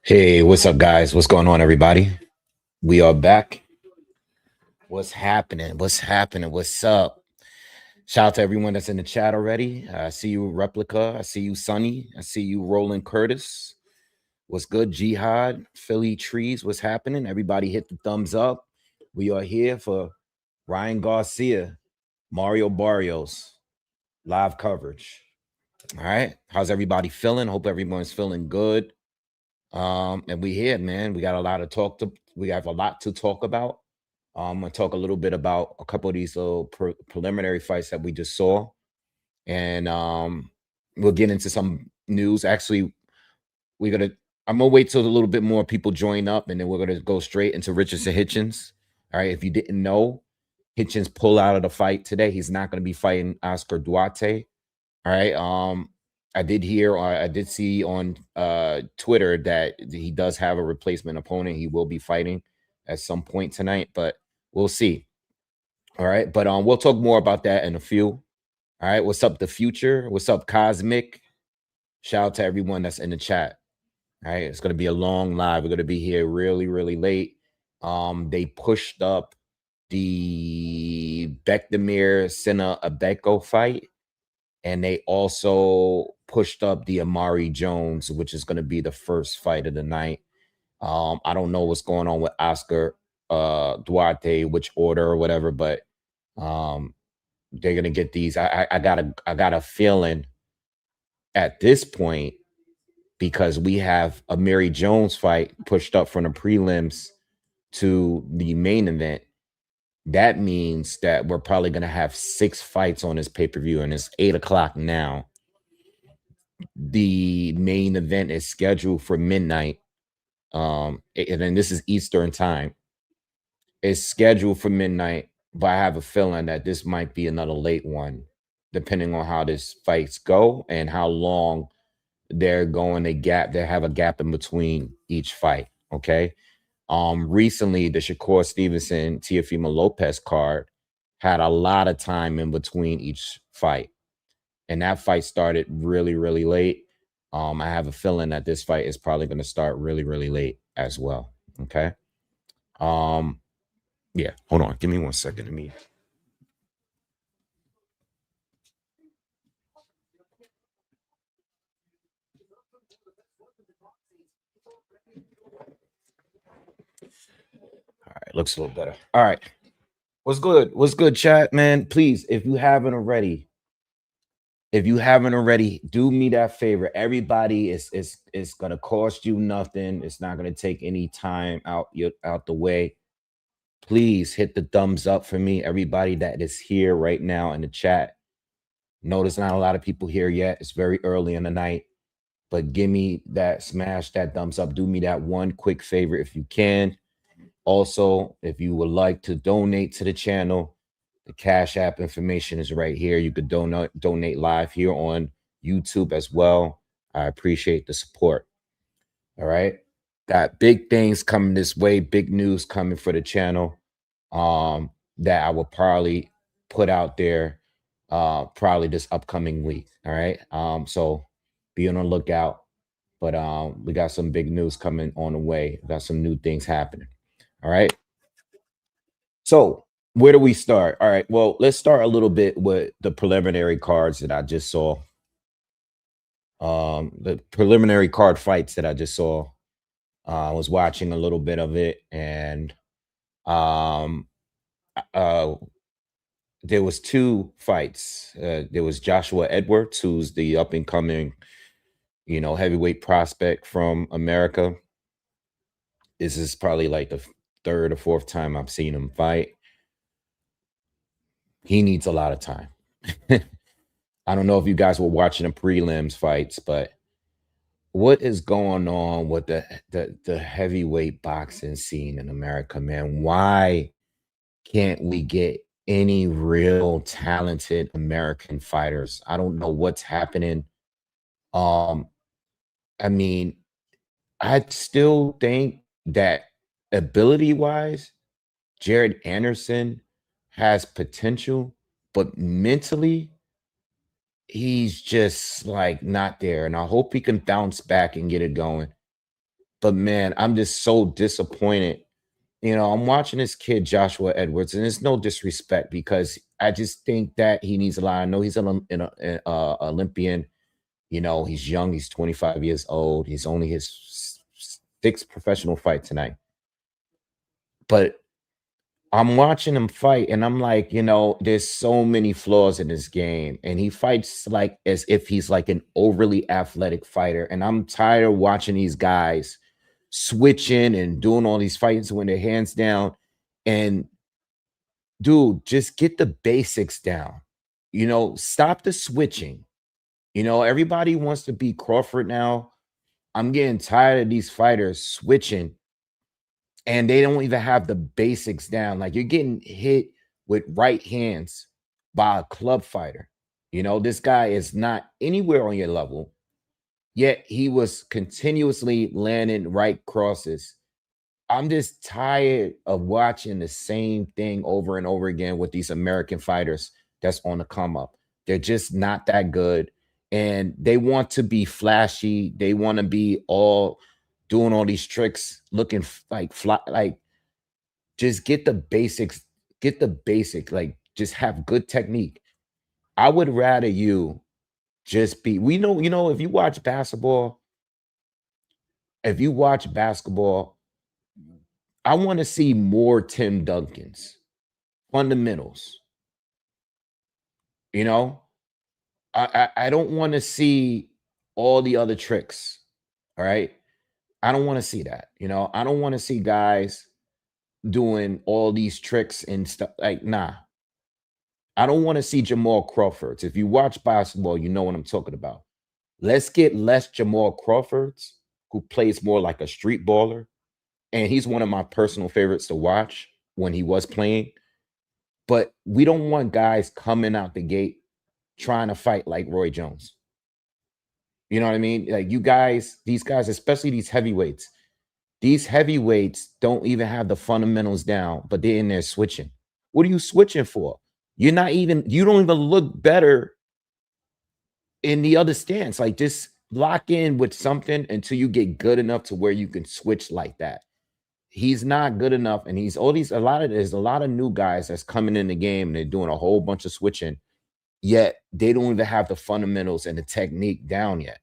Hey, what's up, guys? What's going on, everybody? We are back. What's happening? What's happening? What's up? Shout out to everyone that's in the chat already. I see you, Replica. I see you, Sunny. I see you, Roland Curtis. What's good, Jihad? Philly Trees. What's happening? Everybody hit the thumbs up. We are here for Ryan Garcia, Mario Barrios, live coverage. All right. How's everybody feeling? Hope everyone's feeling good. And we here, man. We got a lot to we have a lot to talk about. I'm gonna talk a little bit about a couple of these little preliminary fights that we just saw, and we'll get into some news. Actually, we're gonna. I'm gonna wait till a little bit more people join up, and then we're gonna go straight into Richardson Hitchens. All right. If you didn't know, Hitchens pulled out of the fight today. He's not gonna be fighting Oscar Duarte. All right. I did hear, or I did see on Twitter that he does have a replacement opponent. He will be fighting at some point tonight, but we'll see. All right, but we'll talk more about that in a few. All right, what's up, the future? What's up, Cosmic? Shout out to everyone that's in the chat. All right, it's gonna be a long live. We're gonna be here really, really late. They pushed up the Bekdamir Sina Abeko fight, and they also pushed up the Amari Jones, which is going to be the first fight of the night. I don't know what's going on with Oscar Duarte, which order or whatever, but they're gonna get these. I got a feeling at this point, because we have a Amari Jones fight pushed up from the prelims to the main event. That means that we're probably gonna have 6 fights on this pay-per-view, and it's 8 o'clock now. The main event is scheduled for midnight. And then this is Eastern time. It's scheduled for midnight, but I have a feeling that this might be another late one, depending on how this fights go and how long they're going to gap. They have a gap in between each fight. Okay. Recently the Shakur Stevenson Teofimo Lopez card had a lot of time in between each fight, and that fight started really, really late. I have a feeling that this fight is probably going to start really, really late as well. Okay. Yeah, hold on. Give me 1 second. Let me. All right, looks a little better. All right. What's good? What's good, chat, man? Please, if you haven't already, do me that favor. Everybody, is gonna cost you nothing. It's not gonna take any time out the way. Please hit the thumbs up for me. Everybody that is here right now in the chat. No, there's not a lot of people here yet. It's very early in the night, but give me that, smash that thumbs up. Do me that one quick favor if you can. Also, if you would like to donate to the channel, the Cash App information is right here. You could donate live here on YouTube as well. I appreciate the support. All right. Got big things coming this way, big news coming for the channel. That I will probably put out there probably this upcoming week. All right. So be on the lookout. But we got some big news coming on the way. We got some new things happening. All right. So where do we start? All right. Well, let's start a little bit with the preliminary cards that I just saw. The preliminary card fights that I just saw. I was watching a little bit of it, and there was 2 fights. There was Joshua Edwards, who's the up and coming, heavyweight prospect from America. This is probably like the 3rd or 4th time I've seen him fight. He needs a lot of time. I don't know if you guys were watching the prelims fights, but what is going on with the heavyweight boxing scene in America, man? Why can't we get any real talented American fighters? I don't know what's happening. I mean, I still think that ability-wise, Jared Anderson has potential, but mentally, he's just like not there. And I hope he can bounce back and get it going. But man, I'm just so disappointed. I'm watching this kid, Joshua Edwards, and it's no disrespect because I just think that he needs a lot. I know he's an Olympian. He's young. He's 25 years old. He's only his sixth professional fight tonight. But I'm watching him fight, and I'm like, there's so many flaws in this game, and he fights like as if he's like an overly athletic fighter. And I'm tired of watching these guys switching and doing all these fights when their hands down. And dude, just get the basics down. Stop the switching. Everybody wants to be Crawford now. I'm getting tired of these fighters switching and they don't even have the basics down. Like you're getting hit with right hands by a club fighter. This guy is not anywhere on your level, yet he was continuously landing right crosses. I'm just tired of watching the same thing over and over again with these American fighters that's on the come up. They're just not that good. And they want to be flashy. They want to be all doing all these tricks, looking like fly, like just get the basics, get the basic, like just have good technique. I would rather you just be, if you watch basketball, I want to see more Tim Duncans, fundamentals. You know, I don't want to see all the other tricks. All right. I don't want to see that. I don't want to see guys doing all these tricks and stuff. Like, nah. I don't want to see Jamal Crawfords. If you watch basketball, you know what I'm talking about. Let's get less Jamal Crawfords, who plays more like a street baller. And he's one of my personal favorites to watch when he was playing. But we don't want guys coming out the gate trying to fight like Roy Jones. You know what I mean? Like these guys, especially these heavyweights don't even have the fundamentals down, but they're in there switching. What are you switching for? You don't even look better in the other stance. Like just lock in with something until you get good enough to where you can switch like that. He's not good enough, and there's a lot of new guys that's coming in the game and they're doing a whole bunch of switching, yet they don't even have the fundamentals and the technique down yet.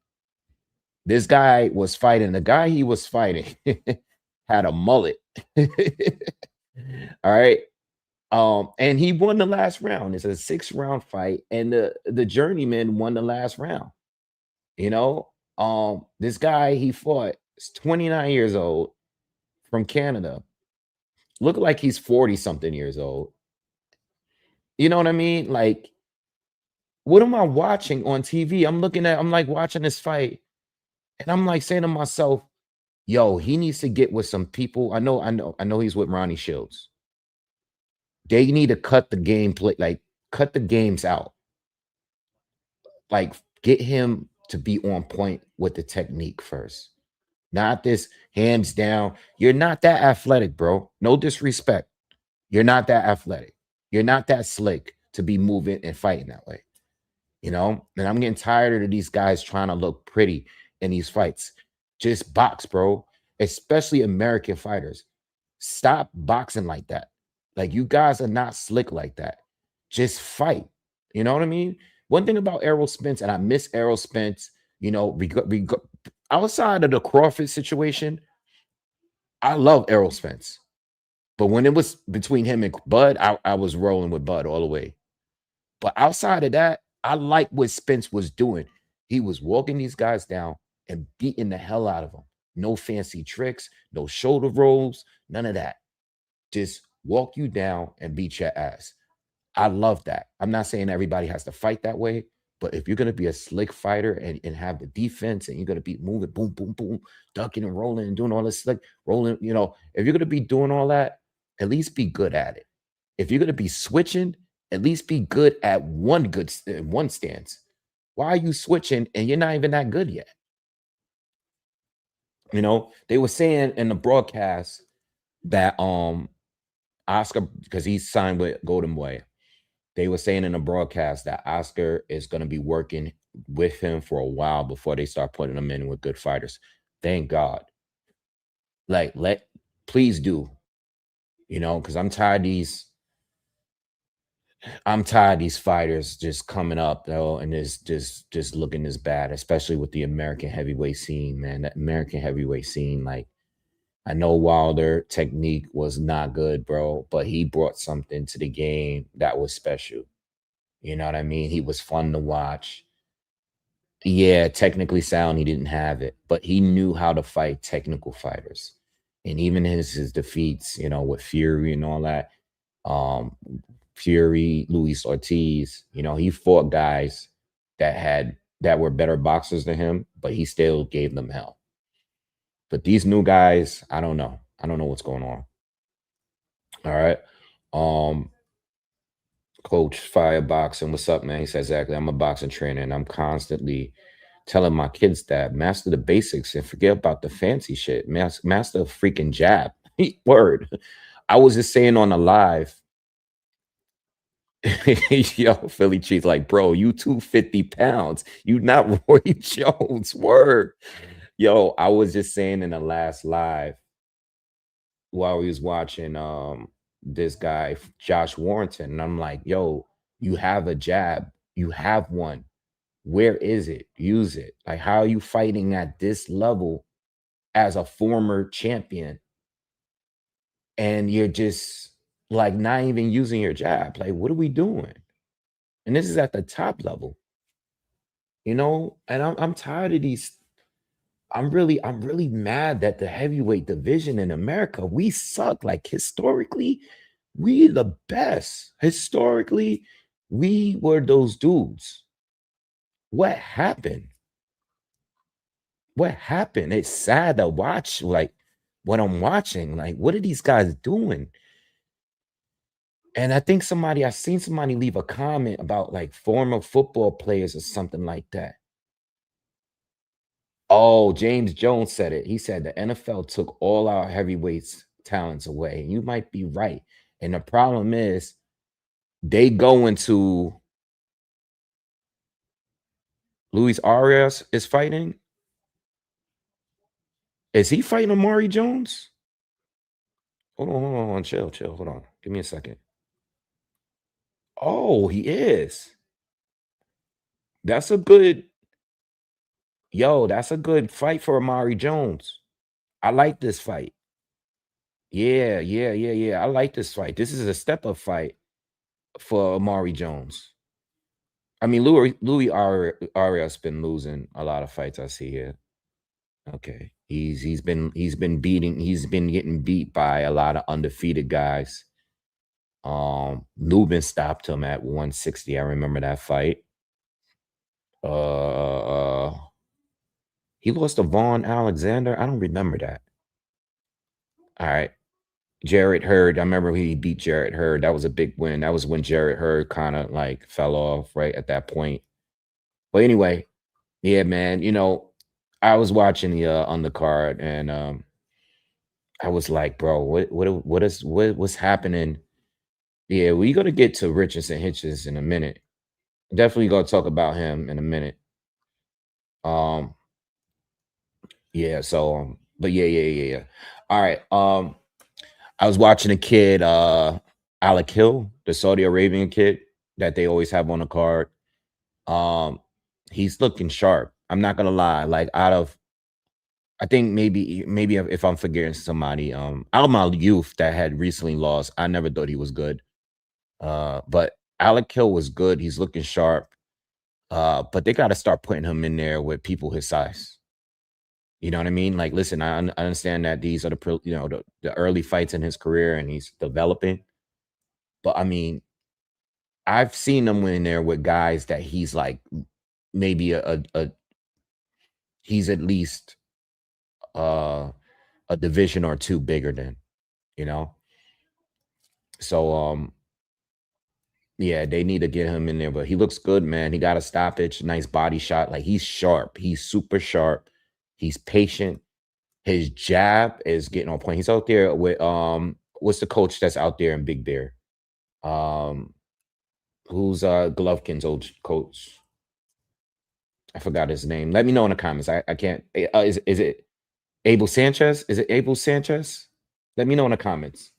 This guy was fighting, the guy he was fighting had a mullet. All right. And he won the last round. It's a 6-round fight, and the journeyman won the last round. This guy he fought is 29 years old from Canada. Look like he's 40 something years old. You know what I mean? Like, what am I watching on TV? I'm like watching this fight, and I'm like saying to myself, yo, he needs to get with some people. I know he's with Ronnie Shields. They need to cut the gameplay, like cut the games out. Like, get him to be on point with the technique first. Not this hands down. You're not that athletic, bro. No disrespect. You're not that athletic. You're not that slick to be moving and fighting that way. And I'm getting tired of these guys trying to look pretty in these fights. Just box, bro. Especially American fighters. Stop boxing like that. Like, you guys are not slick like that. Just fight. You know what I mean? One thing about Errol Spence, and I miss Errol Spence, outside of the Crawford situation, I love Errol Spence. But when it was between him and Bud, I was rolling with Bud all the way. But outside of that, I like what Spence was doing. He was walking these guys down and beating the hell out of them. No fancy tricks, no shoulder rolls, none of that. Just walk you down and beat your ass. I love that. I'm not saying everybody has to fight that way, but if you're going to be a slick fighter and have the defense, and you're going to be moving, boom, boom, boom, ducking and rolling and doing all this slick rolling, if you're going to be doing all that, at least be good at it. If you're going to be switching, at least be good at one stance. Why are you switching and you're not even that good yet? They were saying in the broadcast that Oscar, because he's signed with Golden Boy, They were saying in the broadcast that Oscar is going to be working with him for a while before they start putting him in with good fighters. Thank God. Like, please do, because I'm tired of these fighters just coming up though, and just looking this bad, especially with the American heavyweight scene, man. That American heavyweight scene, like, I know Wilder technique was not good, bro, but he brought something to the game that was special. You know what I mean? He was fun to watch. Yeah, technically sound, he didn't have it, but he knew how to fight technical fighters. And even his defeats, with Fury and all that, um, Fury, Luis Ortiz, he fought guys that were better boxers than him, but he still gave them hell. But these new guys, I don't know. I don't know what's going on. All right. Um, Coach Fire Boxing, what's up, man? He said, exactly. I'm a boxing trainer, and I'm constantly telling my kids that master the basics and forget about the fancy shit. Master a freaking jab. Word. I was just saying on a live, yo, Philly Cheese, like, bro, you 250 pounds. You not Roy Jones. Word. Yo, I was just saying in the last live while we was watching this guy, Josh Warrington, and I'm like, yo, you have a jab. You have one. Where is it? Use it. Like, how are you fighting at this level as a former champion? And you're just like not even using your jab. Like, what are we doing? And this is at the top level, and I'm tired of these. I'm really mad that the heavyweight division in America, we suck. Like, historically, we the best. Historically, we were those dudes. What happened? What happened? It's sad to watch, like, what I'm watching. Like, what are these guys doing? And I seen somebody leave a comment about like former football players or something like that. Oh, James Jones said it. He said the NFL took all our heavyweights talents away. And you might be right. And the problem is they go into Luis Arias is fighting. Is he fighting Amari Jones? Hold on, chill. Hold on. Give me a second. Oh, he is. That's a good, that's a good fight for Amari Jones. I like this fight. Yeah. I like this fight. This is a step up fight for Amari Jones. I mean, Louis Arias been losing a lot of fights. I see here. Okay, he's been getting beat by a lot of undefeated guys. Lubin stopped him at 160. I remember that fight. Uh, he lost to Vaughn Alexander. I don't remember that. All right. Jarrett Hurd. I remember he beat Jarrett Hurd. That was a big win. That was when Jarrett Hurd kind of like fell off right at that point. But anyway, yeah, man. I was watching the undercard, and I was like, bro, what's happening? Yeah, we're gonna get to Richardson Hitchens in a minute. Definitely gonna talk about him in a minute. Um, yeah. So, but yeah. All right. I was watching a kid, Alec Hill, the Saudi Arabian kid that they always have on the card. He's looking sharp. I'm not gonna lie. Like, I think maybe if I'm forgetting somebody, out of my youth that had recently lost, I never thought he was good. But Alec Hill was good. He's looking sharp. But they got to start putting him in there with people his size. You know what I mean? Like, listen, I understand that these are the early fights in his career, and he's developing. But I mean, I've seen him in there with guys that he's like maybe he's at least uh a division or two bigger than, you know. So yeah, they need to get him in there, but he looks good, man. He got a stoppage, nice body shot. Like, he's sharp. He's super sharp. He's patient. His jab is getting on point. He's out there with, what's the coach that's out there in Big Bear? Um, Garcia. Yeah, Garcia. Yeah. He's got a stoppage, nice body shot. Like, he's sharp. He's super sharp. He's patient. His jab is getting on point. He's out there with, what's the coach that's out there in Big Bear? Garcia. Yeah. He's got a stoppage, nice body shot. Like, he's super sharp. He's patient. His jab is getting on point. He's out there with, what's the coach that's out there in Big Bear? Who's Golovkin's old coach? I forgot his name. Let me know in the comments. I can't. Is it Abel Sanchez? Is it Abel Sanchez? Let me know in the comments.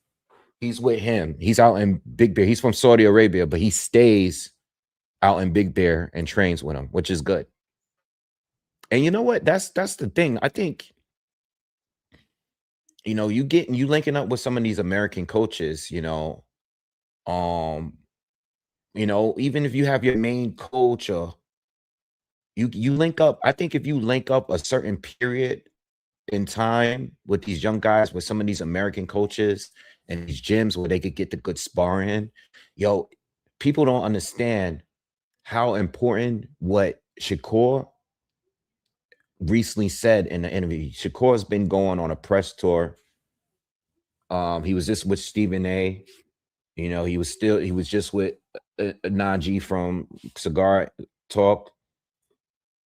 He's with him. He's out in Big Bear. He's from Saudi Arabia, but he stays out in Big Bear and trains with him, which is good. And you know what? That's the thing. I think, you know, you linking up with some of these American coaches, um, even if you have your main coach or you link up. I think if you link up a certain period in time with these young guys, with some of these American coaches and these gyms where they could get the good sparring, people don't understand how important what Shakur recently said in the interview. Shakur's been going on a press tour. He was just with Stephen A. He was just with Najee from Cigar Talk.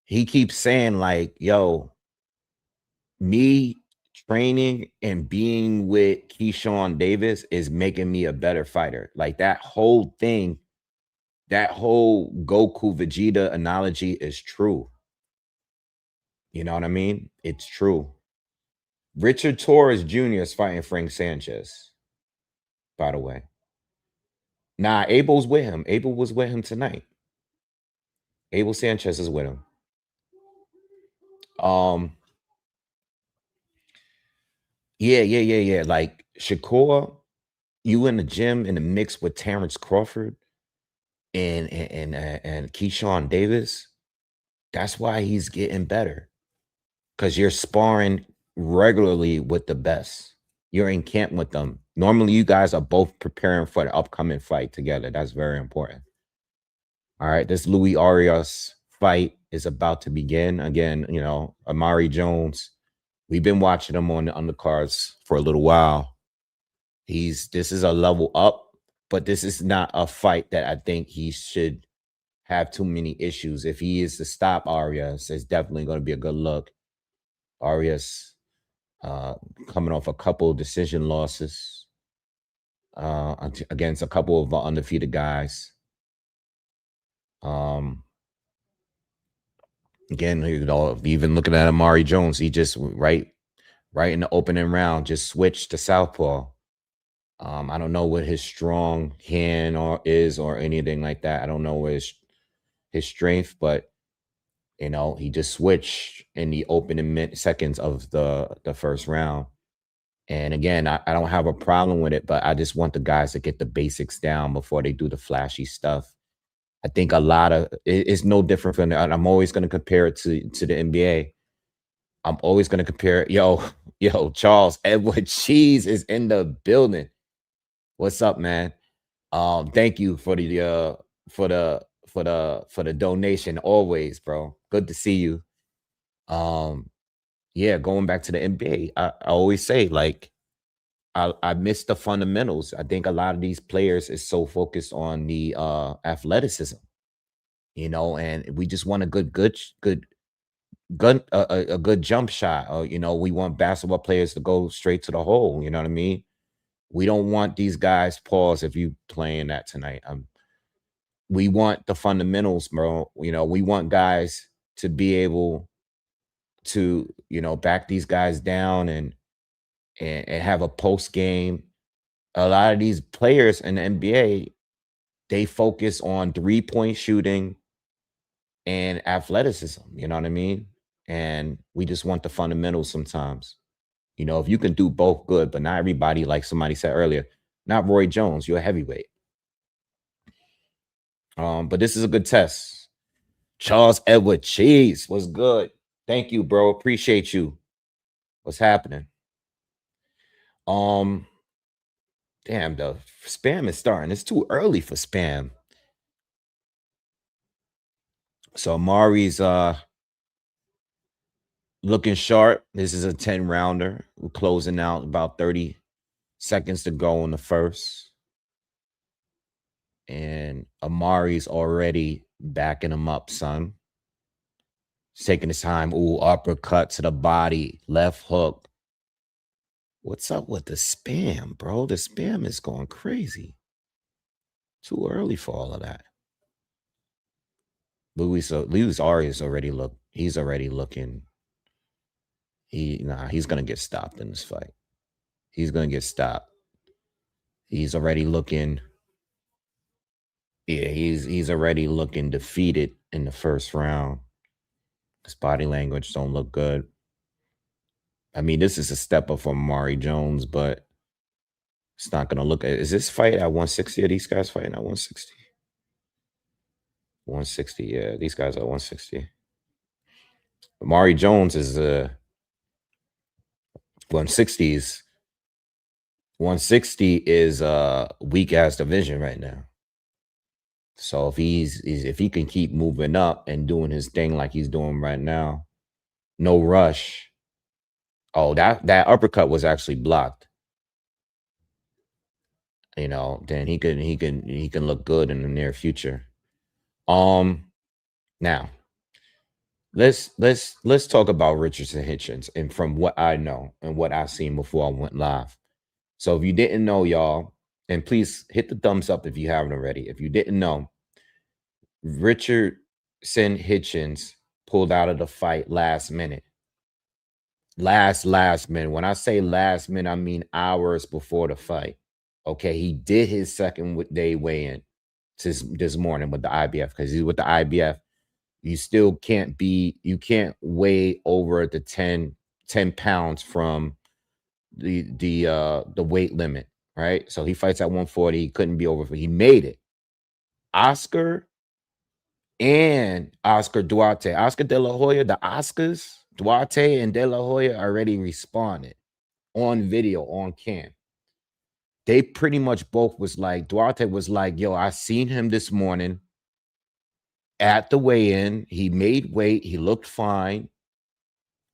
He keeps saying like, yo, me training and being with Keyshawn Davis is making me a better fighter. Like that whole thing, that whole Goku Vegeta analogy is true. You know what I mean? It's true. Richard Torres Jr. is fighting Frank Sanchez, by the way. Nah, Abel's with him. Abel was with him tonight. Abel Sanchez is with him. Yeah. Like Shakur, you in the gym in the mix with Terrence Crawford and Keyshawn Davis. That's why he's getting better. Because you're sparring regularly with the best. You're in camp with them. Normally, you guys are both preparing for the upcoming fight together. That's very important. All right, this Luis Arias fight is about to begin. Again, Amari Jones. We've been watching him on the undercards for a little while. This is a level up, but this is not a fight that I think he should have too many issues. If he is to stop Arias, it's definitely going to be a good look. Arias coming off a couple of decision losses against a couple of undefeated guys. Again, even looking at Amari Jones, he just right in the opening round just switched to southpaw. I don't know what his strong hand is or anything like that. I don't know his strength, but he just switched in the opening seconds of the first round. And again, I don't have a problem with it, but I just want the guys to get the basics down before they do the flashy stuff. I think a lot of it's no different from I'm always going to compare it to the NBA. I'm always going to compare it. Yo, Charles Edward Cheese is in the building. What's up, man? Thank you for the donation always, bro. Good to see you. Yeah, going back to the NBA, I always say like I miss the fundamentals. I think a lot of these players is so focused on the athleticism, and we just want a good a good jump shot. Or we want basketball players to go straight to the hole. You know what I mean? We don't want these guys pause if you playing that tonight. We want the fundamentals, bro. We want guys to be able to back these guys down and have a post game. A lot of these players in the NBA, they focus on 3-point shooting and athleticism. You know what I mean? And we just want the fundamentals sometimes. If you can do both, good, but not everybody, like somebody said earlier, not Roy Jones, you're a heavyweight. But this is a good test. Charles Edward Cheese was good. Thank you, bro. Appreciate you. What's happening? Damn, the spam is starting. It's too early for spam. So Amari's looking sharp. This is a 10-rounder. We're closing out about 30 seconds to go in the first. And Amari's already backing him up, son. He's taking his time. Ooh, uppercut to the body. Left hook. What's up with the spam, bro? The spam is going crazy. Too early for all of that. Luis Arias already he's already looking. He's gonna get stopped in this fight. He's gonna get stopped. He's already looking. Yeah, he's already looking defeated in the first round. His body language don't look good. I mean, this is a step up from Amari Jones, but it's not gonna look. Is this fight at 160? Are these guys fighting at 160? 160, yeah. These guys are 160. Amari Jones is 160s. 160 is a weak ass division right now. So if if he can keep moving up and doing his thing like he's doing right now, no rush. Oh, that uppercut was actually blocked. You know, then he can look good in the near future. Now let's talk about Richardson Hitchens, and from what I know and what I've seen before I went live. So if you didn't know, y'all, and please hit the thumbs up if you haven't already. If you didn't know, Richardson Hitchens pulled out of the fight last minute. Last minute. When I say last minute, I mean hours before the fight. Okay, he did his second day weigh-in this morning with the IBF, because he's with the IBF. You still can't weigh over the 10 pounds from the weight limit, right? So he fights at 140. He couldn't be over. He made it. Oscar Duarte, Oscar De La Hoya, the Oscars, Duarte and De La Hoya already responded on video, on cam. They pretty much both was like, Duarte was like, yo, I seen him this morning at the weigh-in. He made weight. He looked fine.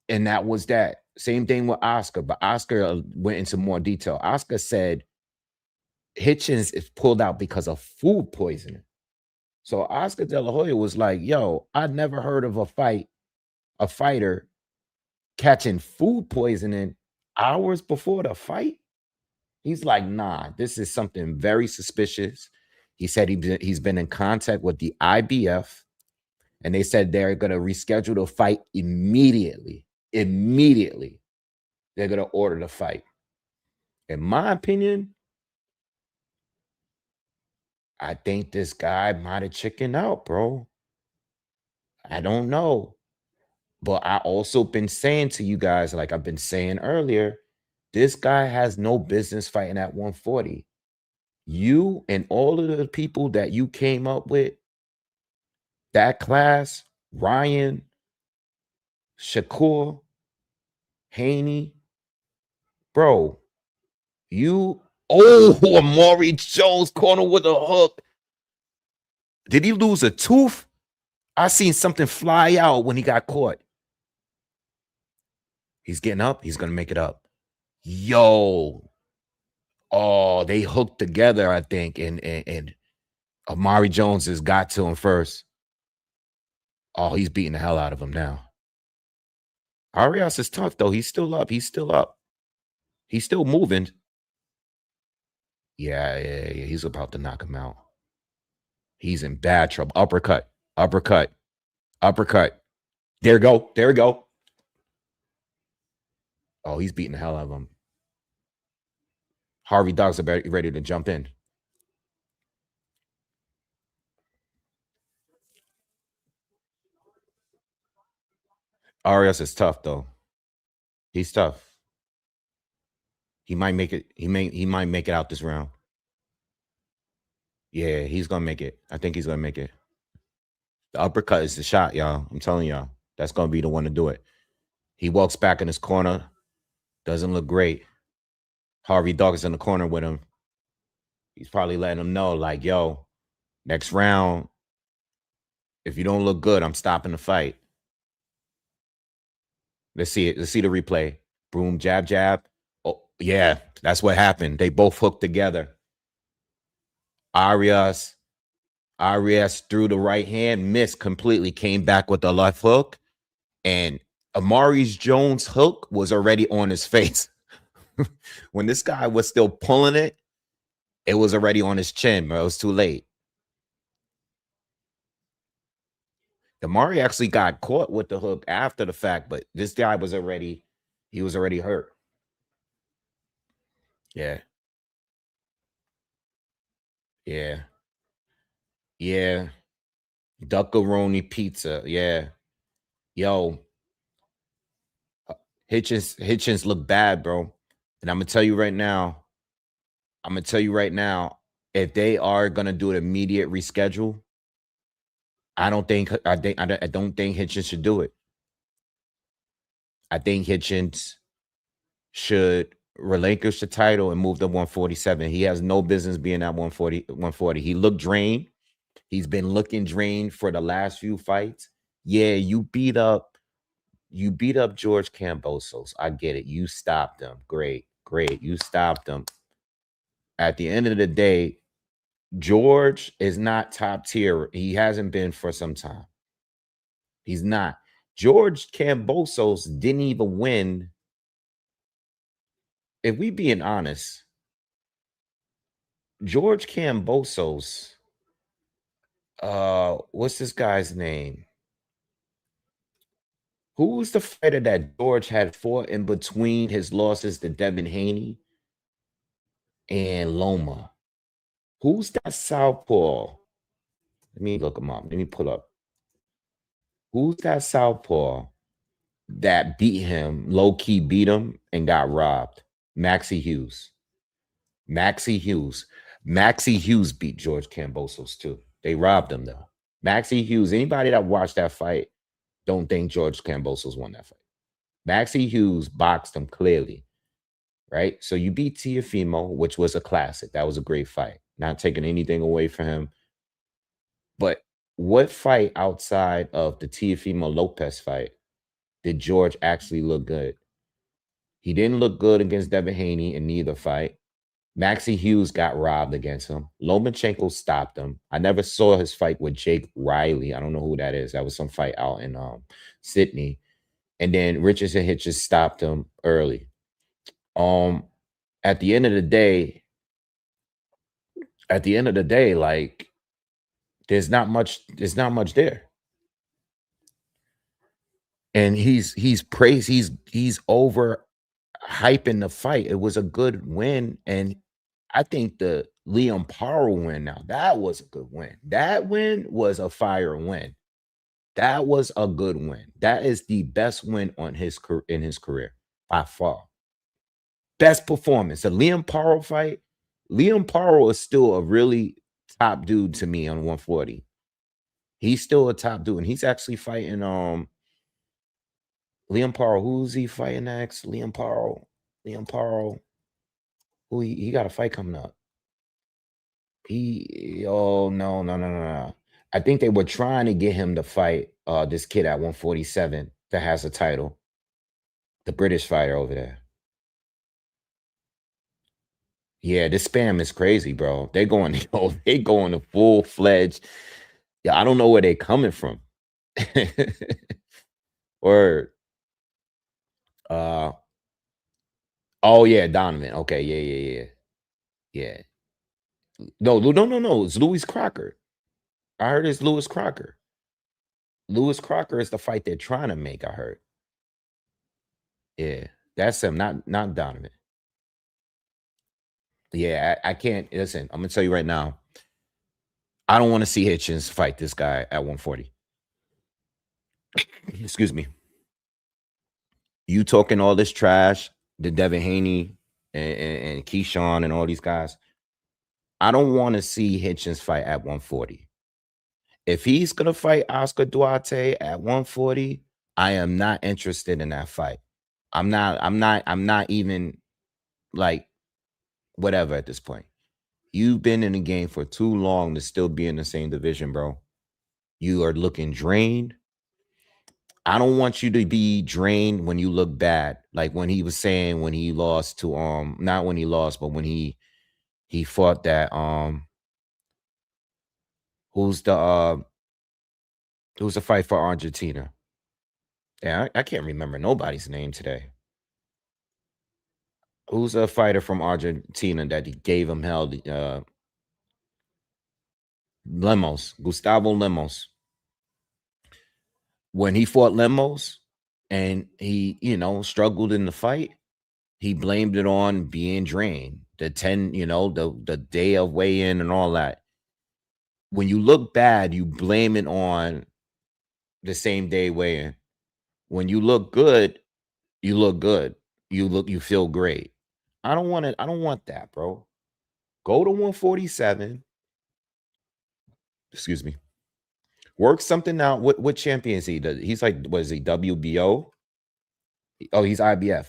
And that was that. Same thing with Oscar, but Oscar went into more detail. Oscar said Hitchens is pulled out because of food poisoning. So Oscar De La Hoya was like, yo, I'd never heard of a fighter catching food poisoning hours before the fight. He's like, nah, this is something very suspicious. He said he's been in contact with the IBF, and they said they're going to reschedule the fight immediately. Immediately. They're going to order the fight. In my opinion, I think this guy might have chickened out, bro. I don't know. But I also been saying to you guys, like I've been saying earlier, this guy has no business fighting at 140. You and all of the people that you came up with, that class, Ryan, Shakur, Haney, bro, Amari Jones corner with a hook. Did he lose a tooth? I seen something fly out when he got caught. He's getting up. He's going to make it up. Yo. Oh, they hooked together, I think. And Amari Jones has got to him first. Oh, he's beating the hell out of him now. Barrios is tough, though. He's still up. He's still up. He's still moving. Yeah. He's about to knock him out. He's in bad trouble. Uppercut. There we go. Oh, he's beating the hell out of him. Harvey Dogs are ready to jump in. Arias is tough, though. He's tough. He might make it. He might make it out this round. Yeah, he's gonna make it. I think he's gonna make it. The uppercut is the shot, y'all. I'm telling y'all. That's gonna be the one to do it. He walks back in his corner. Doesn't look great. Harvey Dog is in the corner with him. He's probably letting him know, like, yo, next round, if you don't look good, I'm stopping the fight. Let's see it. Let's see the replay. Boom, jab. Oh, yeah, that's what happened. They both hooked together. Arias threw the right hand, missed completely, came back with the left hook, and Amari Jones' hook was already on his face. When this guy was still pulling it, it was already on his chin, but it was too late. Amari actually got caught with the hook after the fact, but this guy was already hurt. Yeah. Yeah. Yeah. Duckaroni pizza. Yeah. Yo, Hitchens look bad, bro. And I'm gonna tell you right now, if they are gonna do an immediate reschedule, I don't think Hitchens should do it. I think Hitchens should relinquish the title and move to 147. He has no business being at 140. He looked drained. He's been looking drained for the last few fights. Yeah, you beat up George Kambosos. I get it. You stopped him. Great. You stopped him. At the end of the day, George is not top tier. He hasn't been for some time. He's not. George Kambosos didn't even win. If we being honest, George Kambosos, what's this guy's name? Who was the fighter that George had fought in between his losses to Devin Haney and Loma? Who's that southpaw? Let me look him up. Let me pull up. Who's that southpaw that beat him, low-key beat him, and got robbed? Maxie Hughes. Maxie Hughes beat George Kambosos too. They robbed him though. Maxie Hughes, anybody that watched that fight don't think George Kambosos won that fight. Maxie Hughes boxed him clearly, right? So you beat Teofimo, which was a classic. That was a great fight. Not taking anything away from him. But what fight outside of the Teofimo Lopez fight did George actually look good? He didn't look good against Devin Haney in neither fight. Maxie Hughes got robbed against him. Lomachenko stopped him. I never saw his fight with Jake Riley. I don't know who that is. That was some fight out in Sydney. And then Richardson Hitchens stopped him early. At the end of the day, like there's not much there. And he's praised, he's over hyping the fight. It was a good win. And I think the Liam Parle win now, that was a good win. That win was a fire win. That was a good win. That is the best win in his career by far. Best performance. The Liam Parle fight. Liam Parle is still a really top dude to me on 140. He's still a top dude, and he's actually fighting Liam Parle. Who's he fighting next? Liam Parle. Who he got a fight coming up. No. I think they were trying to get him to fight this kid at 147 that has a title. The British fighter over there. Yeah, this spam is crazy, bro. They going to full-fledged. Yeah, I don't know where they're coming from. Word. Oh yeah, Donovan. Okay, yeah. No. It's Louis Crocker. I heard it's Louis Crocker. Louis Crocker is the fight they're trying to make, I heard. Yeah, that's him, not Donovan. Yeah, I can't listen. I'm gonna tell you right now. I don't want to see Hitchens fight this guy at 140. Excuse me. You talking all this trash, the Devin Haney and Keyshawn and all these guys. I don't want to see Hitchens fight at 140. If he's gonna fight Oscar Duarte at 140, I am not interested in that fight. I'm not even like whatever at this point. You've been in the game for too long to still be in the same division, bro. You are looking drained. I don't want you to be drained when you look bad. Like when he was saying when he lost to not when he lost, but when he fought that who's the fight for Argentina? Yeah, I can't remember nobody's name today. Who's a fighter from Argentina that he gave him hell? Lemos, Gustavo Lemos. when he fought Lemos and he, struggled in the fight, he blamed it on being drained. The 10, the day of weigh-in and all that. When you look bad, you blame it on the same day weigh-in. When you look good, you look good. You feel great. I don't want it. I don't want that, bro. Go to 147. Excuse me. Work something out. What champion is he? He's like, what is he? WBO? Oh, he's IBF.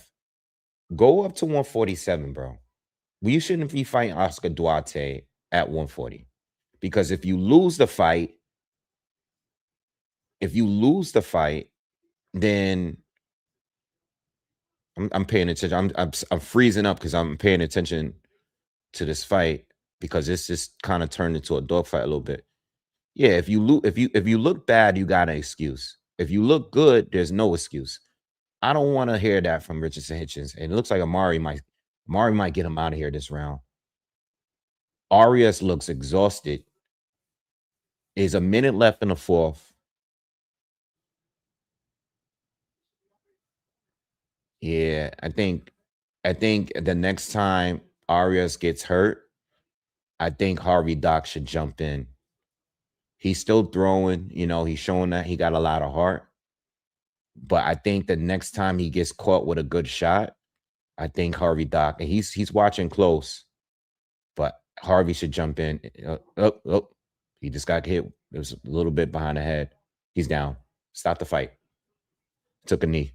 Go up to 147, bro. You shouldn't be fighting Oscar Duarte at 140. Because if you lose the fight, then I'm paying attention. I'm freezing up because I'm paying attention to this fight because it's just kind of turned into a dogfight a little bit. Yeah, if you look bad, you got an excuse. If you look good, there's no excuse. I don't want to hear that from Richardson Hitchens. And it looks like Amari might get him out of here this round. Arias looks exhausted. There's a minute left in the fourth. Yeah, I think the next time Arias gets hurt, I think Harvey Doc should jump in. He's still throwing, he's showing that he got a lot of heart. But I think the next time he gets caught with a good shot, I think Harvey Doc, and he's watching close, but Harvey should jump in. He just got hit. It was a little bit behind the head. He's down. Stop the fight. Took a knee.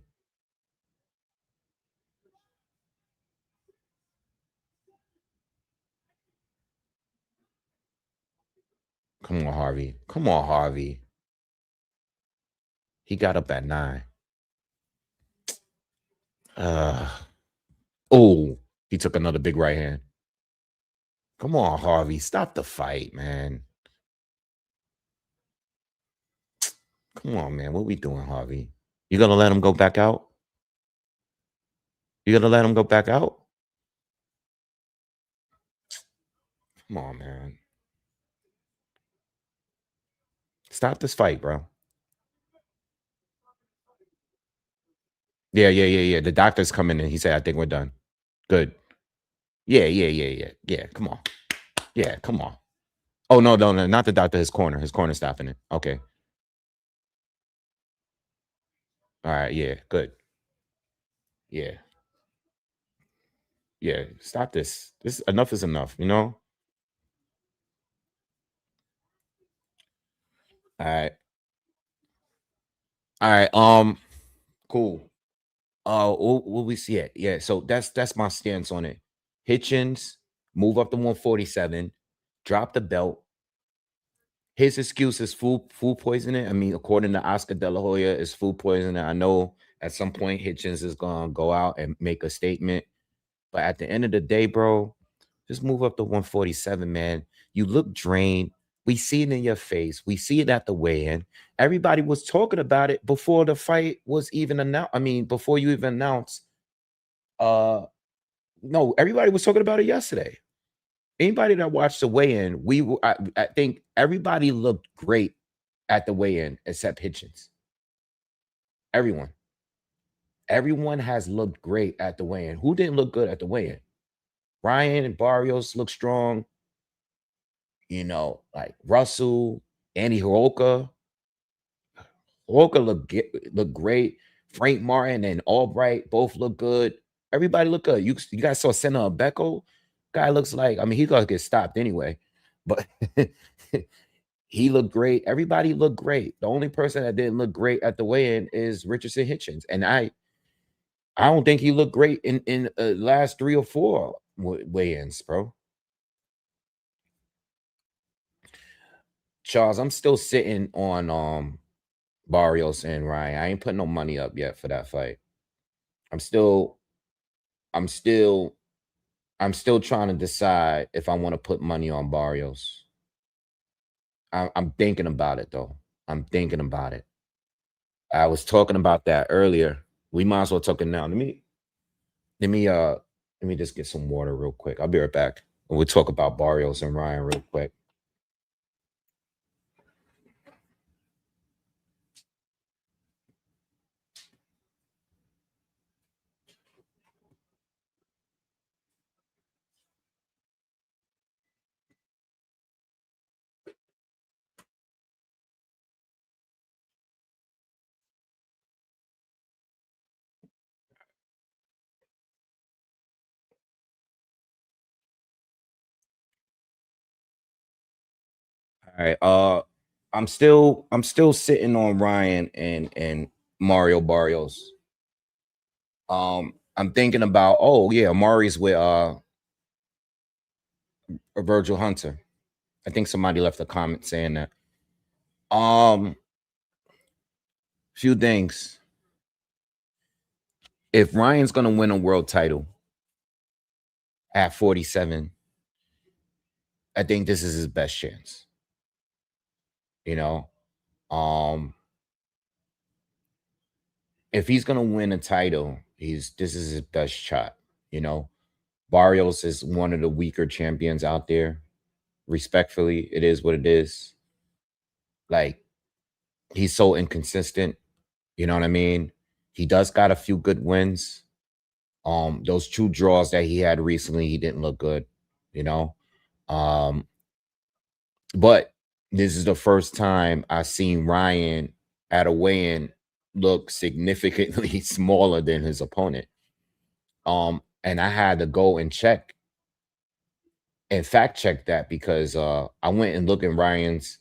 Come on, Harvey. Come on, Harvey. He got up at 9. Oh, he took another big right hand. Come on, Harvey. Stop the fight, man. Come on, man. What we doing, Harvey? You gonna let him go back out? You gonna let him go back out? Come on, man. Stop this fight, bro. Yeah. The doctor's coming in. He said, I think we're done. Good. Yeah. Come on. Yeah, come on. Oh, no. Not the doctor. His corner. His corner stopping it. Okay. All right. Yeah. Good. Yeah. Yeah. Stop this. Enough is enough, All right. All right. Cool. What we see it? Yeah. So that's my stance on it. Hitchens, move up to 147, drop the belt. His excuse is food poisoning. I mean, according to Oscar De La Hoya, is food poisoning. I know at some point Hitchens is gonna go out and make a statement, but at the end of the day, bro, just move up to 147, man. You look drained. We see it in your face. We see it at the weigh-in. Everybody was talking about it before the fight was even announced. I mean, before you even announced. No, everybody was talking about it yesterday. Anybody that watched the weigh-in, I think everybody looked great at the weigh-in except Hitchens. Everyone has looked great at the weigh-in. Who didn't look good at the weigh-in? Ryan and Barrios look strong. Like Russell, Andy Heroka. Heroka look great. Frank Martin and Albright both look good. Everybody look good. You guys saw Senna Becco. Guy looks like, I mean, he's gonna get stopped anyway, but he looked great. Everybody looked great. The only person that didn't look great at the weigh-in is Richardson Hitchens, and I don't think he looked great in last 3 or 4 weigh-ins, bro. Charles, I'm still sitting on Barrios and Ryan. I ain't putting no money up yet for that fight. I'm still trying to decide if I want to put money on Barrios. I'm thinking about it though. I'm thinking about it. I was talking about that earlier. We might as well talk it now. Let me just get some water real quick. I'll be right back. We'll talk about Barrios and Ryan real quick. All right. I'm still sitting on Ryan and Mario Barrios. I'm thinking about, oh yeah, Amari's with Virgil Hunter. I think somebody left a comment saying that. Um, few things. If Ryan's gonna win a world title at 47, I think this is his best chance. You know, um, if he's gonna win a title, this is his best shot. You know, Barrios is one of the weaker champions out there. Respectfully, it is what it is. Like, he's so inconsistent. You know what I mean? He does got a few good wins. Those two draws that he had recently, he didn't look good, you know. Um, but this is the first time I've seen Ryan at a weigh-in look significantly smaller than his opponent. And I had to go and check and fact check that because I went and looked in Ryan's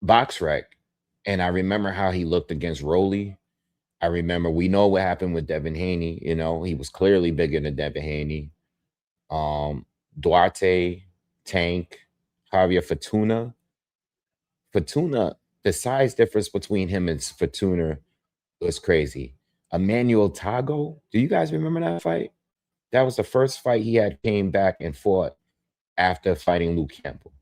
box rec, and I remember how he looked against Rolly. I remember, we know what happened with Devin Haney. You know, he was clearly bigger than Devin Haney. Duarte, Tank, Javier Fortuna. Fortuna, the size difference between him and Fortuna was crazy. Emmanuel Tago, do you guys remember that fight? That was the first fight he had came back and fought after fighting Luke Campbell.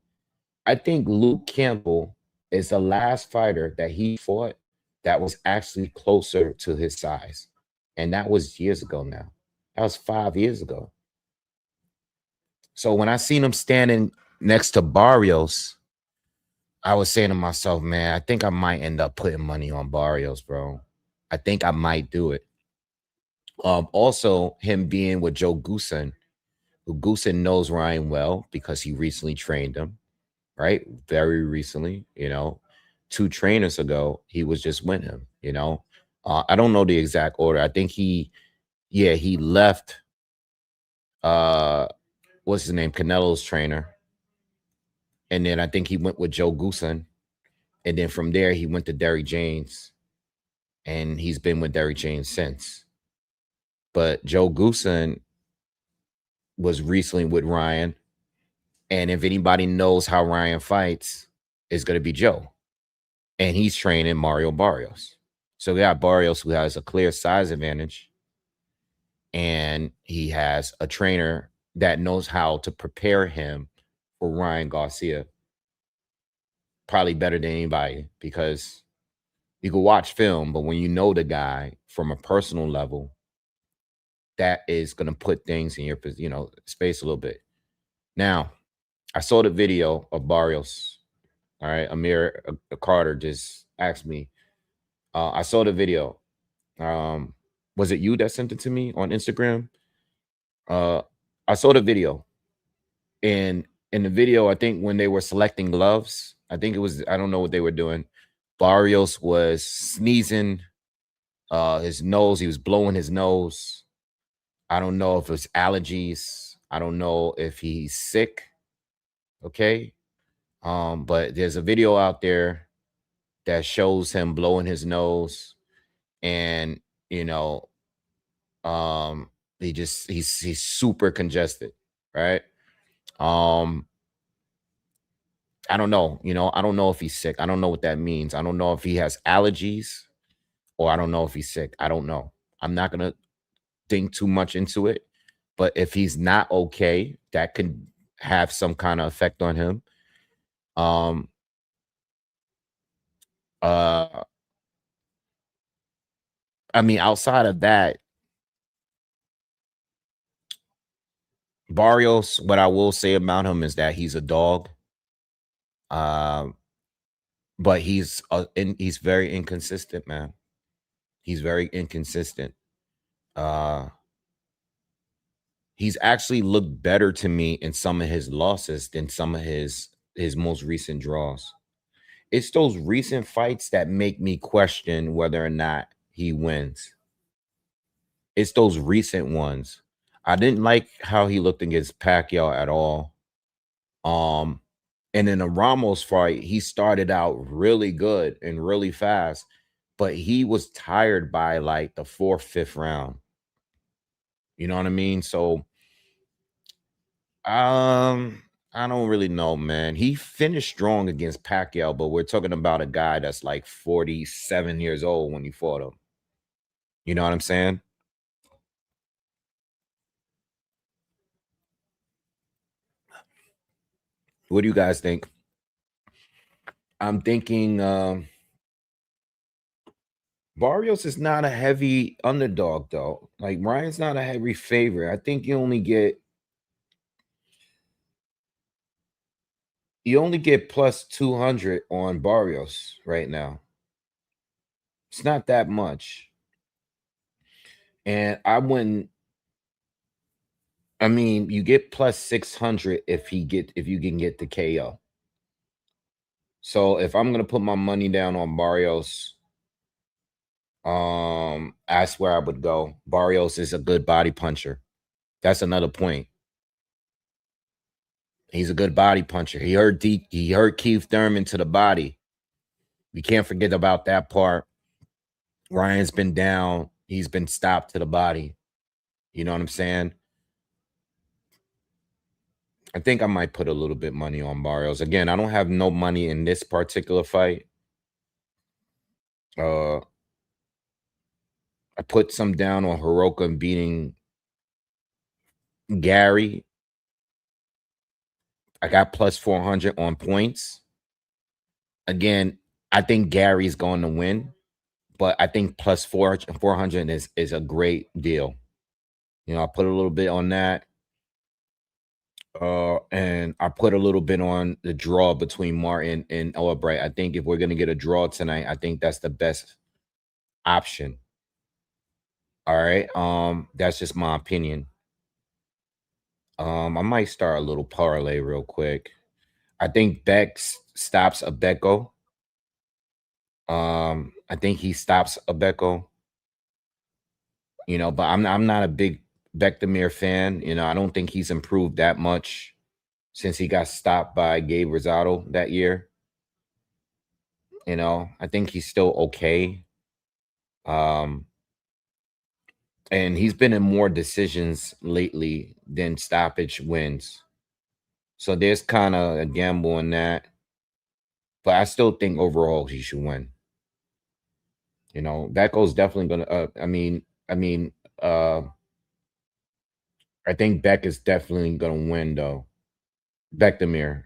I think Luke Campbell is the last fighter that he fought that was actually closer to his size. And that was years ago now. That was 5 years ago. So when I seen him standing next to Barrios, I was saying to myself, man, I think I might end up putting money on Barrios, bro. I think I might do it. Also, him being with Joe Goosen, who Goosen knows Ryan well because he recently trained him, right? Very recently, you know. 2 trainers ago, he was just with him, you know. I don't know the exact order. I think he left what's his name? Canelo's trainer. And then I think he went with Joe Goosen. And then from there, he went to Derrick James. And he's been with Derrick James since. But Joe Goosen was recently with Ryan. And if anybody knows how Ryan fights, it's going to be Joe. And he's training Mario Barrios. So we got Barrios, who has a clear size advantage. And he has a trainer that knows how to prepare him for Ryan Garcia. Probably better than anybody, because you can watch film, but when you know the guy from a personal level, that is going to put things in your, space a little bit. Now, I saw the video of Barrios. All right, Amir Carter just asked me. I saw the video. Was it you that sent it to me on Instagram? I saw the video, and in the video, I think when they were selecting gloves, I think it was, I don't know what they were doing. Barrios was sneezing his nose. He was blowing his nose. I don't know if it's allergies. I don't know if he's sick. Okay. But there's a video out there that shows him blowing his nose, and he's super congested, right? I don't know, I don't know if he's sick. I don't know what that means. I don't know if he has allergies, or I don't know if he's sick. I don't know. I'm not gonna think too much into it. But if he's not okay, that could have some kind of effect on him. I mean, outside of that, Barrios, what I will say about him is that he's a dog. But he's very inconsistent, man. He's very inconsistent. He's actually looked better to me in some of his losses than some of his most recent draws. It's those recent fights that make me question whether or not he wins. It's those recent ones. I didn't like how he looked against Pacquiao at all. And in the Ramos fight, he started out really good and really fast, but he was tired by like the fourth, fifth round. You know what I mean? So, I don't really know, man. He finished strong against Pacquiao, but we're talking about a guy that's like 47 years old when he fought him. You know what I'm saying? What do you guys think? I'm thinking Barrios is not a heavy underdog though. Like Ryan's not a heavy favorite. I think you only get plus 200 on Barrios right now. It's not that much. And I mean, you get plus 600 if you can get the KO. So if I'm gonna put my money down on Barrios, that's where I would go. Barrios is a good body puncher. That's another point. He's a good body puncher. He hurt Keith Thurman to the body. We can't forget about that part. Ryan's been down. He's been stopped to the body. You know what I'm saying? I think I might put a little bit money on Barrios. Again, I don't have no money in this particular fight. I put some down on Heroka beating Gary. I got plus 400 on points. Again, I think Gary's going to win, but I think plus 400 is a great deal. You know, I put a little bit on that. And I put a little bit on the draw between Martin and Albright. I think if we're gonna get a draw tonight, I think that's the best option. All right. That's just my opinion. I might start a little parlay real quick. I think stops Abeko. I think he stops Abeko. You know, but I'm not a big Bektamir fan. You know, I don't think he's improved that much since he got stopped by Gabe Rosado that year. You know, I think he's still okay. Um, and he's been in more decisions lately than stoppage wins. So there's kind of a gamble in that. But I still think overall he should win. You know, Becko's definitely gonna uh I think Beck is definitely gonna win though. Bektamir.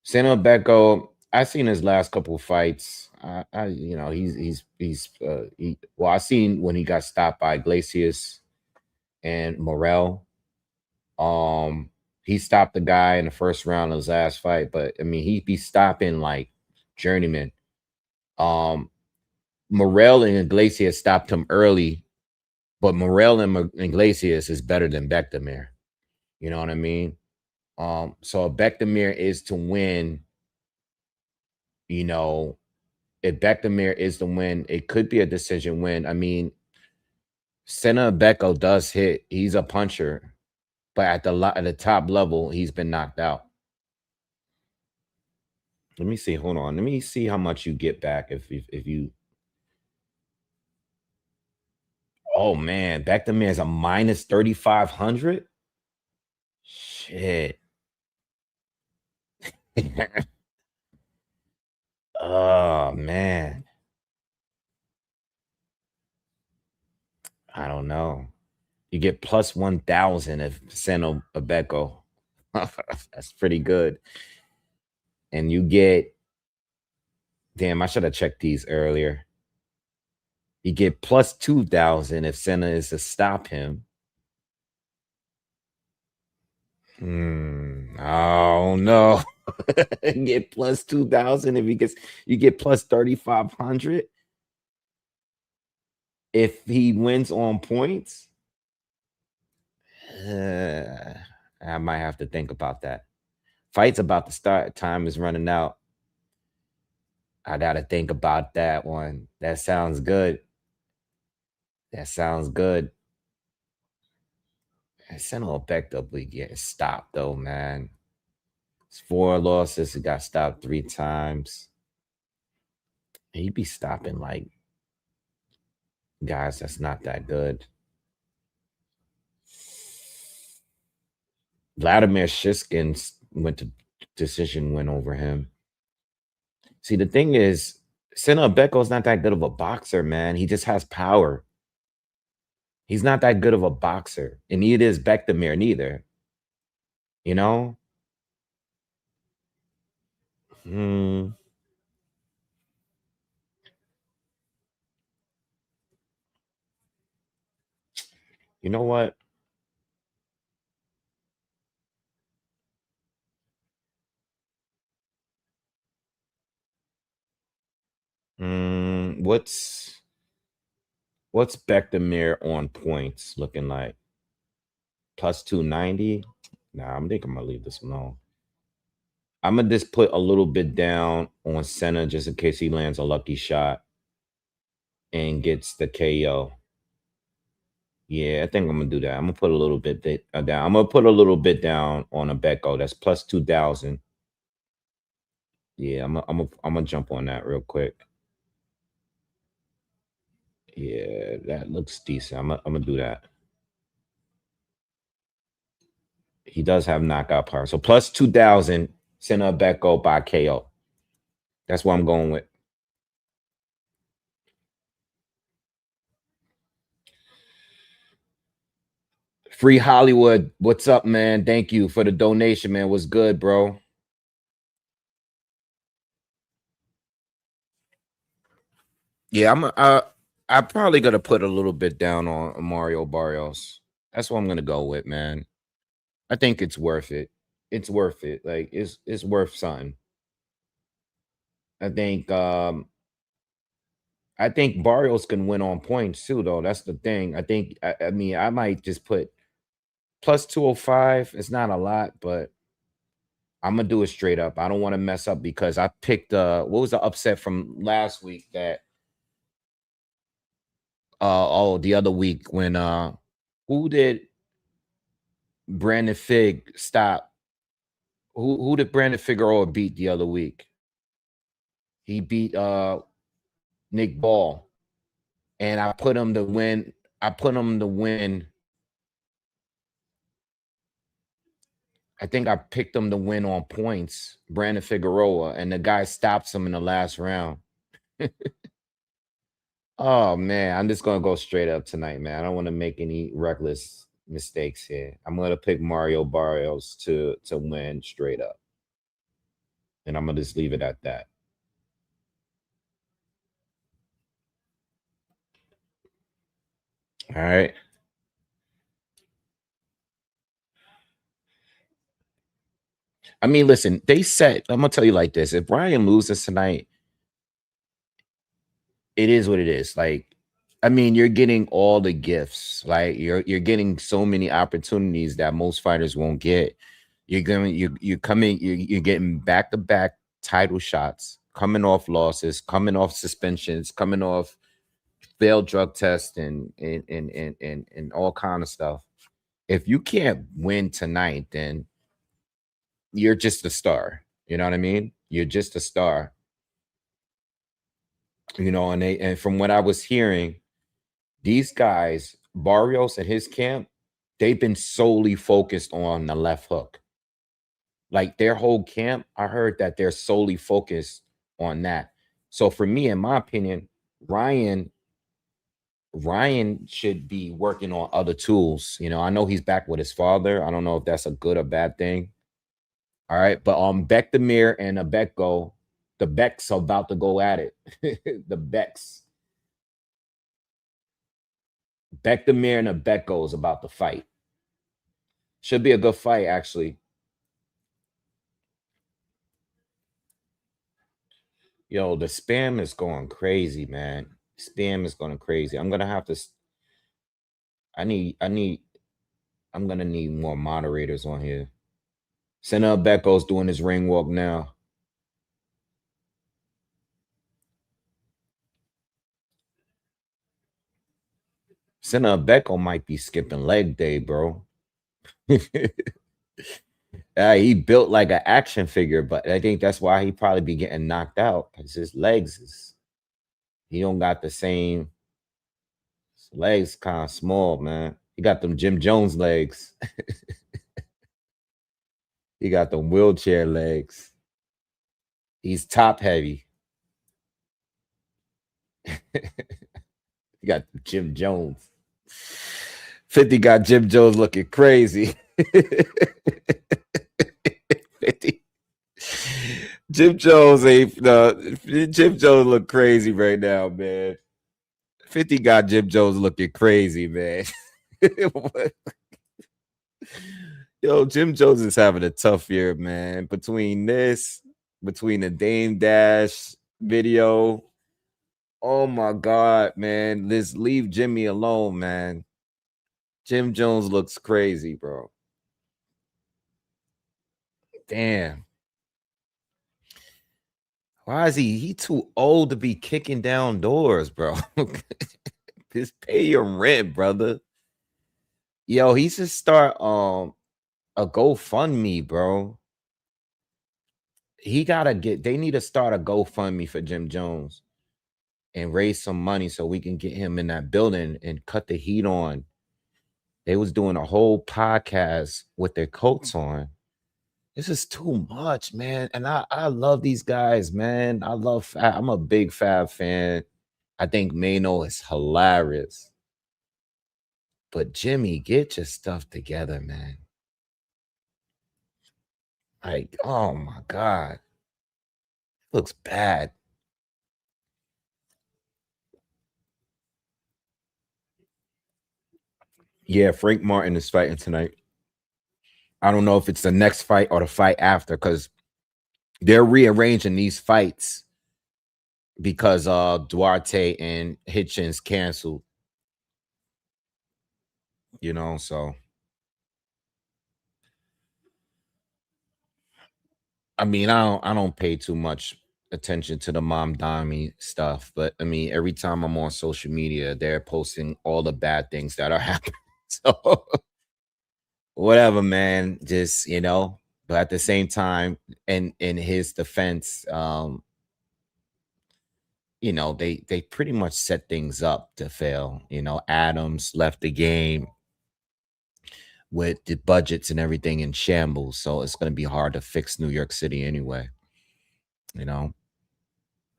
Sena Becko, I've seen his last couple fights. I seen when he got stopped by Iglesias and Morel. He stopped the guy in the first round of his last fight, but I mean he'd be stopping like journeyman. Um, Morel and Iglesias stopped him early, but Morel and Iglesias is better than Bektamir. You know what I mean? So if Bektamir is to win, you know, if Bektamir is to win, it could be a decision win. I mean, Senna Becko does hit. He's a puncher, but at the top level, he's been knocked out. Let me see. Hold on. Let me see how much you get back if you. Oh man, Bektamir is a minus 3,500. Shit. Oh man, I don't know. You get plus 1,000 if Senna Becko. That's pretty good. And you get. Damn, I should have checked these earlier. You get plus 2,000 if Senna is to stop him. Oh no. Get plus 2,000 if he gets you get plus 3,500 if he wins on points. I might have to think about that. Fight's about to start. Time is running out. I gotta think about that one. That sounds good. That sounds good. Senna Becto be getting stopped though, man. It's 4 losses. He got stopped 3 times. He be stopping like guys that's not that good. Vladimir Shishkin went to decision win over him. See, the thing is, Senna Beko's not that good of a boxer, man. He just has power. He's not that good of a boxer. And neither is Bekdamir, neither. You know? Hmm. You know what? What's Bekdamir on points looking like? Plus 290? Nah, I think I'm gonna leave this alone. I'm gonna just put a little bit down on Senna just in case he lands a lucky shot and gets the KO. Yeah, I think I'm gonna do that. I'm gonna put a little bit down. I'm gonna put a little bit down on a Becko. That's plus 2,000. Yeah, I'm gonna jump on that real quick. Yeah, that looks decent. I'm gonna do that. He does have knockout power. So plus 2,000, Senna Becko by KO. That's what I'm going with. Free Hollywood, what's up, man? Thank you for the donation, man. What's good, bro? Yeah, I'm probably gonna put a little bit down on Mario Barrios. That's what I'm gonna go with, man. I think it's worth it. It's worth it. Like it's worth something. I think I think Barrios can win on points too, though. That's the thing. I mean I might just put plus 205. It's not a lot, but I'm gonna do it straight up. I don't want to mess up because I picked what was the upset from last week that the other week when who did Brandon Fig stop? Who did Brandon Figueroa beat the other week? He beat Nick Ball. And I put him to win. I put him to win. I think I picked him to win on points, Brandon Figueroa, and the guy stops him in the last round. Oh man, I'm just gonna go straight up tonight, man. I don't want to make any reckless mistakes here. I'm gonna pick Mario Barrios to win straight up, and I'm gonna just leave it at that. All right. I mean, listen, they said I'm gonna tell you like this: if Ryan loses tonight, it is what it is. Like, I mean, you're getting all the gifts. Like, you're getting so many opportunities that most fighters won't get. You're coming, you're getting back to back title shots, coming off losses, coming off suspensions, coming off failed drug tests and all kind of stuff. If you can't win tonight, then you're just a star. You know what I mean? You're just a star. You know, and from what I was hearing, these guys, Barrios and his camp, they've been solely focused on the left hook. Like their whole camp, I heard that they're solely focused on that. So for me, in my opinion, Ryan should be working on other tools. You know, I know he's back with his father. I don't know if that's a good or bad thing. All right, but Bekdamir and Abeko, the Becks are about to go at it. The Becks. Bekdamir and Abeko is about to fight. Should be a good fight, actually. Yo, the spam is going crazy, man. Spam is going crazy. I'm gonna have to. I need. I'm gonna need more moderators on here. Senna Beko's doing his ring walk now. Senna Beko might be skipping leg day, bro. He built like an action figure, but I think that's why he probably be getting knocked out because his legs is he don't got the same his legs kind of small, man. He got them Jim Jones legs. He got them wheelchair legs. He's top heavy. He got Jim Jones. 50 got Jim Jones looking crazy. 50. Jim Jones ain't Jim Jones look crazy right now, man. 50 got Jim Jones looking crazy, man. Yo, Jim Jones is having a tough year, man. Between the Dame Dash video. Oh my God, man. Let's leave Jimmy alone, man. Jim Jones looks crazy, bro. Damn. Why is he too old to be kicking down doors, bro? Just pay your rent, brother. Yo, he should start a GoFundMe, bro. They need to start a GoFundMe for Jim Jones and raise some money so we can get him in that building and cut the heat on. They was doing a whole podcast with their coats on. This is too much, man. And I love these guys, man. I'm a big Fab fan. I think Mano is hilarious. But Jimmy, get your stuff together, man. Like, oh my God. Looks bad. Yeah, Frank Martin is fighting tonight. I don't know if it's the next fight or the fight after because they're rearranging these fights because Duarte and Hitchens canceled. So I mean, I don't pay too much attention to the Mom Dami stuff, but I mean, every time I'm on social media, they're posting all the bad things that are happening. So whatever, man. Just but at the same time, in his defense, they pretty much set things up to fail. Adams left the game with the budgets and everything in shambles, so it's going to be hard to fix New York City anyway. You know,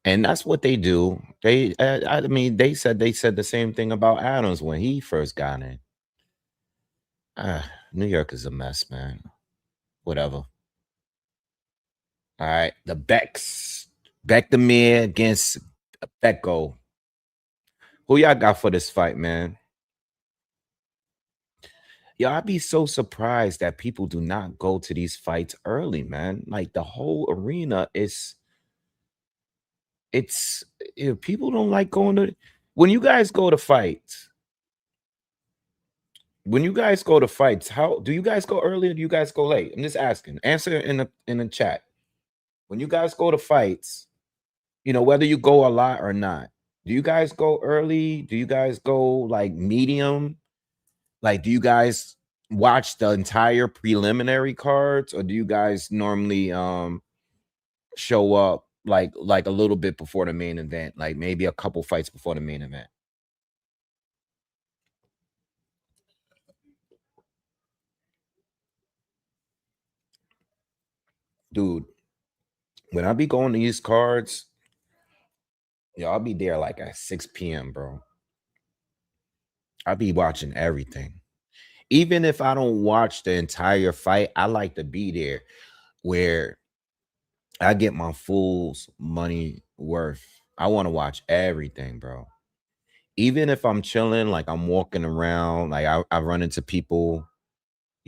and that's what they do. I mean, they said the same thing about Adams when he first got in. New York is a mess, man. Whatever. All right, the Beck the Mir against Becko. Who y'all got for this fight, man? Yo, I'd be so surprised that people do not go to these fights early, man. Like the whole arena it's people don't like going to when you guys go to fights. When you guys go to fights, how do you guys go early or do you guys go late? I'm just asking. Answer in the chat. When you guys go to fights, whether you go a lot or not, do you guys go early? Do you guys go like medium? Like, do you guys watch the entire preliminary cards, or do you guys normally show up like a little bit before the main event, like maybe a couple fights before the main event? Dude, when I be going to these cards, I'll be there like at 6 p.m., bro. I'll be watching everything. Even if I don't watch the entire fight, I like to be there where I get my fool's money worth. I want to watch everything, bro. Even if I'm chilling, like I'm walking around, like I run into people,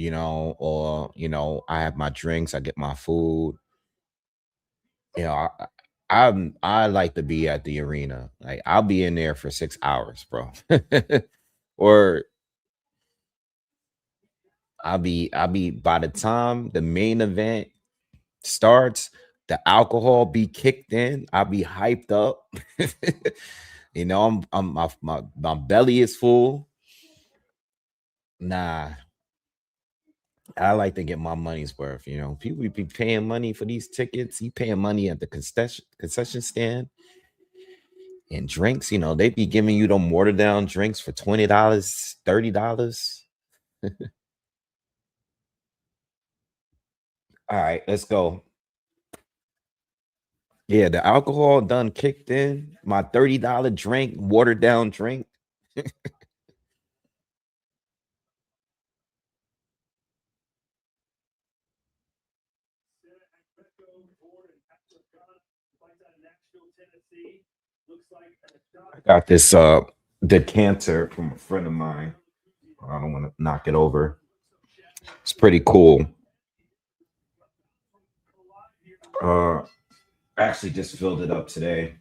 or I have my drinks, I get my food. You know, I like to be at the arena. Like I'll be in there for 6 hours, bro. Or I'll be by the time the main event starts, the alcohol be kicked in. I'll be hyped up. My belly is full. Nah, I like to get my money's worth. You know, people be paying money for these tickets. You paying money at the concession stand and drinks. You know, they be giving you them watered down drinks for $20, $30. All right, let's go. Yeah, the alcohol done kicked in. My $30 drink, watered down drink. I got this decanter from a friend of mine. I don't want to knock it over. It's pretty cool. Uh actually just filled it up today.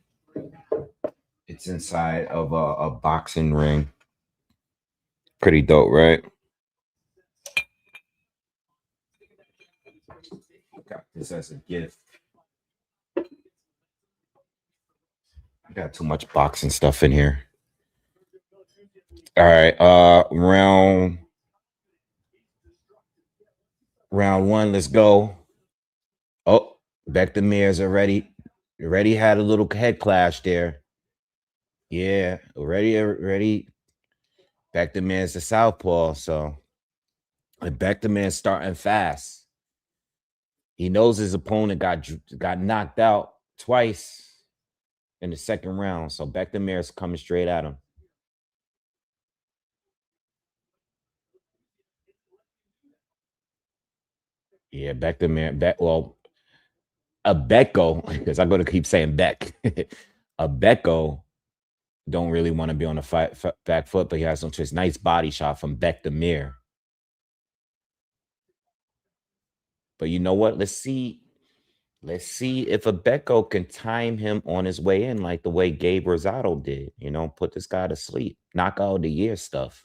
It's inside of a boxing ring. Pretty dope, right? Got this as a gift. I got too much boxing stuff in here. All right, round one, let's go. Oh, Becktermere's already had a little head clash there. Yeah, already. Becktermere's the southpaw, so Becktermere's starting fast. He knows his opponent got knocked out twice in the second round, so Becktermere's coming straight at him. Yeah, well, a Becko, because I'm going to keep saying Beck. A Becko don't really want to be on the back foot, but he has no choice. Nice body shot from Becktermere. But you know what? Let's see. Let's see if a Becko can time him on his way in, like the way Gabe Rosado did. You know, put this guy to sleep. Knockout of the year stuff.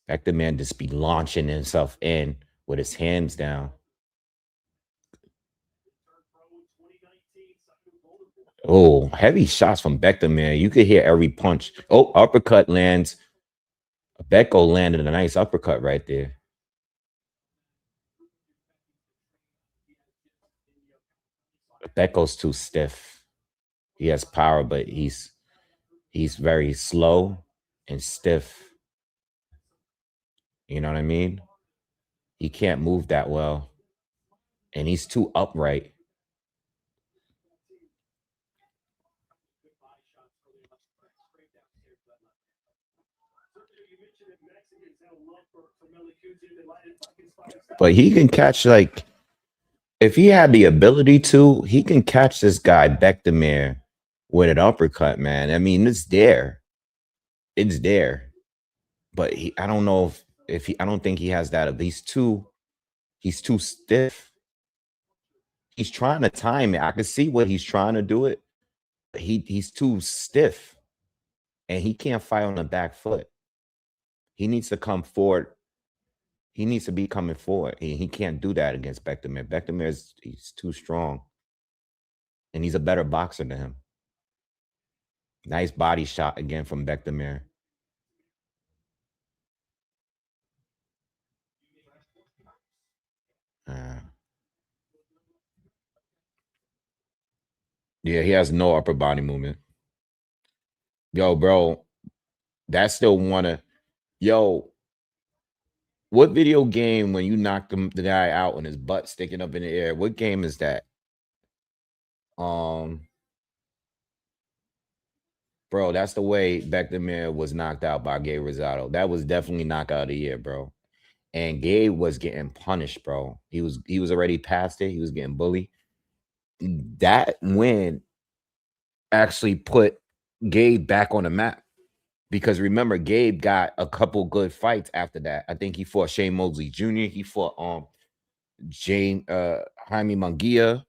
Becktermere just be launching himself in with his hands down. Oh, heavy shots from Becktermere. You could hear every punch. Oh, uppercut lands. Becko landed a nice uppercut right there. Becko's too stiff. He has power, but he's very slow and stiff. You know what I mean? He can't move that well. And he's too upright. But he can catch, like, if he had the ability to, he can catch this guy Becktermere with an uppercut, man. I mean, it's there. It's there. But I don't know if he I don't think he has that. He's too stiff. He's trying to time it. I can see what he's trying to do it. But he's too stiff and he can't fight on the back foot. He needs to come forward. He needs to be coming forward. He can't do that against Becktermere. He's too strong. And he's a better boxer than him. Nice body shot again from Becktermere. Yeah, he has no upper body movement. Yo, bro, that's still one of yo. What video game when you knocked the guy out and his butt sticking up in the air? What game is that? Bro, that's the way Becktermere was knocked out by Gabe Rosado. That was definitely knockout of the year, bro. And Gabe was getting punished, bro. He was already past it. He was getting bullied. That win actually put Gabe back on the map. Because remember, Gabe got a couple good fights after that. I think he fought Shane Mosley Jr. He fought Jaime Munguia.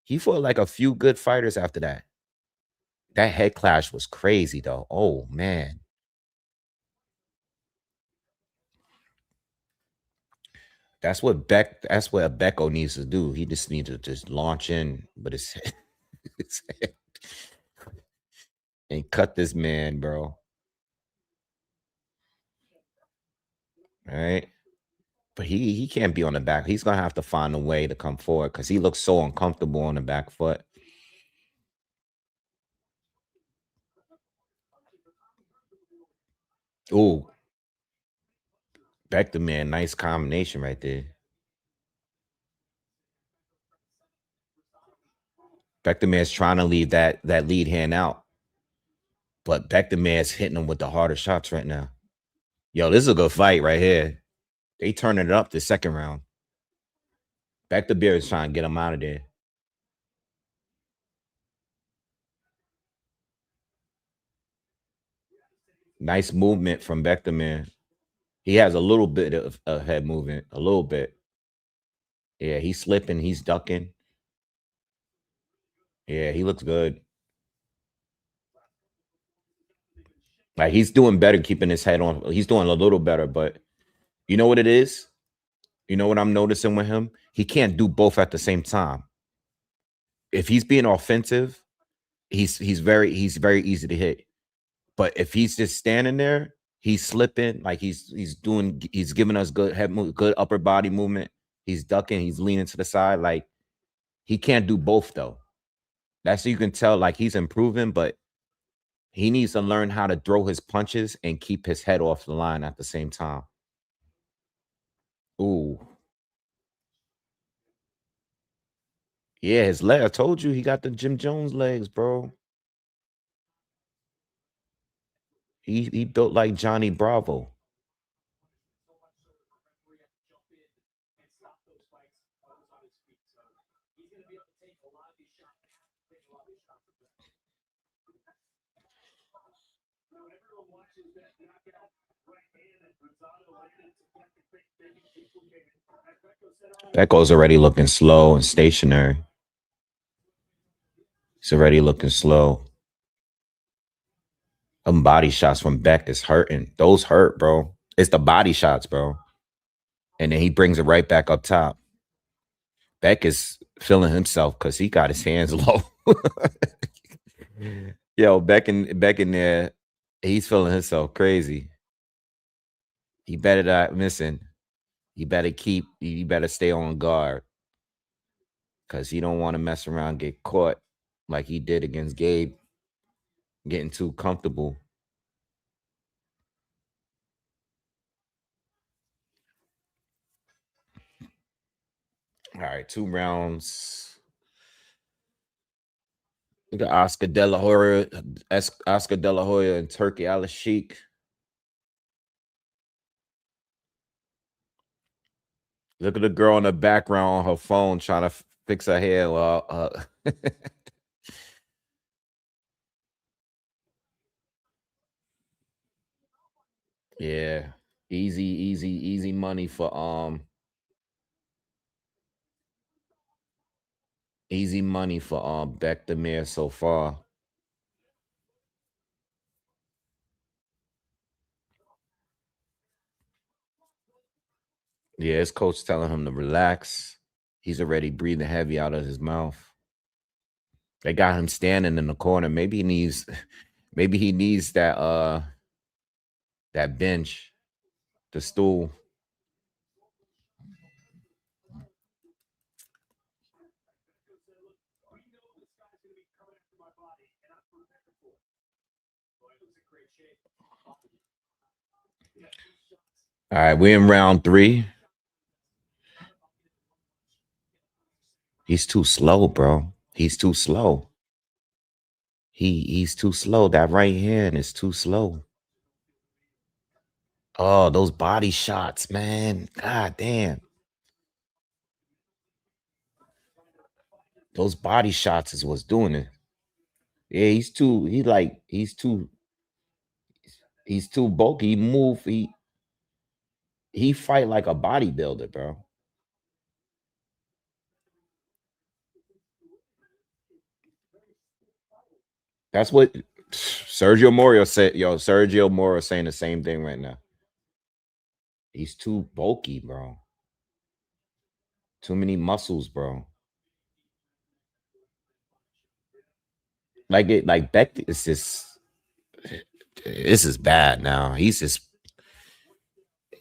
He fought like a few good fighters after that. That head clash was crazy though. Oh man. That's what Becko needs to do. He just needs to just launch in, but his head and cut this man, bro. All right. But he can't be on the back. He's gonna have to find a way to come forward because he looks so uncomfortable on the back foot. Ooh, Beck man, nice combination right there. Beck man's trying to leave that lead hand out, but Beck man's hitting him with the harder shots right now. Yo, this is a good fight right here. They turning it up the second round. Beck is trying to get him out of there. Nice movement from Beck man. He has a little bit of a head movement, a little bit. Yeah, he's slipping, he's ducking. Yeah, he looks good. Like he's doing better keeping his head on. He's doing a little better, but you know what it is? You know what I'm noticing with him? He can't do both at the same time. If he's being offensive, he's very easy to hit. But if he's just standing there, he's slipping, like he's giving us good head move, good upper body movement. He's ducking, he's leaning to the side. Like he can't do both though. That's so you can tell like he's improving, but he needs to learn how to throw his punches and keep his head off the line at the same time. Ooh. Yeah, his leg. I told you he got the Jim Jones legs, bro. He built like Johnny Bravo. Becco's already looking slow and stationary. He's already looking slow. Them body shots from Beck is hurting. Those hurt, bro. It's the body shots, bro. And then he brings it right back up top. Beck is feeling himself because he got his hands low. Yo, Beck in there, he's feeling himself crazy. He better not missing. He better stay on guard. Because he don't want to mess around, get caught like he did against Gabe, getting too comfortable. All right, 2 rounds. We got Oscar De La Hoya, and Turkey Al Sheik. Look at the girl in the background on her phone trying to fix her hair. Well, yeah, easy money for Beck Demir so far. Yeah, his coach telling him to relax. He's already breathing heavy out of his mouth. They got him standing in the corner. Maybe he needs that bench, the stool. All right, we're in round 3. He's too slow, bro. He's too slow. He's too slow. That right hand is too slow. Oh, those body shots, man. God damn. Those body shots is what's doing it. Yeah, he's too bulky. He fight like a bodybuilder, bro. That's what Sergio Moro said. Yo, Sergio Moro saying the same thing right now. He's too bulky, bro. Too many muscles, bro. Like Beck is just this is bad now.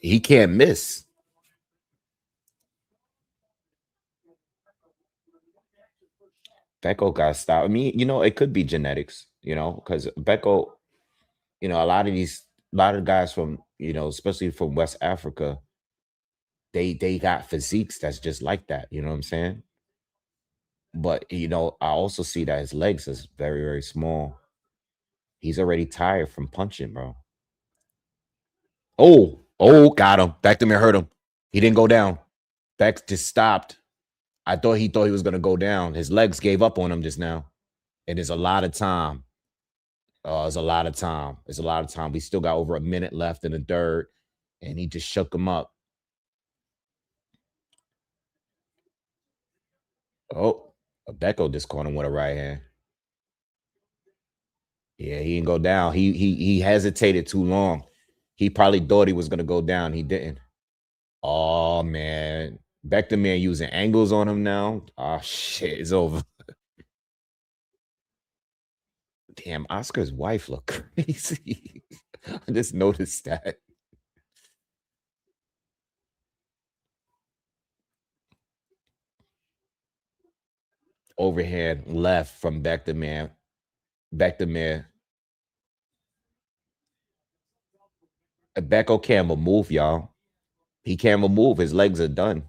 He can't miss. Becco got stopped. I mean, it could be genetics, because Becco, a lot of guys from, especially from West Africa, they got physiques that's just like that. You know what I'm saying? But I also see that his legs is very, very small. He's already tired from punching, bro. Oh, got him. Back to me, hurt him. He didn't go down. Beck just stopped. I thought he was gonna go down. His legs gave up on him just now. And there's a lot of time. It's a lot of time. It's a lot of time. We still got over a minute left in the third, and he just shook him up. Oh, Becco just caught him with a right hand. Yeah, he didn't go down. He hesitated too long. He probably thought he was gonna go down. He didn't. Oh man, Beck man using angles on him now. Oh shit, it's over. Damn, Oscar's wife look crazy. I just noticed that. Overhand left from Beck man. Beck man. Becco can't move, y'all. He can't move. His legs are done.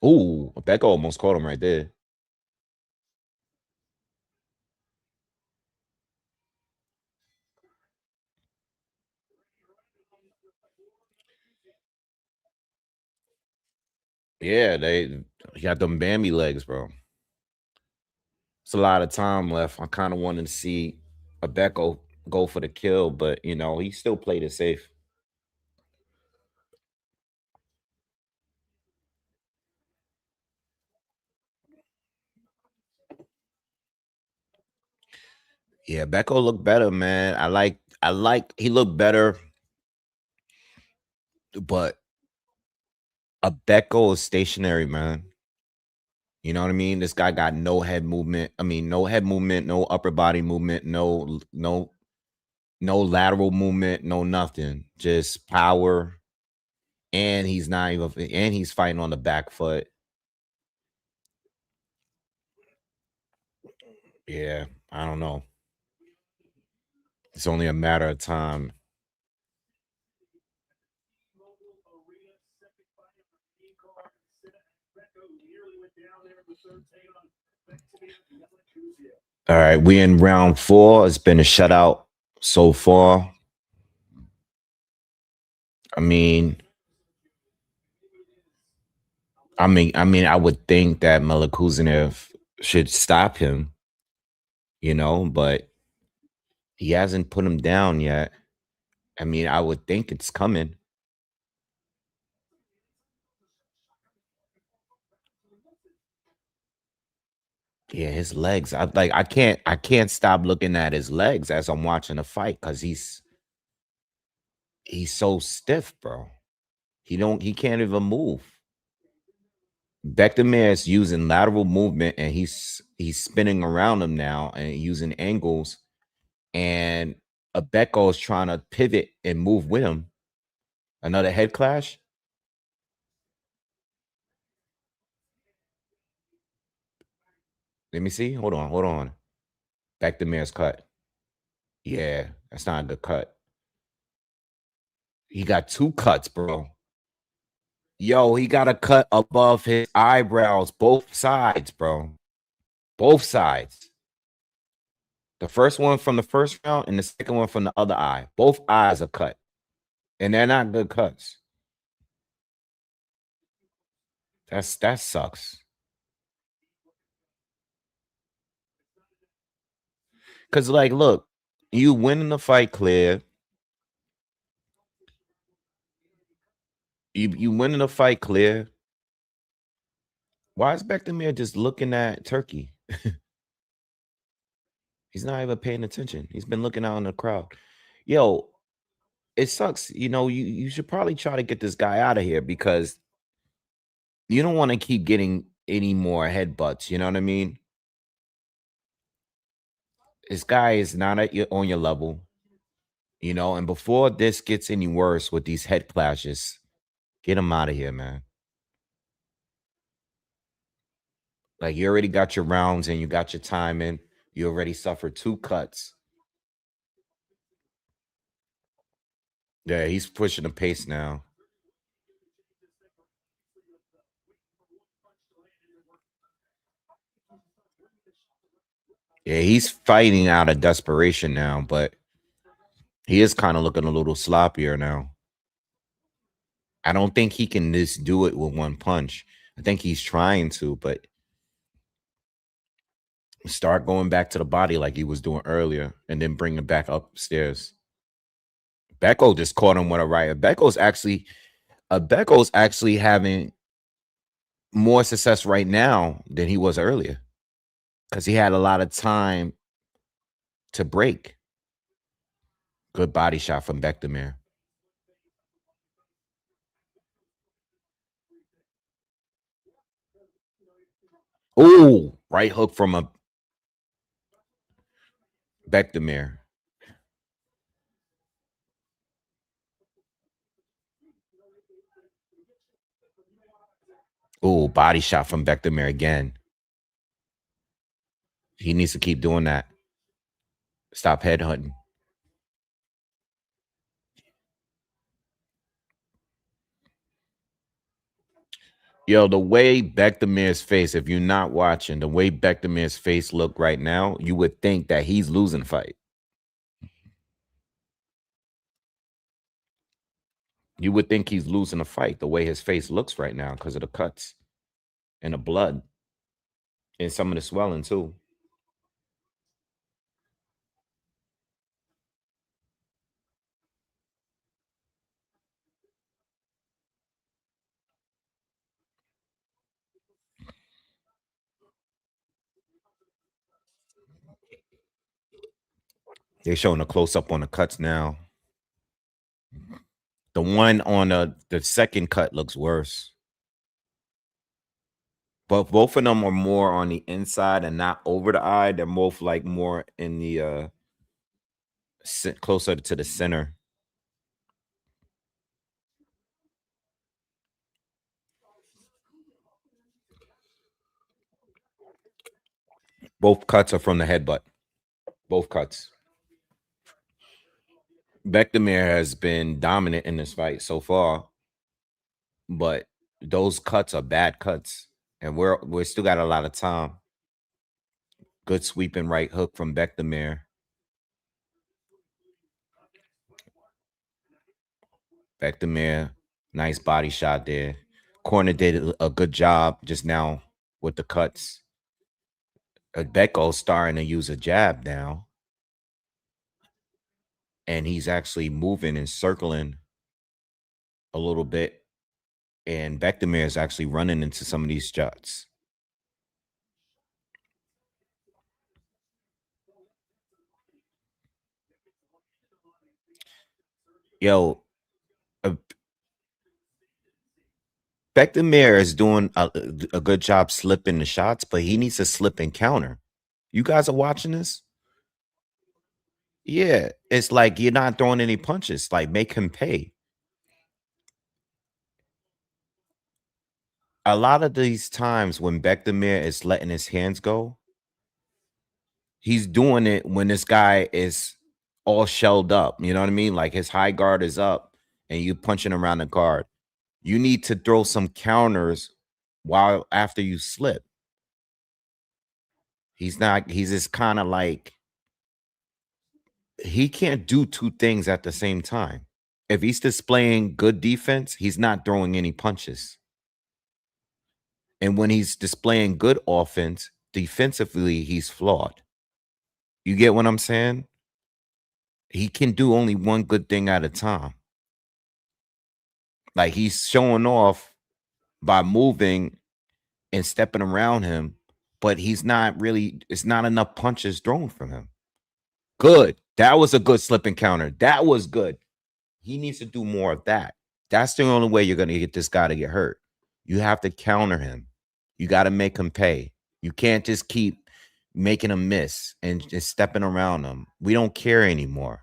Ooh, Becco almost caught him right there. Yeah, he got them Bambi legs, bro. It's a lot of time left. I kind of wanted to see a Becco go for the kill, but he still played it safe. Yeah, Becco looked better, man. I like he looked better, but a Becco is stationary, man. You know what I mean? This guy got no head movement. I mean, no head movement, no upper body movement, no lateral movement, no nothing. Just power. And he's fighting on the back foot. Yeah, I don't know. It's only a matter of time. All right, we in round 4. It's been a shutout so far. I mean, I would think that Malikuzinev should stop him, but he hasn't put him down yet. I mean, I would think it's coming. Yeah, his legs. I can't stop looking at his legs as I'm watching the fight because he's so stiff, bro. He can't even move. Beckham is using lateral movement and he's spinning around him now and using angles. And Abeko is trying to pivot and move with him. Another head clash. Let me see. Hold on. Back the mare's cut. Yeah, that's not a good cut. He got 2 cuts, bro. Yo, he got a cut above his eyebrows, both sides, bro. Both sides. The first one from the first round and the second one from the other eye. Both eyes are cut. And they're not good cuts. That sucks. Cause look, you winning the fight clear. You winning the fight clear. Why is Bektemir just looking at Turkey? He's not even paying attention. He's been looking out in the crowd. Yo, it sucks. You should probably try to get this guy out of here because you don't want to keep getting any more headbutts. You know what I mean? This guy is not on your level, and before this gets any worse with these head clashes, get him out of here, man. Like, you already got your rounds and you got your time in. You already suffered 2 cuts. Yeah, he's pushing the pace now. Yeah, he's fighting out of desperation now, but he is kind of looking a little sloppier now. I don't think he can just do it with one punch. I think he's trying to, but start going back to the body like he was doing earlier and then bring it back upstairs. Becco just caught him with a right. Becco's actually having more success right now than he was earlier because he had a lot of time to break. Good body shot from Bekdamir. Oh, right hook from a Bekdamir. Oh, body shot from Bekdamir again. He needs to keep doing that. Stop headhunting. Yo, the way Bekdamir's face, if you're not watching, the way Bekdamir's face look right now, you would think that he's losing the fight. You would think he's losing a fight the way his face looks right now because of the cuts and the blood and some of the swelling too. They're showing a close up on the cuts now. The one on the second cut looks worse. But both of them are more on the inside and not over the eye. They're both like more in the closer to the center. Both cuts are from the headbutt. Both cuts. Bekdamir has been dominant in this fight so far, but those cuts are bad cuts, and we're still got a lot of time. Good sweeping right hook from Bekdamir. Bekdamir, nice body shot there. Corner did a good job just now with the cuts. Becko's starting to use a jab now, and he's actually moving and circling a little bit. And Bekdamir is actually running into some of these shots. Yo, Bekdamir is doing a good job slipping the shots, but he needs to slip and counter. You guys are watching this? Yeah, it's like you're not throwing any punches. Like, make him pay. A lot of these times when Bekdamir is letting his hands go, he's doing it when this guy is all shelled up. You know what I mean? Like, his high guard is up and you punching around the guard. You need to throw some counters while after you slip. He's just kind of like, he can't do 2 things at the same time. If he's displaying good defense, he's not throwing any punches. And when he's displaying good offense, defensively, he's flawed. You get what I'm saying? He can do only one good thing at a time. Like, he's showing off by moving and stepping around him, but he's not really, it's not enough punches thrown from him. Good. That was a good slip and counter. That was good. He needs to do more of that. That's the only way you're going to get this guy to get hurt. You have to counter him. You got to make him pay. You can't just keep making a miss and just stepping around them. We don't care anymore.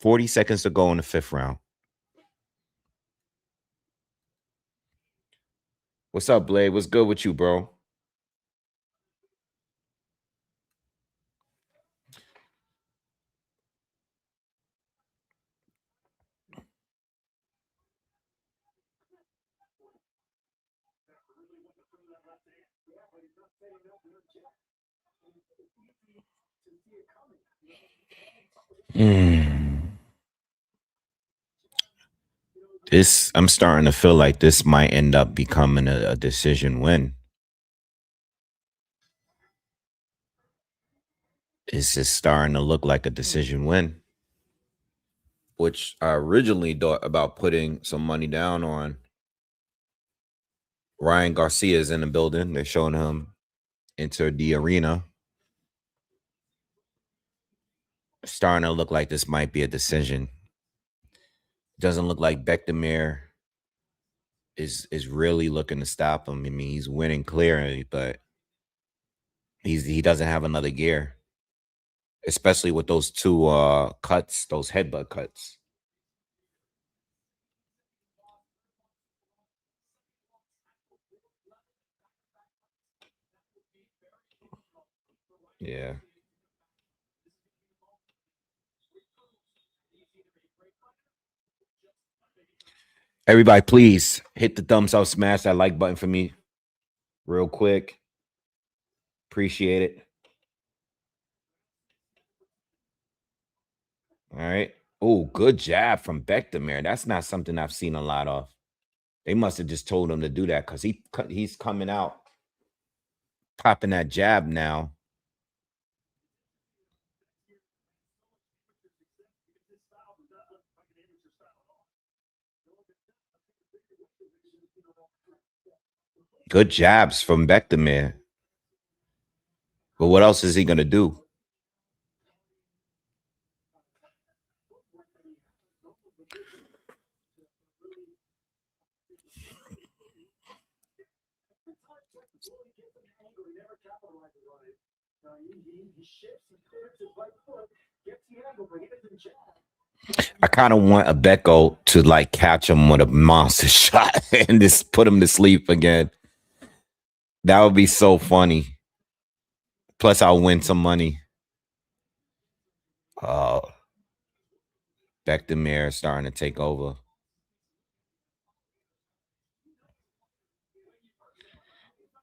40 seconds to go in the 5th round. What's up, Blade? What's good with you, bro? This, I'm starting to feel like this might end up becoming a decision win. It's just starting to look like a decision win, which I originally thought about putting some money down on. Ryan Garcia is in the building. They're showing him enter the arena. Starting to look like this might be a decision. Doesn't look like Bekdamir is really looking to stop him. I mean, he's winning clearly, but he doesn't have another gear, especially with those two cuts, those headbutt cuts. Yeah. Everybody, please hit the thumbs up, smash that like button for me real quick. Appreciate it. All right. Oh, good jab from Bekdamir. That's not something I've seen a lot of. They must have just told him to do that because he's coming out, popping that jab now. Good jabs from Bekdamir. But what else is he gonna do? I kind of want Abeko to like catch him with a monster shot and just put him to sleep again. That would be so funny. Plus, I'll win some money. Bekdamir is starting to take over.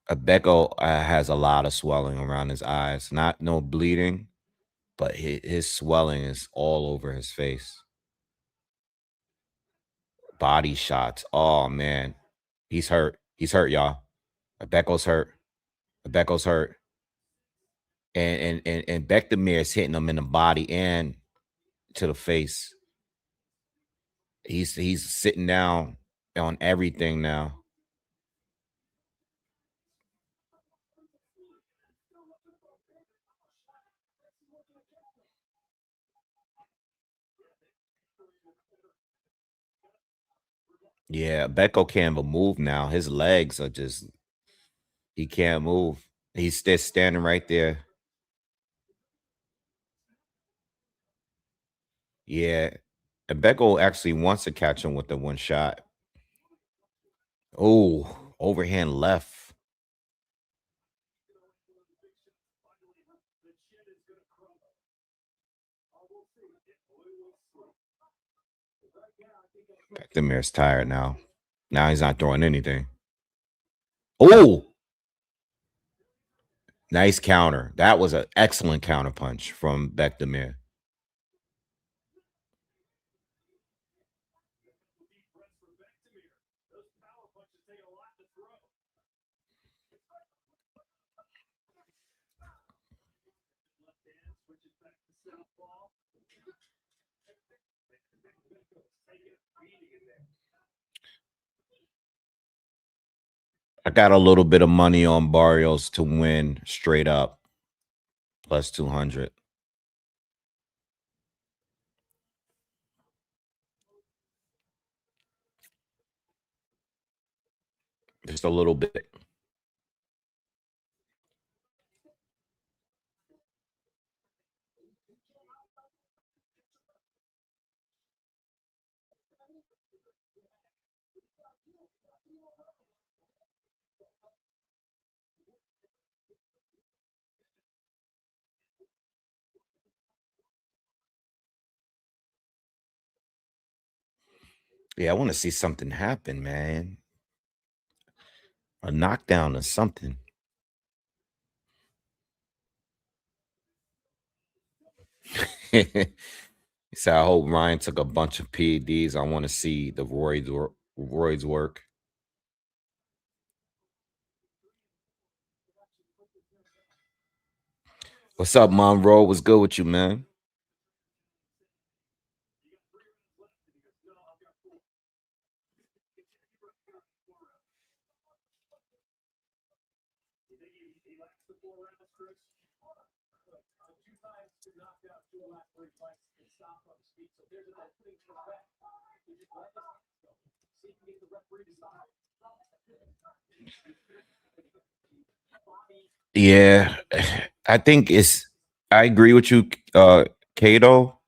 Abeko has a lot of swelling around his eyes. Not no bleeding, but his swelling is all over his face. Body shots. Oh man, he's hurt. He's hurt, y'all. Abeko's hurt. Abeko's hurt. And Bekdamir is hitting him in the body and to the face. He's sitting down on everything now. Yeah, Beko can't even move now. His legs are just, he can't move. He's still standing right there. Yeah. And Beko actually wants to catch him with the one shot. Oh, overhand left. Bekdamir's tired now. Now he's not throwing anything. Oh, nice counter. That was an excellent counter punch from Bekdamir. I got a little bit of money on Barrios to win straight up, plus 200. Just a little bit. Yeah, I want to see something happen, man. A knockdown or something. So I hope Ryan took a bunch of PEDs. I want to see the roids work. What's up, Monroe? What's good with you, man? Yeah, I think it's. I agree with you, Kato.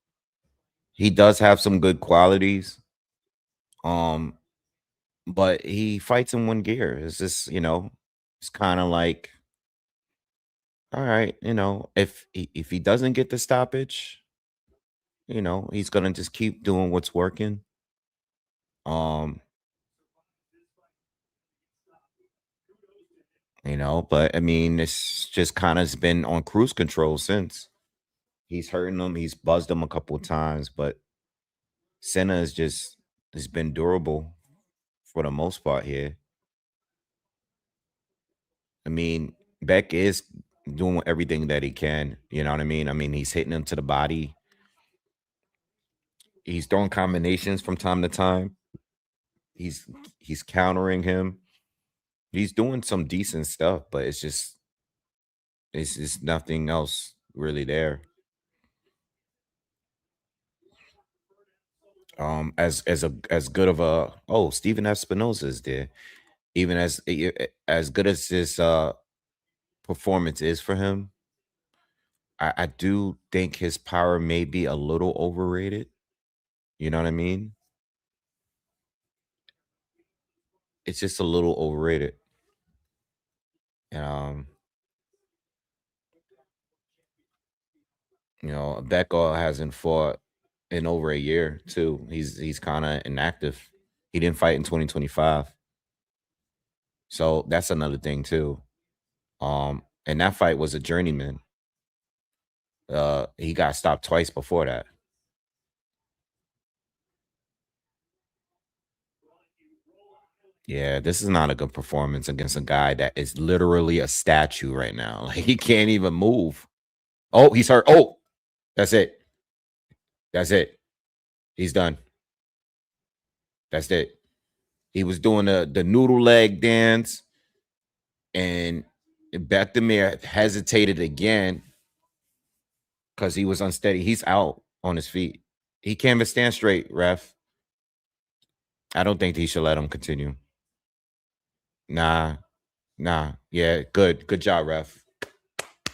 He does have some good qualities. Um, but he fights in one gear. It's just, it's kind of like, all right, if he doesn't get the stoppage, he's gonna just keep doing what's working. Um, but I mean, it's just kind of been on cruise control since. He's hurting them. He's buzzed them a couple of times, but Senna is just has been durable for the most part here. I mean, Beck is doing everything that he can. You know what I mean? I mean, he's hitting him to the body. He's throwing combinations from time to time. He's he's countering him. He's doing some decent stuff, but it's just nothing else really there. As good of a Steven Espinosa is there. Even as good as this performance is for him, I do think his power may be a little overrated. You know what I mean? It's just a little overrated. Um, Becko hasn't fought in over a year too. He's kind of inactive. He didn't fight in 2025. So that's another thing too. And that fight was a journeyman. He got stopped twice before that. Yeah, this is not a good performance against a guy that is literally a statue right now. Like he can't even move. Oh, he's hurt. Oh, that's it. That's it. He's done. That's it. He was doing the noodle leg dance, and Bekdamir hesitated again because he was unsteady. He's out on his feet. He can't even stand straight, ref. I don't think he should let him continue. Nah, nah. Yeah, good. Good job, ref.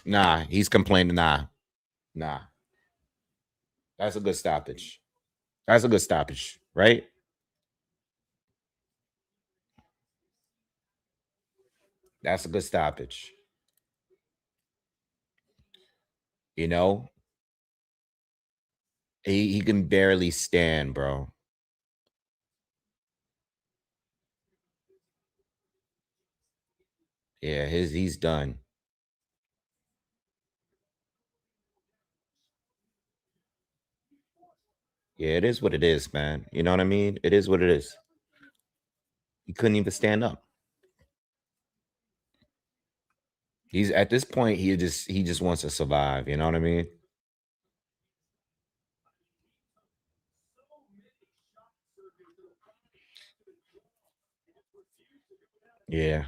Nah, he's complaining. Nah. That's a good stoppage. That's a good stoppage, right? That's a good stoppage. You know, he can barely stand, bro. Yeah, he's done. Yeah, it is what it is, man. You know what I mean? It is what it is. He couldn't even stand up. He's at this point, he just wants to survive. You know what I mean? Yeah.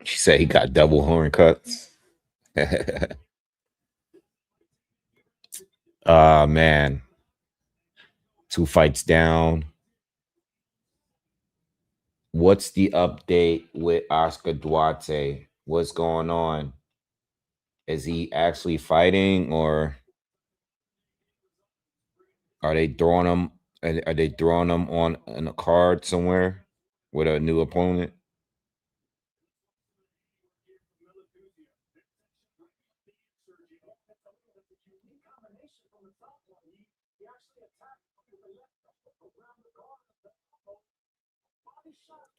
She said he got double horn cuts. Man. 2 fights down. What's the update with Oscar Duarte? What's going on? Is he actually fighting, or are they throwing him? Are they throwing him on a card somewhere with a new opponent?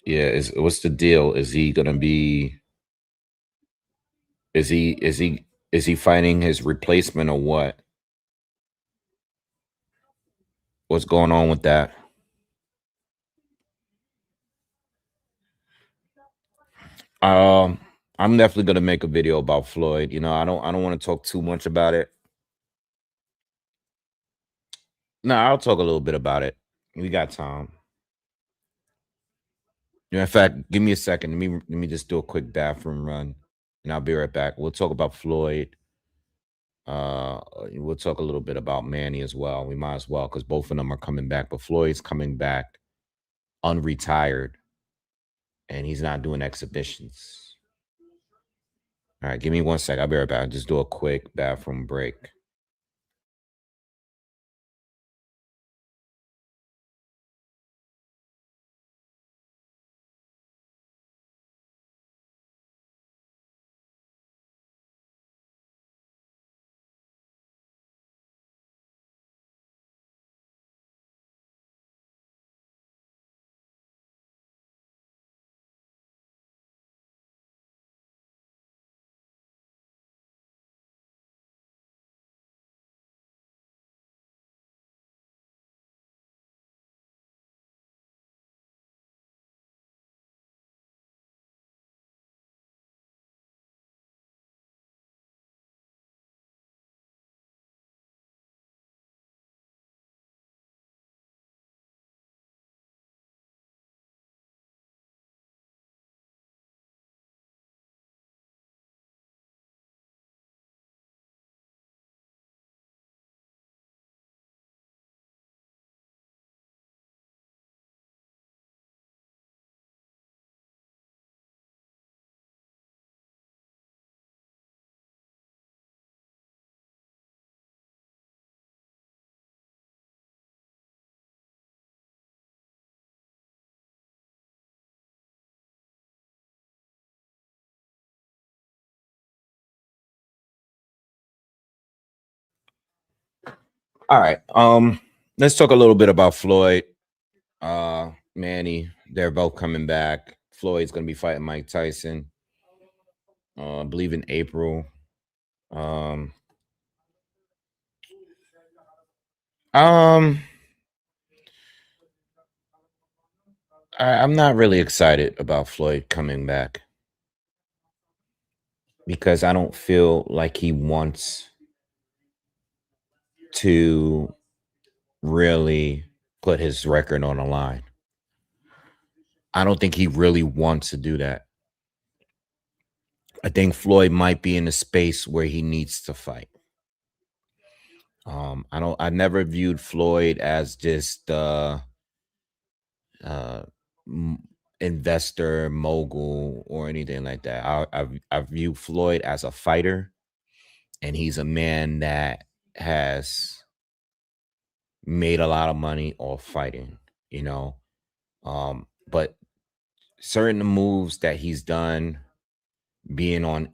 Yeah, what's the deal? Is he gonna be? Is he fighting his replacement or what? What's going on with that? Um, I'm definitely gonna make a video about Floyd. I don't want to talk too much about it. No, I'll talk a little bit about it. We got time. In fact, give me a second. Let me just do a quick bathroom run, and I'll be right back. We'll talk about Floyd. We'll talk a little bit about Manny as well. We might as well, because both of them are coming back. But Floyd's coming back unretired, and he's not doing exhibitions. All right, give me 1 sec. I'll be right back. I'll just do a quick bathroom break. All right. Let's talk a little bit about Floyd. Manny, they're both coming back. Floyd's gonna be fighting Mike Tyson. I believe in April. Um, um, I'm not really excited about Floyd coming back because I don't feel like he wants to really put his record on the line. I don't think he really wants to do that. I think Floyd might be in a space where he needs to fight. I never viewed Floyd as just uh investor mogul or anything like that. I view Floyd as a fighter, and he's a man that has made a lot of money off fighting, you know. But certain moves that he's done, being on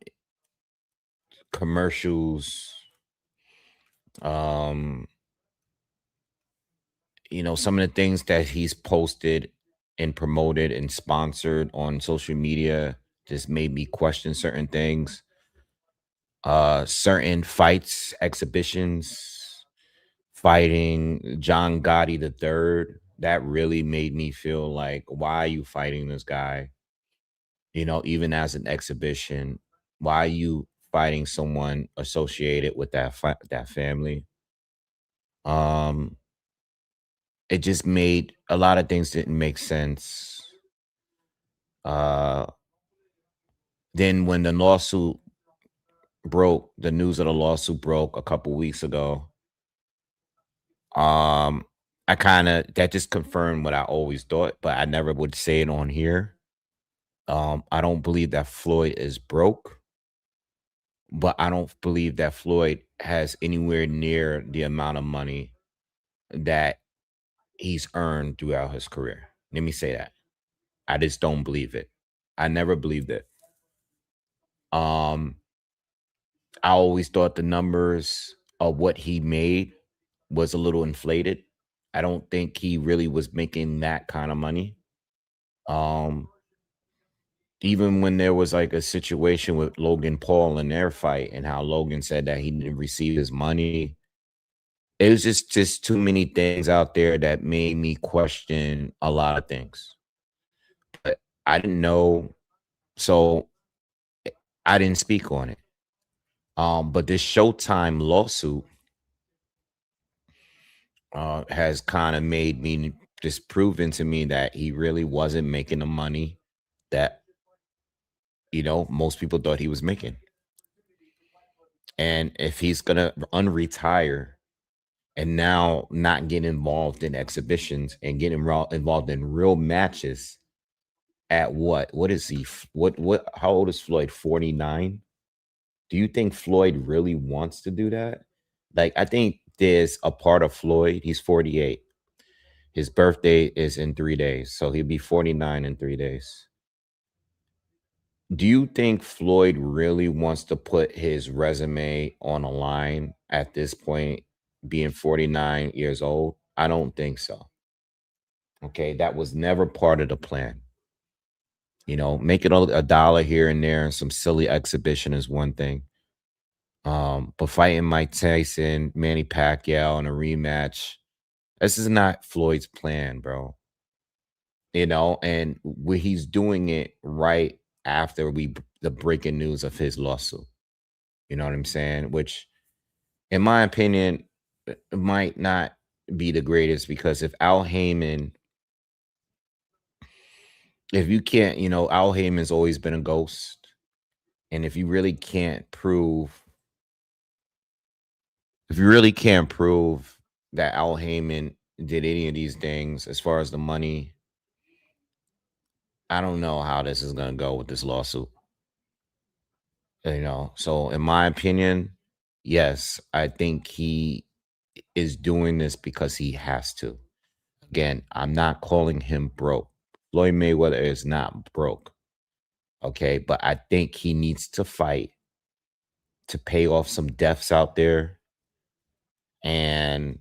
commercials, um, some of the things that he's posted and promoted and sponsored on social media just made me question certain things. Certain fights, exhibitions, fighting John Gotti the third, that really made me feel like, why are you fighting this guy? Even as an exhibition, why are you fighting someone associated with that family? Um, it just made a lot of things didn't make sense. Uh, then when the news of the lawsuit broke a couple weeks ago, um, that just confirmed what I always thought, but I never would say it on here. I don't believe that Floyd is broke, but I don't believe that Floyd has anywhere near the amount of money that he's earned throughout his career. Let me say that. I just don't believe it. I never believed it. Um, I always thought the numbers of what he made was a little inflated. I don't think he really was making that kind of money. Um, Even when there was like a situation with Logan Paul in their fight and how Logan said that he didn't receive his money, it was just too many things out there that made me question a lot of things. But I didn't know, so I didn't speak on it. But this Showtime lawsuit has kind of made me just proven to me that he really wasn't making the money that most people thought he was making. And if he's gonna unretire and now not get involved in exhibitions and get involved in real matches at what is he what how old is Floyd? 49? Do you think Floyd really wants to do that? Like, I think there's a part of Floyd, he's 48. His birthday is in 3 days, so he'll be 49 in 3 days. Do you think Floyd really wants to put his resume on a line at this point, being 49 years old? I don't think so. Okay, that was never part of the plan. Making a dollar here and there and some silly exhibition is one thing. But fighting Mike Tyson, Manny Pacquiao in a rematch, this is not Floyd's plan, bro. And where he's doing it right after the breaking news of his lawsuit. You know what I'm saying? Which, in my opinion, might not be the greatest, because if you can't, Al Heyman's always been a ghost. And if you really can't prove that Al Heyman did any of these things as far as the money, I don't know how this is going to go with this lawsuit. So in my opinion, yes, I think he is doing this because he has to. Again, I'm not calling him broke. Floyd Mayweather is not broke. Okay, but I think he needs to fight to pay off some debts out there. And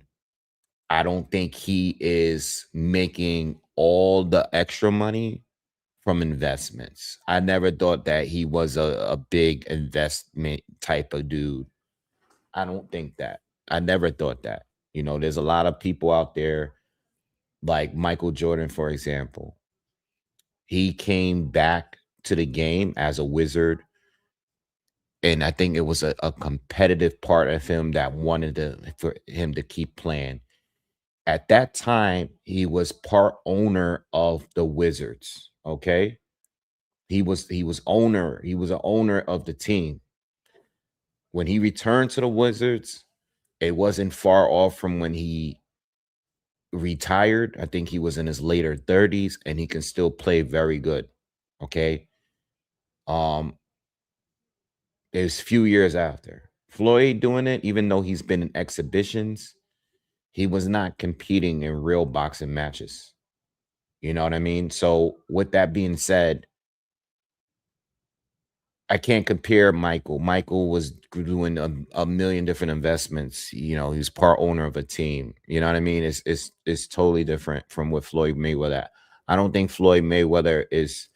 I don't think he is making all the extra money from investments. I never thought that he was a big investment type of dude. I don't think that. I never thought that. There's a lot of people out there, like Michael Jordan, for example. He came back to the game as a wizard, and I think it was a competitive part of him that wanted for him to keep playing. At that time, he was part owner of the Wizards. Okay, he was an owner of the team. When he returned to the Wizards, it wasn't far off from when he retired. I think he was in his later 30s, and he can still play very good. Okay. Um, it was a few years after Floyd doing it, even though he's been in exhibitions, he was not competing in real boxing matches. You know what I mean? So with that being said, I can't compare Michael. Michael was doing a million different investments. He was part owner of a team. You know what I mean? It's totally different from what Floyd Mayweather. I don't think Floyd Mayweather is,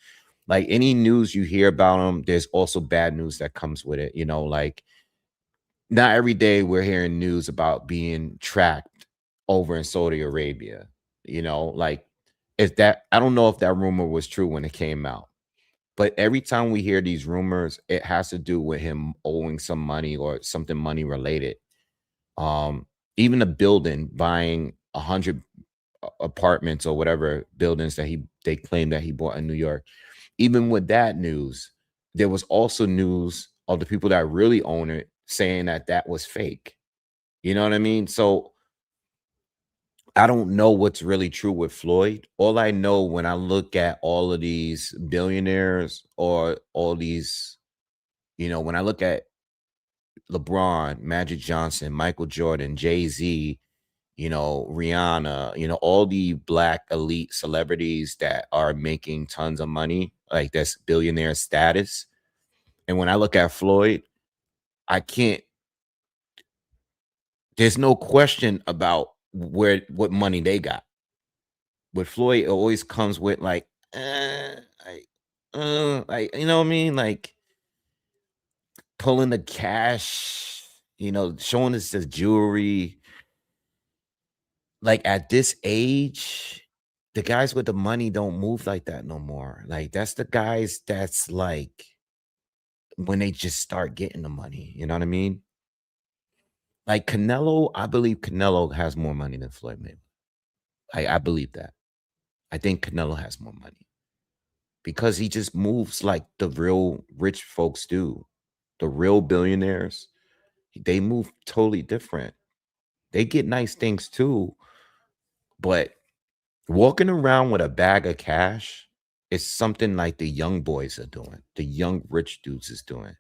like, any news you hear about him, there's also bad news that comes with it. Like, not every day we're hearing news about being tracked over in Saudi Arabia. Like, if that, I don't know if that rumor was true when it came out. But every time we hear these rumors, it has to do with him owing some money or something money related. Even a building, buying 100 apartments or whatever buildings that they claim that he bought in New York. Even with that news, there was also news of the people that really own it saying that that was fake. You know what I mean? So I don't know what's really true with Floyd. All I know when I look at all of these billionaires or all these, when I look at LeBron, Magic Johnson, Michael Jordan, Jay-Z, Rihanna, all the black elite celebrities that are making tons of money, like that's billionaire status. And when I look at Floyd, I can't, there's no question about what money they got. With Floyd, it always comes with like, like, you know what I mean? Like pulling the cash, showing us the jewelry. Like at this age, the guys with the money don't move like that no more. Like that's the guys that's like when they just start getting the money. You know what I mean? Like Canelo, I believe Canelo has more money than Floyd Mayweather. I believe that. I think Canelo has more money because he just moves like the real rich folks do. The real billionaires, they move totally different. They get nice things too, but walking around with a bag of cash is something like the young boys are doing. The young rich dudes is doing.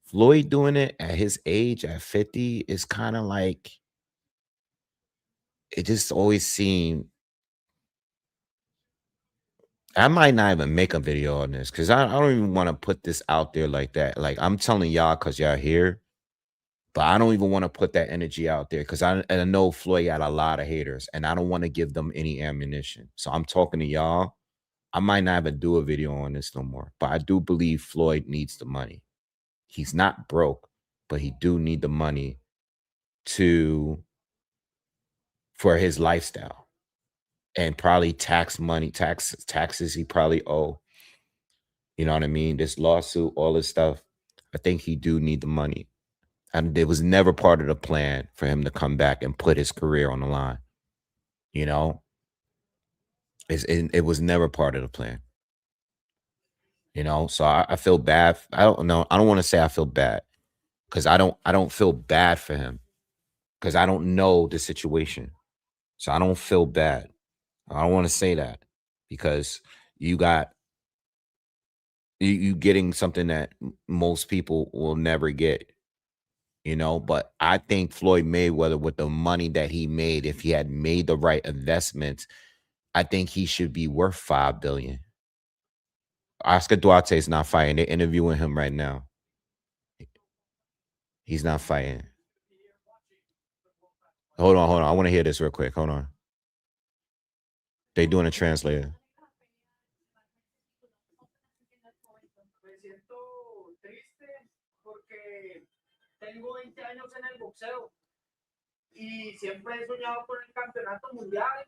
Floyd doing it at his age at 50 is kind of like it just always seemed. I might not even make a video on this because I don't even want to put this out there like that. Like I'm telling y'all because y'all here, but I don't even want to put that energy out there because I know Floyd got a lot of haters and I don't want to give them any ammunition. So I'm talking to y'all. I might not even do a video on this no more, but I do believe Floyd needs the money. He's not broke, but he do need the money for his lifestyle and probably taxes he probably owe. You know what I mean? This lawsuit, all this stuff. I think he do need the money. And it was never part of the plan for him to come back and put his career on the line. You know, it was never part of the plan. So I feel bad. I don't know. I don't want to say I feel bad because I don't feel bad for him because I don't know the situation. So I don't feel bad. I don't want to say that because you got you getting something that most people will never get. But I think Floyd Mayweather, with the money that he made, if he had made the right investments, I think he should be worth 5 billion. Oscar Duarte is not fighting. They're interviewing him right now. He's not fighting. Hold on. I want to hear this real quick. Hold on. They doing a translator. Tengo 20 años en el boxeo y siempre he soñado con el campeonato mundial.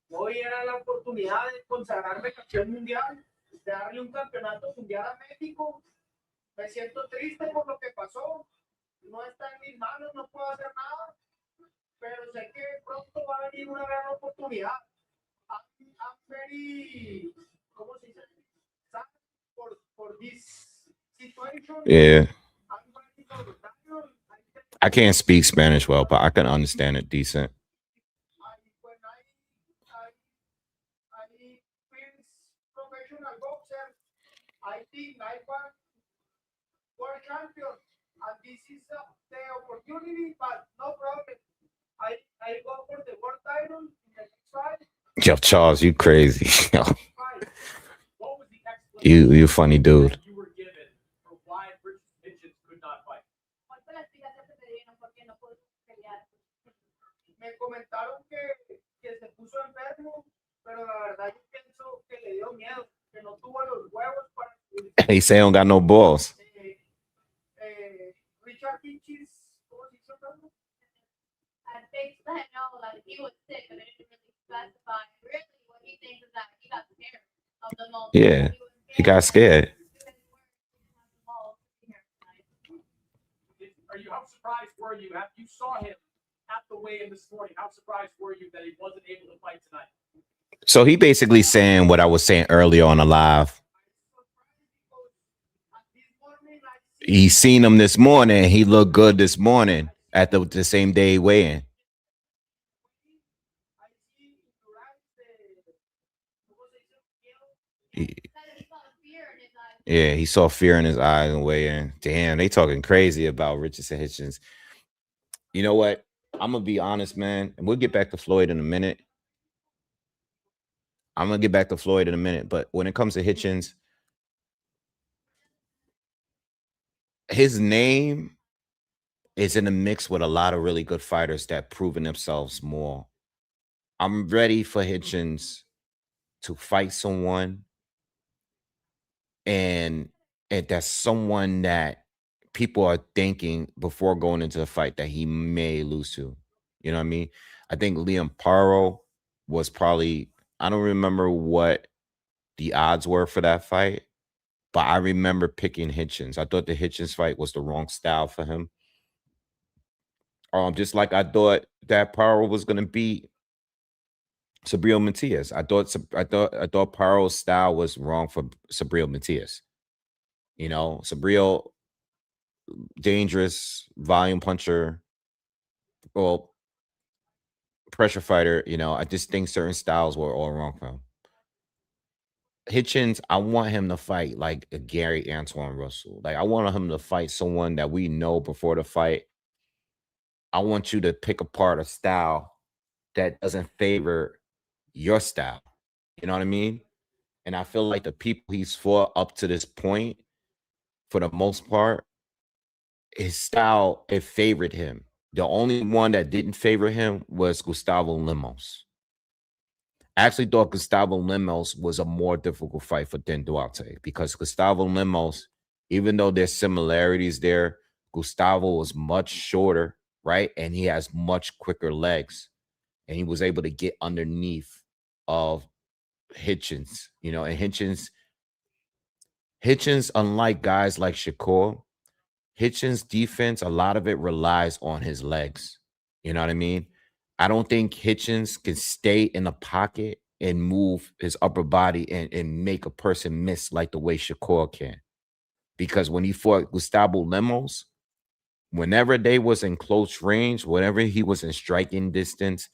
Hoy era la oportunidad de consagrarme campeón mundial, de darle un campeonato mundial a México. Me siento triste por lo que pasó. No está en mis manos, no puedo hacer nada, pero sé que pronto va a venir una gran oportunidad. I'm very, ¿cómo se dice? Sad for this situation. Yeah. I can't speak Spanish well, but I can understand it decent. When I feel professional boxer, I think I want world champion, and this is the opportunity, but no problem. I go for the world title in the next fight. Yo, Charles, you crazy. You funny dude. You were given for why Hitchens could not fight. Me comentaron que se puso enfermo, pero la verdad yo pienso que le dio miedo, que no tuvo los huevos para. He say don't got no balls. Richard Hitchens, ¿cómo se hizo? And they let know that he was sick, but they didn't really specify. Really, what he thinks is that he got scared of the most. Yeah, he got scared. How surprised were you after you saw him at the weigh-in this morning? How surprised were you that he wasn't able to fight tonight? So he basically saying what I was saying earlier on the live. He seen him this morning. He looked good this morning at the same day weigh-in. Yeah, he saw fear in his eyes and weigh in. Damn, they talking crazy about Richardson Hitchens. You know what? I'm gonna be honest, man, and we'll get back to Floyd in a minute. But when it comes to Hitchens, his name is in the mix with a lot of really good fighters that proven themselves more. I'm ready for Hitchens to fight someone and that's someone that people are thinking before going into the fight that he may lose to. You know what I mean? I think Liam Paro was probably, I don't remember what the odds were for that fight, but I remember picking Hitchens. I thought the Hitchens fight was the wrong style for him. Just like I thought that Paro was gonna beat Sabriel Matias. I thought Paro's style was wrong for Sabriel Matias. You know, Sabriel, dangerous volume puncher, well, pressure fighter. You know, I just think certain styles were all wrong for him. Hitchens, I want him to fight like a Gary Antoine Russell. Like I want him to fight someone that we know before the fight. I want you to pick apart a style that doesn't favor your style. You know what I mean? And I feel like the people he's fought up to this point, for the most part, his style, it favored him. The only one that didn't favor him was Gustavo Lemos. I actually thought Gustavo Lemos was a more difficult fight for Dan Duarte because Gustavo Lemos, even though there's similarities there, Gustavo was much shorter, right? And he has much quicker legs. And he was able to get underneath of Hitchens, you know, and Hitchens, unlike guys like Shakur, Hitchens' defense, a lot of it relies on his legs. You know what I mean? I don't think Hitchens can stay in the pocket and move his upper body and make a person miss like the way Shakur can. Because when he fought Gustavo Lemos, whenever they was in close range, whenever he was in striking distance,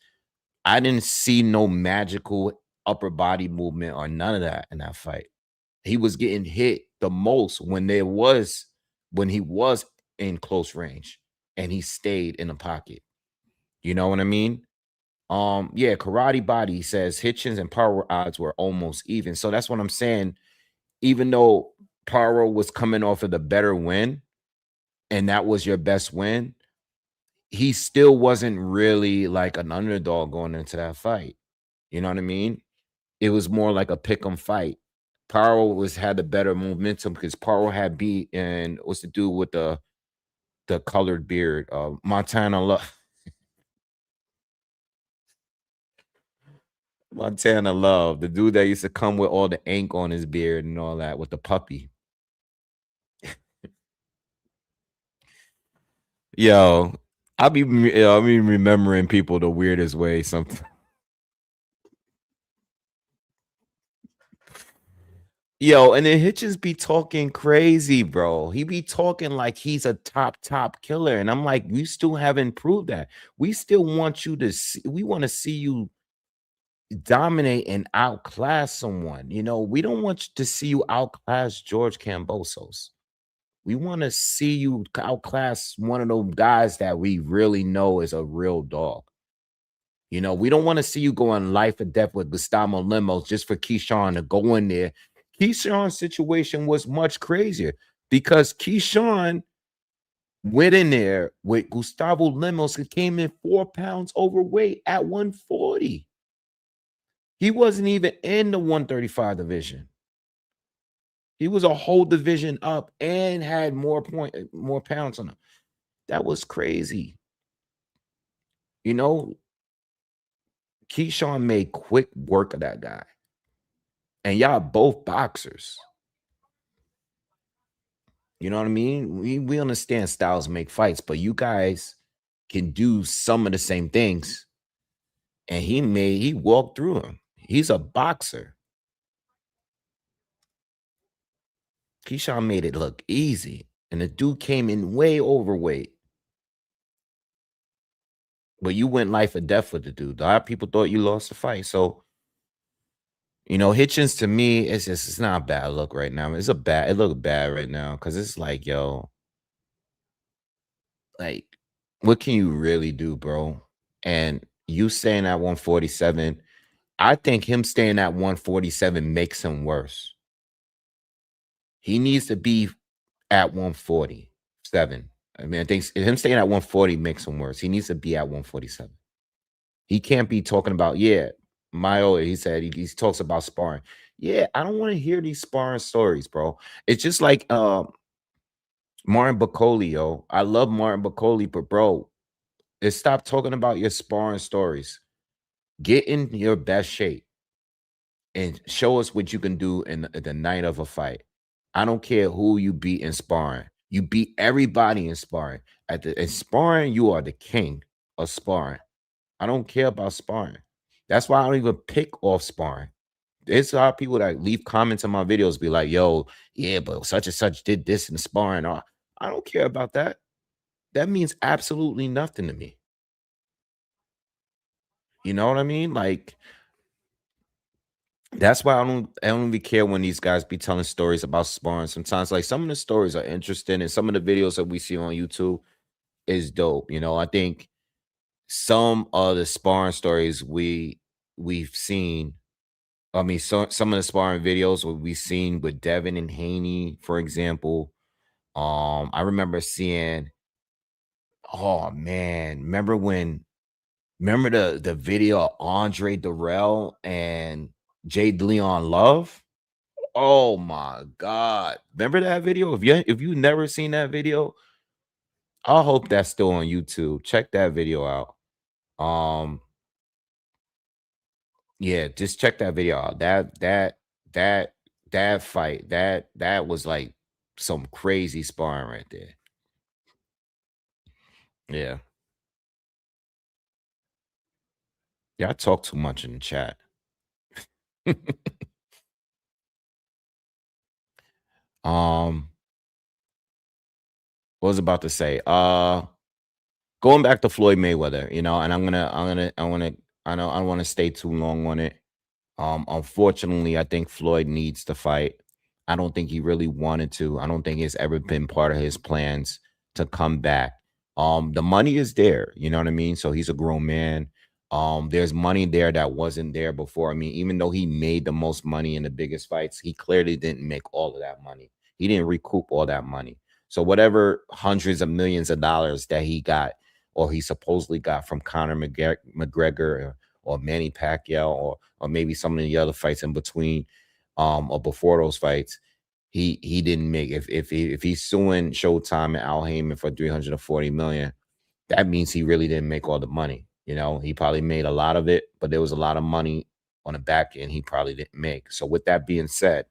I didn't see no magical upper body movement or none of that in that fight. He was getting hit the most when he was in close range and he stayed in the pocket. You know what I mean? Yeah, Karate Body says Hitchens and Power odds were almost even. So that's what I'm saying. Even though Power was coming off of the better win, and that was your best win, he still wasn't really like an underdog going into that fight. You know what I mean? It was more like a pick 'em fight. Power had the better momentum because Power had beat, and what's the dude with the colored beard? Montana Love. Montana Love, the dude that used to come with all the ink on his beard and all that with the puppy. Yo, I be remembering people the weirdest way sometimes. Yo, and then Hitchens be talking crazy, bro. He be talking like he's a top killer. And I'm like, you still haven't proved that. We still want you to see, we want to see you dominate and outclass someone. You know, we don't want to see you outclass George Kambosos. We want to see you outclass one of those guys that we really know is a real dog. You know, we don't want to see you go on life or death with Gustavo Lemos just for Keyshawn to go in there. Keyshawn's situation was much crazier because Keyshawn went in there with Gustavo Lemos and came in 4 pounds overweight at 140. He wasn't even in the 135 division. He was a whole division up and had more pounds on him. That was crazy. You know, Keyshawn made quick work of that guy. And y'all both boxers. You know what I mean? We understand styles make fights, but you guys can do some of the same things. And he walked through him. He's a boxer. Keyshawn made it look easy. And the dude came in way overweight. But you went life or death with the dude. A lot of people thought you lost the fight. So You know, Hitchens to me, it's not a bad look right now. It looks bad right now because it's like, yo, like, what can you really do, bro? And you staying at 147, I think him staying at 147 makes him worse. He needs to be at 147. I mean, I think him staying at 140 makes him worse. He needs to be at 147. He can't be talking about, yeah, he said he talks about sparring. Yeah, I don't want to hear these sparring stories, bro. It's just like Martin Bacoli, yo. I love Martin Bacoli, but bro, stop talking about your sparring stories. Get in your best shape and show us what you can do in the night of a fight. I don't care who you beat in sparring. You beat everybody in sparring. In sparring, you are the king of sparring. I don't care about sparring. That's why I don't even pick off sparring. There's a lot of people that leave comments on my videos, be like, yo, yeah, but such and such did this in sparring. I don't care about that. That means absolutely nothing to me. You know what I mean? Like, that's why I don't really care when these guys be telling stories about sparring. Sometimes, like, some of the stories are interesting, and some of the videos that we see on YouTube is dope. You know, I think some of the sparring stories we've seen. I mean, some of the sparring videos what we've seen with Devin and Haney, for example. I remember seeing. Oh man, remember the video of Andre Durrell and Jade Leon Love? Oh my god. Remember that video? If you never seen that video, I hope that's still on YouTube. Check that video out. Um yeah, just check that video out. That that fight, that was like some crazy sparring right there. Yeah. Yeah, I talk too much in the chat. um what was I about to say? Going back to Floyd Mayweather, you know, and I know I don't want to stay too long on it. Unfortunately, I think Floyd needs to fight. I don't think he really wanted to. I don't think it's ever been part of his plans to come back. The money is there, you know what I mean? So he's a grown man. There's money there that wasn't there before. I mean, even though he made the most money in the biggest fights, he clearly didn't make all of that money. He didn't recoup all that money. So whatever hundreds of millions of dollars that he got or he supposedly got from Conor McGregor or Manny Pacquiao or maybe some of the other fights in between or before those fights, he didn't make. If he's suing Showtime and Al Heyman for 340 million, that means he really didn't make all the money. You know, he probably made a lot of it, but there was a lot of money on the back end he probably didn't make. So with that being said,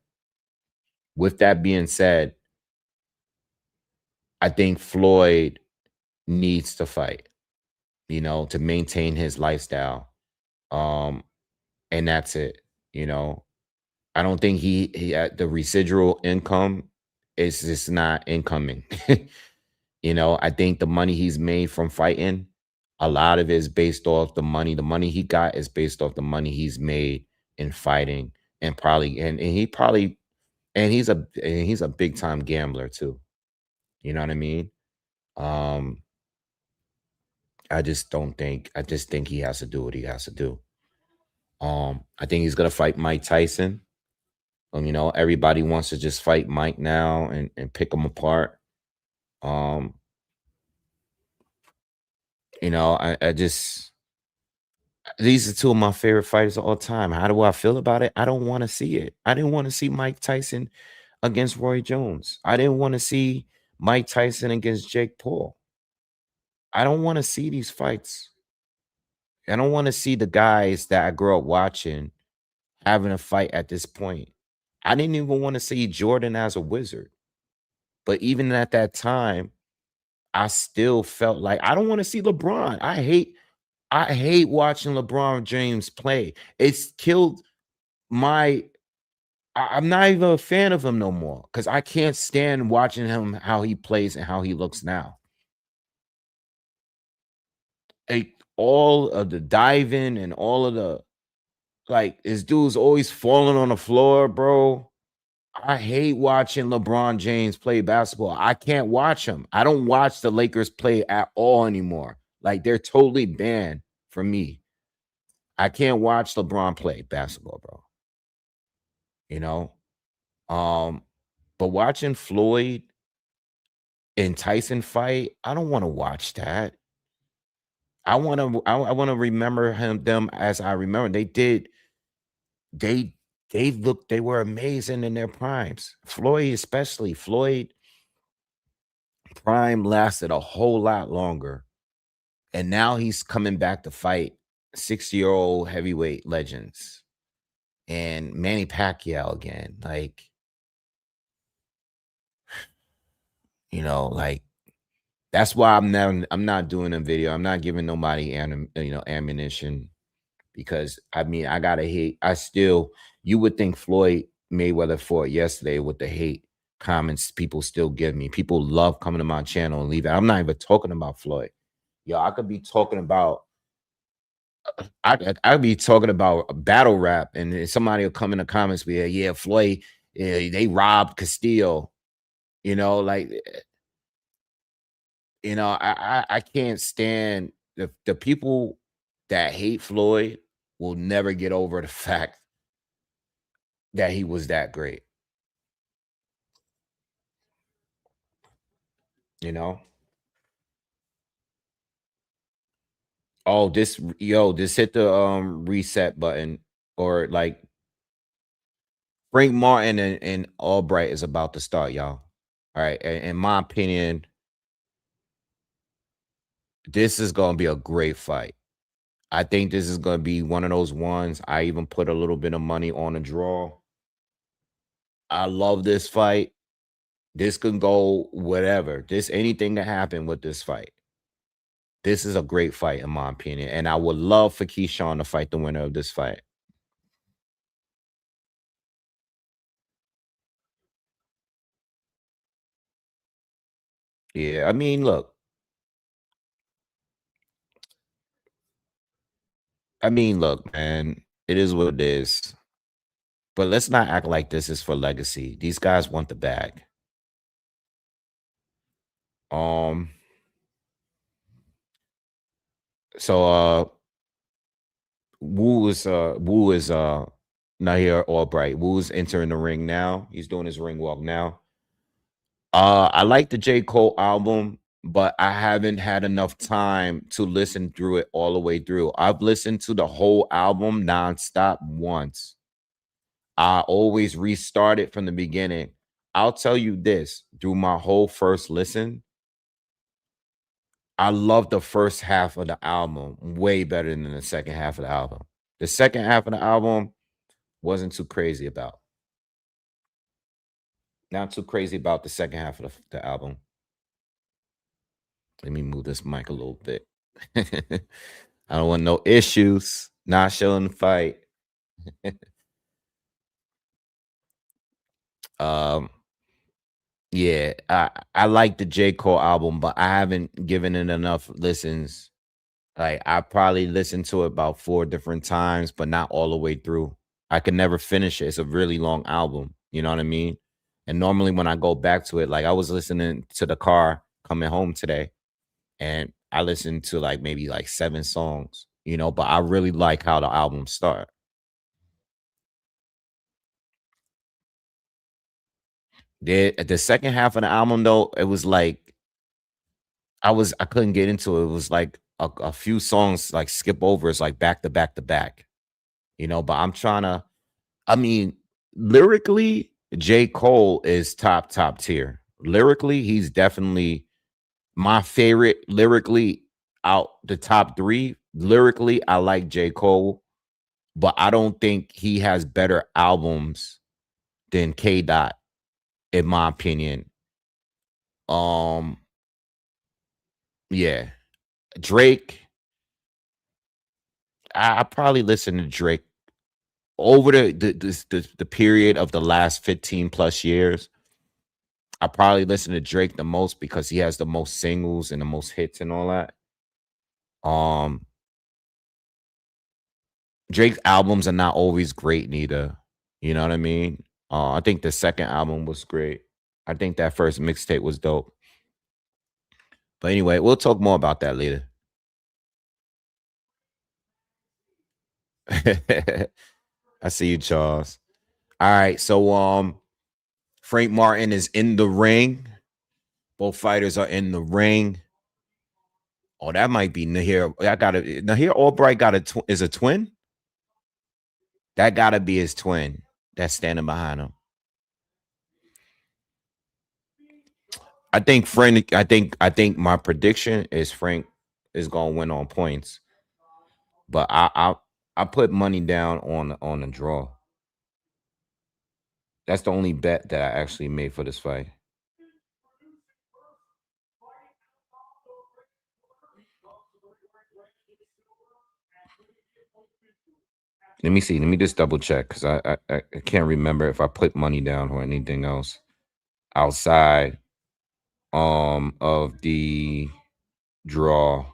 I think Floyd needs to fight, you know, to maintain his lifestyle. Um, and that's it. You know, I don't think he the residual income is just not incoming. You know, I think the money he's made from fighting, a lot of it is based off the money. The money he got is based off the money he's made in fighting, and probably and he probably and he's a big time gambler too. You know what I mean? Um, I just think he has to do what he has to do. I think he's gonna fight Mike Tyson. You know, everybody wants to just fight Mike now and pick him apart. Um, you know, I just these are two of my favorite fighters of all time. How do I feel about it? I don't want to see it. I didn't want to see Mike Tyson against Roy Jones. I didn't want to see Mike Tyson against Jake Paul. I don't want to see these fights. I don't want to see the guys that I grew up watching having a fight at this point. I didn't even want to see Jordan as a wizard. But even at that time, I still felt like I don't want to see LeBron. I hate watching LeBron James play. It's killed my I'm not even a fan of him no more because I can't stand watching him how he plays and how he looks now. All of the diving and all of the Like, this dude's always falling on the floor, bro. I hate watching LeBron James play basketball. I can't watch him. I don't watch the Lakers play at all anymore. Like, they're totally banned from me. I can't watch LeBron play basketball, bro. You know? But watching Floyd and Tyson fight, I don't want to watch that. I want to remember them as I remember. They they were amazing in their primes. Floyd, especially. Floyd prime lasted a whole lot longer. And now he's coming back to fight 60-year-old heavyweight legends and Manny Pacquiao again. Like, like, that's why I'm not doing a video. I'm not giving nobody ammunition, because I mean, I gotta hate. You would think Floyd Mayweather fought yesterday with the hate comments people still give me. People love coming to my channel and leaving. I'm not even talking about Floyd. Yo, I could be talking about I'd be talking about battle rap, and somebody will come in the comments be like, yeah, Floyd, they robbed Castillo. Like, I can't stand the people that hate Floyd will never get over the fact that he was that great. Oh, this hit the reset button, or like Frank Martin and Albright is about to start, y'all. All right. In my opinion, this is gonna be a great fight. I think this is gonna be one of those ones. I even put a little bit of money on a draw. I love this fight. This can go whatever. Anything can happen with this fight. This is a great fight, in my opinion. And I would love for Keyshawn to fight the winner of this fight. Yeah, I mean, look. Man. It is what it is. But let's not act like this is for legacy. These guys want the bag. So Wu is not here. Albright. Wu's entering the ring now. He's doing his ring walk now. I like the J. Cole album, but I haven't had enough time to listen through it all the way through. I've listened to the whole album nonstop once. I always restart it from the beginning. I'll tell you this, through my whole first listen, I love the first half of the album way better than the second half of the album. The second half of the album wasn't too crazy about. Not too crazy about the second half of the album. Let me move this mic a little bit. I don't want no issues. Not showing the fight. Yeah, I like the J. Cole album, but I haven't given it enough listens. Like, I probably listened to it about 4 different times, but not all the way through. I could never finish it. It's a really long album. You know what I mean? And normally when I go back to it, like, I was listening to the car coming home today, and I listened to like maybe like 7 songs, but I really like how the album start. The second half of the album, though, it was like I couldn't get into it. It was like a few songs like skip over. It's like back to back to back, but I'm trying to, I mean, lyrically, J. Cole is top tier. Lyrically, he's definitely my favorite lyrically out the top 3. Lyrically, I like J. Cole, but I don't think he has better albums than K. Dot, in my opinion. Yeah. Drake, I probably listen to Drake over the period of the last 15 plus years. I probably listen to Drake the most because he has the most singles and the most hits and all that. Drake's albums are not always great neither. You know what I mean? I think the second album was great. I think that first mixtape was dope. But anyway, we'll talk more about that later. I see you, Charles. All right, so Frank Martin is in the ring. Both fighters are in the ring. Oh, that might be Nahir. Nahir Albright is a twin. That gotta be his twin that's standing behind him. I think my prediction is Frank is gonna win on points, but I put money down on a draw. That's the only bet that I actually made for this fight. Let me see. Let me just double check because I can't remember if I put money down or anything else outside of the draw.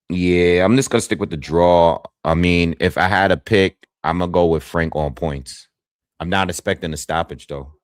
Yeah, I'm just gonna stick with the draw. I mean, if I had a pick, I'm gonna go with Frank on points. I'm not expecting a stoppage though.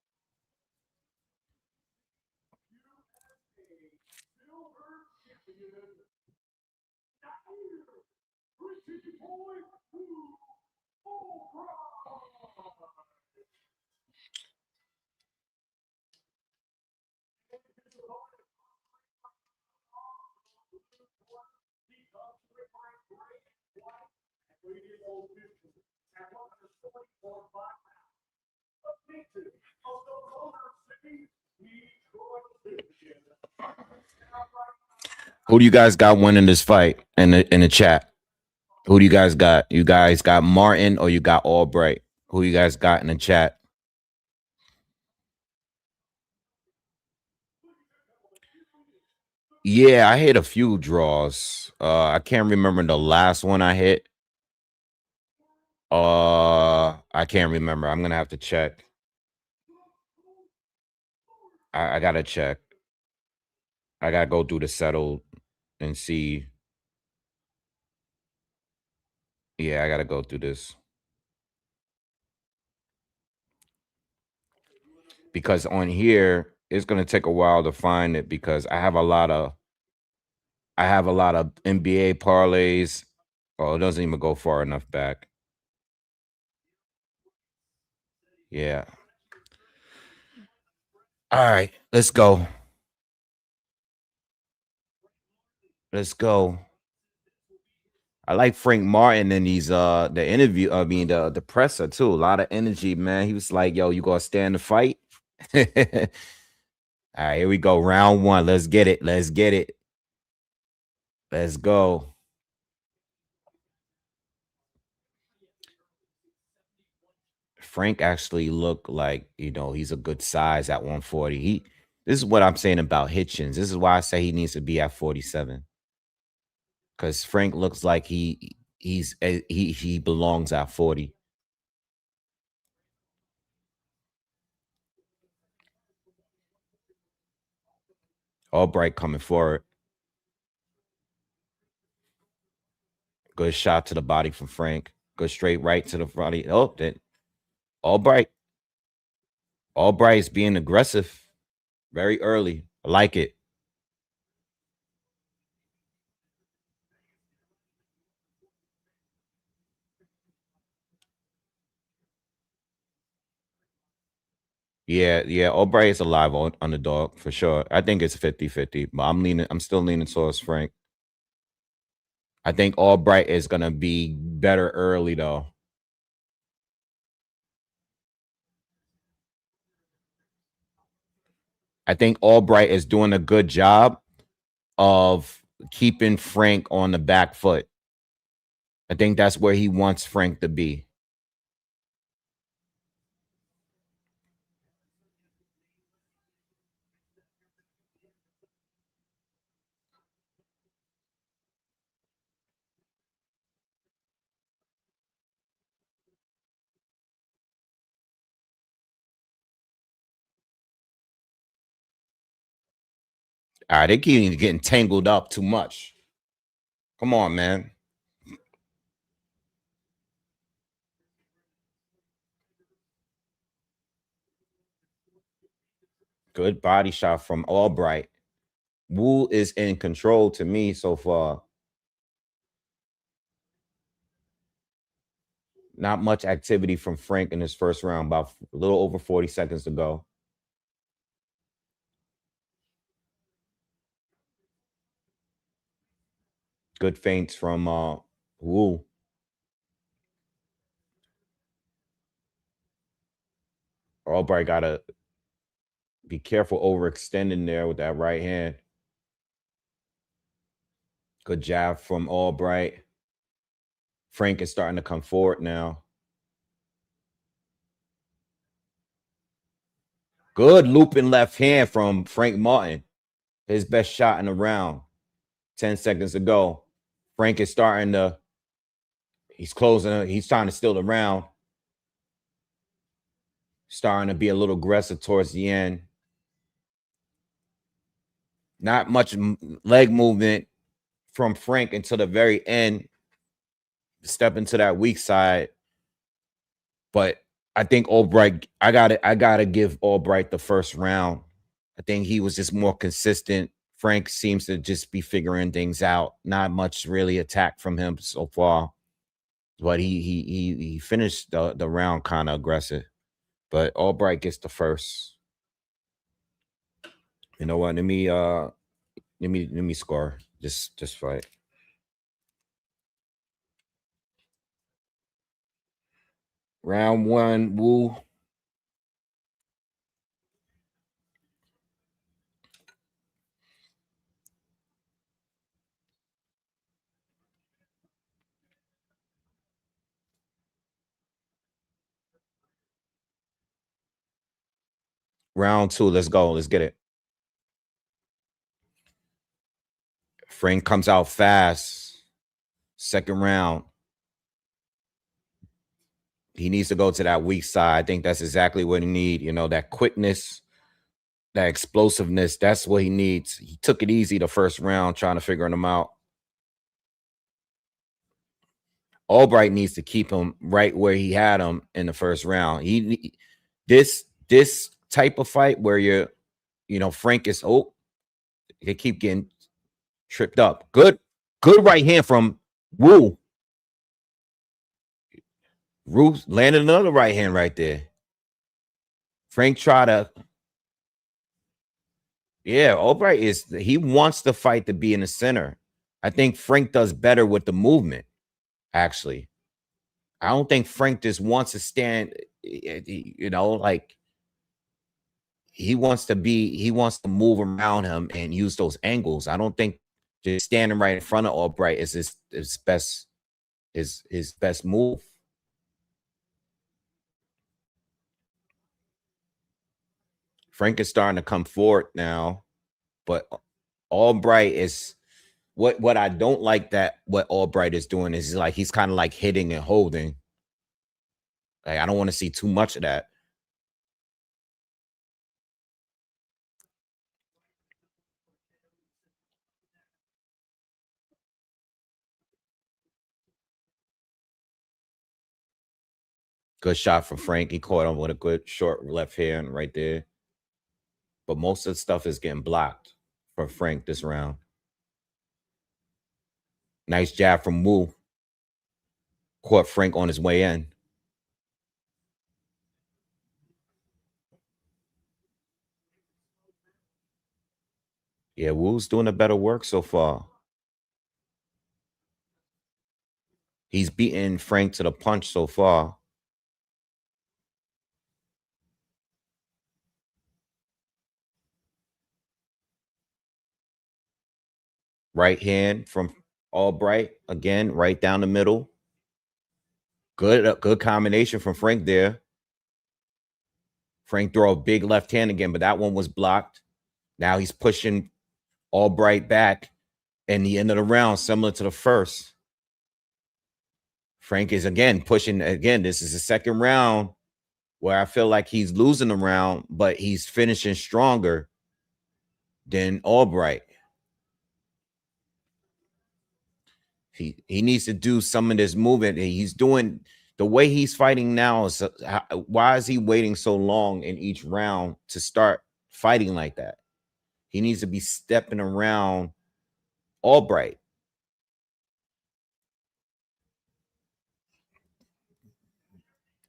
Who do you guys got winning this fight in the chat? Who do you guys got? You guys got Martin or you got Albright? Who you guys got in the chat? Yeah, I hit a few draws. I can't remember the last one I hit. I can't remember. I'm gonna have to check. I gotta check. I gotta go through the settle and see. Yeah, I gotta go through this. Because on here, it's gonna take a while to find it because I have a lot of NBA parlays. Oh, it doesn't even go far enough back. Yeah. All right, let's go. Let's go. I like Frank Martin and he's the interview. I mean the presser too. A lot of energy, man. He was like, "Yo, you gonna stand the fight?" All right, here we go. Round one. Let's get it. Let's get it. Let's go. Frank actually looked like he's a good size at 140. This is what I'm saying about Hitchens. This is why I say he needs to be at 47. Because Frank looks like he belongs at 40. Albright coming forward. Good shot to the body from Frank. Go straight right to the body. Oh, then Albright. Albright's being aggressive very early. I like it. Yeah. Albright is a live underdog for sure. I think it's 50-50, but I'm still leaning towards Frank. I think Albright is gonna be better early though. I think Albright is doing a good job of keeping Frank on the back foot. I think that's where he wants Frank to be. All right, they keep getting tangled up too much. Come on, man. Good body shot from Albright. Wu is in control to me so far. Not much activity from Frank in his first round, about a little over 40 seconds to go. Good feints from Wu. Albright got to be careful overextending there with that right hand. Good jab from Albright. Frank is starting to come forward now. Good looping left hand from Frank Martin. His best shot in the round. 10 seconds to go. Frank is starting to, he's closing, he's trying to steal the round. Starting to be a little aggressive towards the end. Not much leg movement from Frank until the very end. Step into that weak side. But I think Albright, I gotta give Albright the first round. I think he was just more consistent. Frank seems to just be figuring things out. Not much really attack from him so far. But he finished the round kind of aggressive. But Albright gets the first. You know what? Let me score this fight. Round one, Wu. Round two, let's go. Let's get it. Frank comes out fast. Second round. He needs to go to that weak side. I think that's exactly what he needs. You know, that quickness, that explosiveness. That's what he needs. He took it easy the first round, trying to figure him out. Albright needs to keep him right where he had him in the first round. This type of fight where Frank is they keep getting tripped up. Good right hand from Wu. Wu landed another right hand right there. Frank tried to. Yeah, Albright he wants the fight to be in the center. I think Frank does better with the movement, actually. I don't think Frank just wants to stand, like he wants to move around him and use those angles. I don't think just standing right in front of Albright is his best move. Frank is starting to come forward now, but Albright is what I don't like that what Albright is doing is like he's kind of like hitting and holding. Like I don't want to see too much of that. Good shot from Frank. He caught him with a good short left hand right there. But most of the stuff is getting blocked for Frank this round. Nice jab from Wu. Caught Frank on his way in. Yeah, Wu's doing a better work so far. He's beaten Frank to the punch so far. Right hand from Albright. Again, right down the middle. Good combination from Frank there. Frank throw a big left hand again, but that one was blocked. Now he's pushing Albright back in the end of the round, similar to the first. Frank is again pushing. Again, this is the second round where I feel like he's losing the round, but he's finishing stronger than Albright. He needs to do some of this movement. He's doing the way he's fighting now. Is why is he waiting so long in each round to start fighting like that? He needs to be stepping around Albright.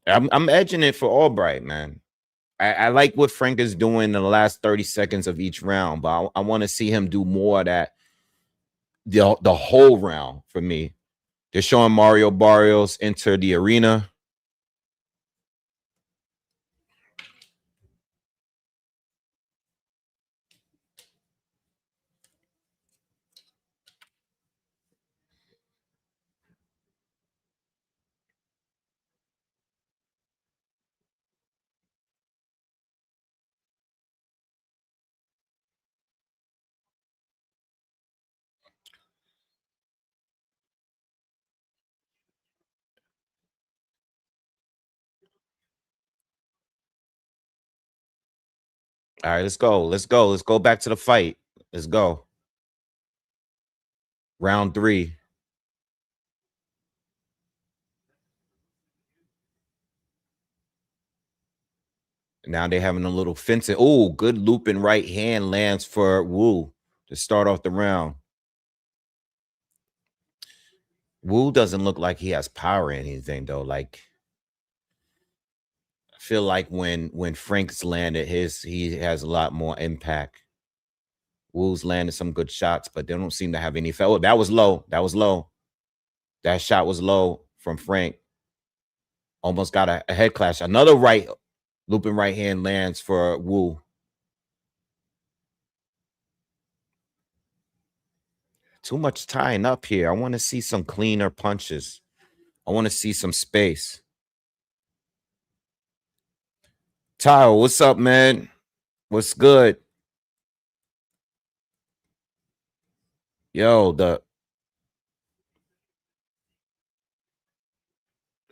I'm edging it for Albright, man. I like what Frank is doing in the last 30 seconds of each round, but I want to see him do more of that the whole round for me. They're showing Mario Barrios enter the arena. All right, let's go. Let's go. Let's go back to the fight. Let's go. Round 3. Now they're having a little fencing. Oh, good looping right hand lands for Wu to start off the round. Wu doesn't look like he has power or anything, though. Like, I feel like when Frank's landed his, he has a lot more impact. Wu's landed some good shots, but they don't seem to have any. Oh, that was low. That was low. That shot was low from Frank. Almost got a head clash. Another right looping right hand lands for Wu. Too much tying up here. I want to see some cleaner punches. I want to see some space. Tyler, what's up, man? What's good? Yo, the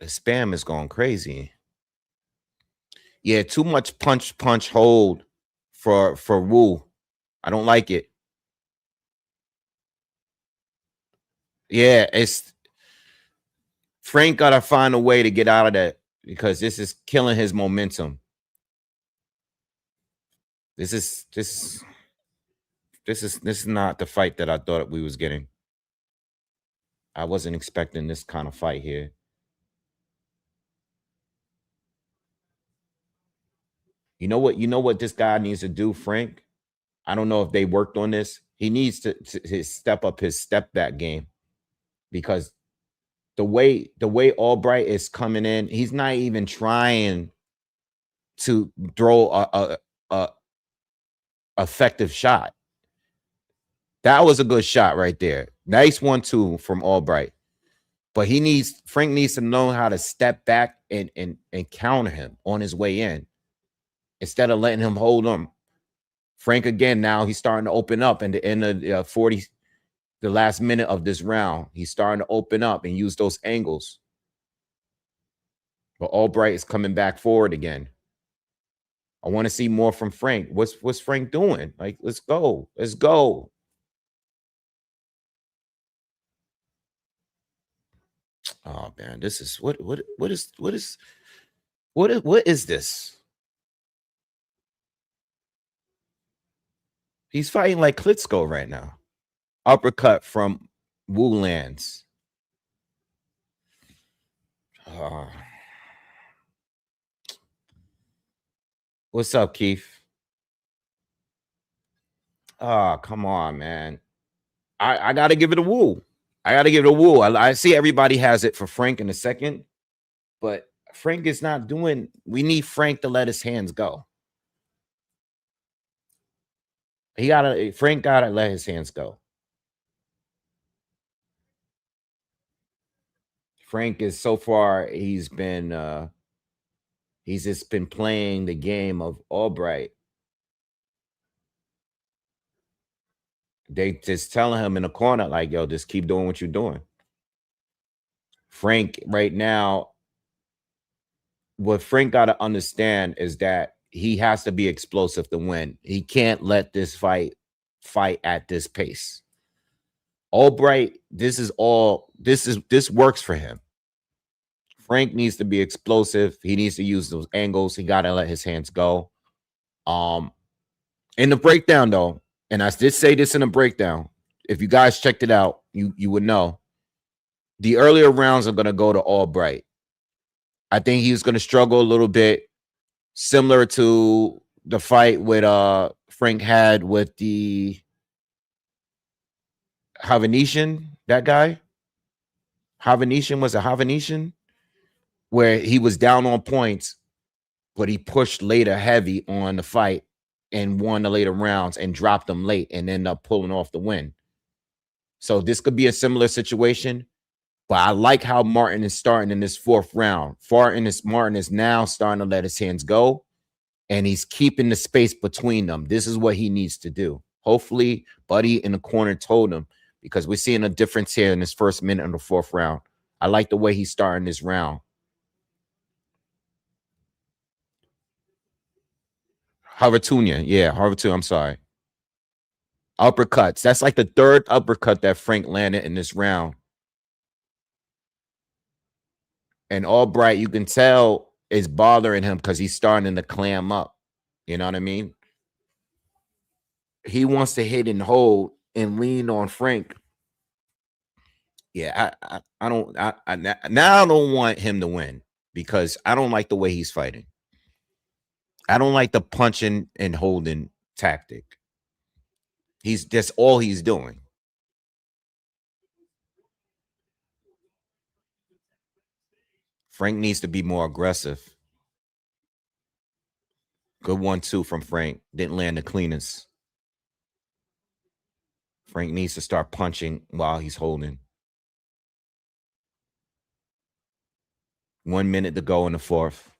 spam is going crazy. Yeah, too much punch hold for Wu. I don't like it. Yeah, it's Frank gotta find a way to get out of that because this is killing his momentum. This is not the fight that I thought we was getting. I wasn't expecting this kind of fight here. You know what this guy needs to do, Frank? I don't know if they worked on this. He needs to step up his step back game because the way Albright is coming in, he's not even trying to throw a effective shot. That was a good shot right there. Nice 1-2 from Albright. But Frank needs to know how to step back and counter him on his way in instead of letting him hold him. Frank again, now he's starting to open up in the end of the last minute of this round. He's starting to open up and use those angles. But Albright is coming back forward again. I want to see more from Frank. What's Frank doing? Like, let's go. Let's go. Oh man, this is what is this? He's fighting like Klitschko right now. Uppercut from Wu lands. What's up, Keith? Oh, come on, man. I gotta give it a Wu. I got to give it a Wu. I see everybody has it for Frank in a second, but Frank is not doing. We need Frank to let his hands go. Frank gotta let his hands go. Frank is so far, he's just been playing the game of Albright. They just telling him in the corner, like, yo, just keep doing what you're doing. Frank right now, what Frank got to understand is that he has to be explosive to win. He can't let this fight at this pace. Albright, this works for him. Frank needs to be explosive. He needs to use those angles. He got to let his hands go. In the breakdown, though, and I did say this in the breakdown, if you guys checked it out, you would know. The earlier rounds are going to go to Albright. I think he's going to struggle a little bit, similar to the fight with Frank had with the Havanesian, that guy. Havanesian, was a Havanesian, where he was down on points, but he pushed later heavy on the fight and won the later rounds and dropped them late and ended up pulling off the win. So this could be a similar situation, but I like how Martin is starting in this fourth round. Martin is now starting to let his hands go, and he's keeping the space between them. This is what he needs to do. Hopefully, Buddy in the corner told him, because we're seeing a difference here in this first minute of the fourth round. I like the way he's starting this round. Harvatunia. Yeah, Harvatunia. I'm sorry. Uppercuts. That's like the third uppercut that Frank landed in this round. And Albright, you can tell, is bothering him because he's starting to clam up. You know what I mean? He wants to hit and hold and lean on Frank. Yeah, I don't want him to win because I don't like the way he's fighting. I don't like the punching and holding tactic. That's all he's doing. Frank needs to be more aggressive. Good 1-2 from Frank. Didn't land the cleanest. Frank needs to start punching while he's holding. 1 minute to go in the fourth.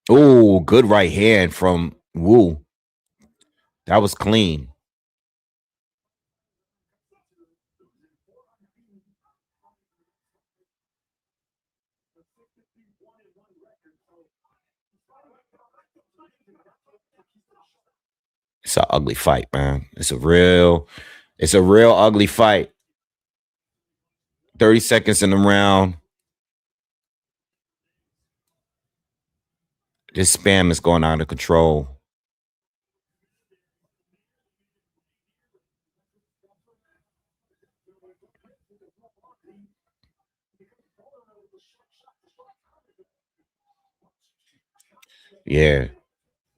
Oh, good right hand from Wu. That was clean. It's an ugly fight, man. It's a real ugly fight. 30 seconds in the round. This spam is going out of control. Yeah.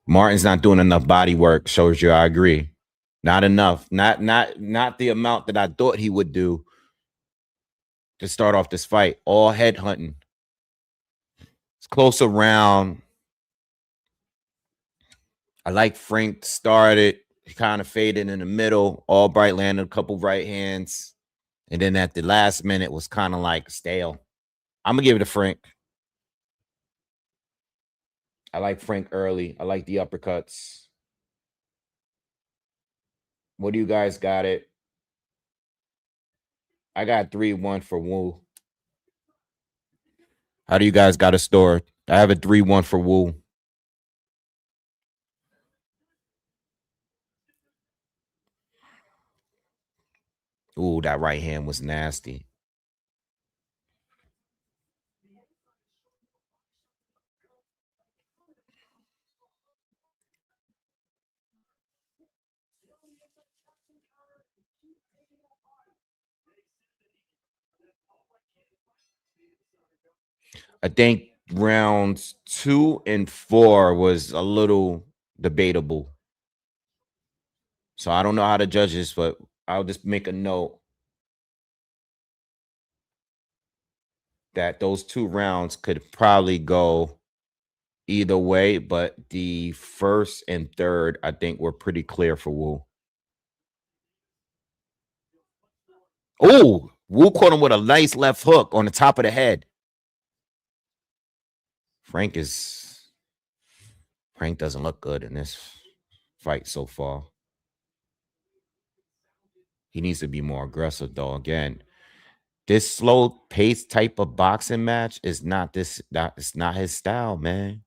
Martin's not doing enough body work. Shows you I agree. Not enough. Not the amount that I thought he would do to start off this fight. All head hunting. It's close around. I like Frank started. He kind of faded in the middle. Albright landed a couple right hands. And then at the last minute was kind of like stale. I'm going to give it to Frank. I like Frank early. I like the uppercuts. What do you guys got it? I got 3-1 for Wu. How do you guys got it stored? I have a 3-1 for Wu. Ooh, that right hand was nasty. I think rounds 2 and 4 was a little debatable. So I don't know how to judge this, but I'll just make a note that those 2 rounds could probably go either way, but the first and third, I think, were pretty clear for Wu. Oh, Wu caught him with a nice left hook on the top of the head. Frank doesn't look good in this fight so far. He needs to be more aggressive, though. Again, this slow pace type of boxing match is not this. It's not his style, man.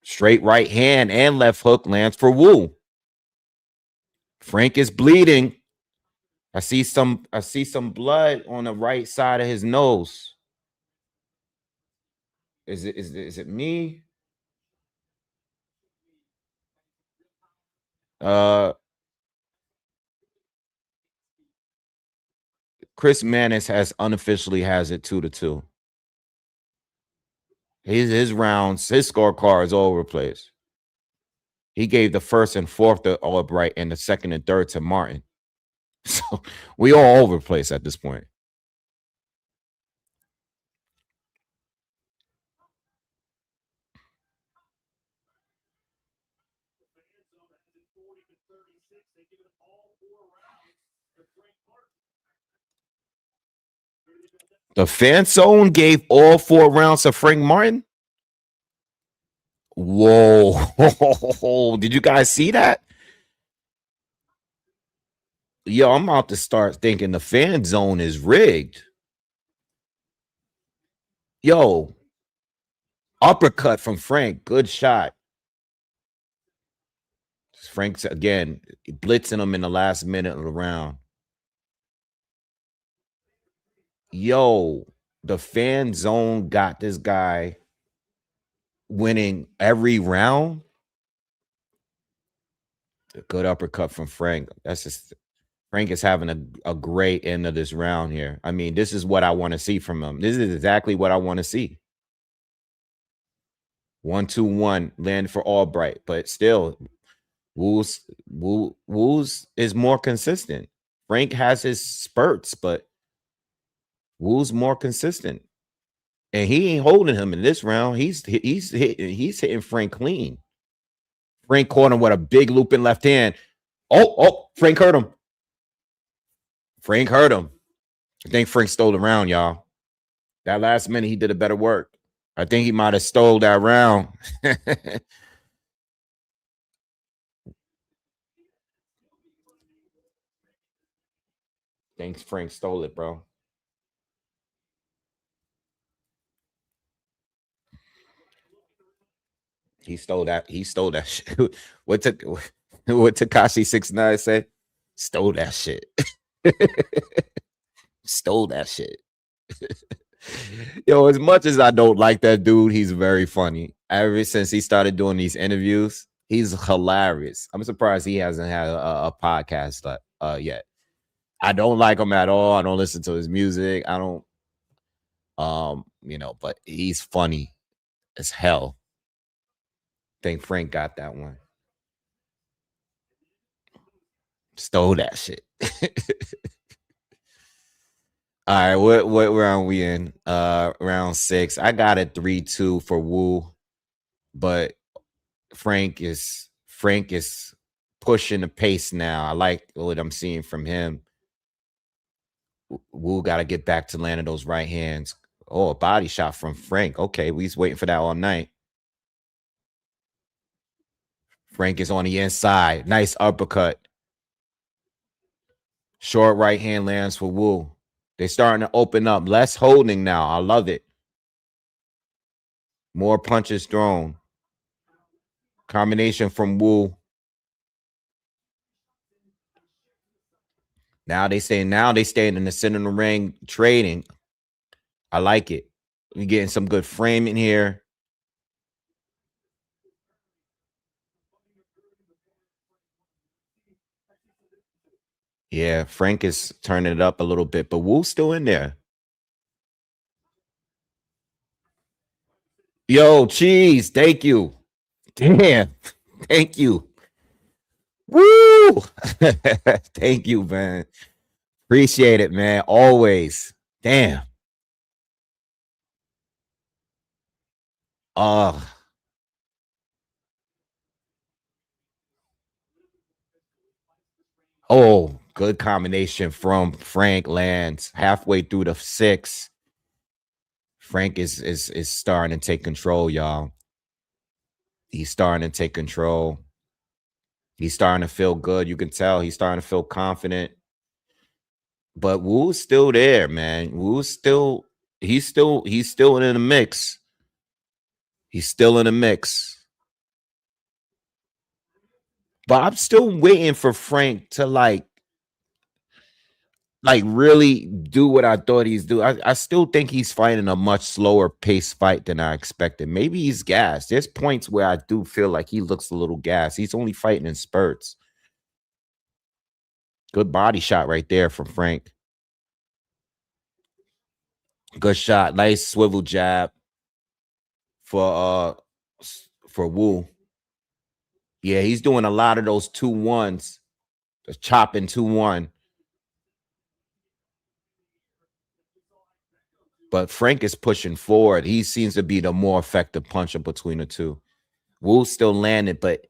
Straight right hand and left hook lands for Wu. Frank is bleeding. I see some blood on the right side of his nose. Is it me? Chris Manis has unofficially has it 2-2. His rounds, his scorecard is all over the place. He gave the first and fourth to Albright and the second and third to Martin. So we all over the place at this point. The fan zone gave all 4 rounds to Frank Martin. Whoa. Did you guys see that? Yo, I'm about to start thinking the fan zone is rigged. Yo, uppercut from Frank. Good shot. Frank's again blitzing him in the last minute of the round. Yo, the fan zone got this guy winning every round. A good uppercut from Frank. That's just Frank is having a great end of this round here. I mean, this is what I want to see from him. This is exactly what I want to see. 1-2-1 land for Albright, but still, Wu's is more consistent. Frank has his spurts, but Wu's more consistent, and he ain't holding him in this round. He's hitting Frank clean. Frank caught him with a big looping left hand. Oh, Frank hurt him. Frank hurt him. I think Frank stole the round, y'all. That last minute, he did a better work. I think he might have stole that round. Thanks, Frank stole it, bro. He stole that. He stole that shit. What Tekashi 6ix9ine say? Stole that shit. Stole that shit. Yo, as much as I don't like that dude, he's very funny. Ever since he started doing these interviews, he's hilarious. I'm surprised he hasn't had a podcast yet. I don't like him at all. I don't listen to his music. I don't, but he's funny as hell. I think Frank got that one. Stole that shit. All right, what round we in? Round 6. I got it 3-2 for Wu, but Frank is pushing the pace now. I like what I'm seeing from him. Wu got to get back to landing those right hands. Oh, a body shot from Frank. Okay, we was waiting for that all night. Frank is on the inside. Nice uppercut. Short right hand lands for Wu. They're starting to open up. Less holding now. I love it. More punches thrown. Combination from Wu. Now they stay in the center of the ring trading. I like it. We're getting some good framing here. Yeah, Frank is turning it up a little bit, but Wu's still in there. Yo, cheese. Thank you. Damn. Thank you. Woo! Thank you, man. Appreciate it, man. Always. Damn. Oh, good combination from Frank lands halfway through the 6. Frank is starting to take control, y'all. He's starting to take control. He's starting to feel good. You can tell he's starting to feel confident. But Wu's still there, man. Wu's still he's still in the mix. He's still in the mix. But I'm still waiting for Frank to like really do what I thought he's doing. I still think he's fighting a much slower pace fight than I expected. Maybe he's gassed. There's points where I do feel like he looks a little gassed. He's only fighting in spurts. Good body shot right there from Frank. Good shot. Nice swivel jab for Wu. Yeah, he's doing a lot of those 2-1s. Just chopping 2-1. But Frank is pushing forward. He seems to be the more effective puncher between the two. Wu still landed, but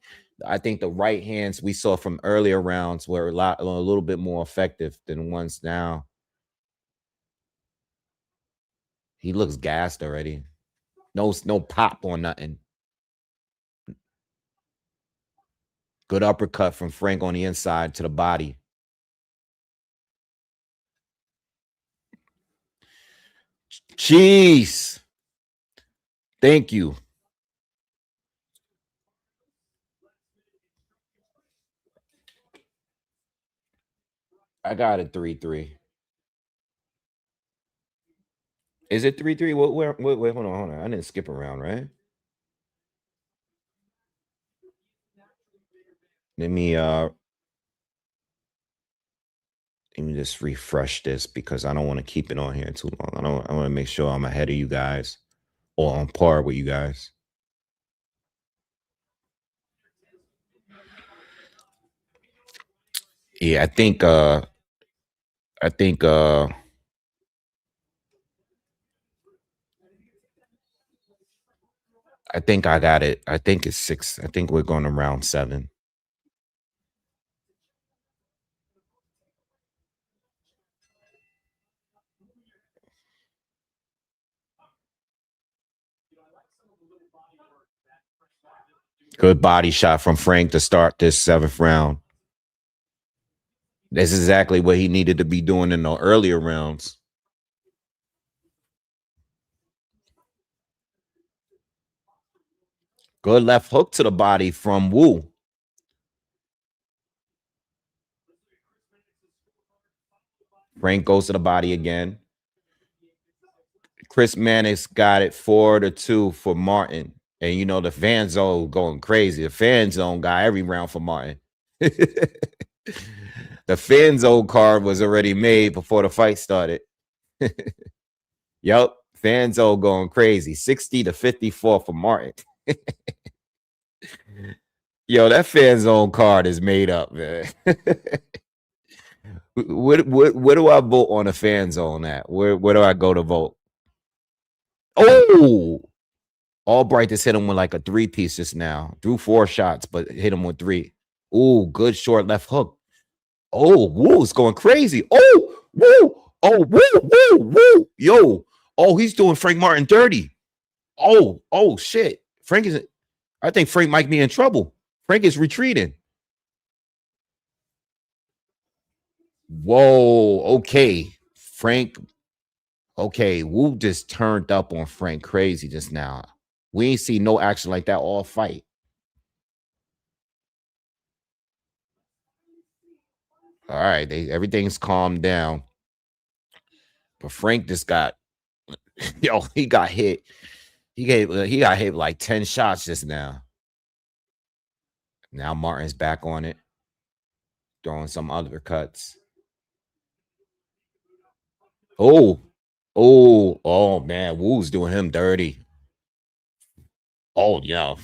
I think the right hands we saw from earlier rounds were a little bit more effective than the ones now. He looks gassed already. No pop or nothing. Good uppercut from Frank on the inside to the body. Jeez. Thank you. I got it 3-3. Is it 3-3? Wait, hold on. I didn't skip around, right? Let me just refresh this because I don't want to keep it on here too long. I want to make sure I'm ahead of you guys or on par with you guys. Yeah, I think I got it. I think it's 6. I think we're going to round 7. Good body shot from Frank to start this 7th round. That's exactly what he needed to be doing in the earlier rounds. Good left hook to the body from Wu. Frank goes to the body again. Chris Mannix got it 4-2 for Martin. And you know, the fan zone going crazy. The fan zone got every round for Martin. The fan zone card was already made before the fight started. Yep. Fan zone going crazy. 60-54 for Martin. Yo, that fan zone card is made up, man. What do I vote on a fan zone at? Where do I go to vote? Oh, Albright just hit him with like a 3-piece just now. Drew 4 shots, but hit him with 3. Oh, good short left hook. Oh, Wu's going crazy. Oh, Wu. Oh, Wu. Yo. Oh, he's doing Frank Martin dirty. Oh, shit. I think Frank might be in trouble. Frank is retreating. Whoa. Okay. Frank. Okay. Wu just turned up on Frank crazy just now. We ain't see no action like that all fight. All right. Everything's calmed down. But Frank just got, he got hit. He got hit like 10 shots just now. Now Martin's back on it, throwing some uppercuts. Oh man, Wu's doing him dirty. Oh yeah,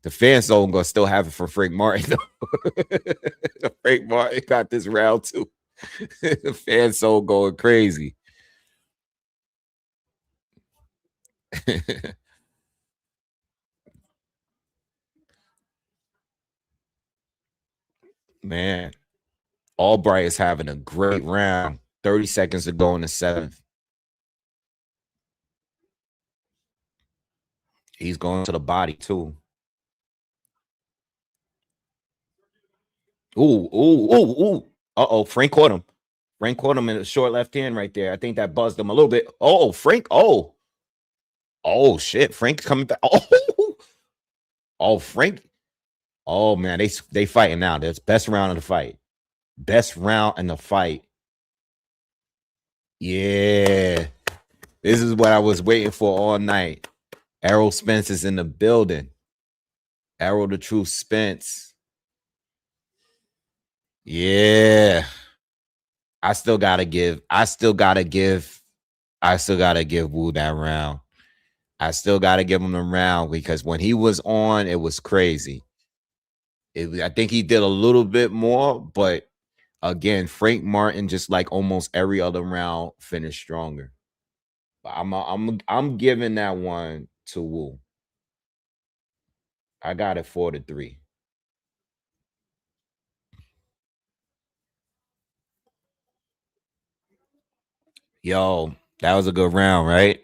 the fan zone gonna still have it for Frank Martin. Frank Martin got this round too. The fan zone going crazy. Man, Albright is having a great round. 30 seconds to go in the 7th. He's going to the body too. Ooh. Uh-oh, Frank caught him. Frank caught him in a short left hand right there. I think that buzzed him a little bit. Oh, Frank. Oh, shit. Frank's coming back. Oh, Frank. Oh, man. They fighting now. That's best round of the fight. Best round in the fight. Yeah. This is what I was waiting for all night. Errol Spence is in the building. Errol the Truth Spence. Yeah. I still gotta give Wu that round. I still gotta give him the round because when he was on, it was crazy. I think he did a little bit more, but again, Frank Martin, just like almost every other round, finished stronger. But I'm giving that one to Wu. I got it 4-3. Yo, that was a good round, right?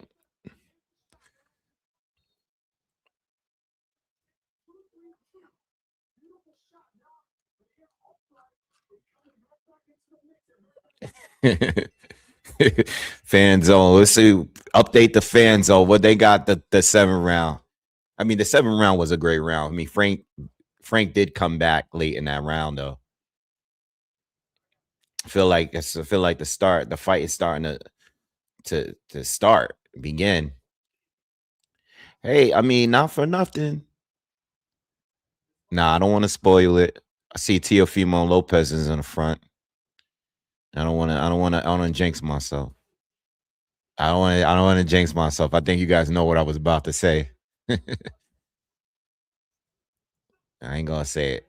Fan zone. Let's see. Update the fan zone. What they got the 7th round. I mean, the 7th round was a great round. I mean, Frank did come back late in that round though. I feel like the fight is starting to begin. Hey, I mean, not for nothing. Nah, I don't want to spoil it. I see Teofimo Lopez is in the front. I don't want to jinx myself. I don't want to jinx myself. I think you guys know what I was about to say. I ain't gonna say it.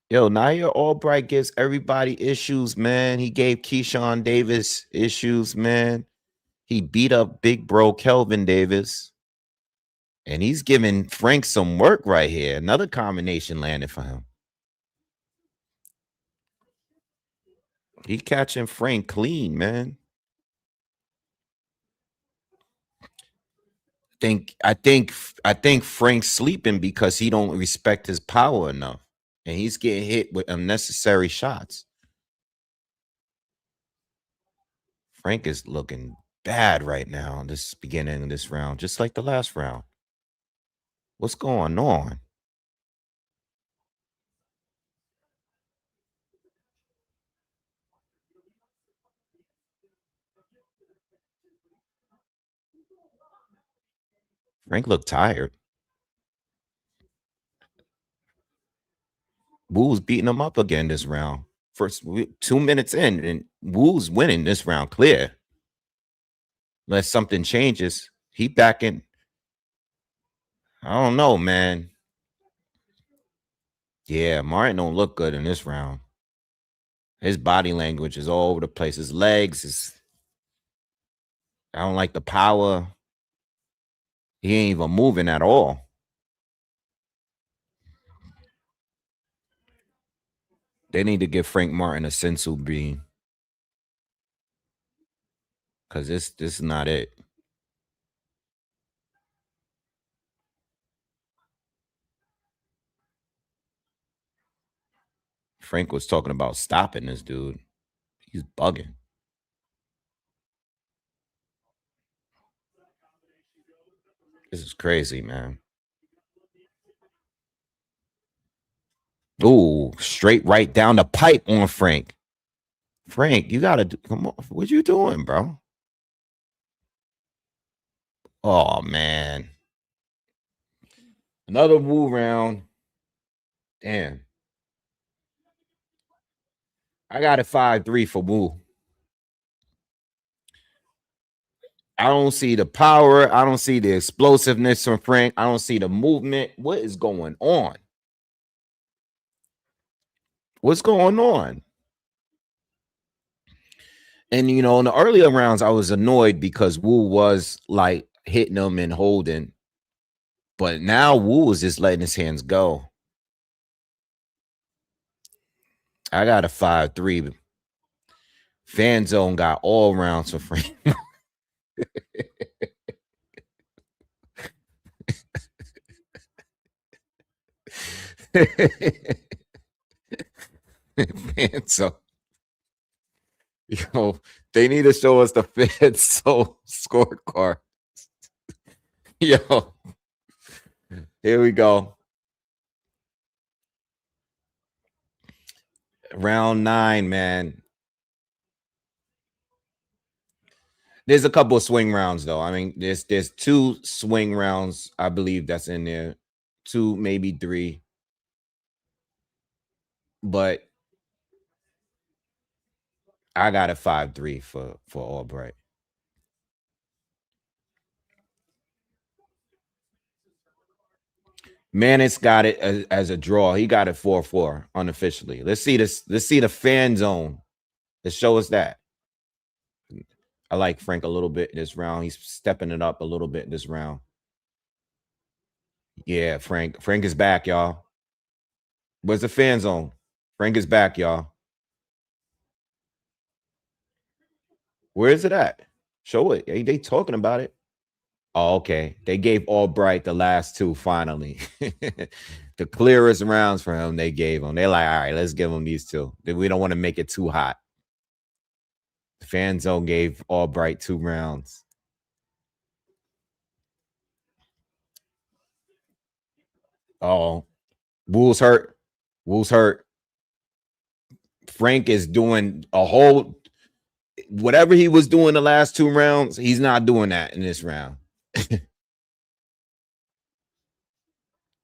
Yo, Nair Albright gives everybody issues, man. He gave Keyshawn Davis issues, man. He beat up big bro Kelvin Davis. And he's giving Frank some work right here. Another combination landed for him. He catching Frank clean, man. I think Frank's sleeping because he don't respect his power enough. And he's getting hit with unnecessary shots. Frank is looking bad right now, this beginning of this round, just like the last round. What's going on? Frank looked tired. Wu's beating him up again this round. First 2 minutes in, and Wu's winning this round clear. Unless something changes, he back in. I don't know, man. Yeah, Martin don't look good in this round. His body language is all over the place. His legs is. I don't like the power. He ain't even moving at all. They need to give Frank Martin a sensu bean. Because this is not it. Frank was talking about stopping this dude. He's bugging. This is crazy, man. Ooh, straight right down the pipe on Frank. Frank, you gotta come on. What you doing, bro? Oh man. Another Wu round. Damn. I got a 5-3 for Wu. I don't see the power. I don't see the explosiveness from Frank. I don't see the movement. What is going on? What's going on? And you know, in the earlier rounds, I was annoyed because Wu was like hitting him and holding. But now Wu is just letting his hands go. I got a 5-3. Fan zone got all rounds for Frank. Fan zone. Yo, they need to show us the fan zone scorecard. Yo, here we go. Round 9, man. There's a couple of swing rounds though. I mean, there's 2 swing rounds, I believe that's in there. 2, maybe 3. But I got a 5-3 for Albright. Manus got it as a draw. He got it 4-4 unofficially. Let's see this. Let's see the fan zone. Let's show us that. I like Frank a little bit this round. He's stepping it up a little bit this round. Yeah, Frank. Frank is back, y'all. Where's the fan zone? Frank is back, y'all. Where is it at? Show it. They talking about it. Oh, okay. They gave Albright the last 2 finally. The clearest rounds for him, they gave him. They're like, all right, let's give him these 2. We don't want to make it too hot. The fan zone gave Albright 2 rounds. Oh, Wool's hurt. Wool's hurt. Frank is doing a whole whatever he was doing the last 2 rounds. He's not doing that in this round.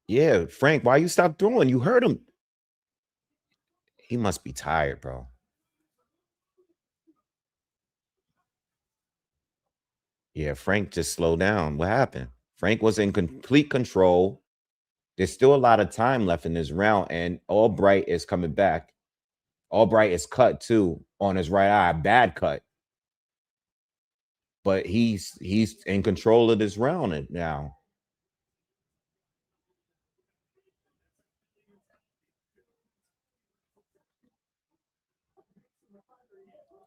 Yeah, Frank, why you stop throwing? You hurt him. He must be tired, bro. Yeah, Frank just slowed down. What happened? Frank was in complete control. There's still a lot of time left in this round, and Albright is coming back. Albright is cut too on his right eye, bad cut. But he's in control of this round now.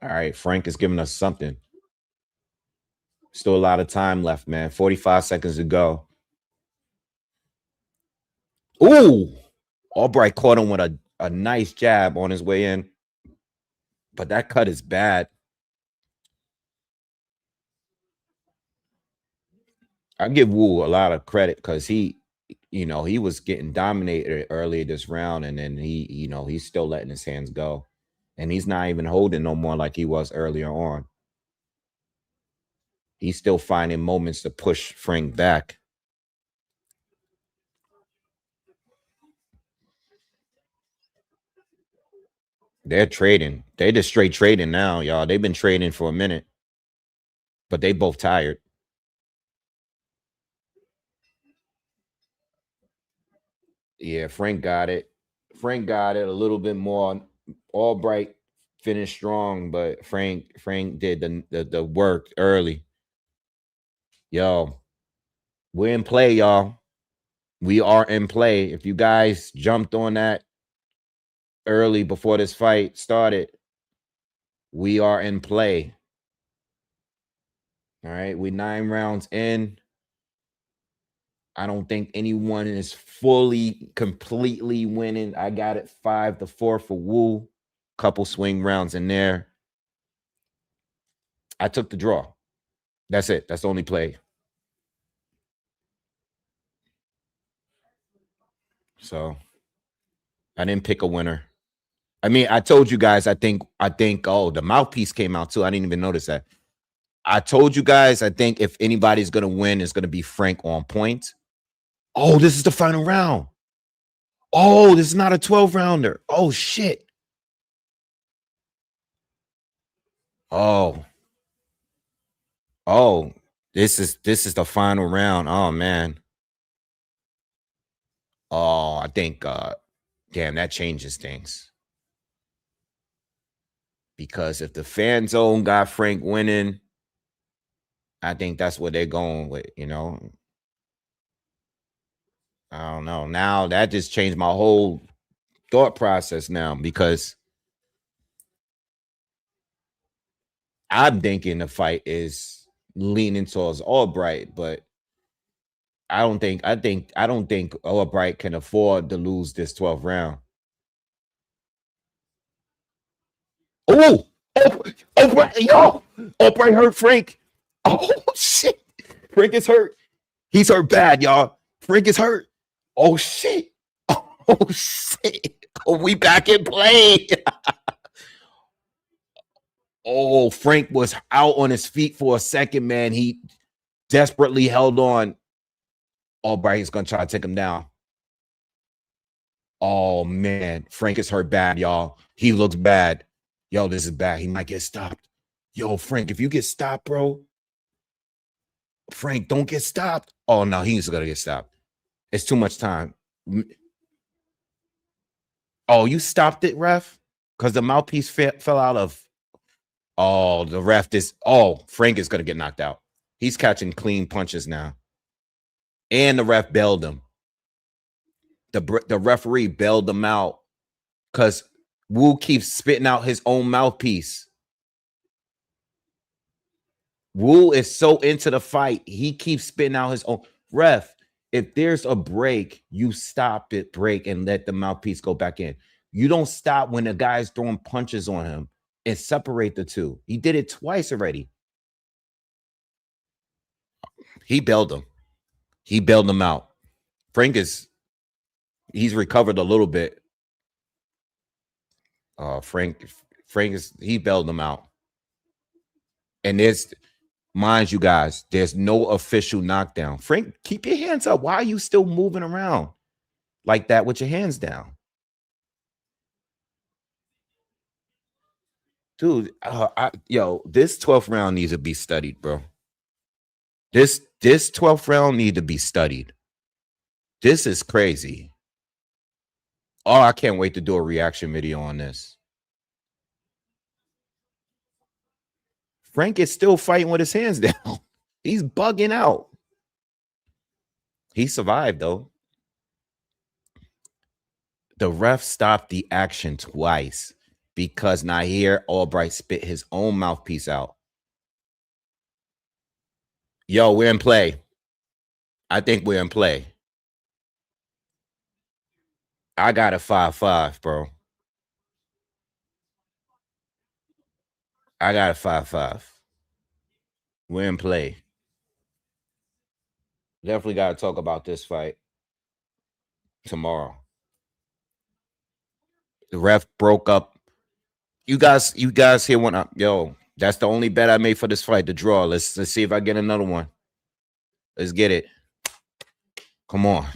All right, Frank is giving us something. Still a lot of time left, man. 45 seconds to go. Ooh, Albright caught him with a nice jab on his way in. But that cut is bad. I give Wu a lot of credit because he was getting dominated earlier this round, and then he's still letting his hands go. And he's not even holding no more like he was earlier on. He's still finding moments to push Frank back. They're trading. They're just straight trading now, y'all. They've been trading for a minute. But they both tired. Yeah, Frank got it. Frank got it a little bit more. Albright finished strong, but Frank did the work early. Yo, we're in play, y'all. We are in play. If you guys jumped on that early before this fight started, we are in play. All right, we 9 rounds in. I don't think anyone is completely winning. I got it 5-4 for Wu. Couple swing rounds in there. I took the draw. That's it. That's the only play. So I didn't pick a winner. I mean, I told you guys, I think, the mouthpiece came out too. I didn't even notice that. I told you guys, I think if anybody's going to win, it's going to be Frank on point. Oh, this is the final round. Oh, this is not a 12-rounder. Oh, shit. Oh, this is the final round. Oh, man. Oh, I think, damn, that changes things. Because if the fan zone got Frank winning, I think that's what they're going with, I don't know. Now that just changed my whole thought process now, because I'm thinking the fight is leaning towards Albright, but I don't think Albright can afford to lose this 12th round. Oh, Albright hurt Frank. Oh shit, Frank is hurt. He's hurt bad, y'all. Frank is hurt. Oh shit. Oh shit. Oh, we back in play. Oh, Frank was out on his feet for a second, man. He desperately held on. Albright is gonna try to take him down. Oh man, Frank is hurt bad, y'all. He looks bad. Yo, this is bad. He might get stopped. Yo, Frank, if you get stopped, bro. Frank, don't get stopped. Oh no, he's gonna get stopped. It's too much time. Oh, you stopped it, ref? Because the mouthpiece fell out of. Oh, the ref is. Oh, Frank is gonna get knocked out. He's catching clean punches now. And the ref bailed him. The referee bailed him out because Wu keeps spitting out his own mouthpiece. Wu is so into the fight. He keeps spitting out his own. Ref, if there's a break, you stop it, break, and let the mouthpiece go back in. You don't stop when the guy's throwing punches on him and separate the two. He did it twice already. He bailed him. He bailed him out. Frank is, he's recovered a little bit. Frank is, he bailed him out. And there's, mind you guys, there's no official knockdown. Frank, keep your hands up. Why are you still moving around like that with your hands down? Dude, yo, this 12th round needs to be studied, bro. This 12th round need to be studied. This is crazy. Oh, I can't wait to do a reaction video on this. Frank is still fighting with his hands down. He's bugging out. He survived, though. The ref stopped the action twice because Nahir Albright spit his own mouthpiece out. Yo, we're in play. I think we're in play. I got a 5-5, bro. I got a 5-5. We're in play. Definitely got to talk about this fight tomorrow. The ref broke up. You guys here went up. Yo, that's the only bet I made for this fight, the draw. Let's see if I get another one. Let's get it. Come on.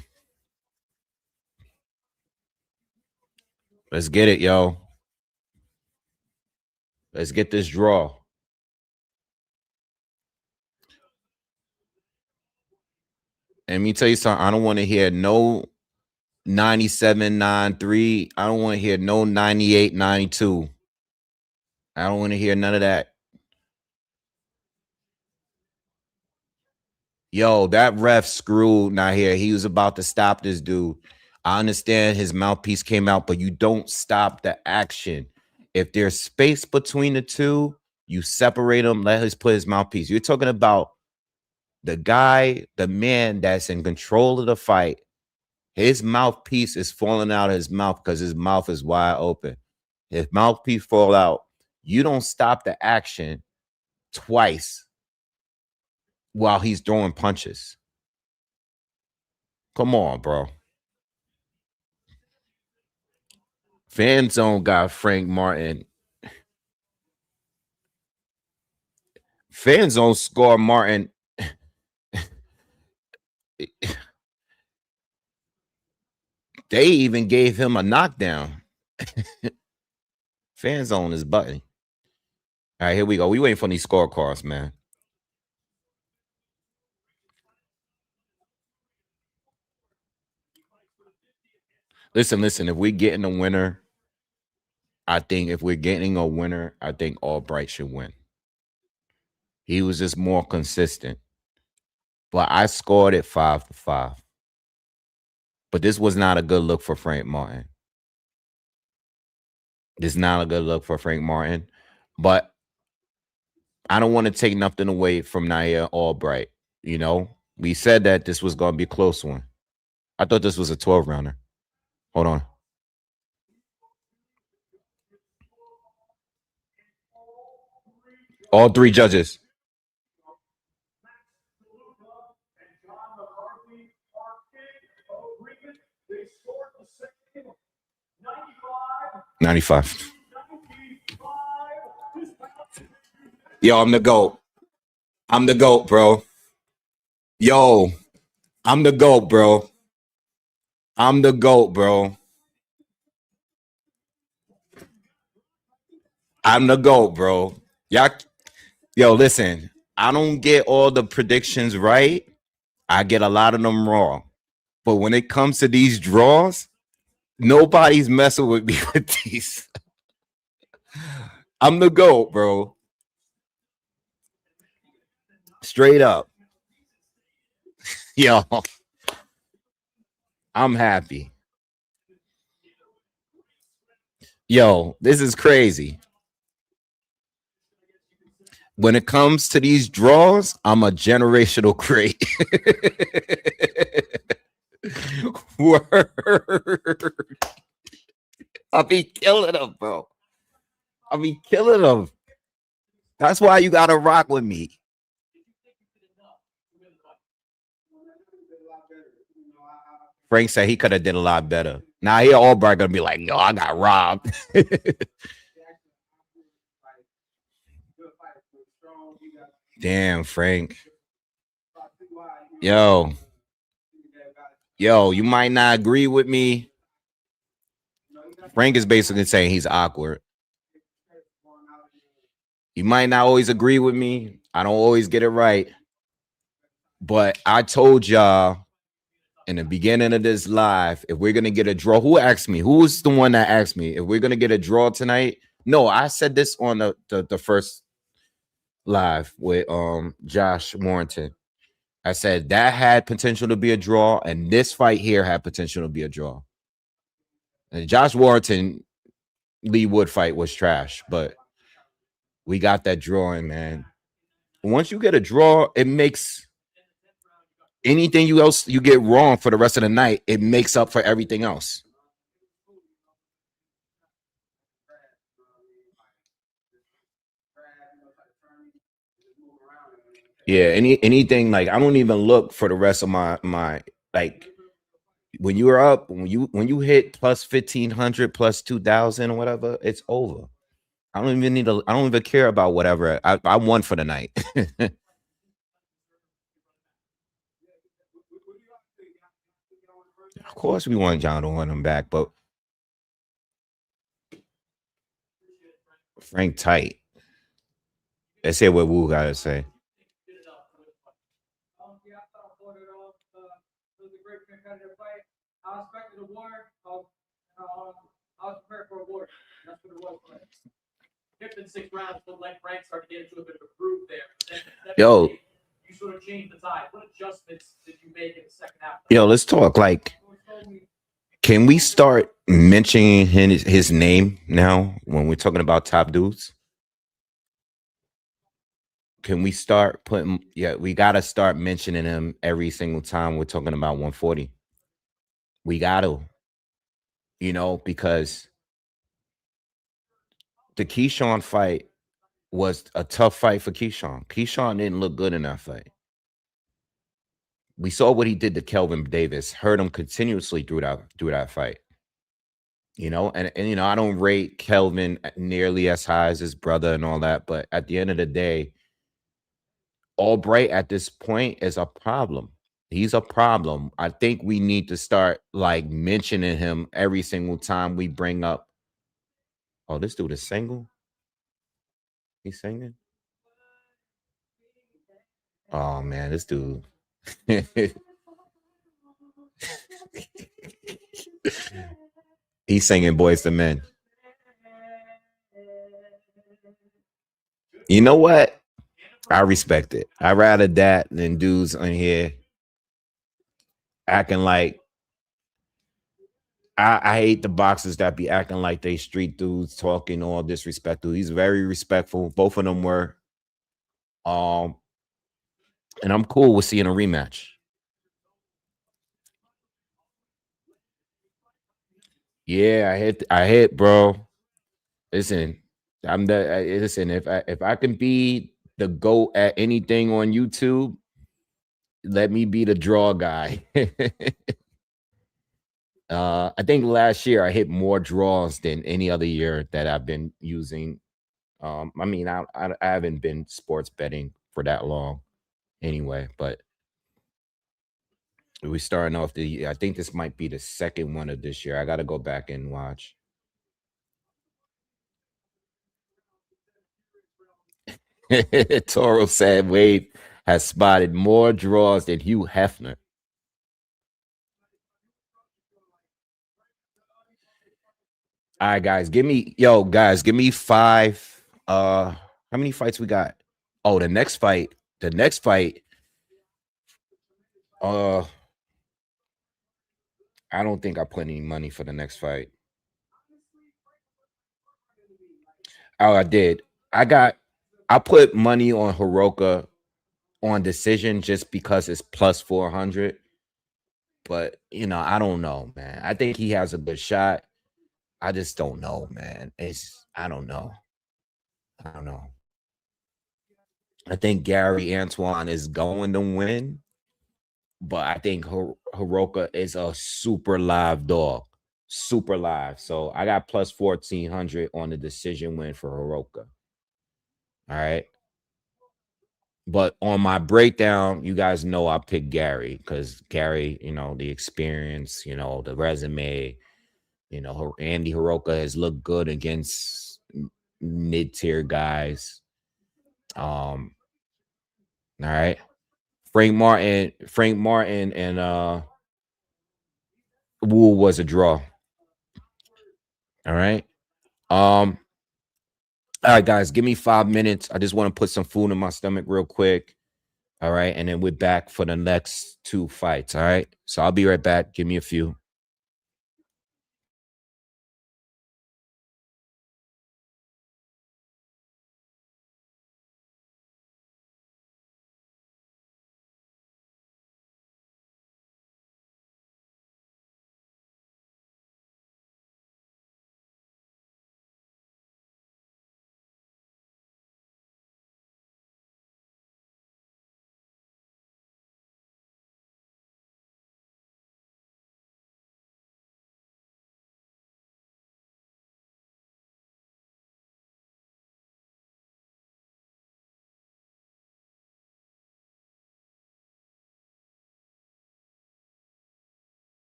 Let's get it, yo. Let's get this draw. And let me tell you something. I don't want to hear no 97-93. I don't want to hear no 98-92. I don't want to hear none of that. Yo, that ref screwed Nahir. He was about to stop this dude. I understand his mouthpiece came out, but you don't stop the action. If there's space between the two, you separate them, let him put his mouthpiece. You're talking about the guy, the man that's in control of the fight. His mouthpiece is falling out of his mouth because his mouth is wide open. His mouthpiece fall out. You don't stop the action twice while he's throwing punches. Come on, bro. Fan Zone got Frank Martin. Fan Zone scored Martin. They even gave him a knockdown. Fan Zone is button. All right, here we go. We waiting for these scorecards, man. Listen. If we're getting a winner, I think Albright should win. He was just more consistent. But I scored it 5-5. But this was not a good look for Frank Martin. This is not a good look for Frank Martin. But I don't want to take nothing away from Naya Albright. You know, we said that this was going to be a close one. I thought this was a 12 rounder. Hold on. All three judges. $95. Yo, I'm the GOAT. I'm the GOAT, bro. Yo, I'm the GOAT, bro. I'm the GOAT, bro. I'm the GOAT, bro. Y'all, yo, listen. I don't get all the predictions right. I get a lot of them wrong. But when it comes to these draws, nobody's messing with me with these. I'm the GOAT, bro. Straight up. Yo, I'm happy. Yo, this is crazy. When it comes to these draws, I'm a generational great. Word. I'll be killing them, bro. I'll be killing them. That's why you gotta rock with me. Frank said he could have did a lot better. Now he Albright gonna be like, yo, I got robbed. Damn, Frank. Yo, you might not agree with me. Frank is basically saying he's awkward. You might not always agree with me. I don't always get it right. But I told y'all in the beginning of this live, if we're going to get a draw, who asked me? Who was the one that asked me if we're going to get a draw tonight? No, I said this on the first live with Josh Warrington. I said that had potential to be a draw, and this fight here had potential to be a draw. And Josh Warrington Lee Wood fight was trash, but we got that drawing, man. Once you get a draw, it makes anything you get wrong for the rest of the night, it makes up for everything else. Yeah, anything like I don't even look for the rest of my like when you're up, when you hit plus 1,500, plus 2,000 or whatever, it's over. I don't even care about whatever. I won for the night. Of course we want John to win him back, but Frank tight. Let's say what Wu gotta say. I expected a war. I was prepared for a war. That's what it was. Fifth and sixth rounds, but let Frank start to get into a bit of a groove there. Yo, you sort of changed the tide. What adjustments did you make in the second half? Yo, let's talk. Like, can we start mentioning his name now when we're talking about top dudes? Can we start putting? Yeah, we gotta start mentioning him every single time we're talking about 140. We gotta, because the Keyshawn fight was a tough fight for Keyshawn. Keyshawn didn't look good in that fight. We saw what he did to Kelvin Davis, hurt him continuously through that fight. And I don't rate Kelvin nearly as high as his brother and all that, but at the end of the day, Albright at this point is a problem. He's a problem. I think we need to start like mentioning him every single time we bring up. Oh, this dude is single. He's singing. Oh man, this dude. He's singing Boys to Men. You know what? I respect it. I'd rather that than dudes on here acting like I hate the boxers that be acting like they street dudes talking all disrespectful. He's very respectful. Both of them were. And I'm cool with seeing a rematch. Yeah, I hit, bro. Listen, listen, if I can be the GOAT at anything on YouTube, let me be the draw guy. I think last year I hit more draws than any other year that I've been using. I mean, I haven't been sports betting for that long anyway, but we starting off I think this might be the second one of this year. I got to go back and watch. Toro said Wade has spotted more draws than Hugh Hefner. All right, guys, give me 5. How many fights we got? Oh, the next fight. I don't think I put any money for the next fight. Oh, I did. I put money on Heroka on decision just because it's plus 400. But I don't know, man. I think he has a good shot. I just don't know, man. I don't know. I think Gary Antoine is going to win, but I think Heroka is a super live dog. Super live. So I got plus 1400 on the decision win for Heroka. All right. But on my breakdown, you guys know I picked Gary because Gary, the experience, the resume, Andy Heroka has looked good against mid-tier guys. All right. Frank Martin and Wu was a draw. All right. All right, guys, give me 5 minutes. I just want to put some food in my stomach real quick. All right. And then we're back for the next 2 fights. All right. So I'll be right back. Give me a few.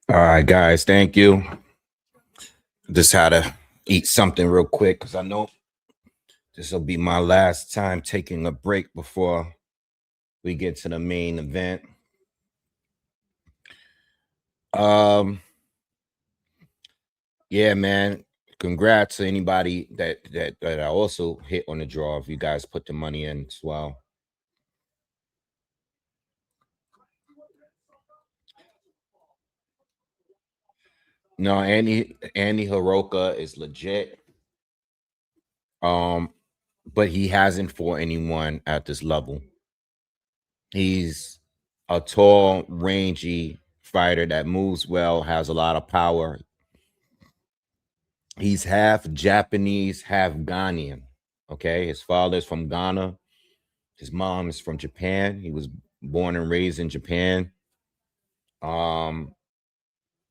All right, guys. Thank you. Just had to eat something real quick because I know this will be my last time taking a break before we get to the main event. Yeah, man. Congrats to anybody that I also hit on the draw. If you guys put the money in as well. No, Andy Heroka is legit. But he hasn't fought anyone at this level. He's a tall, rangy fighter that moves well, has a lot of power. He's half Japanese, half Ghanaian. Okay, his father's from Ghana. His mom is from Japan. He was born and raised in Japan.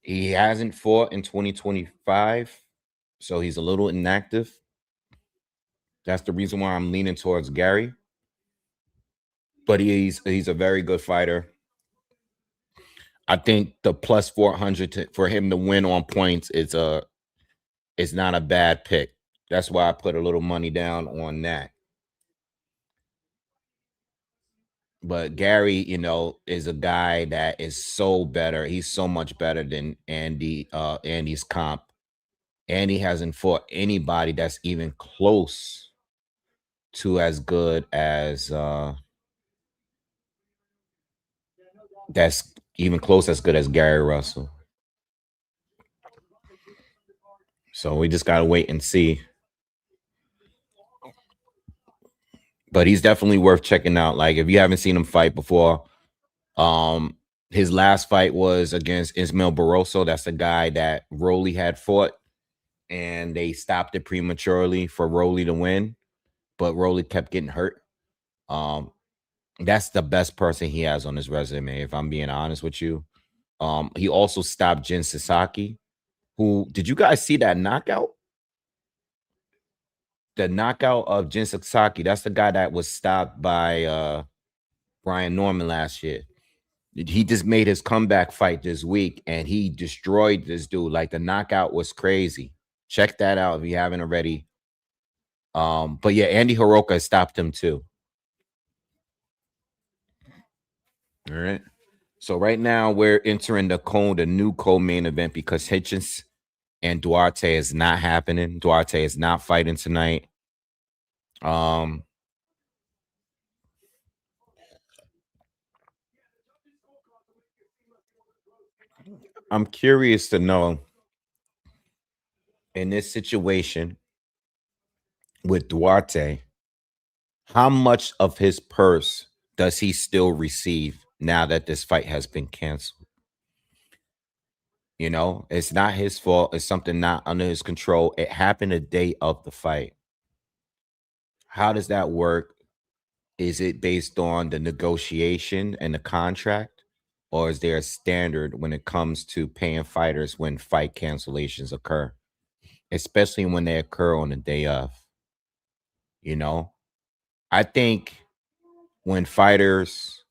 He hasn't fought in 2025, so he's a little inactive. That's the reason why I'm leaning towards Gary. But he's a very good fighter. I think the plus 400 for him to win on points is not a bad pick. That's why I put a little money down on that. But Gary, is a guy that is so better. He's so much better than Andy's comp. Andy hasn't fought anybody that's even close to as good as that's even close as good as Gary Russell. So we just gotta wait and see. But he's definitely worth checking out. Like, if you haven't seen him fight before, his last fight was against Ismael Barroso. That's the guy that Rolly had fought, and they stopped it prematurely for Rolly to win, but Rolly kept getting hurt. That's the best person he has on his resume, if I'm being honest with you. He also stopped Jin Sasaki. Who did you guys see that knockout? The knockout of Jin Sasaki. That's the guy that was stopped by Brian Norman last year. He just made his comeback fight this week, and he destroyed this dude. Like, the knockout was crazy. Check that out if you haven't already. But yeah, Andy Heroka stopped him too. All right. So right now we're entering the new co-main event because Hitchens and Duarte is not happening. Duarte is not fighting tonight. I'm curious to know, in this situation with Duarte, how much of his purse does he still receive now that this fight has been canceled? It's not his fault. It's something not under his control. It happened the day of the fight. How does that work? Is it based on the negotiation and the contract? Or is there a standard when it comes to paying fighters when fight cancellations occur? Especially when they occur on the day of. I think when fights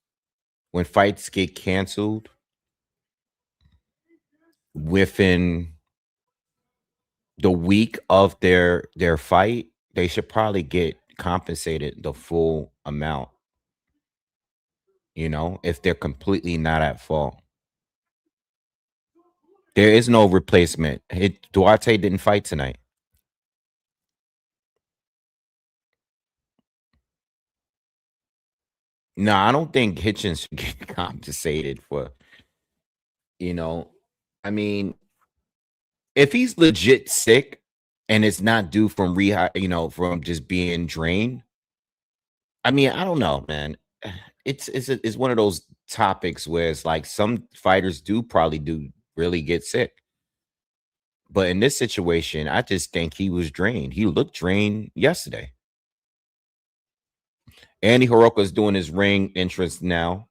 get canceled within the week of their fight, they should probably get compensated the full amount, if they're completely not at fault. There is no replacement. Duarte didn't fight tonight. No, I don't think Hitchens should get compensated for, I mean, if he's legit sick and it's not due from rehab, from just being drained. I mean, I don't know, man. It's one of those topics where it's like some fighters do really get sick. But in this situation, I just think he was drained. He looked drained yesterday. Andy Heroka is doing his ring entrance now.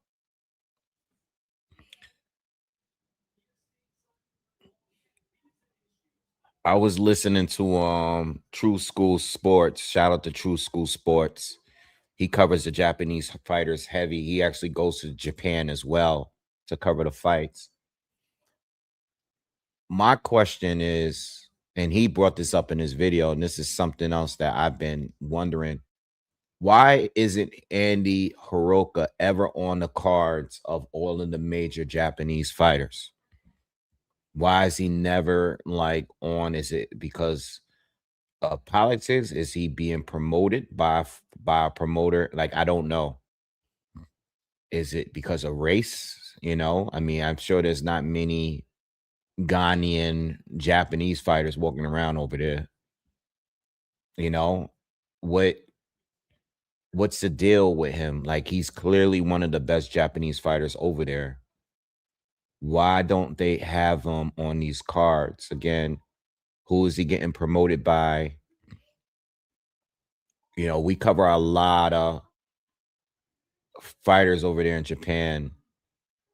I was listening to True School Sports. Shout out to True School Sports. He covers the Japanese fighters heavy. He actually goes to Japan as well to cover the fights. my question is, and he brought this up in his video, and this is something else that I've been wondering. Why isn't Andy Heroka ever on the cards of all of the major Japanese fighters? Why is he never like on? Is it because of politics? Is he being promoted by a promoter? Like, I don't know. Is it because of race? You know, I mean, I'm sure there's not many Ghanaian Japanese fighters walking around over there. You know, what's the deal with him? Like, he's clearly one of the best Japanese fighters over there. Why don't they have him on these cards? Again, who is he getting promoted by? You know, we cover a lot of fighters over there in Japan,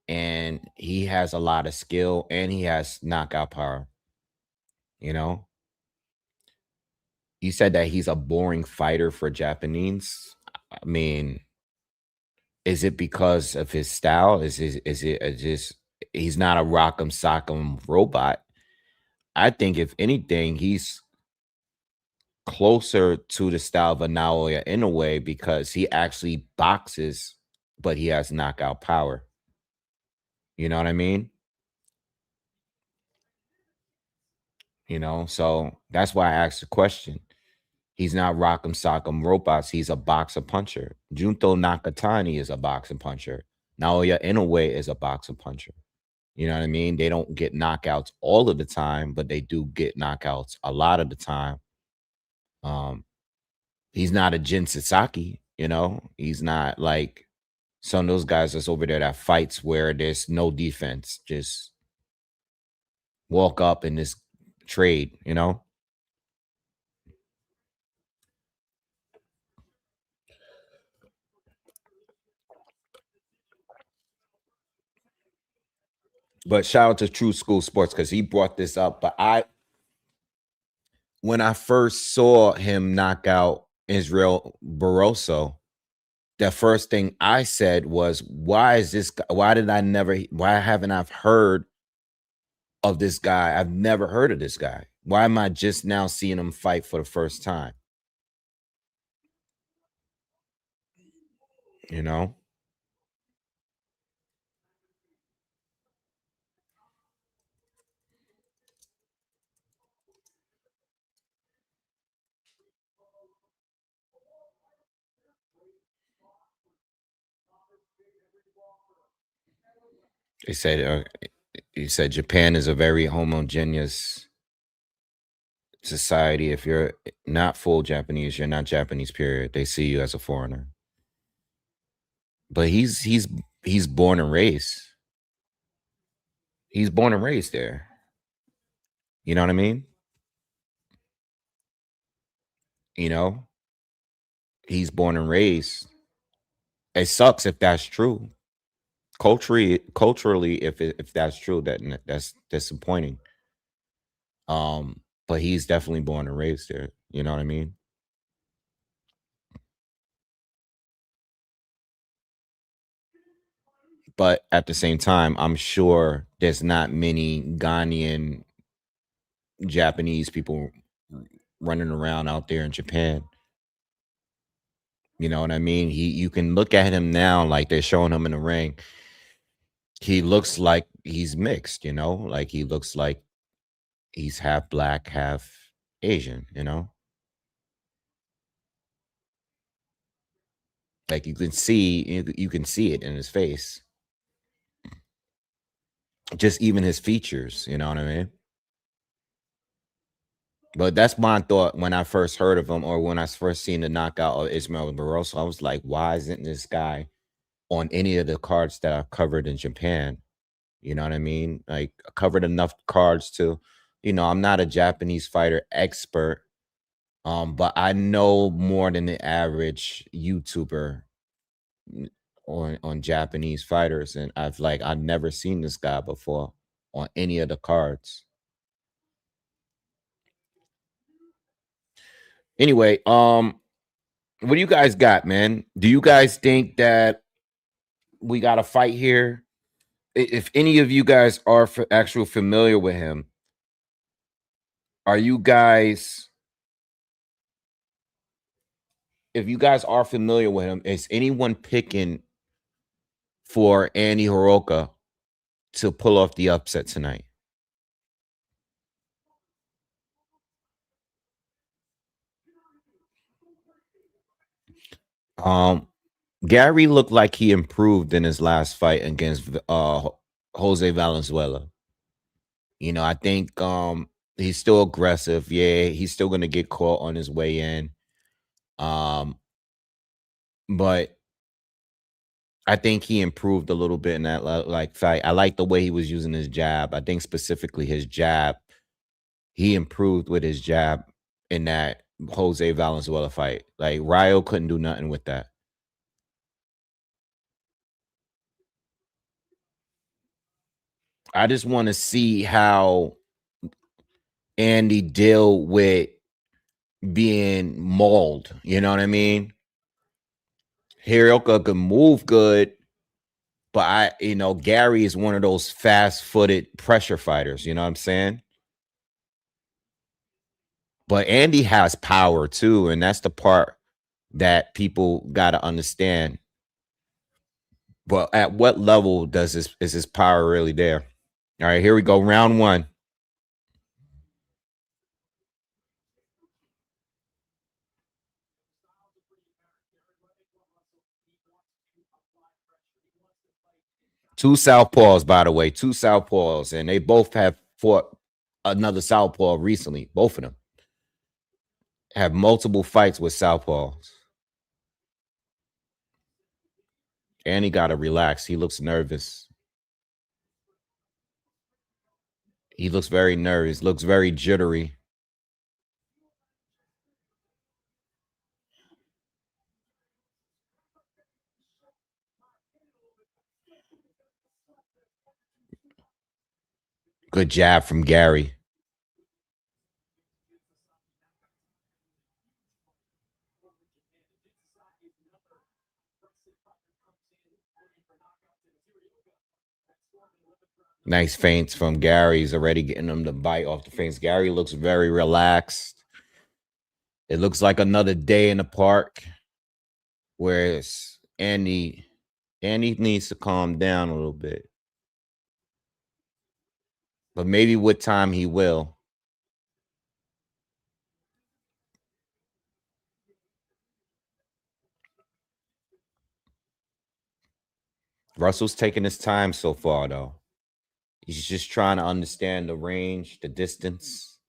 and he has a lot of skill and he has knockout power. You know, you said that he's a boring fighter for Japanese. I mean, is it because of his style? Is it just he's not a rock'em sock'em robot? I think if anything, he's closer to the style of a Naoya in a way because he actually boxes, but he has knockout power. You know what I mean? You know, so that's why I asked the question. He's not rock'em sock'em robots. He's a boxer puncher. Junto Nakatani is a boxing puncher. Naoya Inoue is a boxer puncher. You know what I mean? They don't get knockouts all of the time, but they do get knockouts a lot of the time. He's not a Jin Sasaki, you know? He's not like some of those guys that's over there that fights where there's no defense. Just walk up in this trade, you know? But shout out to True School Sports because he brought this up. But when I first saw him knock out Israel Barroso, the first thing I said was, why haven't I heard of this guy? I've never heard of this guy. Why am I just now seeing him fight for the first time? You know? They said, he said Japan is a very homogeneous society. If you're not full Japanese, you're not Japanese, period. They see you as a foreigner. But he's born and raised. He's born and raised there. You know what I mean? You know, he's born and raised. It sucks if that's true. Culturally, if that's true, that's disappointing. But he's definitely born and raised there. You know what I mean? But at the same time, I'm sure there's not many Ghanaian Japanese people running around out there in Japan. You know what I mean? You can look at him now, like they're showing him in the ring. He looks like he's mixed, you know, like he looks like he's half black, half Asian, you know? Like you can see it in his face. Just even his features, you know what I mean? But that's my thought when I first heard of him, or when I first seen the knockout of Ismael Barroso. I was like, why isn't this guy on any of the cards that I've covered in Japan? You know what I mean? Like, I covered enough cards to, you know, I'm not a Japanese fighter expert, but I know more than the average YouTuber on Japanese fighters, and I've never seen this guy before on any of the cards. Anyway, what do you guys got, man? Do you guys think that we got a fight here? If any of you guys are actually familiar with him, Are you guys, if you guys are familiar with him, is anyone picking for Andy Heroka to pull off the upset tonight? Gary looked like he improved in his last fight against Jose Valenzuela. You know, I think he's still aggressive. Yeah, he's still gonna get caught on his way in. But I think he improved a little bit in that like fight. I like the way he was using his jab. I think specifically his jab. He improved with his jab in that Jose Valenzuela fight. Like Ryo couldn't do nothing with that. I just want to see how Andy deal with being mauled. You know what I mean? Heroka can move good, but Gary is one of those fast-footed pressure fighters. You know what I'm saying? But Andy has power too, and that's the part that people got to understand. But at what level is his power really there? All right, here we go. Round one. Two southpaws, by the way, two southpaws, and they both have fought another southpaw recently. Both of them have multiple fights with southpaws. And he got to relax. He looks nervous. He looks very nervous. Looks very jittery. Good jab from Gary. Nice feints from Gary. He's already getting him to bite off the feints. Gary looks very relaxed. It looks like another day in the park. Whereas Andy needs to calm down a little bit. But maybe with time he will. Russell's taking his time so far, though. He's just trying to understand the range, the distance.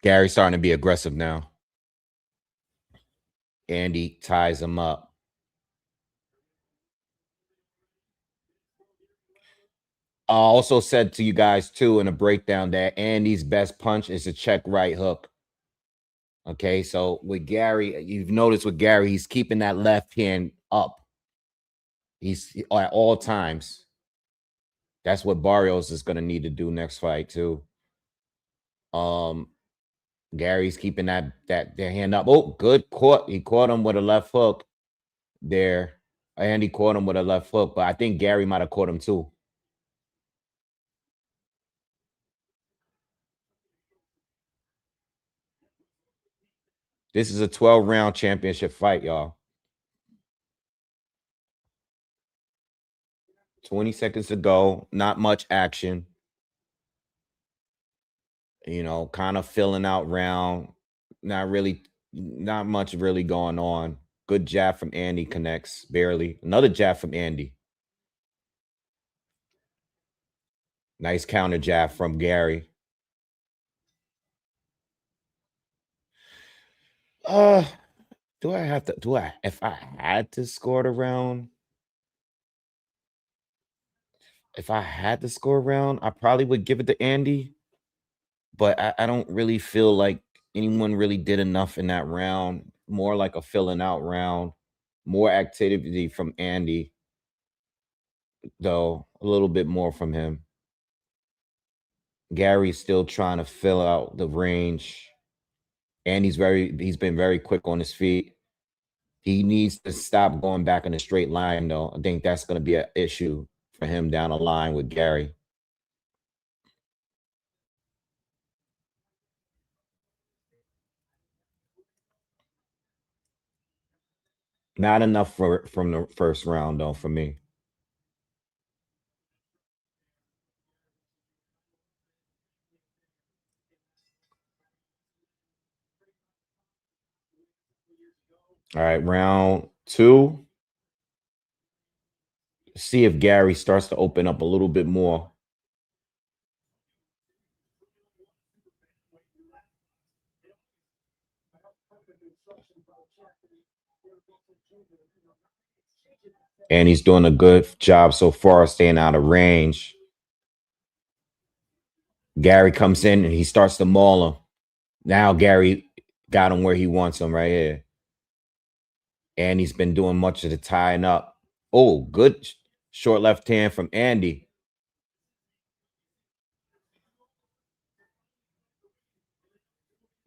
Gary's starting to be aggressive now. Andy ties him up. I also said to you guys, too, in a breakdown that Andy's best punch is a check right hook. Okay, so with Gary, you've noticed with Gary, he's keeping that left hand up. He's at all times. That's what Barrios is going to need to do next fight, too. Gary's keeping that hand up. Oh, good caught. He caught him with a left hook there. And he caught him with a left hook, but I think Gary might have caught him too. This is a 12-round championship fight, y'all. 20 seconds to go. Not much action. You know, kind of filling out round. Not much really going on. Good jab from Andy, connects barely. Another jab from Andy. Nice counter jab from Gary. If I had to score the round, I probably would give it to Andy. But I don't really feel like anyone really did enough in that round. More like a filling out round. More activity from Andy, though. A little bit more from him. Gary's still trying to fill out the range. And he's been very quick on his feet. He needs to stop going back in a straight line, though. I think that's going to be an issue for him down the line with Gary. Not enough from the first round, though, for me. All right, round 2. See if Gary starts to open up a little bit more. And he's doing a good job so far staying out of range. Gary comes in and he starts to maul him. Now Gary got him where he wants him right here. And he's been doing much of the tying up. Oh, good short left hand from Andy.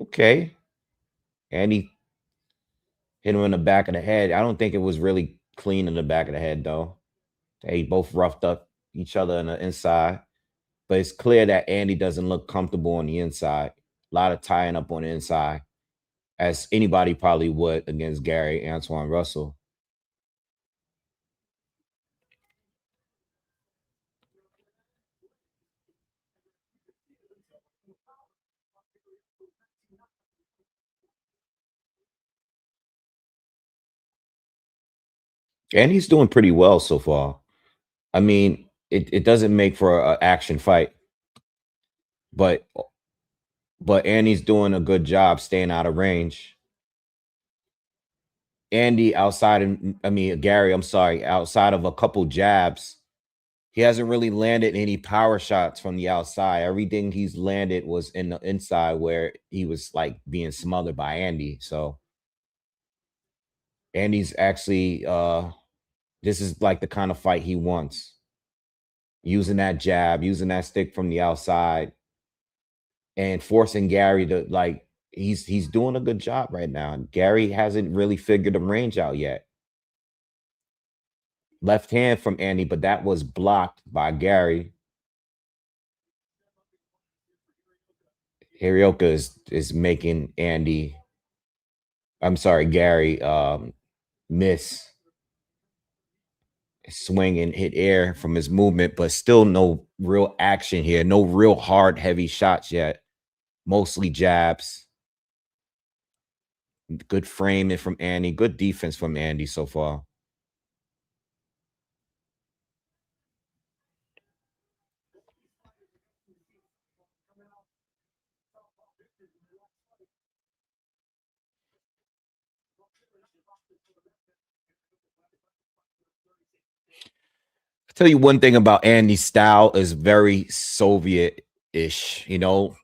Okay. Andy hit him in the back of the head. I don't think it was really clean in the back of the head, though. They both roughed up each other on the inside. But it's clear that Andy doesn't look comfortable on the inside. A lot of tying up on the inside, as anybody probably would against Gary Antoine Russell. And he's doing pretty well so far. I mean, it doesn't make for an action fight, but Andy's doing a good job staying out of range. Andy Gary, I'm sorry, outside of a couple jabs, he hasn't really landed any power shots from the outside. Everything he's landed was in the inside where he was like being smothered by Andy. So Andy's actually this is like the kind of fight he wants. Using that jab, using that stick from the outside, and forcing Gary to like he's doing a good job right now. Gary hasn't really figured the range out yet. Left hand from Andy, but that was blocked by Gary. Heroka is making Gary miss. Swing and hit air from his movement, but still no real action here. No real hard, heavy shots yet. Mostly jabs. Good framing from Andy. Good defense from Andy so far. I'll tell you one thing about Andy's style is very Soviet-ish, you know.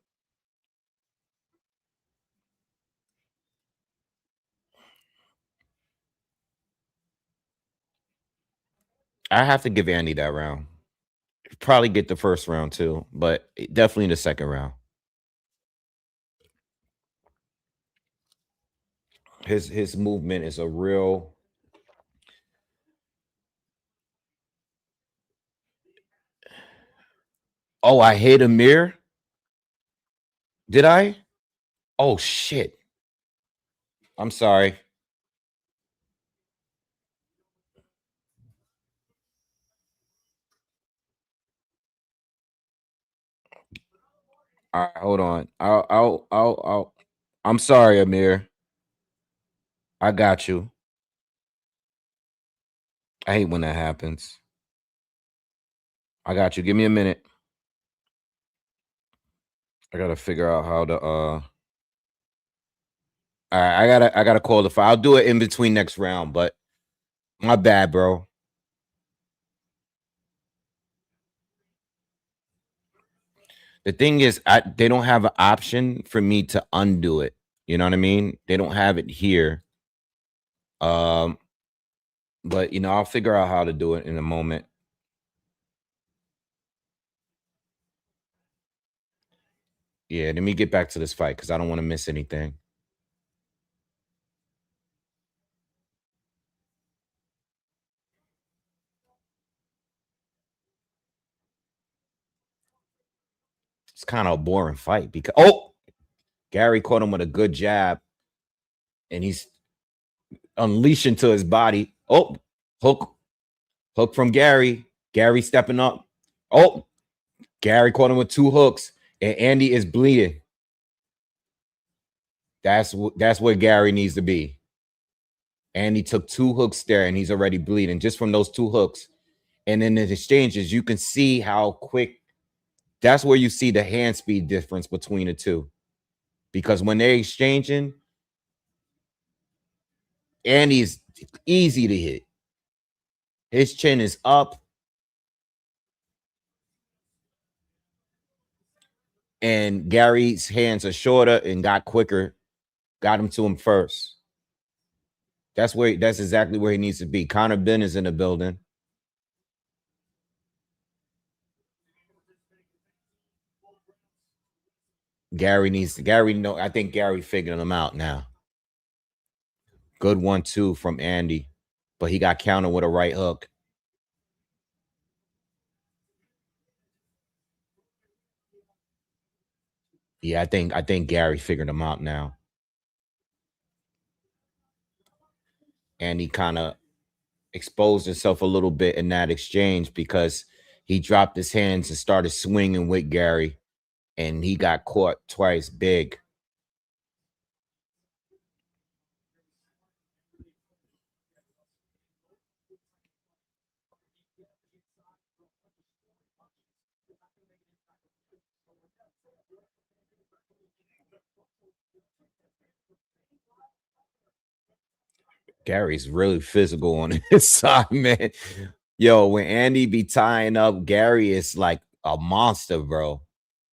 I have to give Andy that round. Probably get the first round too, but definitely the second round. His movement is a real. Oh, I hit Amir. Did I? Oh shit. I'm sorry. All right, hold on. I'm sorry, Amir. I got you. I hate when that happens. I got you. Give me a minute. I gotta figure out how to all right, I gotta call the file. I'll do it in between next round, but my bad, bro. The thing is, they don't have an option for me to undo it. You know what I mean? They don't have it here. But you know, I'll figure out how to do it in a moment. Yeah, let me get back to this fight because I don't want to miss anything. It's kind of a boring fight because Gary caught him with a good jab, and he's unleashing to his body. Hook from Gary. Gary stepping up. Gary caught him with 2 hooks, and Andy is bleeding. That's where Gary needs to be. Andy took 2 hooks there, and he's already bleeding just from those 2 hooks. And in the exchanges, you can see how quick. That's where you see the hand speed difference between the two. Because when they're exchanging, Andy's easy to hit. His chin is up. And Gary's hands are shorter and got quicker. Got him to him first. That's exactly where he needs to be. Connor Ben is in the building. I think Gary figured him out now. Good 1-2 from Andy, but he got countered with a right hook. Yeah, I think Gary figured him out now. And he kind of exposed himself a little bit in that exchange because he dropped his hands and started swinging with Gary, and he got caught twice big. Gary's really physical on his side, man. Yo, when Andy be tying up, Gary is like a monster, bro.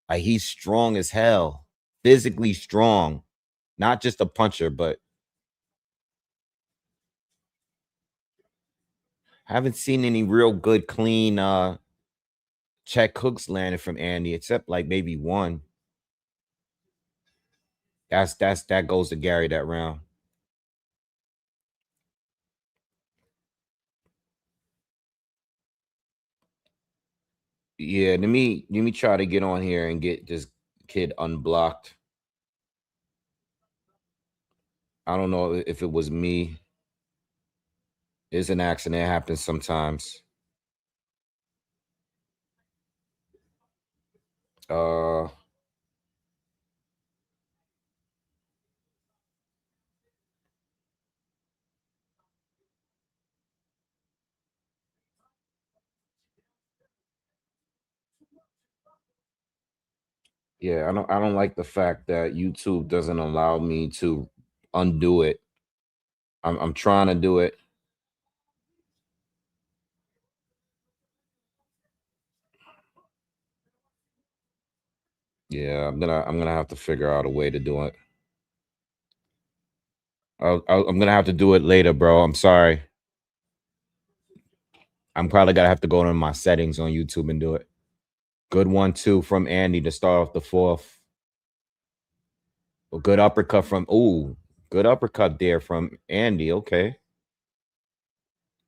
Like, he's strong as hell, physically strong, not just a puncher, but haven't seen any real good, clean check hooks landed from Andy, except like maybe one. That goes to Gary that round. Yeah, let me try to get on here and get this kid unblocked. I don't know if it was me. It's an accident. It happens sometimes. Yeah, I don't like the fact that YouTube doesn't allow me to undo it. I'm trying to do it. Yeah, I'm gonna have to figure out a way to do it. I'm gonna have to do it later, bro. I'm sorry. I'm probably gonna have to go to my settings on YouTube and do it. Good 1-2 from Andy to start off the 4th. A good uppercut from good uppercut there from Andy. Okay.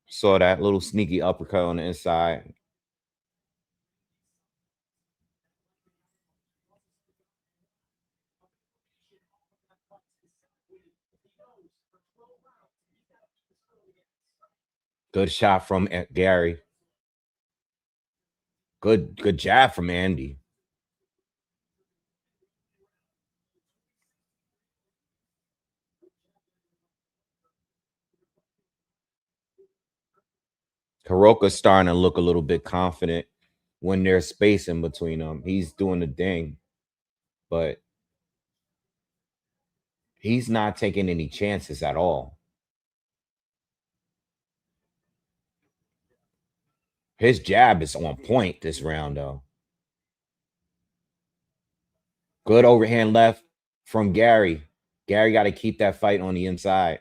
Saw that little sneaky uppercut on the inside. Good shot from Gary. Good jab from Andy. Heroka's starting to look a little bit confident when there's space in between them. He's doing the thing, but he's not taking any chances at all. His jab is on point this round, though. Good overhand left from Gary. Gary got to keep that fight on the inside.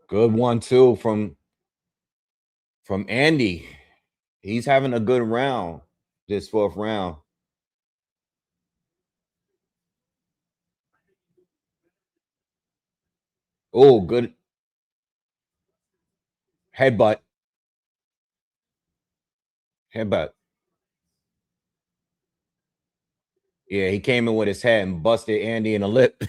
Good 1-2 from Andy. He's having a good round this fourth round. Oh, good headbutt. Headbutt. Yeah, he came in with his head and busted Andy in the lip.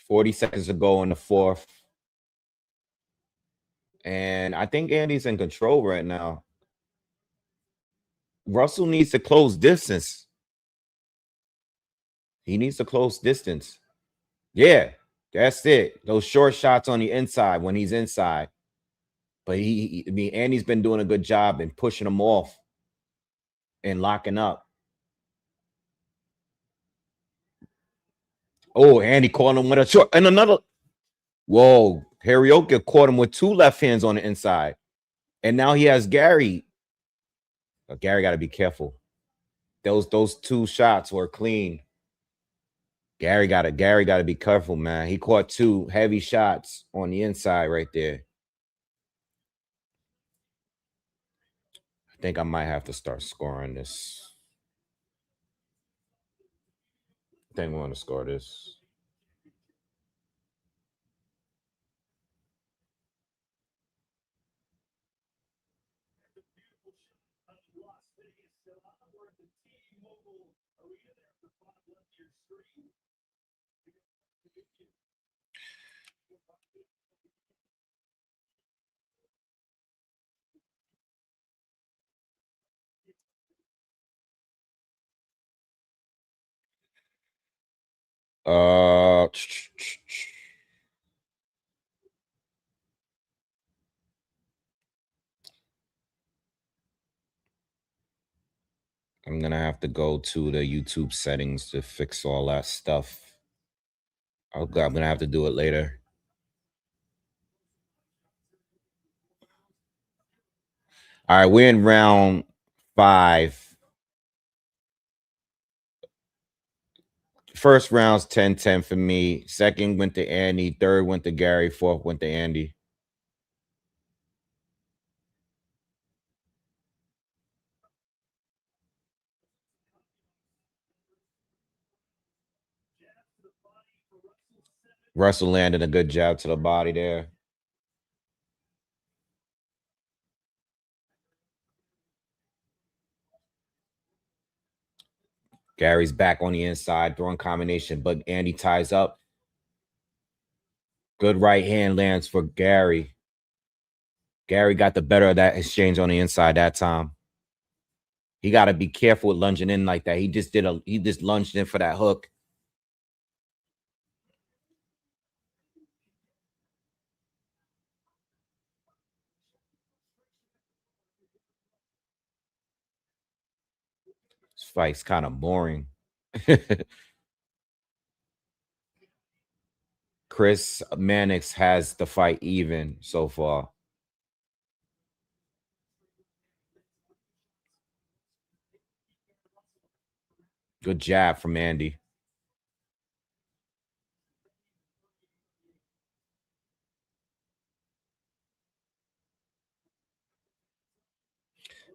40 seconds to go in the fourth. And I think Andy's in control right now. Russell needs to close distance. He needs to close distance. Yeah, that's it. Those short shots on the inside when he's inside. But I mean, Andy's been doing a good job in pushing him off and locking up. Oh, Andy caught him with a short and another. Whoa, Heroka caught him with two left hands on the inside. And now he has Gary. Gary got to be careful. Those two shots were clean. Gary got to be careful, man. He caught two heavy shots on the inside right there. I think I might have to start scoring this. I think we want to score this. I'm gonna have to go to the YouTube settings to fix all that stuff. Okay, I'm gonna have to do it later. All right, we're in round 5. First round's 10-10 for me. Second went to Andy. Third went to Gary. Fourth went to Andy. Russell landed a good jab to the body there. Gary's back on the inside, throwing combination, but Andy ties up. Good right hand lands for Gary. Gary got the better of that exchange on the inside that time. He got to be careful with lunging in like that. He just lunged in for that hook. This fight's kind of boring. Chris Mannix has the fight even so far. Good jab from Andy.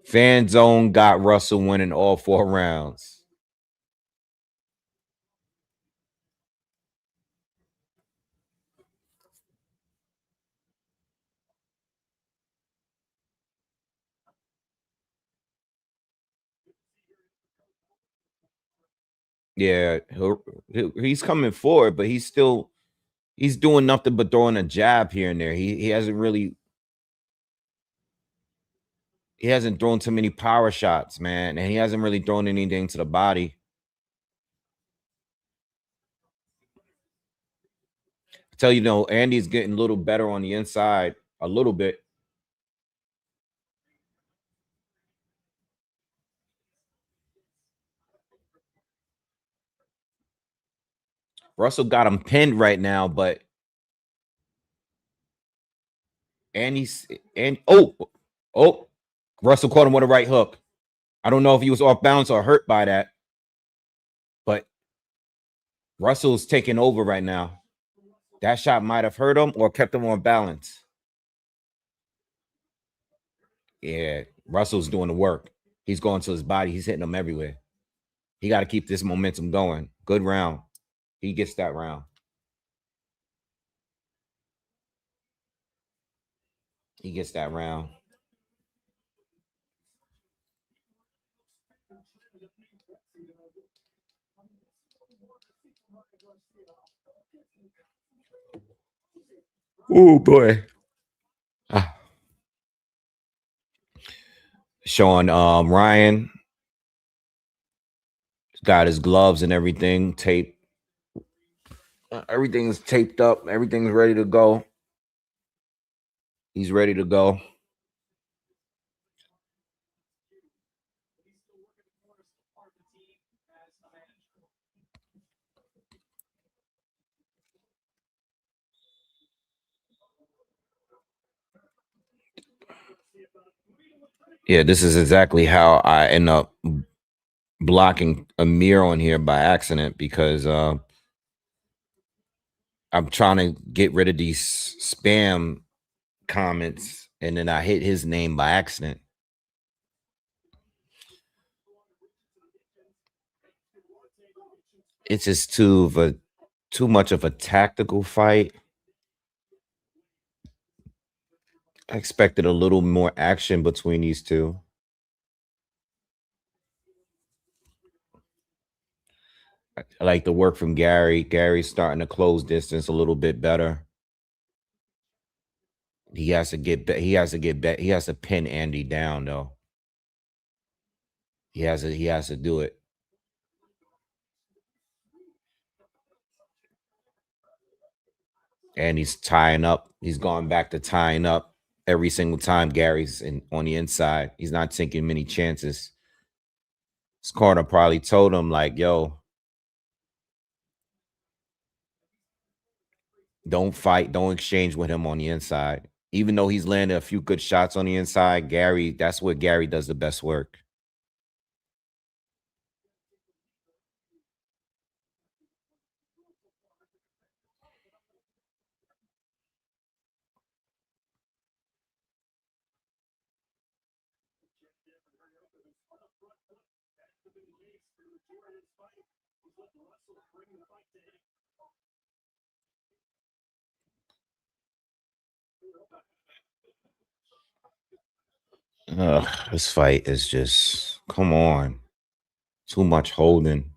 Fan zone got Russell winning all 4 rounds. Yeah, he's coming forward, but he's doing nothing but throwing a jab here and there. He hasn't thrown too many power shots, man, and he hasn't really thrown anything to the body. I tell you, Andy's getting a little better on the inside, a little bit. Russell got him pinned right now, but And Russell caught him with a right hook. I don't know if he was off balance or hurt by that, but Russell's taking over right now. That shot might have hurt him or kept him on balance. Yeah, Russell's doing the work. He's going to his body. He's hitting them everywhere. He got to keep this momentum going. Good round. He gets that round. He gets that round. Oh boy. Showing Ryan got his gloves and everything taped. Everything's taped up. Everything's ready to go. He's ready to go. Yeah, this is exactly how I end up blocking Amir on here by accident because I'm trying to get rid of these spam comments and then I hit his name by accident. It's just too much of a tactical fight. I expected a little more action between these two. I like the work from Gary. Gary's starting to close distance a little bit better. He has to get back. He has to pin Andy down though. He has to do it. And he's tying up. He's going back to tying up every single time Gary's on the inside. He's not taking many chances. His corner probably told him like, yo, don't fight, don't exchange with him on the inside. Even though he's landed a few good shots on the inside, that's where Gary does the best work. Ugh, this fight is just, come on. Too much holding.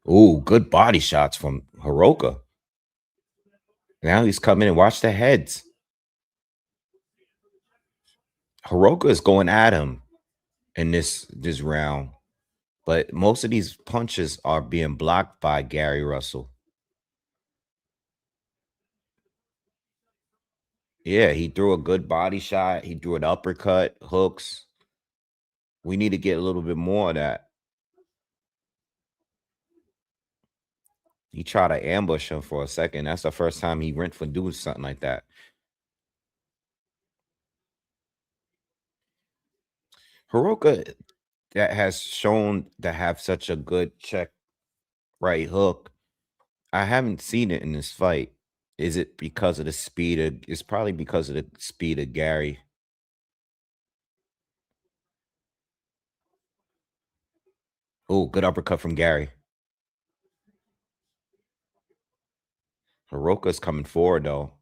Ooh, good body shots from Heroka. Now he's coming and watch the heads. Heroka is going at him in this round. But most of these punches are being blocked by Gary Russell. Yeah, he threw a good body shot. He threw an uppercut, hooks. We need to get a little bit more of that. He tried to ambush him for a second. That's the first time he went for doing something like that. Heroka that has shown to have such a good check right hook. I haven't seen it in this fight. Is it because of the speed of? It's probably because of the speed of Gary. Oh, good uppercut from Gary. Heroka's coming forward though.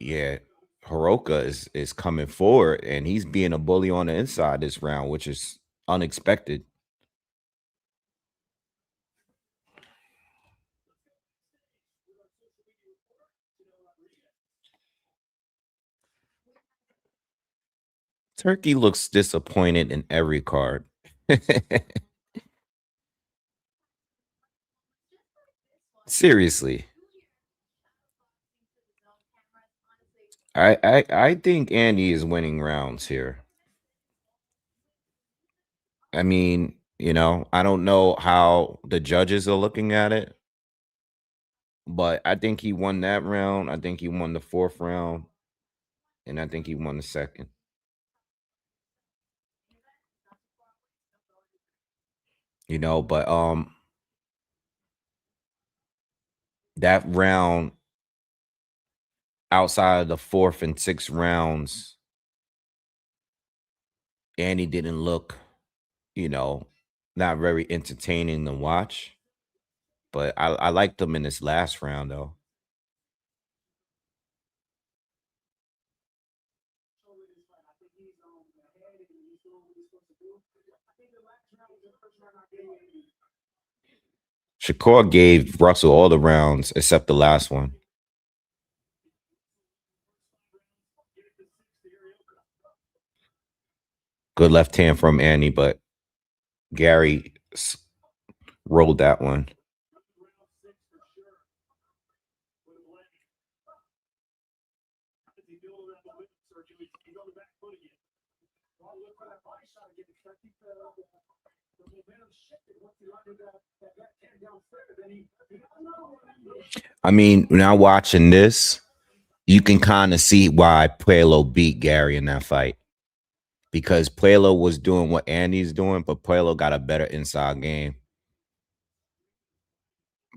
Yeah, Heroka is coming forward and he's being a bully on the inside this round, which is unexpected. Turkey looks disappointed in every card. Seriously. I think Andy is winning rounds here. I mean, I don't know how the judges are looking at it. But I think he won that round. I think he won the 4th round. And I think he won the 2nd. You know, but that round outside of the 4th and 6th rounds, Andy didn't look, you know, not very entertaining to watch. But I liked him in this last round though. Shakur gave Russell all the rounds except the last one. Good left hand from Andy, but Gary rolled that one. I mean, now watching this, you can kind of see why Puello beat Gary in that fight. Because Puello was doing what Andy's doing, but Puello got a better inside game.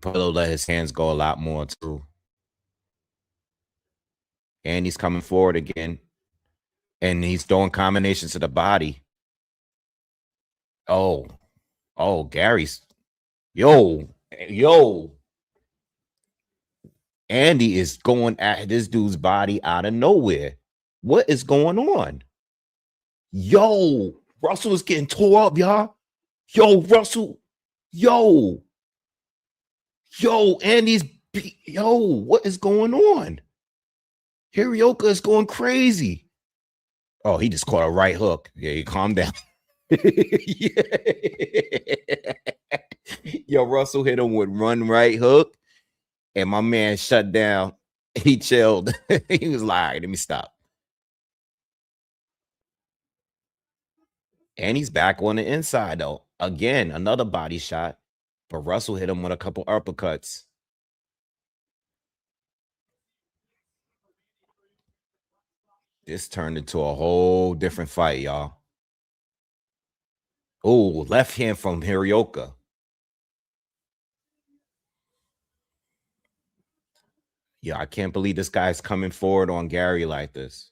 Puello let his hands go a lot more too. Andy's coming forward again. And he's throwing combinations to the body. Oh, Gary's. Yo. Andy is going at this dude's body out of nowhere. What is going on? Yo, Russell is getting tore up, y'all. Yo, Russell. Yo, Andy's. Yo, what is going on? Heroka is going crazy. Oh, he just caught a right hook. Yeah, you calm down. Yeah. Yo, Russell hit him with run right hook, and my man shut down. He chilled. He was like, all right, let me stop. And he's back on the inside, though. Again, another body shot. But Russell hit him with a couple uppercuts. This turned into a whole different fight, y'all. Oh, left hand from Heroka. Yeah, I can't believe this guy's coming forward on Gary like this.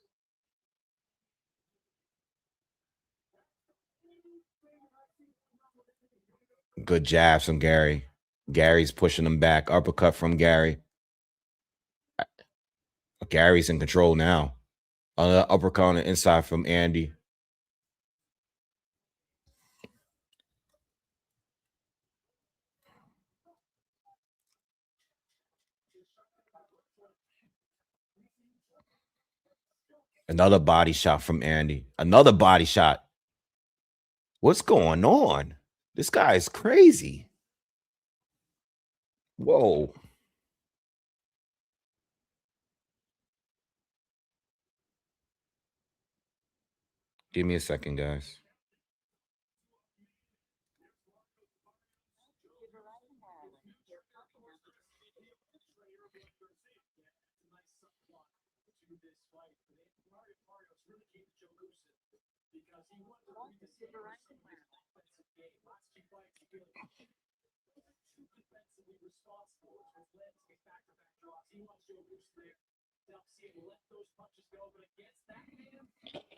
Good jabs from Gary. Gary's pushing him back. Uppercut from Gary. Gary's in control now. Uppercut on the inside from Andy. Another body shot from Andy. Another body shot. What's going on? This guy is crazy. Whoa. Give me a second, guys.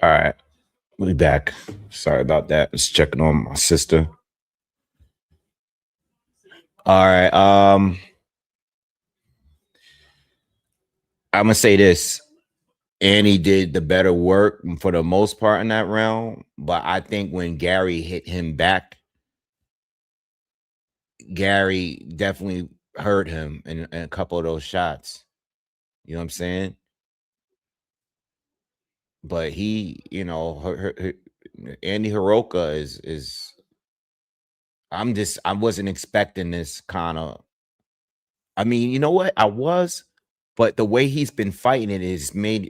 All right. We'll be back. Sorry about that. Just checking on my sister. All right. I'm gonna say this. Andy did the better work for the most part in that round, but I think when Gary hit him back, Gary definitely hurt him in a couple of those shots. You know what I'm saying? But he, you know, Andy Heroka is. I wasn't expecting this kind of. I mean, you know what? I was, but the way he's been fighting it is made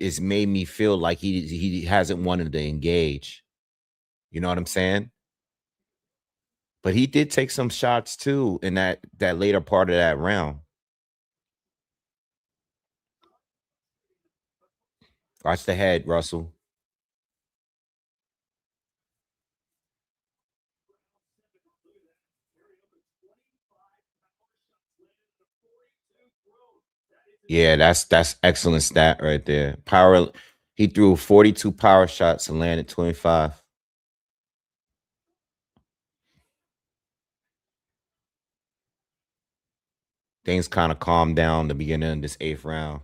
me feel like he hasn't wanted to engage. You know what I'm saying? But he did take some shots too in that later part of that round. Watch the head, Russell. Yeah, that's excellent stat right there. Power. He threw 42 power shots and landed 25. Things kind of calmed down the beginning of this 8th round.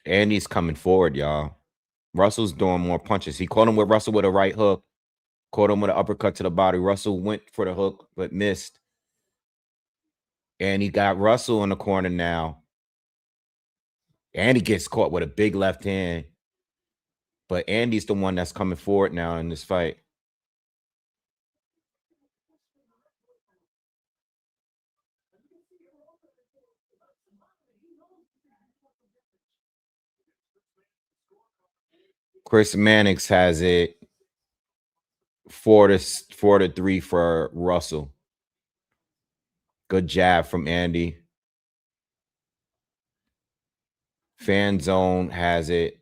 And he's coming forward, y'all. Russell's doing more punches. He caught him with Russell with a right hook. Caught him with an uppercut to the body. Russell went for the hook, but missed. And he got Russell in the corner now. And he gets caught with a big left hand. But Andy's the one that's coming forward now in this fight. Chris Mannix has it 4-3 for Russell. Good jab from Andy. Fan Zone has it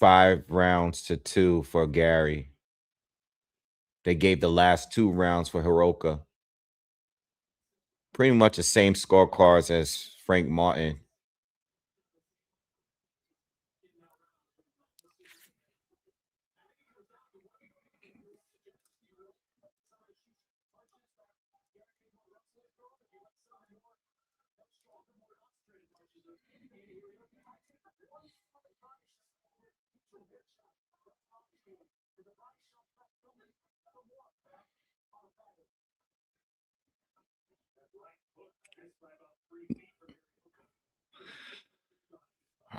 5-2 for Gary. They gave the last 2 rounds for Heroka. Pretty much the same scorecards as Frank Martin.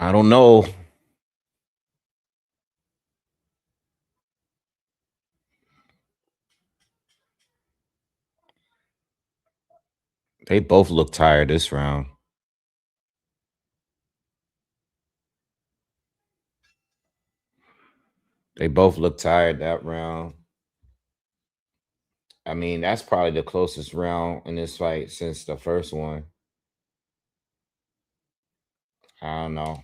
I don't know. They both look tired this round. They both look tired that round. I mean, that's probably the closest round in this fight since the first one. I don't know.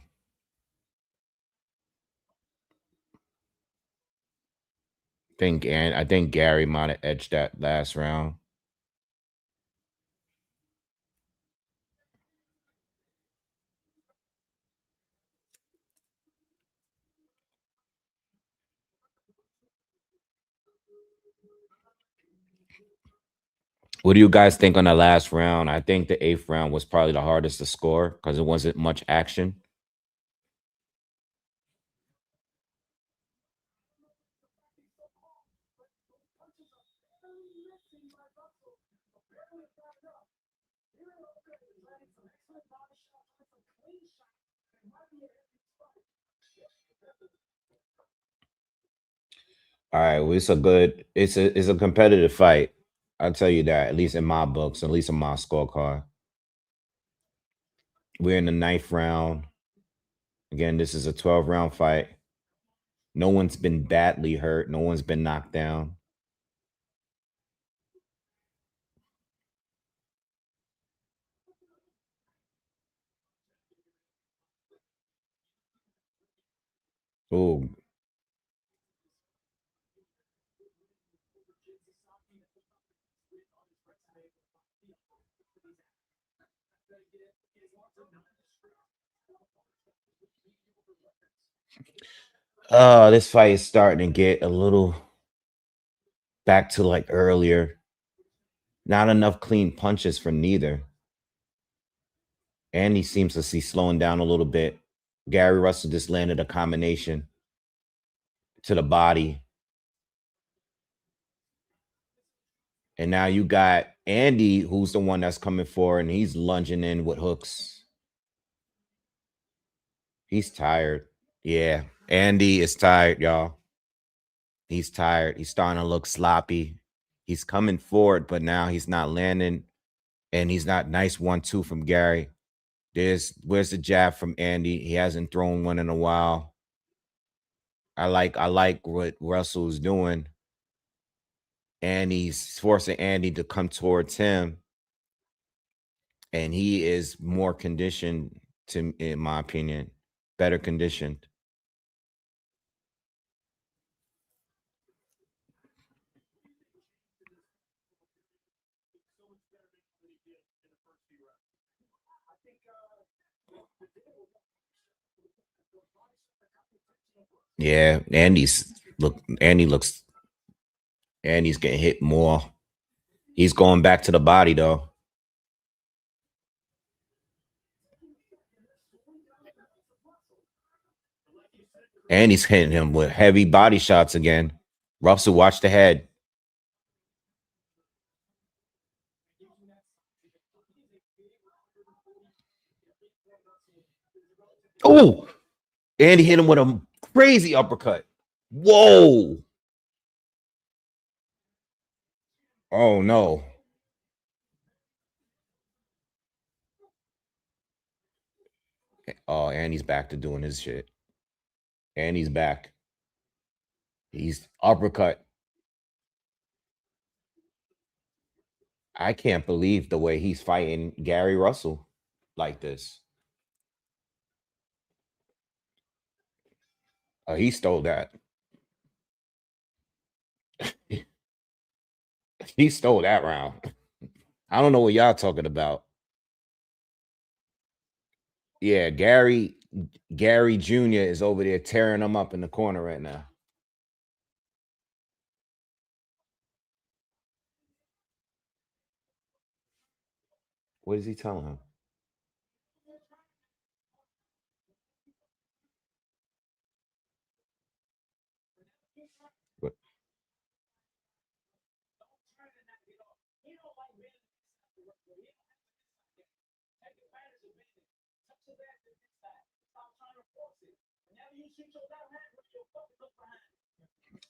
I think Gary might have edged that last round. What do you guys think on the last round? I think the 8th round was probably the hardest to score because there wasn't much action. All right, well, it's a competitive fight. I'll tell you that, at least in my books, at least in my scorecard. We're in the 9th round. Again, this is a 12-round fight. No one's been badly hurt. No one's been knocked down. Oh, this fight is starting to get a little back to like earlier. Not enough clean punches for neither. And he seems to see slowing down a little bit. Gary Russell just landed a combination to the body. And now you got Andy, who's the one that's coming forward, and he's lunging in with hooks. He's tired. Yeah, Andy is tired, y'all. He's tired. He's starting to look sloppy. He's coming forward, but now he's not landing. And he's not nice 1-2 from Gary. Where's the jab from Andy? He hasn't thrown one in a while. I like what Russell's doing. And he's forcing Andy to come towards him. and he is more conditioned, in my opinion, better conditioned. Yeah, Andy's getting hit more. He's going back to the body though. And he's hitting him with heavy body shots again. Russell, watch the head. Oh, and he hit him with a crazy uppercut. Whoa. Oh, no. Oh, and he's back to doing his shit. And he's back. He's uppercut. I can't believe the way he's fighting Gary Russell like this. He stole that. He stole that round. I don't know what y'all talking about. Yeah, Gary Jr. is over there tearing him up in the corner right now. What is he telling him? What?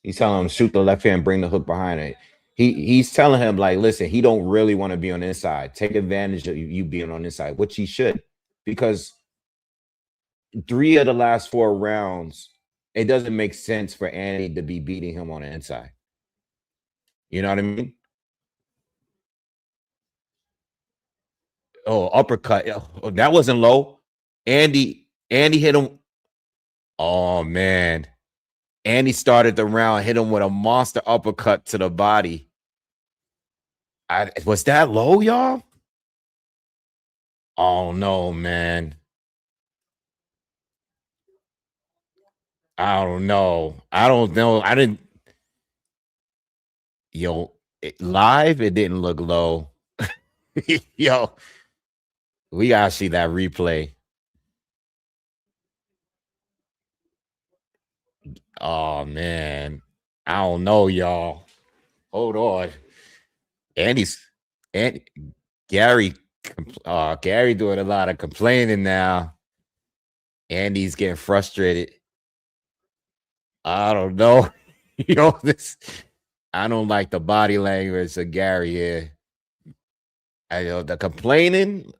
He's telling him shoot the left hand, bring the hook behind it. He's telling him like, listen, he don't really want to be on the inside. Take advantage of you being on the inside, which he should, because 3 of the last 4 rounds, it doesn't make sense for Andy to be beating him on the inside. You know what I mean? Oh, uppercut. Oh, that wasn't low. Andy hit him. Oh man. Andy started the round, hit him with a monster uppercut to the body. Was that low, y'all? Oh no, man. I don't know. I didn't. Yo, live, it didn't look low. Yo, we gotta see that replay. Oh man, I don't know, y'all. Hold on. And Gary doing a lot of complaining now. Andy's getting frustrated. I don't know. I don't like the body language of Gary here. I know the complaining.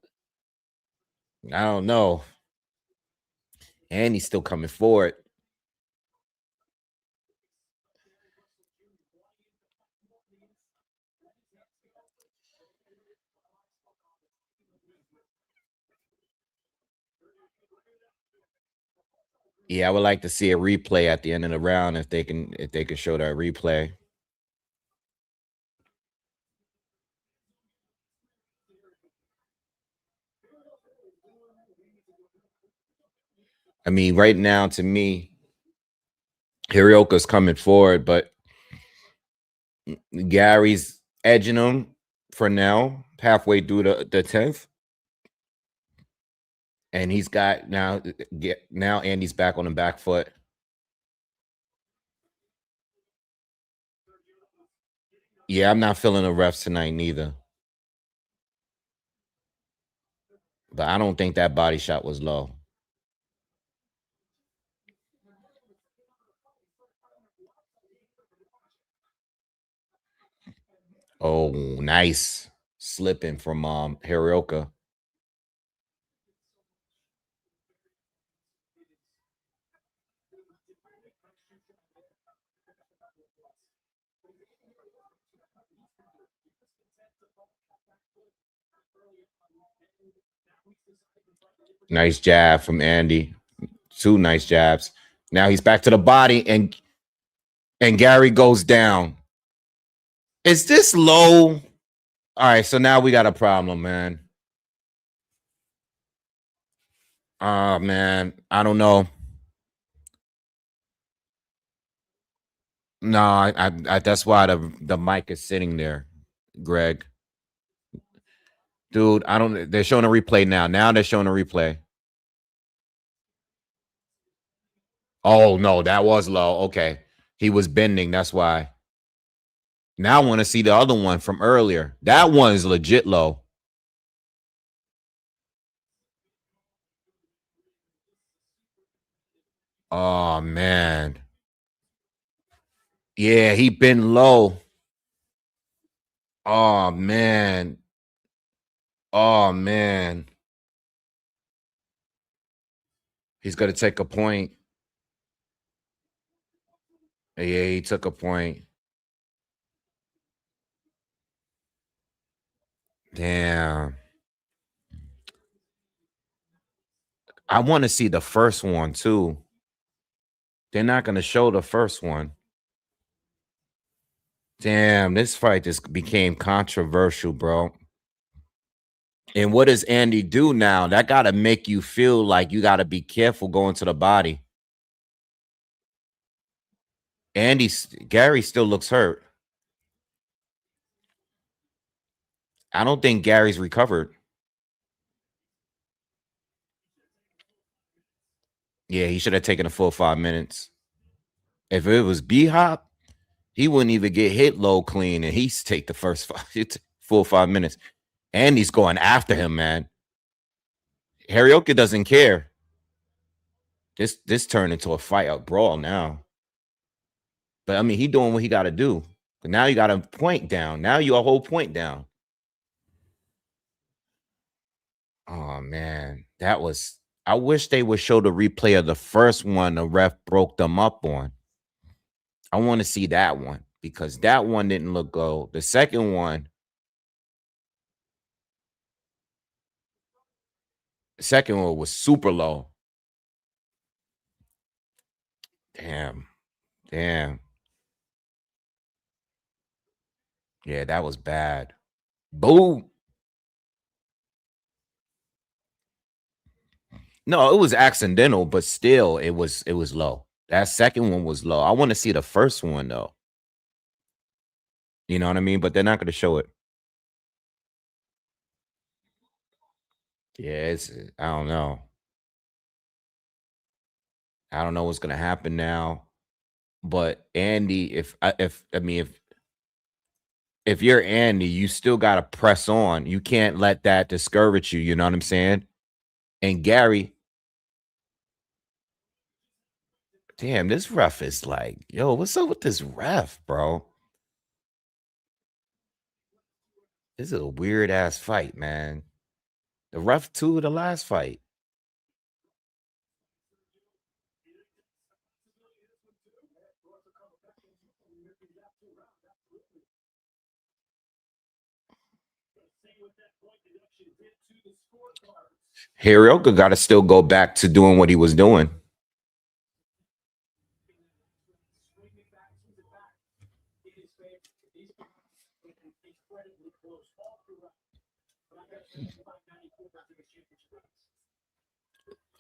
I don't know. Andy's still coming forward. Yeah, I would like to see a replay at the end of the round if they can show that replay. I mean, right now, to me, Heroka's coming forward, but Gary's edging him for now, halfway through the 10th. And he's got now Andy's back on the back foot. Yeah, I'm not feeling the refs tonight neither. But I don't think that body shot was low. Oh, nice. Slipping from Heroka. Nice jab from Andy. 2 nice jabs. Now he's back to the body, and Gary goes down. Is this low? All right, so now we got a problem, man. Oh, man. I don't know. No, I that's why the mic is sitting there, Greg. Dude, I don't. They're showing a replay now. Now they're showing a replay. Oh no, that was low. Okay, he was bending. That's why. Now I want to see the other one from earlier. That one is legit low. Oh man. Yeah, he been low. Oh man. Oh man. He's gonna take a point. Yeah, he took a point. Damn. I want to see the first one too. They're not gonna show the first one. Damn, this fight just became controversial, bro. And what does Andy do now? That got to make you feel like you got to be careful going to the body. Gary still looks hurt. I don't think Gary's recovered. Yeah, he should have taken a full 5 minutes. If it was B-Hop, he wouldn't even get hit low clean, and he's take the first full 5 minutes. And he's going after him, man. Heroka doesn't care. This turned into a fight, a brawl now. But I mean, he doing what he got to do. But now you got a point down. Now you a whole point down. Oh man, that was. I wish they would show the replay of the first one the ref broke them up on. I want to see that one because that one didn't look good. The second one was super low. Damn. Yeah, that was bad. Boom. No, it was accidental, but still, it was low. That second one was low. I want to see the first one though. You know what I mean? But they're not going to show it. Yeah, I don't know. I don't know what's going to happen now. But Andy, if you're Andy, you still got to press on. You can't let that discourage you. You know what I'm saying? And Gary, damn, this ref is like, yo, what's up with this ref, bro? This is a weird ass fight, man. The ref too, the last fight. Heroka got to still go back to doing what he was doing.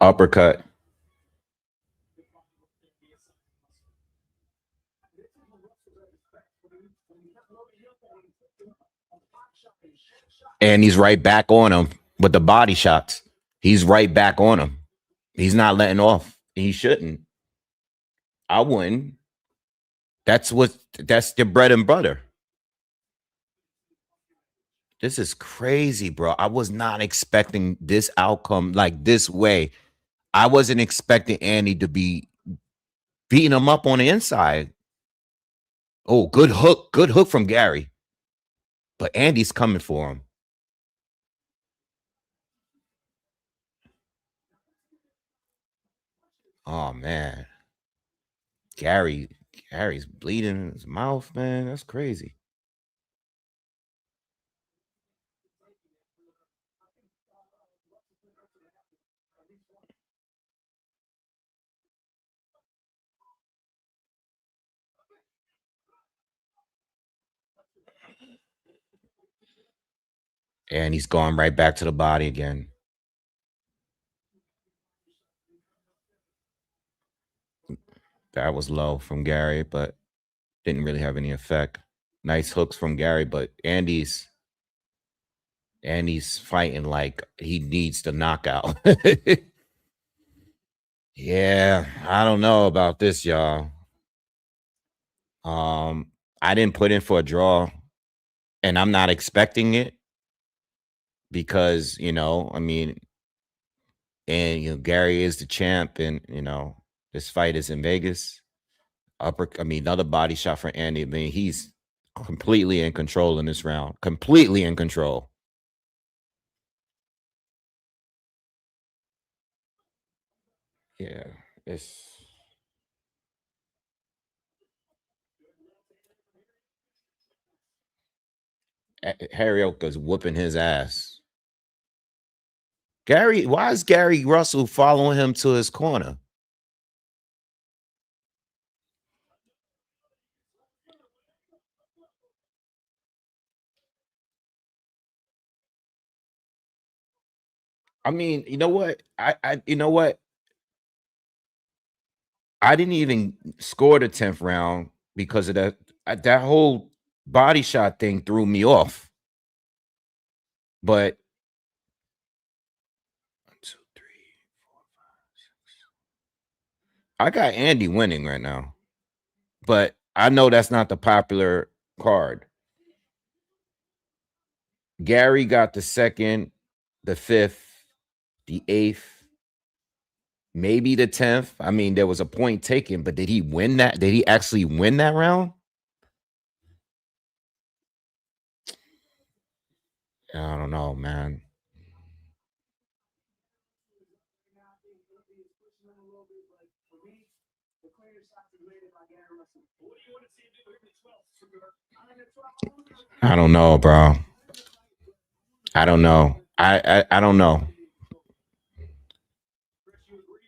Uppercut. And he's right back on him with the body shots. He's right back on him. He's not letting off. He shouldn't. I wouldn't. That's the bread and butter. This is crazy, bro. I was not expecting this outcome like this way. I wasn't expecting Andy to be beating him up on the inside. Oh, good hook. Good hook from Gary. But Andy's coming for him. Oh, man. Gary's bleeding in his mouth, man. That's crazy. And he's going right back to the body again. That was low from Gary, but didn't really have any effect. Nice hooks from Gary, but Andy's fighting like he needs the knockout. Yeah, I don't know about this, y'all. I didn't put in for a draw, and I'm not expecting it because, I mean, and Gary is the champ, and this fight is in Vegas. Another body shot for Andy. I mean, he's completely in control in this round. Completely in control. Yeah, it's Heroka's whooping his ass. Why is Gary Russell following him to his corner? I mean, you know what? You know what? I didn't even score the 10th round because of that whole body shot thing threw me off. But 1, 2, 3, 4, 5, 6. I got Andy winning right now, but I know that's not the popular card. Gary got the 2nd, the 5th, the 8th, maybe the 10th. I mean, there was a point taken, but did he win that? Did he actually win that round? I don't know, man. I don't know, bro. I don't know. I don't know.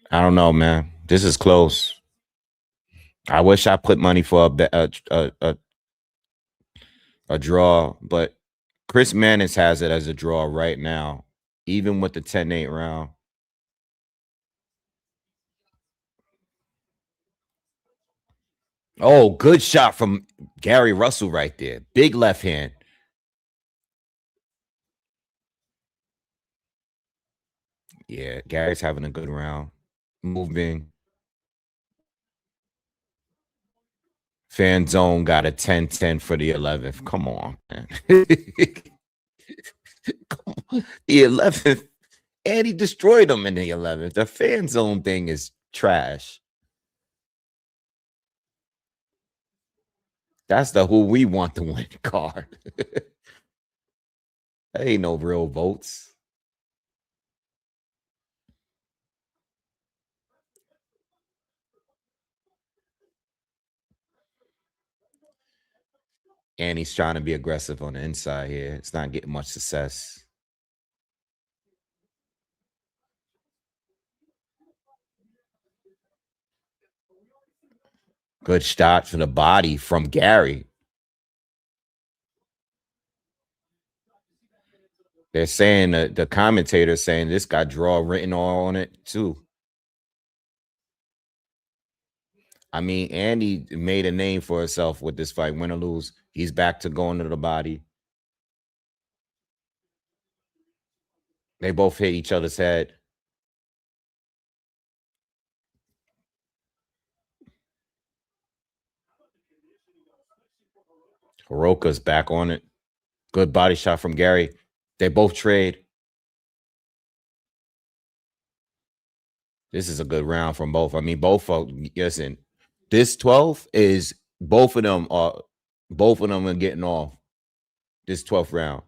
I don't know, man. This is close. I wish I put money for a draw, but Chris Mannix has it as a draw right now, even with the 10-8 round. Oh, good shot from Gary Russell right there. Big left hand. Yeah, Gary's having a good round. Moving. Fan zone got a 10-10 for the 11th. Come on, man. Come on. The 11th. And he destroyed them in the 11th. The fan zone thing is trash. That's the who we want to win card. That ain't no real votes. And he's trying to be aggressive on the inside here. It's not getting much success. Good shot from the body from Gary. They're saying the commentator saying this got draw written all on it too. I mean, Andy made a name for himself with this fight. Win or lose, he's back to going to the body. They both hit each other's head. Heroka's back on it. Good body shot from Gary. They both trade. This is a good round from both. I mean, both of listen. This 12 is both of them are getting off. This 12th round.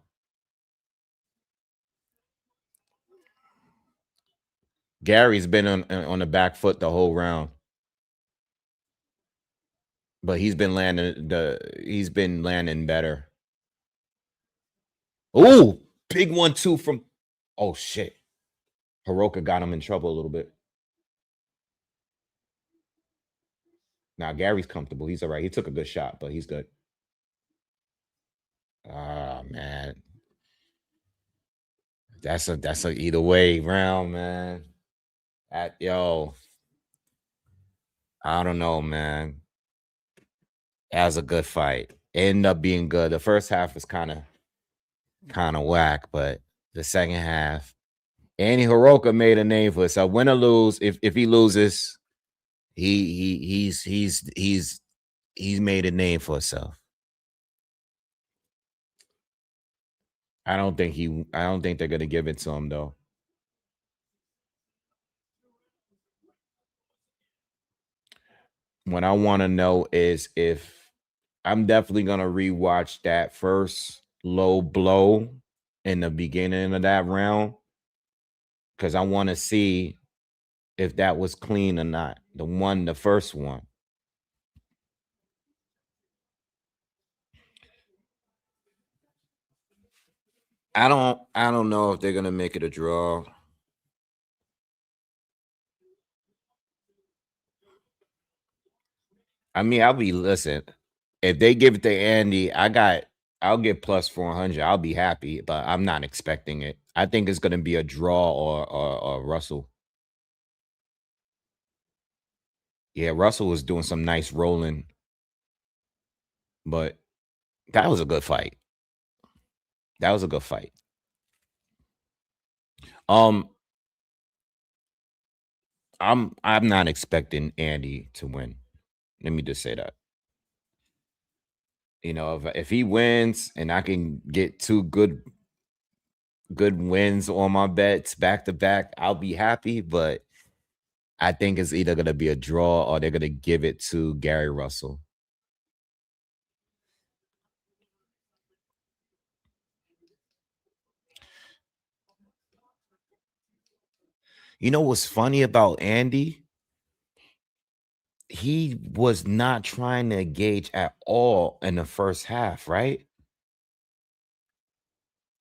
Gary's been on the back foot the whole round. But he's been landing better. Oh, big 1-2 from oh shit. Heroka got him in trouble a little bit. Now Gary's comfortable. He's all right. He took a good shot, but he's good. Ah, man. That's a either way round, man. Yo, I don't know, man. That was a good fight. It ended up being good. The first half was kind of whack, but the second half, Andy Heroka made a name for himself. Win or lose, if he loses, he's made a name for himself. I don't think they're gonna give it to him though. What I want to know is if I'm definitely gonna rewatch that first low blow in the beginning of that round because I want to see if that was clean or not. The first one. I don't know if they're gonna make it a draw. I mean, listen, if they give it to Andy, I'll get plus 400. I'll be happy, but I'm not expecting it. I think it's gonna be a draw or Russell. Yeah, Russell was doing some nice rolling, but that was a good fight. That was a good fight. I'm not expecting Andy to win. Let me just say that. You know, if he wins and I can get two good wins on my bets back to back, I'll be happy. But I think it's either gonna be a draw or they're gonna give it to Gary Russell. You know what's funny about Andy? He was not trying to engage at all in the first half, right?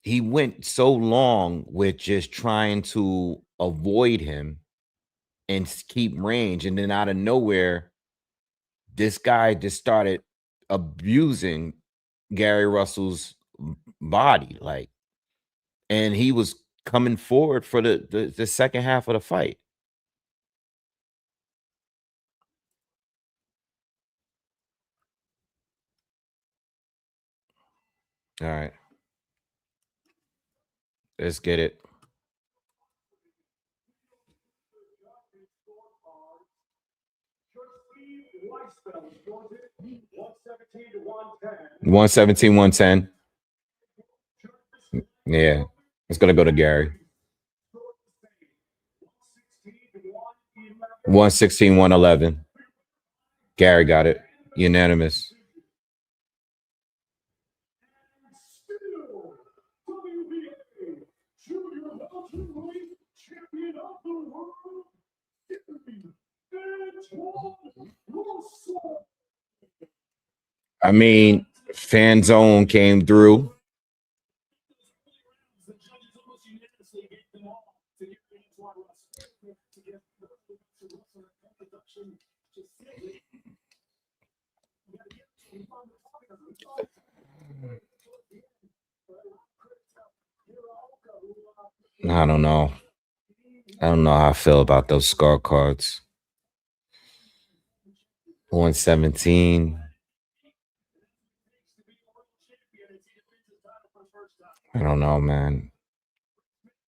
He went so long with just trying to avoid him and keep range. And then out of nowhere, this guy just started abusing Gary Russell's body. Like, and he was coming forward for the second half of the fight. All right. Let's get it. $117, $110. Yeah. It's gonna go to Gary. 116, 111. Gary got it. Unanimous. I mean, Fan Zone came through. I don't know. I don't know how I feel about those score cards. 117. I don't know, man.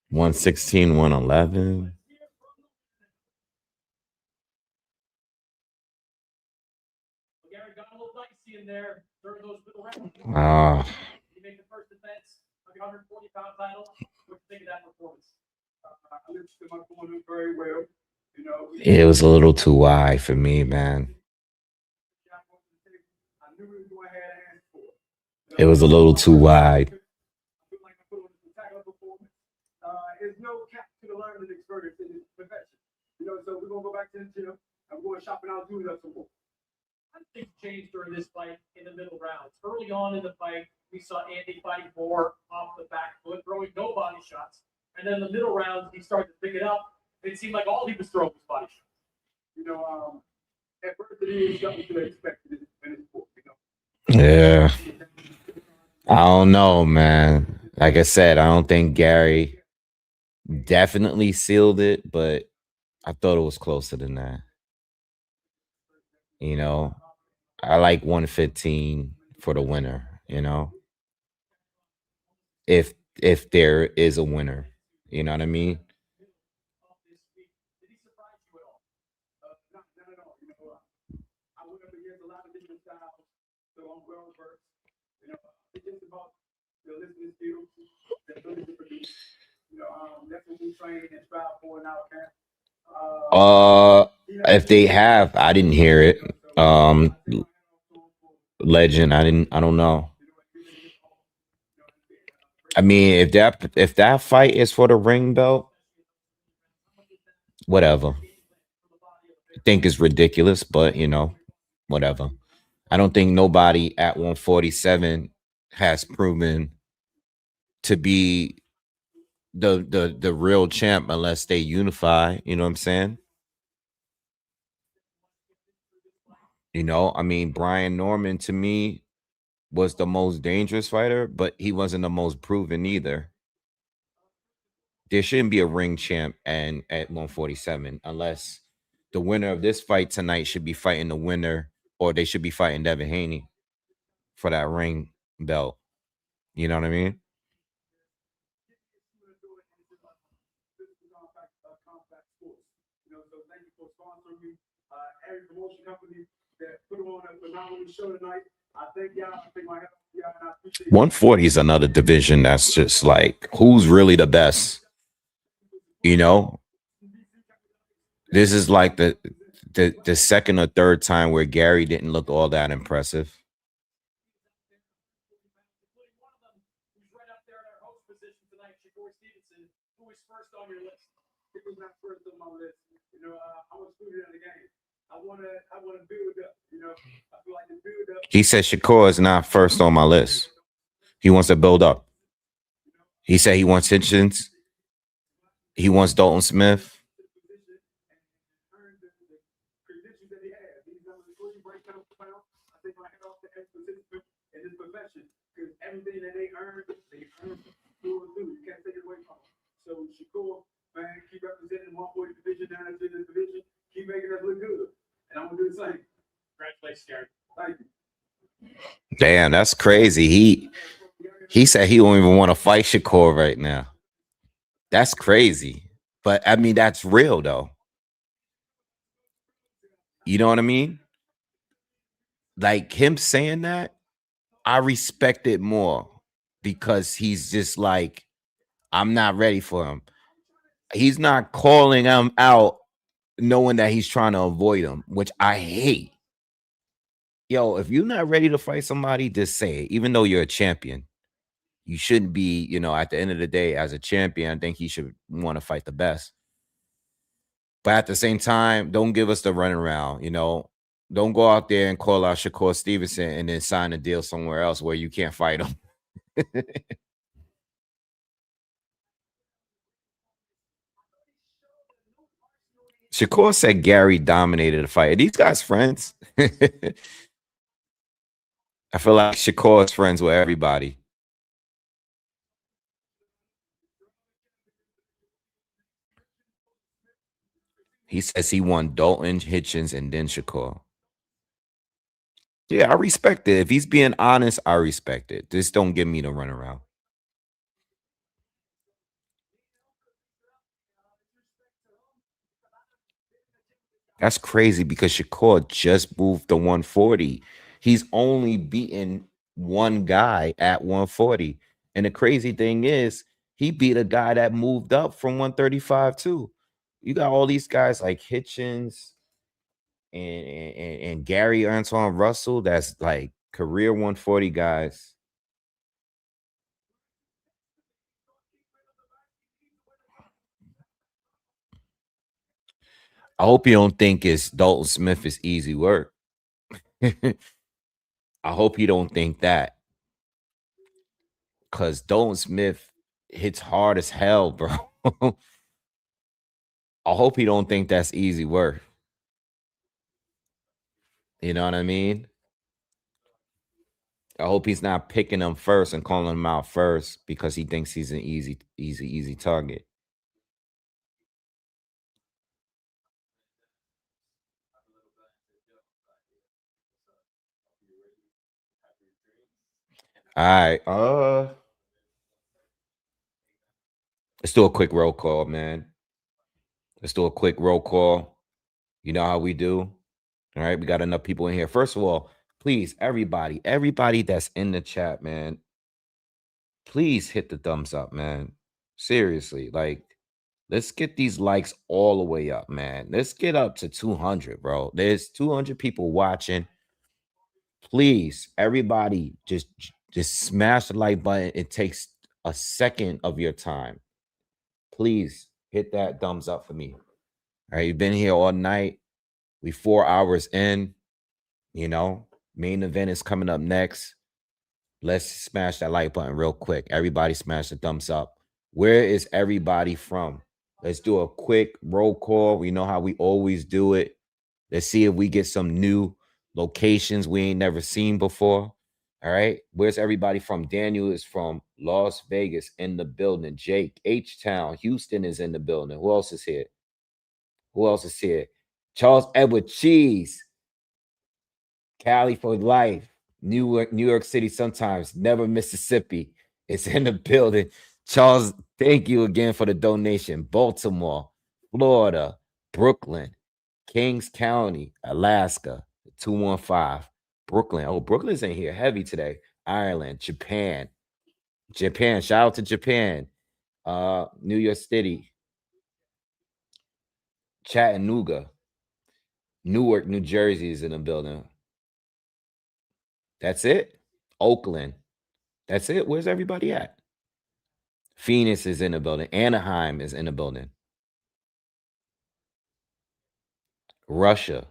116, 111. It was a little too wide for me, man. It was a little too wide. There's no cap to the learning experience in this profession. You know, so we're gonna go back to the gym. I'm going shopping. I'll do that some more. Things changed during this fight in the middle rounds. Early on in the fight, we saw Andy fighting more off the back foot, throwing no body shots. And then in the middle rounds, he started to pick it up. It seemed like all he was throwing was body shots. You know, adversity is something to expect in this sport, you know. Yeah. I don't know, man. Like I said, I don't think Gary definitely sealed it, but I thought it was closer than that. You know, I like 115 for the winner, you know. If there is a winner, you know what I mean? Did he surprise you at all? Not at all. I went up against a lot of different styles, so I'm well versed. It's just about listening skills that ability to produce. That's what we train and strive for in our camp. If they have, I didn't hear it. Legend, I don't know. I mean, if that fight is for the ring belt, whatever. I think it's ridiculous, but whatever. I don't think nobody at 147 has proven to be the real champ unless they unify. You know what I'm saying? I mean, Brian Norman to me was the most dangerous fighter, but he wasn't the most proven either. There shouldn't be a ring champ and at 147 unless the winner of this fight tonight should be fighting the winner, or they should be fighting Devin Haney for that ring belt. You know what I mean? Every promotion company that put on a phenomenal show tonight. I thank y'all. I think my help, y'all, and I appreciate 140 is another division that's just like, who's really the best? This is like the second or third time where Gary didn't look all that impressive. He said Shakur is not first on my list. He wants to build up. He said he wants Hitchens. He wants Dalton Smith. Everything that they earned through and through. You can't take it away from them. So Shakur, man, keep representing the 140 division down into this division. Keep making us look good. And I'm gonna do the same. Congratulations, Gary. Thank you. Damn, that's crazy. He said he don't even want to fight Shakur right now. That's crazy. But I mean, that's real though. You know what I mean? Like him saying that, I respect it more because he's just like, I'm not ready for him. He's not calling him out knowing that he's trying to avoid him, which I hate. Yo, if you're not ready to fight somebody, just say it. Even though you're a champion, you shouldn't be, at the end of the day, as a champion, I think he should want to fight the best. But at the same time, don't give us the runaround, Don't go out there and call out Shakur Stevenson and then sign a deal somewhere else where you can't fight him. Shakur said Gary dominated the fight. Are these guys friends? I feel like Shakur is friends with everybody. He says he won Dalton, Hitchens, and then Shakur. Yeah, I respect it. If he's being honest, I respect it. Just don't give me the runaround. That's crazy because Shakur just moved to 140. He's only beaten one guy at 140. And the crazy thing is, he beat a guy that moved up from 135 too. You got all these guys like Hitchens and Gary Antoine Russell. That's like career 140 guys. I hope you don't think it's Dalton Smith is easy work. I hope you don't think that. Because Dalton Smith hits hard as hell, bro. I hope he don't think that's easy work. You know what I mean? I hope he's not picking him first and calling him out first because he thinks he's an easy target. right. Let's do a quick roll call, man. Let's do a quick roll call. You know how we do. All right. We got enough people in here. First of all, please, everybody that's in the chat, man, please hit the thumbs up, man. Seriously. Like, let's get these likes all the way up, man. Let's get up to 200, bro. There's 200 people watching. Please, everybody, just smash the like button. It takes a second of your time. Please hit that thumbs up for me. All right, you've been here all night. We 4 hours in. You know, main event is coming up next. Let's smash that like button real quick. Everybody smash the thumbs up. Where is everybody from? Let's do a quick roll call. We know how we always do it. Let's see if we get some new locations we ain't never seen before. All right. Where's everybody from? Daniel is from Las Vegas in the building. Jake, H-Town, Houston is in the building. Who else is here? Who else is here? Charles Edward Cheese. Cali for life. New York City sometimes. Never Mississippi. It's in the building. Charles, thank you again for the donation. Baltimore, Florida, Brooklyn, Kings County, Alaska, 215. Brooklyn. Oh, Brooklyn's in here heavy today. Ireland, Japan. Japan. Shout out to Japan. New York City. Chattanooga. Newark, New Jersey is in the building. That's it. Oakland. That's it. Where's everybody at? Phoenix is in the building. Anaheim is in the building. Russia.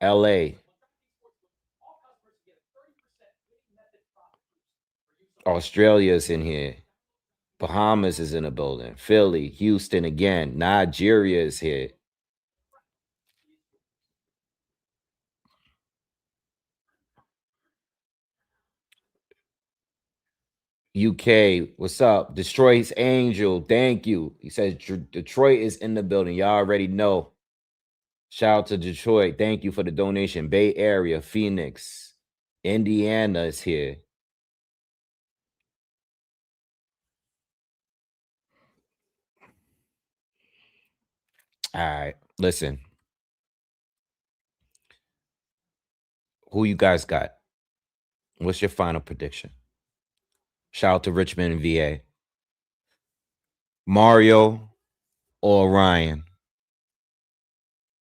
LA. Australia is in here. Bahamas is in the building. Philly, Houston again. Nigeria is here. UK, what's up? Detroit's Angel, thank you. He says Detroit is in the building. Y'all already know. Shout out to Detroit. Thank you for the donation. Bay Area, Phoenix, Indiana is here. All right, listen. Who you guys got? What's your final prediction? Shout out to Richmond and VA. Mario or Ryan?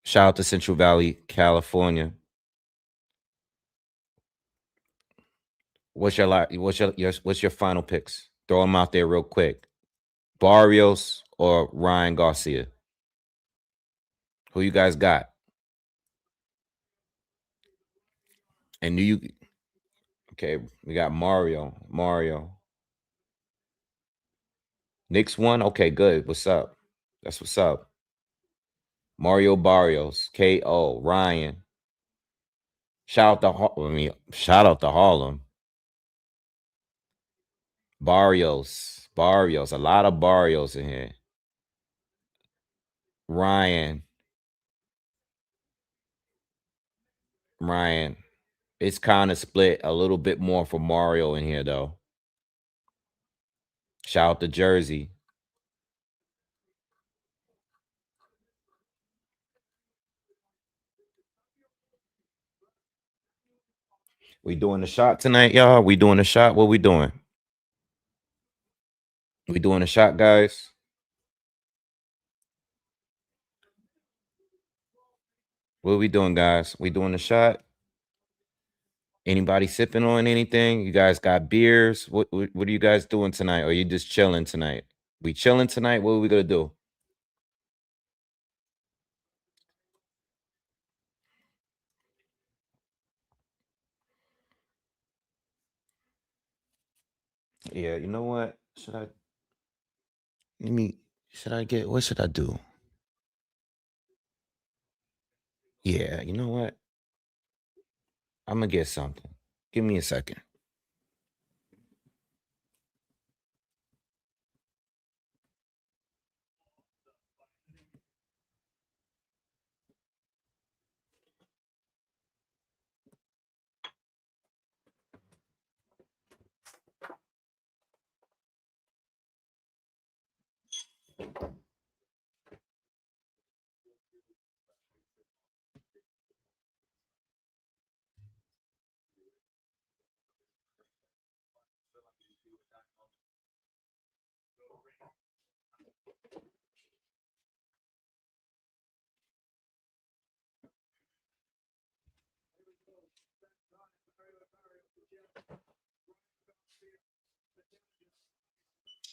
Shout out to Central Valley, California. What's your final picks? Throw them out there real quick. Barrios or Ryan Garcia? Who you guys got? And do you? Okay, we got Mario. Knicks won. Okay, good. What's up? That's what's up. Mario Barrios, KO. Ryan. Shout out to Harlem. Barrios. A lot of Barrios in here. Ryan. It's kind of split a little bit more for Mario in here, though. Shout out to Jersey. We doing the shot tonight, y'all? We doing the shot? What we doing? We doing the shot, guys? What we doing, guys? We doing the shot? Anybody sipping on anything? You guys got beers? What are you guys doing tonight? Or are you just chilling tonight? We chilling tonight? What are we gonna do? Yeah, you know what? What should I do? Yeah, you know what? I'm gonna get something. Give me a second.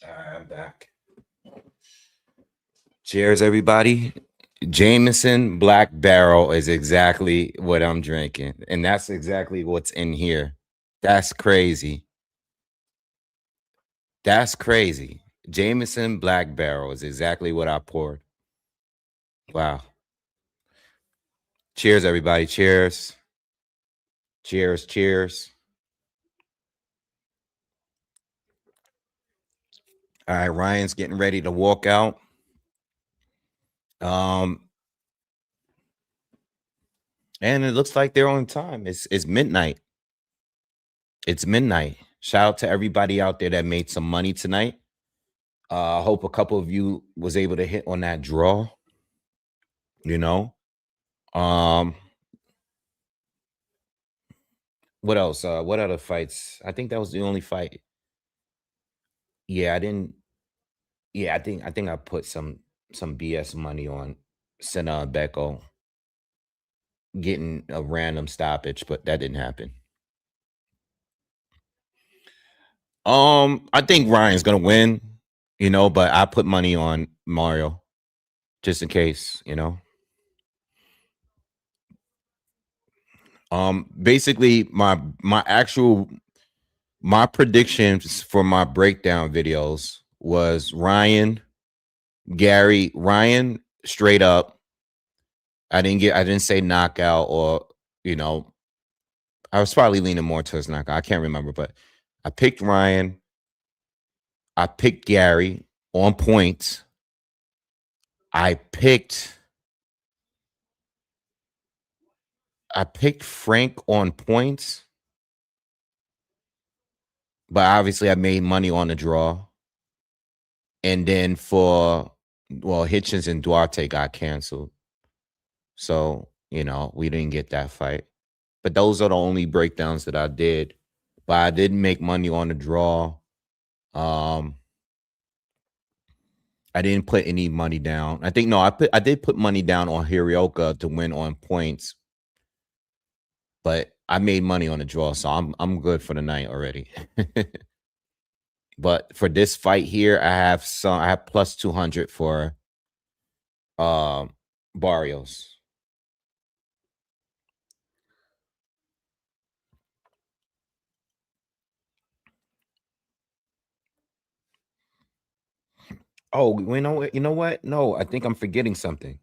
All right, I'm back. Cheers, everybody. Jameson Black Barrel is exactly what I'm drinking, and that's exactly what's in here. That's crazy. That's crazy. Jameson Black Barrel is exactly what I poured. Wow. Cheers, everybody. Cheers. Cheers. Cheers. All right, Ryan's getting ready to walk out. And it looks like they're on time. It's midnight. It's midnight. Shout out to everybody out there that made some money tonight. I hope a couple of you was able to hit on that draw. You know. What else? What other fights? I think that was the only fight. Yeah, I didn't. Yeah, I think I put some BS money on Senna and Becco getting a random stoppage, but that didn't happen. I think Ryan's gonna win, you know, but I put money on Mario just in case, you know. Basically my predictions for my breakdown videos was Ryan straight up. I didn't say knockout, or, you know, I was probably leaning more towards knockout. I can't remember, but I picked Ryan. I picked Gary on points. I picked Frank on points, but obviously I made money on the draw. And then Hitchens and Duarte got canceled. So, you know, we didn't get that fight. But those are the only breakdowns that I did. But I didn't make money on the draw. I didn't put any money down. I did put money down on Heroka to win on points. But I made money on the draw, so I'm good for the night already. But for this fight here, I have plus 200 for Barrios. Oh, you know what? No, I think I'm forgetting something.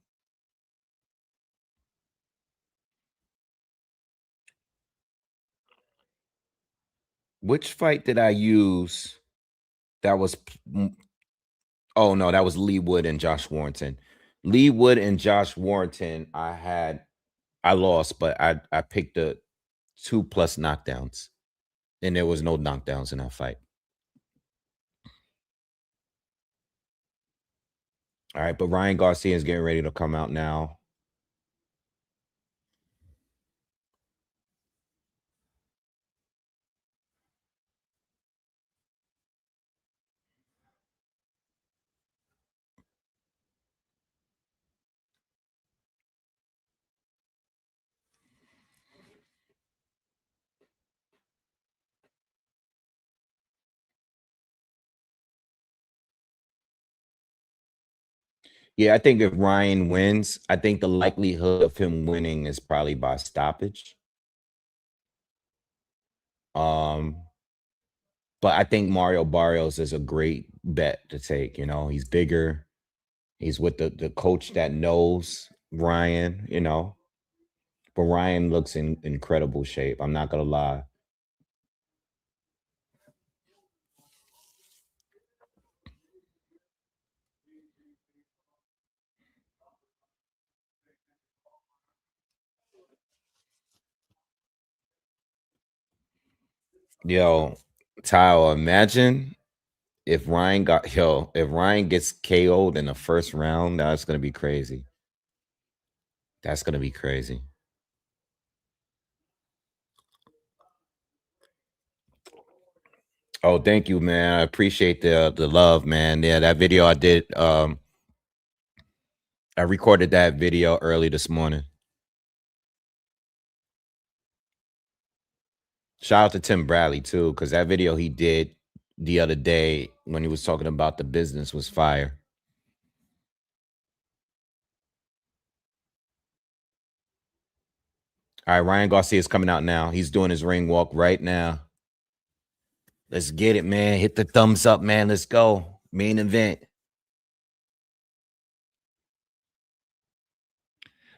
Which fight did I use that was oh no, that was Lee Wood and Josh Warrington. Lee Wood and Josh Warrington, I lost, but I picked the 2+ knockdowns. And there was no knockdowns in that fight. All right, but Ryan Garcia is getting ready to come out now. Yeah, I think if Ryan wins, I think the likelihood of him winning is probably by stoppage. But I think Mario Barrios is a great bet to take. You know, he's bigger. He's with the coach that knows Ryan, you know. But Ryan looks in incredible shape. I'm not gonna lie. Yo, Tyler, imagine if Ryan gets KO'd in the first round, that's gonna be crazy. That's gonna be crazy. Oh, thank you, man. I appreciate the love, man. Yeah, that video I did. I recorded that video early this morning. Shout out to Tim Bradley too, because that video he did the other day when he was talking about the business was fire. All right, Ryan Garcia is coming out now. He's doing his ring walk right now. Let's get it, man. Hit the thumbs up, man. Let's go. Main event.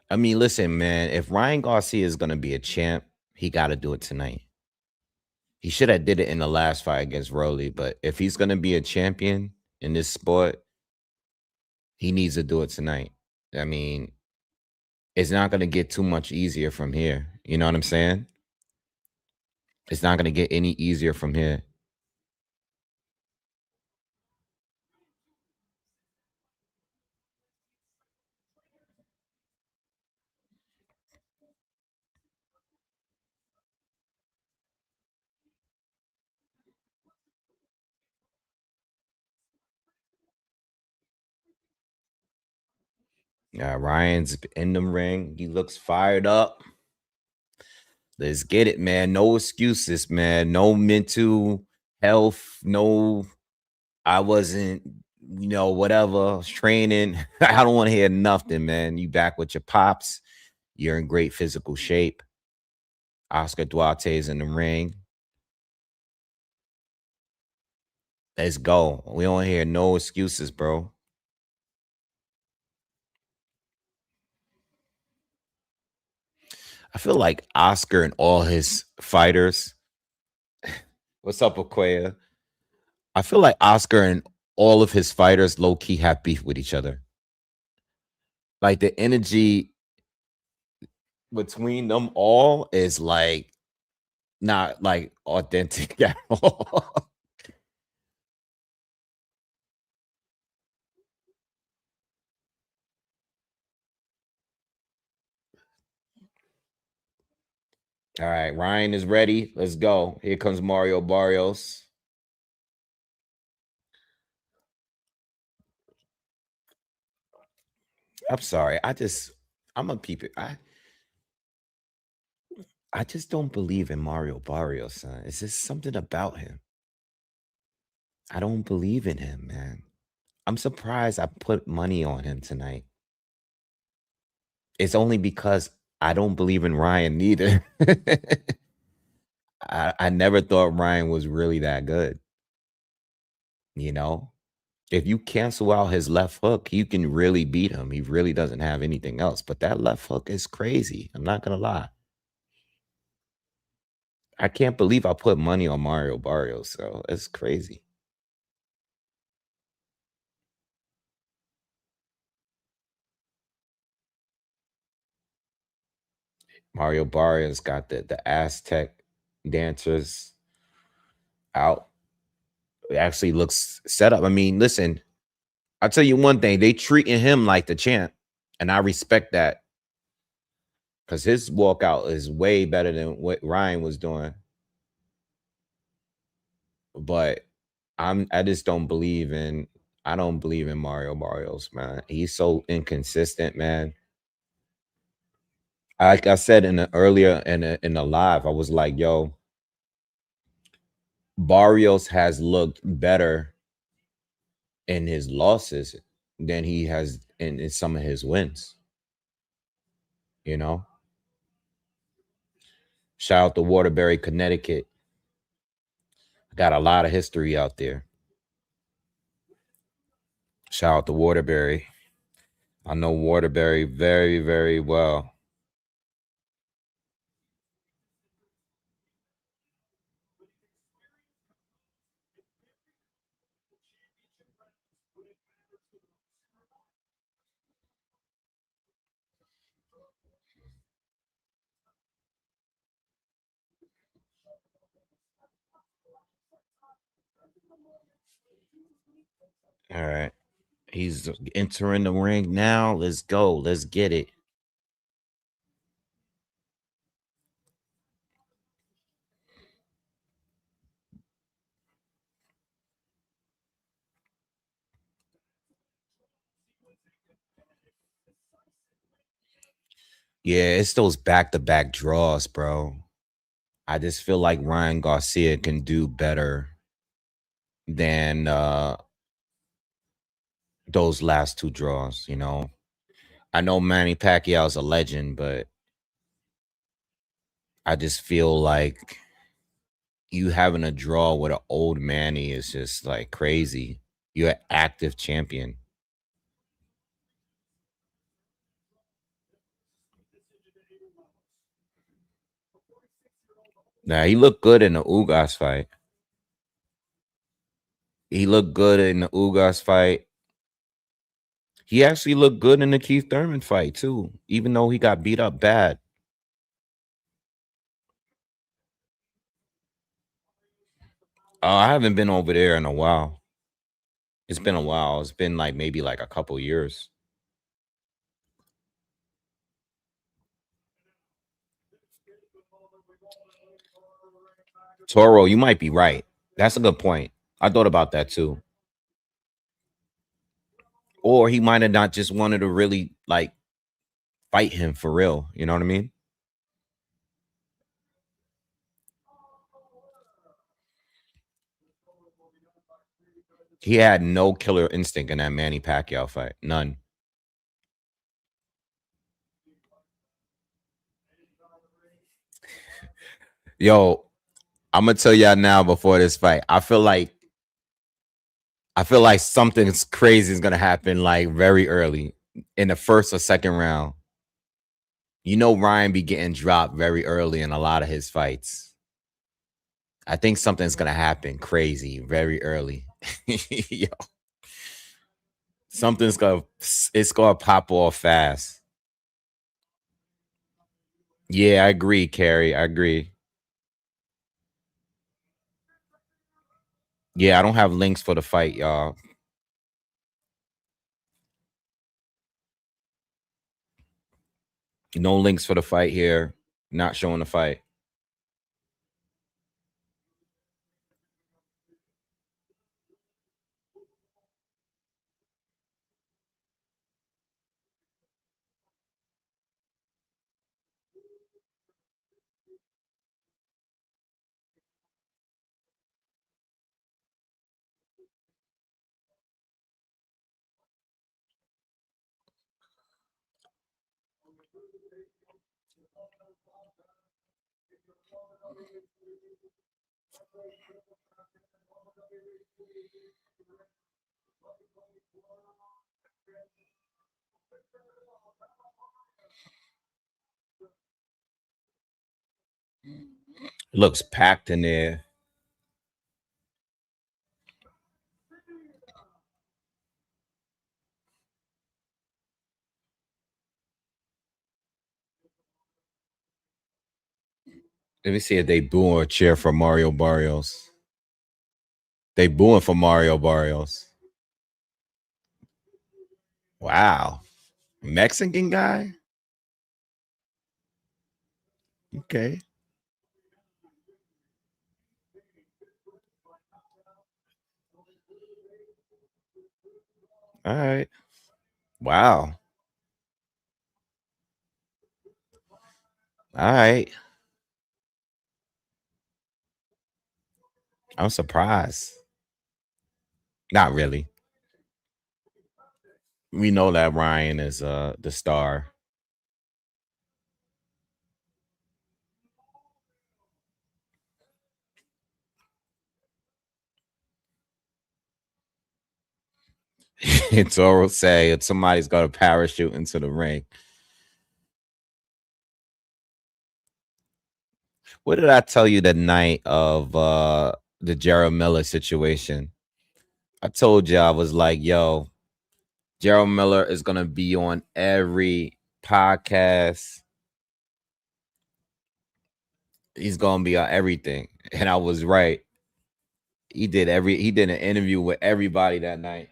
I mean, listen, man. If Ryan Garcia is going to be a champ, he got to do it tonight. He should have did it in the last fight against Rolly, but if he's going to be a champion in this sport, he needs to do it tonight. I mean, it's not going to get too much easier from here. You know what I'm saying? It's not going to get any easier from here. Ryan's in the ring. He looks fired up. Let's get it, man. No excuses, man. No mental health. No, I wasn't, whatever. I was training. I don't want to hear nothing, man. You back with your pops. You're in great physical shape. Oscar Duarte's in the ring. Let's go. We don't hear no excuses, bro. I feel like Oscar and all his fighters. What's up, Okoye? I feel like Oscar and all of his fighters low-key have beef with each other. Like the energy between them all is like not like authentic at all. All right, Ryan is ready. Let's go. Here comes Mario Barrios. I'm sorry. I'm a peep it. I just don't believe in Mario Barrios, son. It's just something about him. I don't believe in him, man. I'm surprised I put money on him tonight. It's only because I don't believe in Ryan neither. I never thought Ryan was really that good. You know, if you cancel out his left hook, you can really beat him. He really doesn't have anything else. But that left hook is crazy. I'm not going to lie. I can't believe I put money on Mario Barrios. So it's crazy. Mario Barrios got the Aztec dancers out. It actually looks set up. I mean, listen, I'll tell you one thing. They treating him like the champ, and I respect that because his walkout is way better than what Ryan was doing. But I just don't believe in Mario Barrios, man. He's so inconsistent, man. Like I said in the earlier in the live, I was like, yo, Barrios has looked better in his losses than he has in some of his wins. You know? Shout out to Waterbury, Connecticut. Got a lot of history out there. Shout out to Waterbury. I know Waterbury very, very well. All right. He's entering the ring now. Let's go. Let's get it. Yeah, it's those back-to-back draws, bro. I just feel like Ryan Garcia can do better than those last two draws, you know. I know Manny Pacquiao's a legend, but I just feel like you having a draw with an old Manny is just like crazy. You're an active champion. Now he looked good in the Ugas fight. He looked good in the Ugas fight. He actually looked good in the Keith Thurman fight too, even though he got beat up bad. I haven't been over there in a while. It's been a while. It's been like maybe like a couple years. Toro, you might be right. That's a good point. I thought about that too. Or he might have not just wanted to really like fight him for real. You know what I mean? He had no killer instinct in that Manny Pacquiao fight. None. Yo, I'm gonna tell y'all now before this fight. I feel like something's crazy is gonna happen like very early in the first or second round. You know, Ryan be getting dropped very early in a lot of his fights. I think something's gonna happen crazy very early. Yo, it's gonna pop off fast. Yeah, I agree, Carrie. I agree. Yeah, I don't have links for the fight, y'all. No links for the fight here. Not showing the fight. Looks packed in there. Let me see if they boo or cheer for Mario Barrios. They booing for Mario Barrios. Wow. Mexican guy? Okay. All right. Wow. All right. I'm surprised. Not really. We know that Ryan is the star. Toro say somebody's got a parachute into the ring. What did I tell you the night of the Gerald Miller situation? I told you I was like, yo, Gerald Miller is gonna be on every podcast. He's gonna be on everything. And I was right. He did an interview with everybody that night.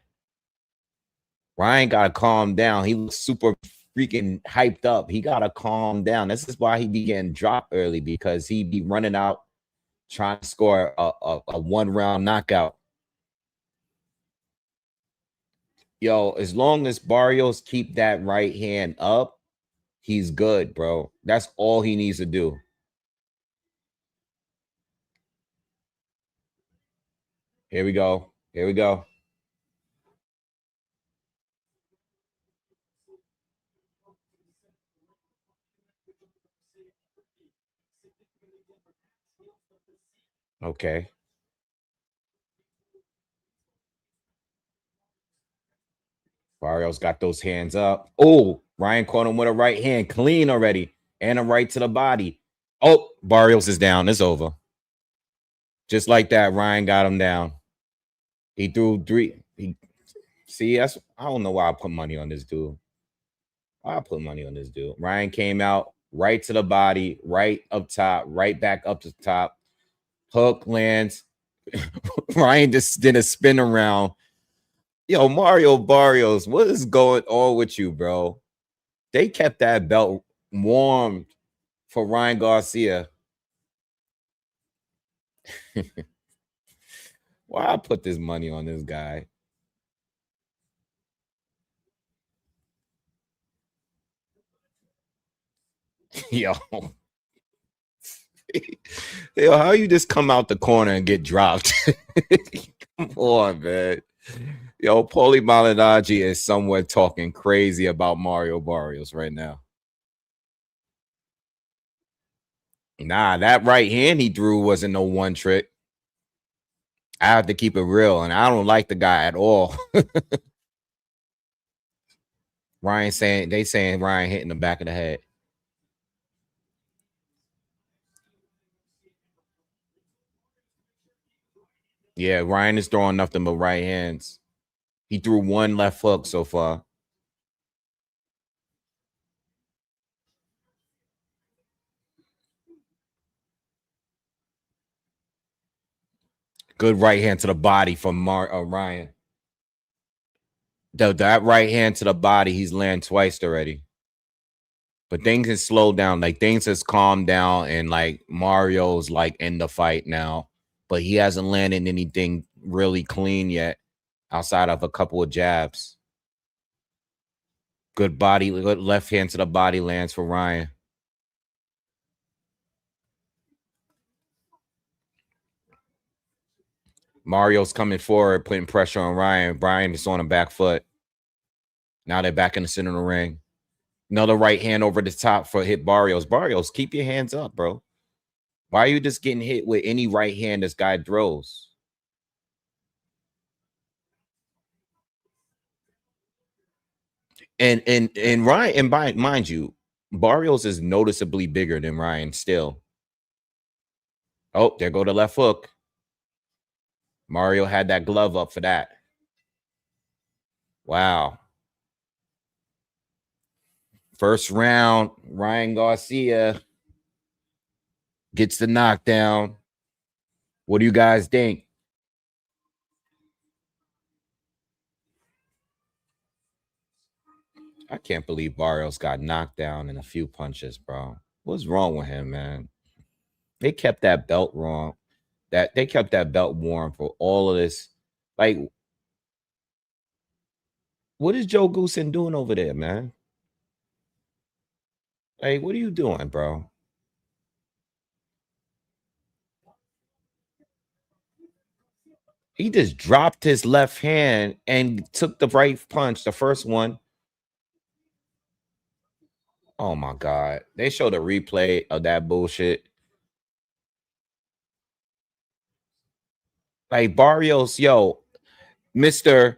Ryan gotta calm down. He was super freaking hyped up. He gotta calm down. This is why he be getting dropped early, because he be running out trying to score a 1-round knockout. Yo, as long as Barrios keep that right hand up, he's good, bro. That's all he needs to do. Here we go. Here we go. Okay. Barrios got those hands up. Oh, Ryan caught him with a right hand, clean already, and a right to the body. Oh, Barrios is down. It's over. Just like that, Ryan got him down. He threw three. See, I don't know why I put money on this dude. I put money on this dude. Ryan came out right to the body, right up top, right back up to the top. Hook lands. Ryan just did a spin around. Yo, Mario Barrios, what is going on with you, bro? They kept that belt warm for Ryan Garcia. Why I put this money on this guy? Yo. Yo, how you just come out the corner and get dropped? Come on, man. Yo, Paulie Malignaggi is somewhere talking crazy about Mario Barrios right now. Nah, that right hand he threw wasn't no one trick. I have to keep it real, and I don't like the guy at all. Ryan saying Ryan hitting the back of the head. Yeah, Ryan is throwing nothing but right hands. He threw one left hook so far. Good right hand to the body from Ryan. That right hand to the body, he's landed twice already. But things has slowed down. Like things has calmed down, and like Mario's like in the fight now. But he hasn't landed anything really clean yet, outside of a couple of jabs. Good body, good left hand to the body lands for Ryan. Mario's coming forward, putting pressure on Ryan. Ryan is on a back foot. Now they're back in the center of the ring. Another right hand over the top for hit Barrios. Barrios, keep your hands up, bro. Why are you just getting hit with any right hand this guy throws? And Ryan, and mind you, Barrios is noticeably bigger than Ryan still. Oh, there go the left hook. Mario had that glove up for that. Wow. First round, Ryan Garcia gets the knockdown. What do you guys think? I can't believe Barrios got knocked down in a few punches, bro. What's wrong with him, man? They kept that belt wrong. That they kept that belt warm for all of this. Like, what is Joe Goosen doing over there, man? Hey, what are you doing, bro? He just dropped his left hand and took the right punch, the first one. Oh my God. They showed a replay of that bullshit. Like Barrios, yo, Mr.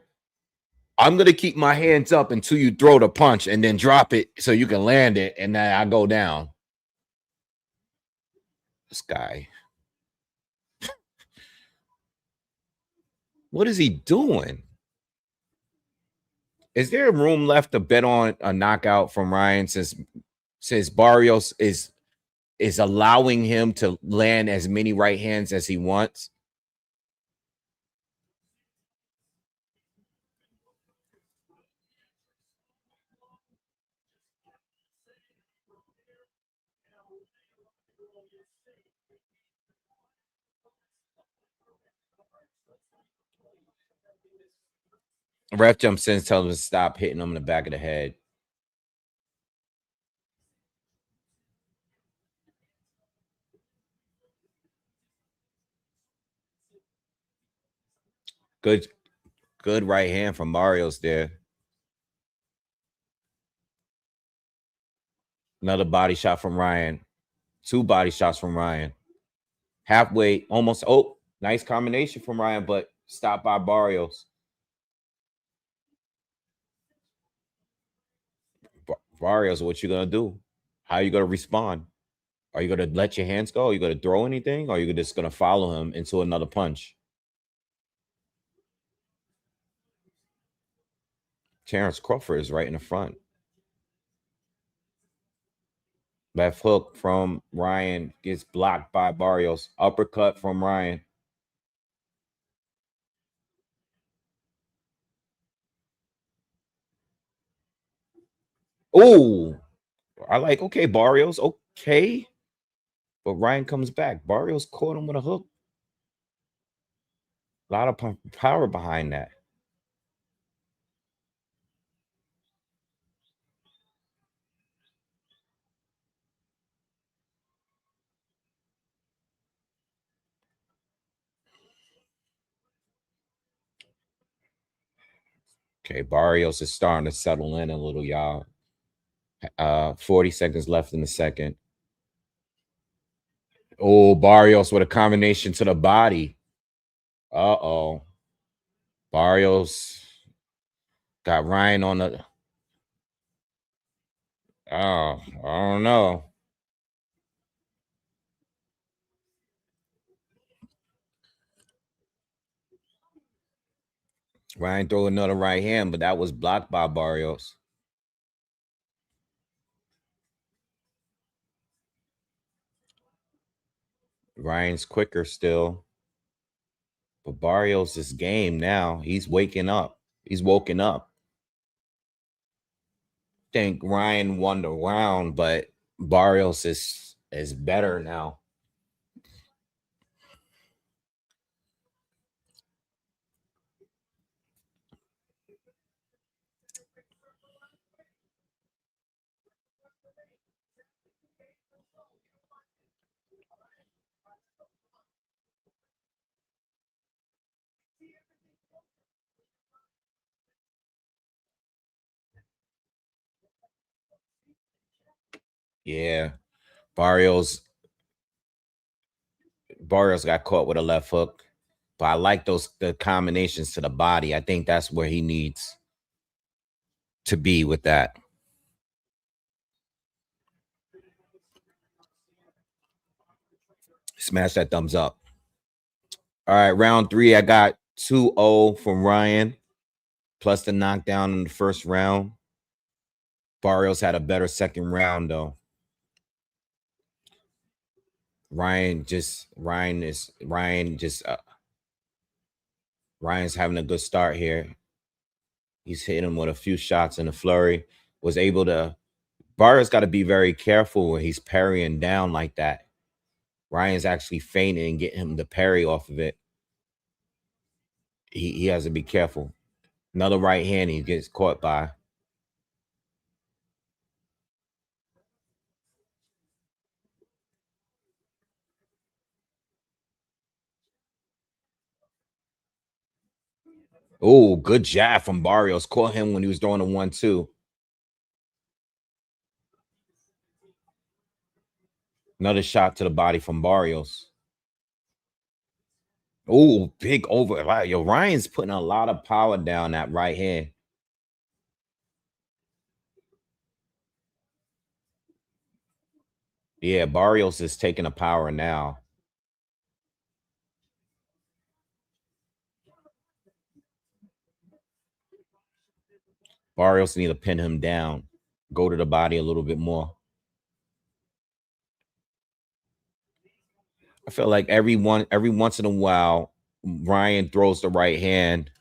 I'm gonna keep my hands up until you throw the punch and then drop it so you can land it, and then I go down. This guy. What is he doing? Is there room left to bet on a knockout from Ryan since Barrios is allowing him to land as many right hands as he wants? Ref jumps in, tells him to stop hitting him in the back of the head. Good right hand from Barrios there. Another body shot from Ryan. 2 body shots from Ryan. Halfway, almost. Oh, nice combination from Ryan, but stopped by Barrios. Barrios, what you gonna do? How you gonna respond? Are you gonna let your hands go? Are you gonna throw anything? Or are you just gonna follow him into another punch? Terrence Crawford is right in the front. Left hook from Ryan gets blocked by Barrios. Uppercut from Ryan. Oh, I like, okay, Barrios, okay. But Ryan comes back. Barrios caught him with a hook. A lot of power behind that. Okay, Barrios is starting to settle in a little, y'all. 40 seconds left in the second. Oh, Barrios with a combination to the body. Uh-oh. Barrios got Ryan on the... Oh, I don't know. Ryan threw another right hand, but that was blocked by Barrios. Ryan's quicker still. But Barrios is game now. He's waking up. He's woken up. I think Ryan won the round, but Barrios is better now. Yeah. Barrios got caught with a left hook. But I like the combinations to the body. I think that's where he needs to be with that. Smash that thumbs up. All right, round 3. I got 2-0 from Ryan, plus the knockdown in the first round. Barrios had a better second round, though. Ryan's having a good start here. He's hitting him with a few shots in the flurry. Was able to... Barrios got to be very careful when he's parrying down like that. Ryan's actually feinting and getting him to parry off of it. He has to be careful. Another right hand he gets caught by. Oh, good jab from Barrios. Caught him when he was throwing a 1-2. Another shot to the body from Barrios. Oh, big over. Yo, Ryan's putting a lot of power down that right hand. Yeah, Barrios is taking the power now. Barrios need to pin him down. Go to the body a little bit more. I feel like every once in a while, Ryan throws the right hand.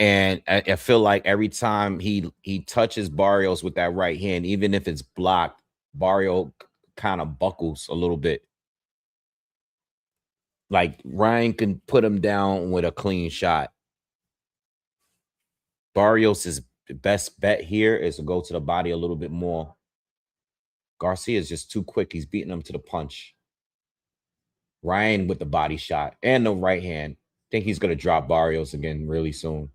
And I feel like every time he touches Barrios with that right hand, even if it's blocked, Barrio kind of buckles a little bit. Like Ryan can put him down with a clean shot. Barrios' best bet here is to go to the body a little bit more. Garcia is just too quick. He's beating him to the punch. Ryan with the body shot and the right hand. think he's going to drop Barrios again really soon.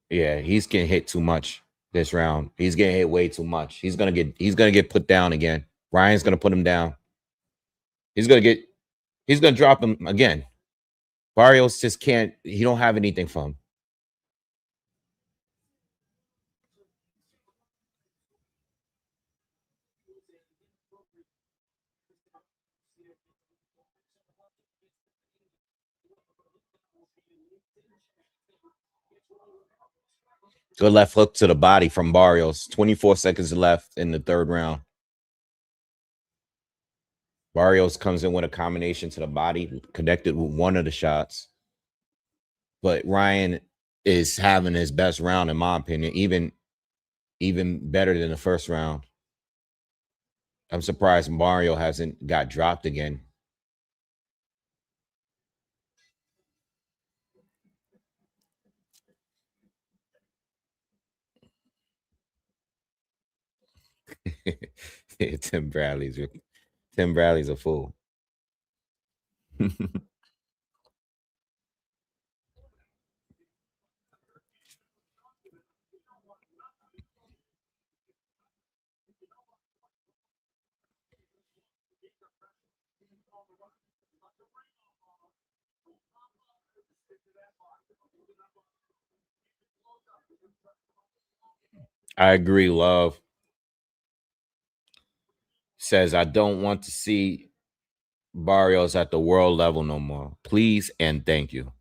Yeah, he's getting hit too much this round. He's getting hit way too much. He's gonna get put down again. Ryan's gonna put him down. He's gonna drop him again. Barrios just can't. He don't have anything for him. Good left hook to the body from Barrios. 24 seconds left in the third round. Barrios comes in with a combination to the body, connected with one of the shots. But Ryan is having his best round, in my opinion, even better than the first round. I'm surprised Mario hasn't got dropped again. Tim Bradley's a fool. I agree. Love says, I don't want to see Barrios at the world level no more. Please and thank you.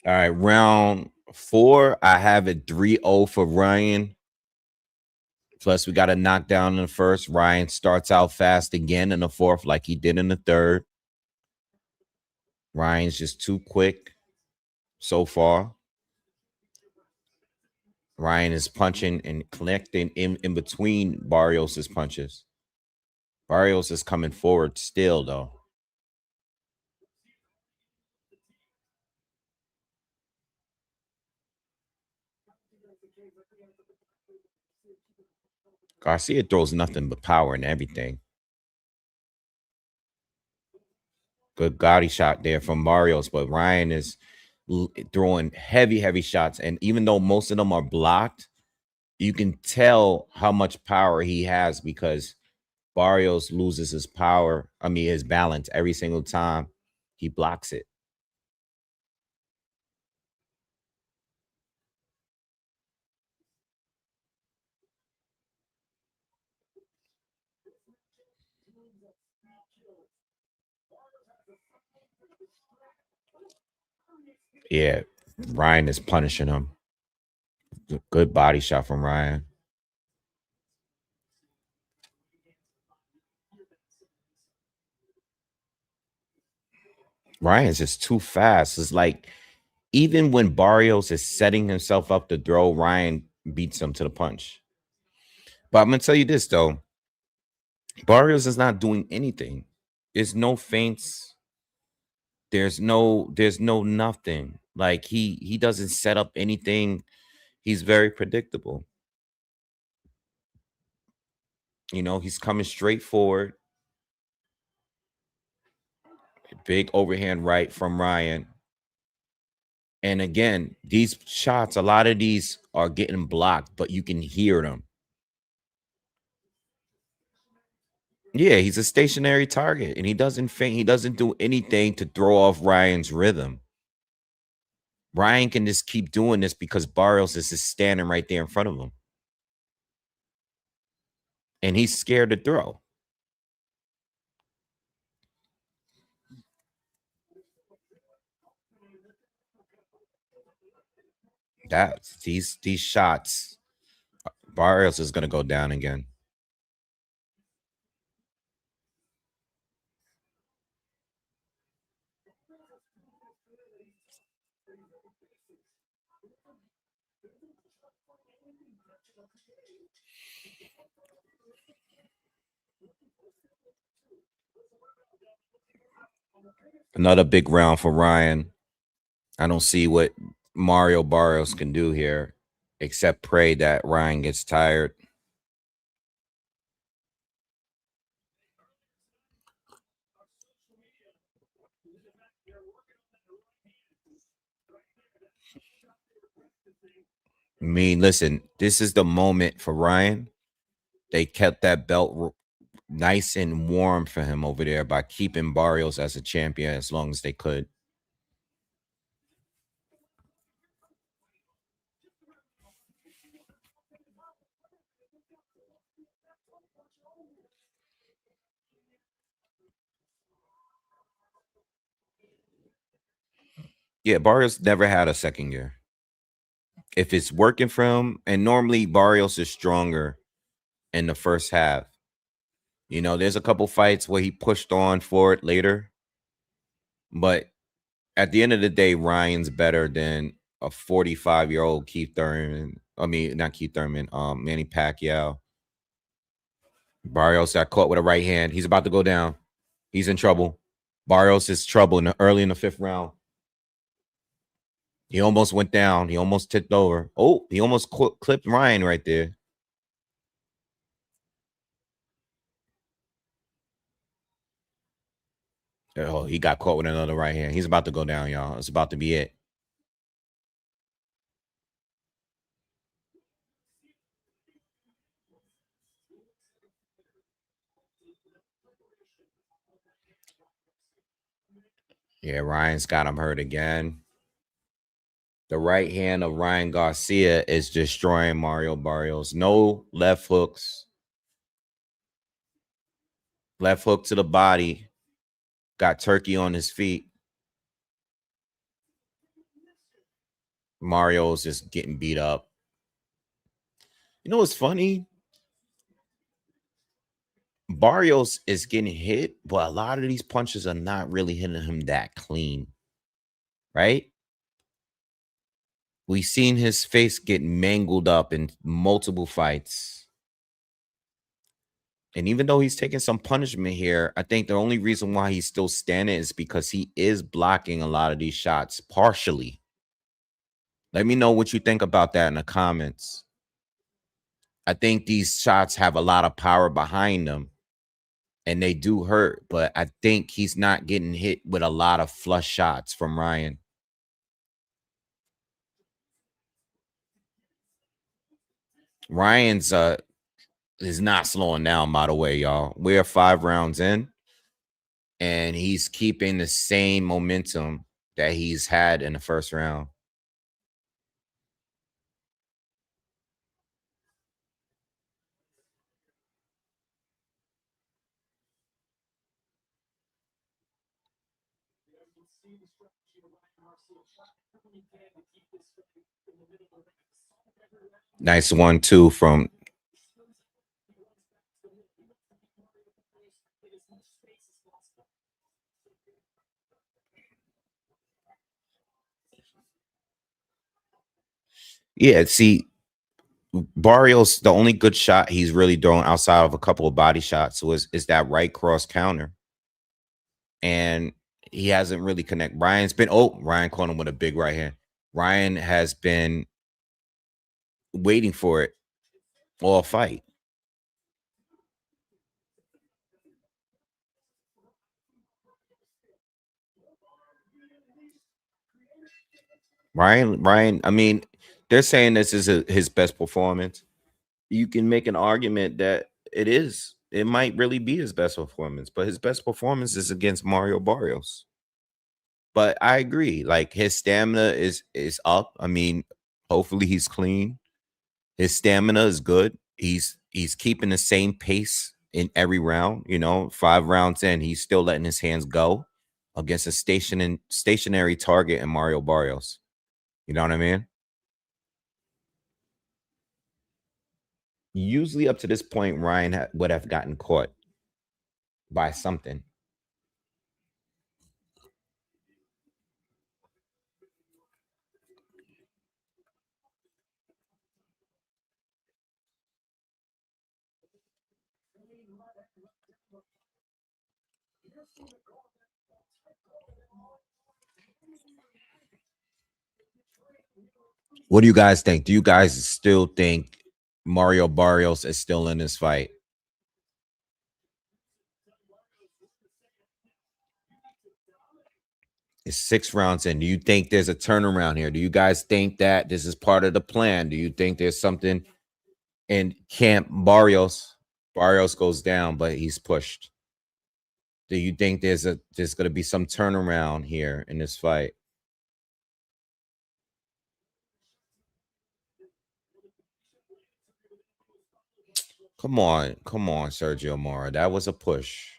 All right, round 4. I have it 3-0 for Ryan. Plus, we got a knockdown in the first. Ryan starts out fast again in the fourth, like he did in the third. Ryan's just too quick so far. Ryan is punching and connecting in between Barrios' punches. Barrios is coming forward still, though. Garcia throws nothing but power and everything. Good body shot there from Barrios, but Ryan is throwing heavy shots. And even though most of them are blocked, you can tell how much power he has because Barrios loses his power. I mean, his balance every single time he blocks it. Yeah, Ryan is punishing him. Good body shot from Ryan. Ryan's just too fast. It's like even when Barrios is setting himself up to throw, Ryan beats him to the punch. But I'm gonna tell you this though. Barrios is not doing anything. There's no feints. There's no nothing. Like he doesn't set up anything. He's very predictable. You know, he's coming straight forward. Big overhand right from Ryan. And again, these shots, a lot of these are getting blocked, but you can hear them. Yeah, he's a stationary target, and he doesn't feint. He doesn't do anything to throw off Ryan's rhythm. Ryan can just keep doing this because Barrios is just standing right there in front of him. And he's scared to throw. That's these shots. Barrios is gonna go down again. Another big round for Ryan. I don't see what Mario Barrios can do here except pray that Ryan gets tired. I mean, listen, this is the moment for Ryan. They kept that belt nice and warm for him over there by keeping Barrios as a champion as long as they could. Yeah, Barrios never had a second year. If it's working for him, and normally Barrios is stronger in the first half. You know, there's a couple fights where he pushed on for it later, but at the end of the day, Ryan's better than a 45-year-old Keith Thurman. I mean, not Keith Thurman, Manny Pacquiao. Barrios got caught with a right hand. He's about to go down. He's in trouble. Barrios is trouble early in the 5th round. He almost went down. He almost tipped over. Oh, he almost clipped Ryan right there. Oh, he got caught with another right hand. He's about to go down, y'all. It's about to be it. Yeah, Ryan's got him hurt again. The right hand of Ryan Garcia is destroying Mario Barrios. No left hooks. Left hook to the body. Got Turkey on his feet. Mario's just getting beat up. You know what's funny? Barrios is getting hit, but a lot of these punches are not really hitting him that clean. Right? We've seen his face get mangled up in multiple fights. And even though he's taking some punishment here, I think the only reason why he's still standing is because he is blocking a lot of these shots partially. Let me know what you think about that in the comments. I think these shots have a lot of power behind them and they do hurt, but I think he's not getting hit with a lot of flush shots from Ryan. Ryan's is not slowing down, by the way, y'all. We're 5 rounds in, and he's keeping the same momentum that he's had in the first round. Nice 1-2 from. Yeah, see, Barrios, the only good shot he's really throwing outside of a couple of body shots is that right cross counter. And he hasn't really connected. Ryan caught him with a big right hand. Ryan has been waiting for it all fight. Ryan, I mean, they're saying this is his best performance. You can make an argument that it is. It might really be his best performance, but his best performance is against Mario Barrios. But I agree, like his stamina is up. I mean, hopefully he's clean. His stamina is good. He's keeping the same pace in every round. You know, 5 rounds in, he's still letting his hands go against a stationary target in Mario Barrios. You know what I mean? Usually up to this point, Ryan would have gotten caught by something. What do you guys think? Do you guys still think Mario Barrios is still in this fight? It's 6 rounds in. Do you think there's a turnaround here? Do you guys think that this is part of the plan? Do you think there's something in camp Barrios? Barrios goes down, but he's pushed. Do you think there's going to be some turnaround here in this fight? Come on, Sergio Mora. That was a push.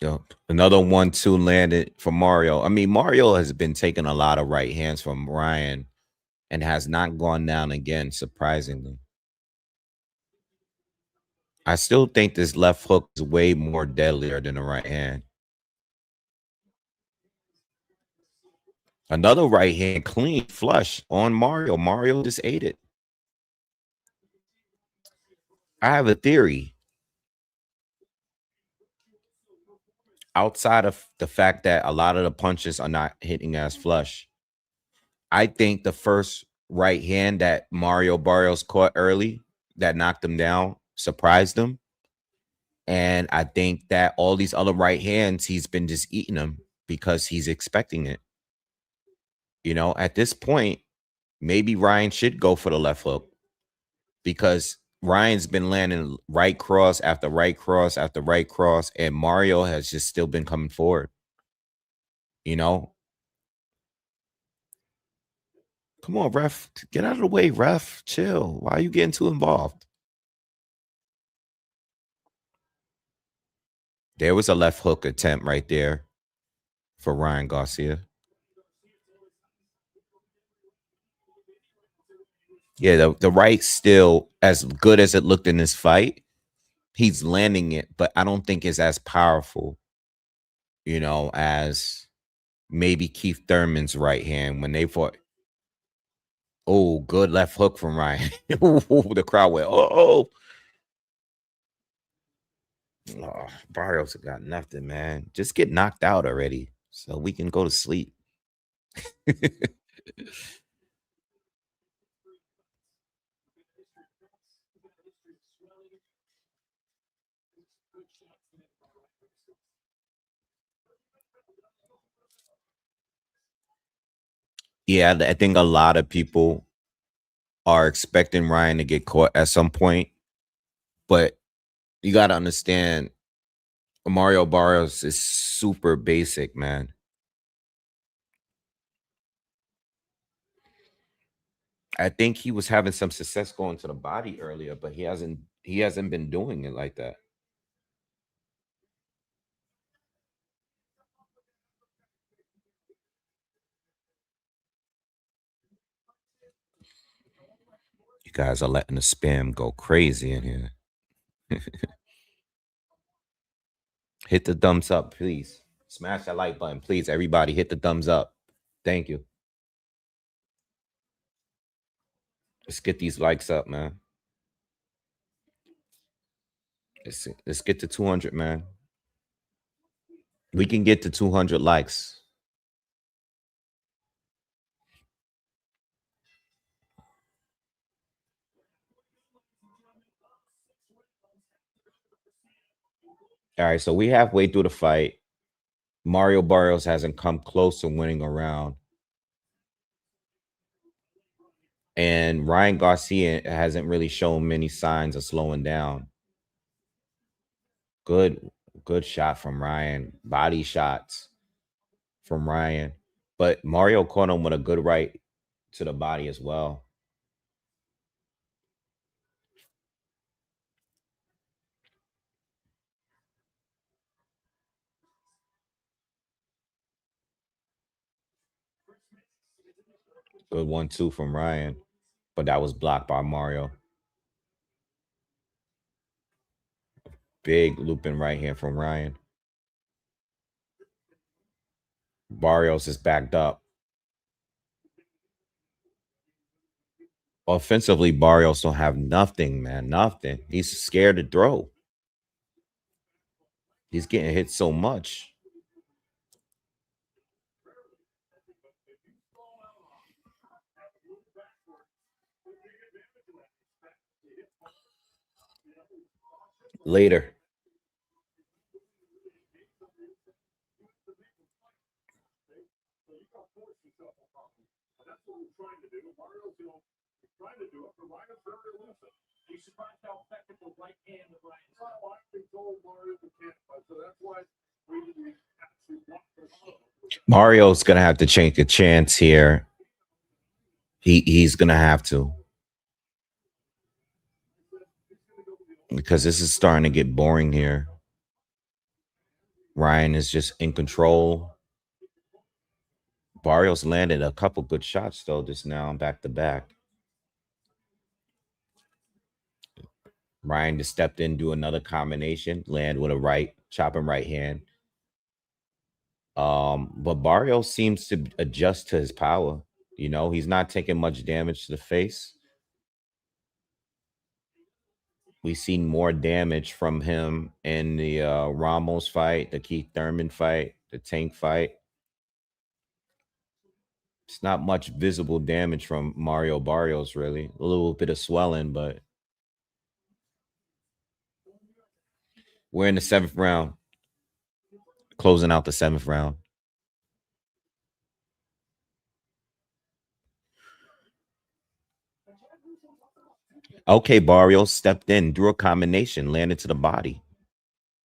Yep. Another 1-2 landed for Mario. I mean, Mario has been taking a lot of right hands from Ryan and has not gone down again, surprisingly. I still think this left hook is way more deadlier than the right hand. Another right hand, clean flush on Mario. Mario just ate it. I have a theory. Outside of the fact that a lot of the punches are not hitting as flush, I think the first right hand that Mario Barrios caught early that knocked him down surprised him. And I think that all these other right hands, he's been just eating them because he's expecting it. You know, at this point, maybe Ryan should go for the left hook because Ryan's been landing right cross after right cross after right cross, and Mario has just still been coming forward. You know? Come on, ref. Get out of the way, ref. Chill. Why are you getting too involved? There was a left hook attempt right there for Ryan Garcia. Yeah, the right still, as good as it looked in this fight, he's landing it, but I don't think it's as powerful, you know, as maybe Keith Thurman's right hand when they fought. Oh, good left hook from Ryan. The crowd went, oh. Barrios got nothing, man. Just get knocked out already so we can go to sleep. Yeah, I think a lot of people are expecting Ryan to get caught at some point, but you got to understand Mario Barrios is super basic, man. I think he was having some success going to the body earlier, but he hasn't been doing it like that. You guys are letting the spam go crazy in here. Hit the thumbs up, please. Smash that like button, please. Everybody, hit the thumbs up. Thank you. Let's get these likes up, man. Let's get to 200, man. We can get to 200 likes. All right, so we halfway through the fight. Mario Barrios hasn't come close to winning a round. And Ryan Garcia hasn't really shown many signs of slowing down. Good shot from Ryan. Body shots from Ryan. But Mario caught him with a good right to the body as well. Good 1-2 from Ryan. But that was blocked by Mario. Big looping right hand from Ryan. Barrios is backed up. Offensively, Barrios don't have nothing, man. Nothing. He's scared to throw. He's getting hit so much. Later. Mario's gonna have to take a chance here. He's gonna have to, because this is starting to get boring here. Ryan is just in control. Barrios landed a couple good shots though just now, back to back. Ryan just stepped in, do another combination, land with a right, chopping right hand. But Barrios seems to adjust to his power. You know, he's not taking much damage to the face. We've seen more damage from him in the Ramos fight, the Keith Thurman fight, the Tank fight. It's not much visible damage from Mario Barrios, really. A little bit of swelling, but we're in the 7th round, closing out the 7th round. Okay, Barrios stepped in, drew a combination, landed to the body.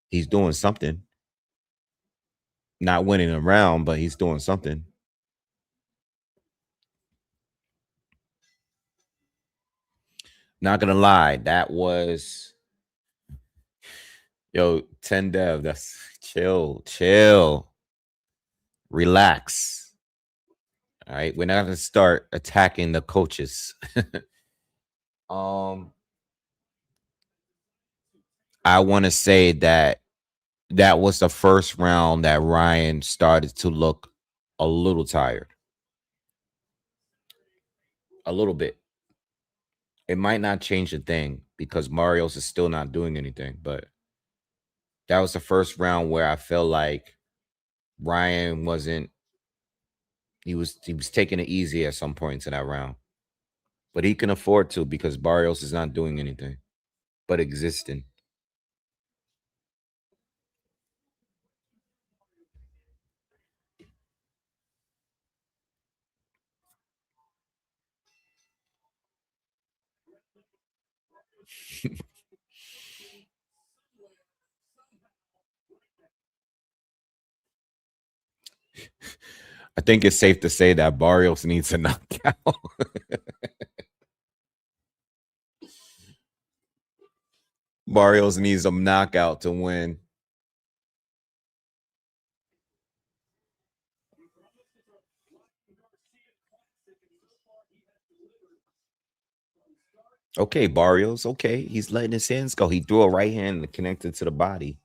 He's doing something. Not winning a round, but he's doing something. Not gonna lie, that was, yo, 10 dev. That's chill, relax. All right, we're not gonna start attacking the coaches. I want to say that was the first round that Ryan started to look a little tired. A little bit. It might not change a thing because Mario's is still not doing anything, but that was the first round where I felt like Ryan wasn't, he was taking it easy at some points in that round. But he can afford to because Barrios is not doing anything but existing. I think it's safe to say that Barrios needs a knockout. Barrios needs a knockout to win. Okay, Barrios. Okay, he's letting his hands go. He threw a right hand connected to the body.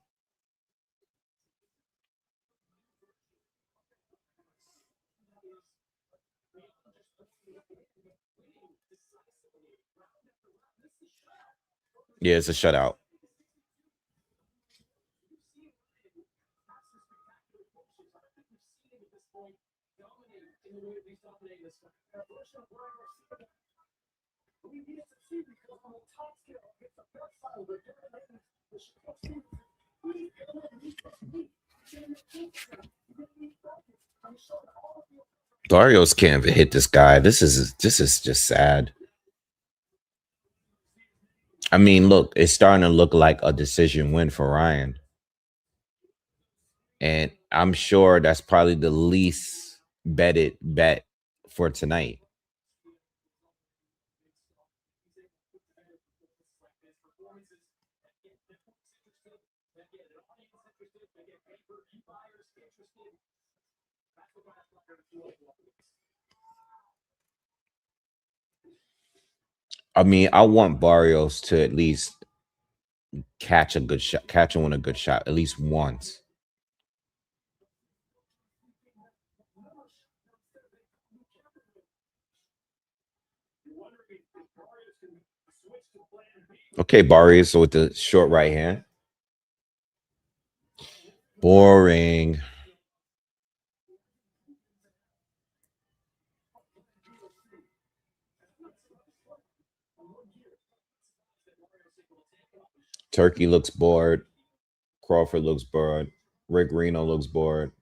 Yeah, it's a shutout. Barrios can't hit this guy. This is just sad. I mean, look, it's starting to look like a decision win for Ryan. And I'm sure that's probably the least betted bet for tonight. I mean, I want Barrios to at least catch a good shot, catch him with a good shot at least once. Okay, Barrios with the short right hand. Boring. Turkey looks bored. Crawford looks bored. Rick Reno looks bored.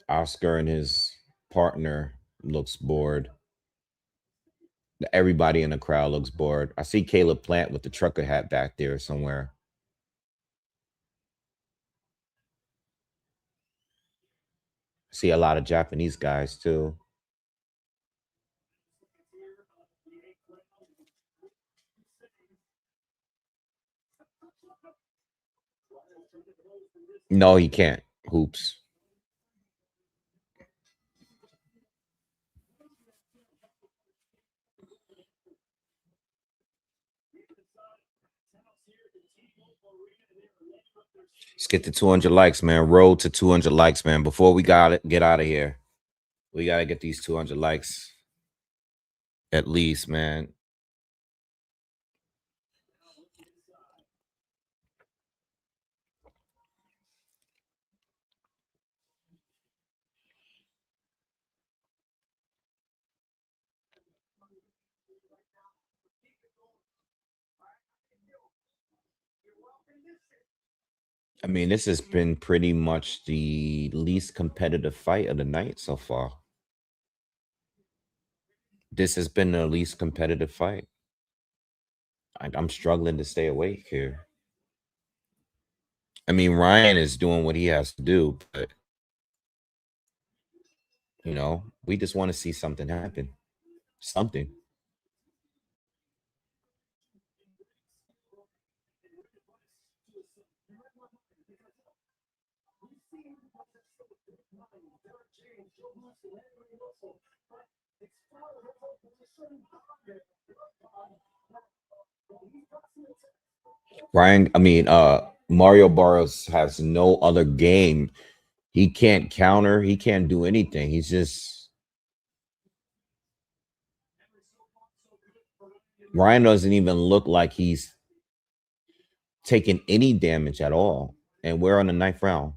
Oscar and his partner looks bored. Everybody in the crowd looks bored. I see Caleb Plant with the trucker hat back there somewhere. I see a lot of Japanese guys too. No, he can't. Hoops. Let's get to 200 likes, man. Road to 200 likes, man. Before we get out of here, we got to get these 200 likes at least, man. I mean, this has been pretty much the least competitive fight of the night so far. This has been the least competitive fight. I'm struggling to stay awake here. I mean, Ryan is doing what he has to do, but you know, we just want to see something happen. Something. Mario Barrios has no other game. He can't counter, he can't do anything. He's just Ryan doesn't even look like he's taking any damage at all. And we're on the 9th round.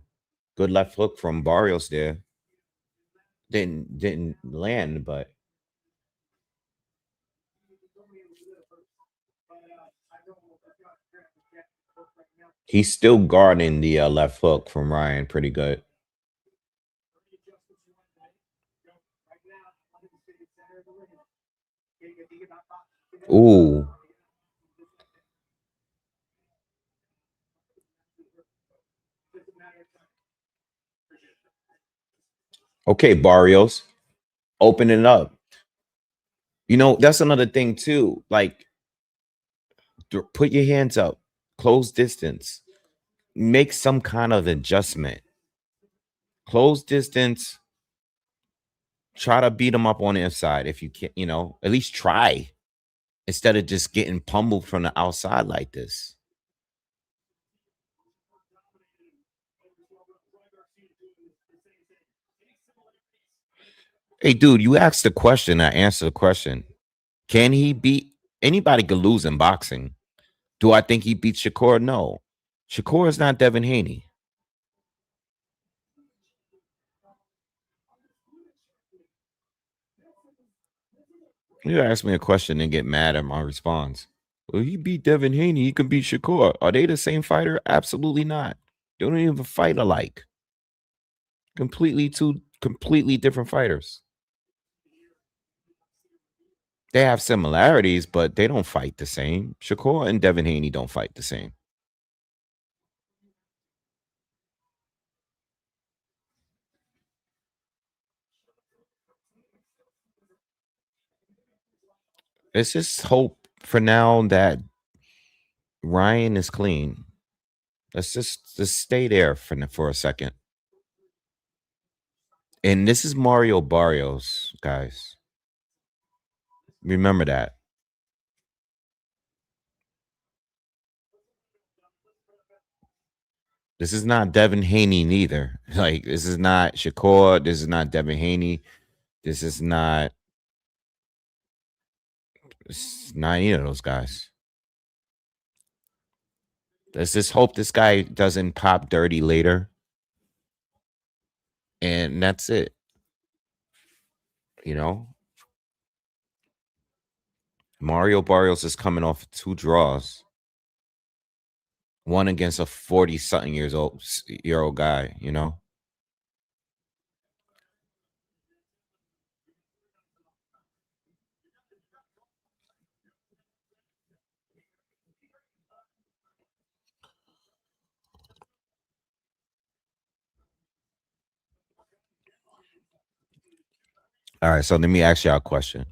Good left hook from Barrios there. Didn't land, but he's still guarding the left hook from Ryan pretty good. Ooh. Okay, Barrios, open it up. You know, that's another thing too. Like, put your hands up, close distance, make some kind of adjustment. Close distance, try to beat him up on the inside if you can, you know, at least try instead of just getting pummeled from the outside like this. Hey, dude, you asked the question. I answered the question. Can he beat anybody? Could lose in boxing. Do I think he beats Shakur? No. Shakur is not Devin Haney. You ask me a question and get mad at my response. Well, he beat Devin Haney. He can beat Shakur. Are they the same fighter? Absolutely not. They don't even fight alike. Completely different fighters. They have similarities, but they don't fight the same. Shakur and Devin Haney don't fight the same. Let's just hope for now that Ryan is clean. Let's just stay there for a second. And this is Mario Barrios, guys. Remember that. This is not Devin Haney neither. Like, this is not Shakur. This is not Devin Haney. This is not. It's not any of those guys. Let's just hope this guy doesn't pop dirty later. And that's it. You know? Mario Barrios is coming off 2 draws. One against a 40-something year old guy, you know? All right, so let me ask y'all a question.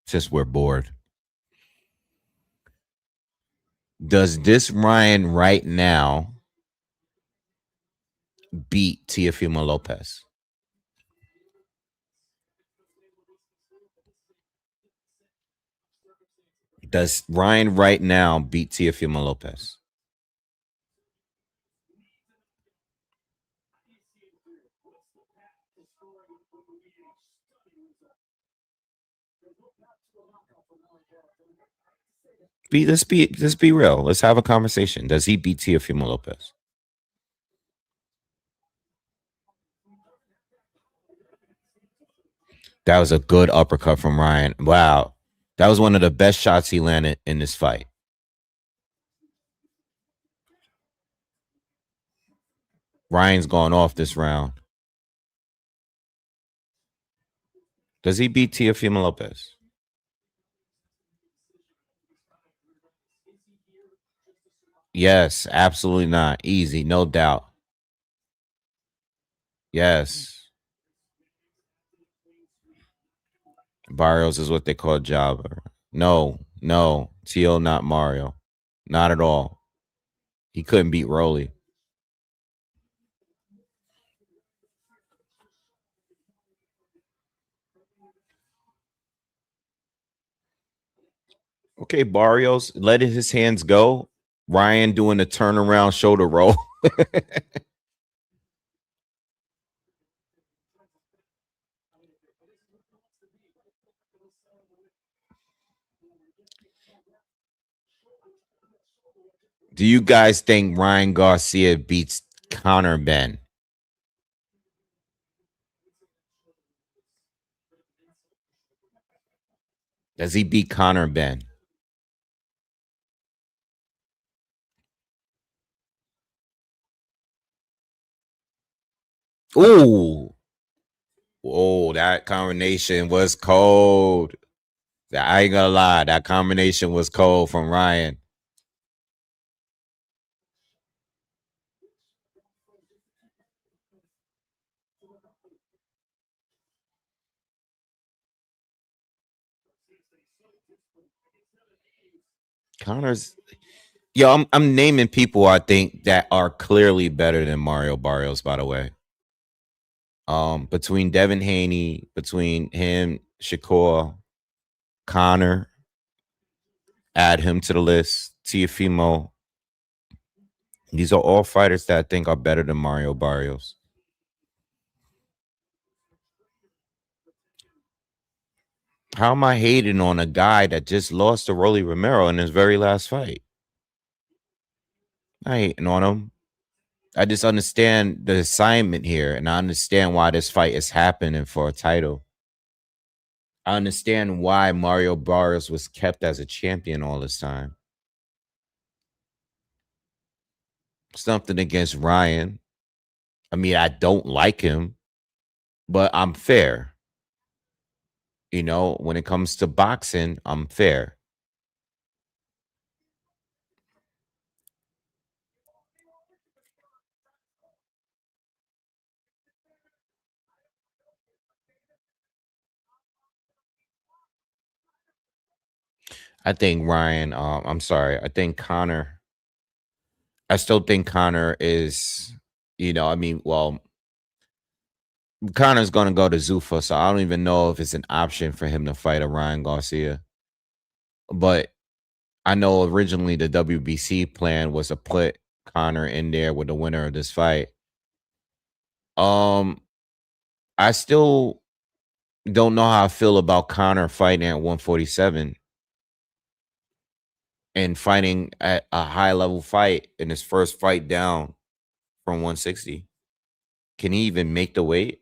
Since we're bored. Does this Ryan right now beat Teofimo Lopez? Does Ryan right now beat Teofimo Lopez? Let's be real. Let's have a conversation. Does he beat Teofimo Lopez? That was a good uppercut from Ryan. Wow. That was one of the best shots he landed in this fight. Ryan's gone off this round. Does he beat Teofimo Lopez? Yes, absolutely not. Easy, no doubt. Yes. Barrios is what they call jobber. No. Teo, not Mario. Not at all. He couldn't beat Rolly. Okay, Barrios letting his hands go. Ryan doing the turnaround shoulder roll. Do you guys think Ryan Garcia beats Conor Benn? Does he beat Conor Benn? Ooh. Oh, that combination was cold. I ain't gonna lie. That combination was cold from Ryan. Connor's, yo, I'm naming people I think that are clearly better than Mario Barrios, by the way. Between Devin Haney, between him, Shakur, Connor, add him to the list, Teofimo. These are all fighters that I think are better than Mario Barrios. How am I hating on a guy that just lost to Rolly Romero in his very last fight? I hating on him. I just understand the assignment here, and I understand why this fight is happening for a title. I understand why Mario Barrios was kept as a champion all this time. Something against Ryan. I mean, I don't like him, but I'm fair. You know, when it comes to boxing, I'm fair. I think Ryan, I'm sorry. I think Connor, I still think Connor is, you know, I mean, well, Connor's going to go to Zuffa, so I don't even know if it's an option for him to fight a Ryan Garcia. But I know originally the WBC plan was to put Conor in there with the winner of this fight. I still don't know how I feel about Conor fighting at 147 and fighting at a high level fight in his first fight down from 160. Can he even make the weight?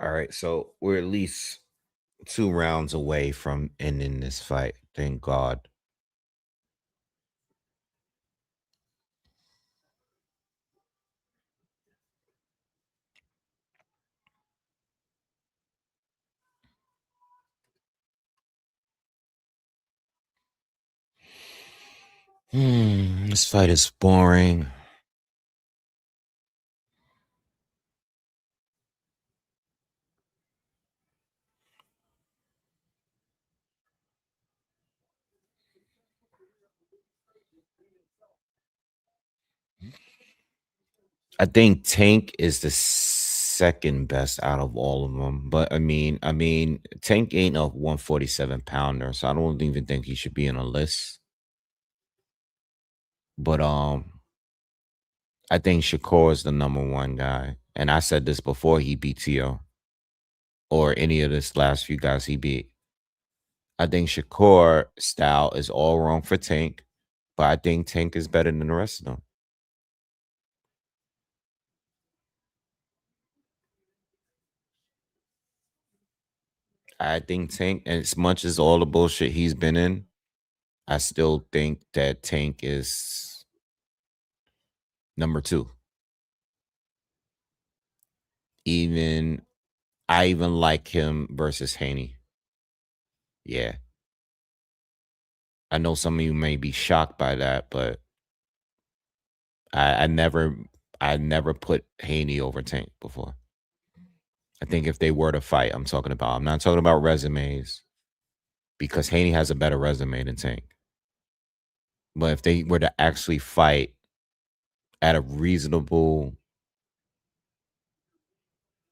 All right, so we're at least 2 rounds away from ending this fight. Thank God. This fight is boring. I think Tank is the second best out of all of them. But I mean, Tank ain't a 147 pounder, so I don't even think he should be on a list. But I think Shakur is the number 1 guy. And I said this before he beat Tio or any of this last few guys he beat. I think Shakur style is all wrong for Tank, but I think Tank is better than the rest of them. I think Tank, as much as all the bullshit he's been in, I still think that Tank is number 2. I even like him versus Haney. Yeah. I know some of you may be shocked by that, but I never put Haney over Tank before. I think if they were to fight, I'm not talking about resumes, because Haney has a better resume than Tank. But if they were to actually fight at a reasonable,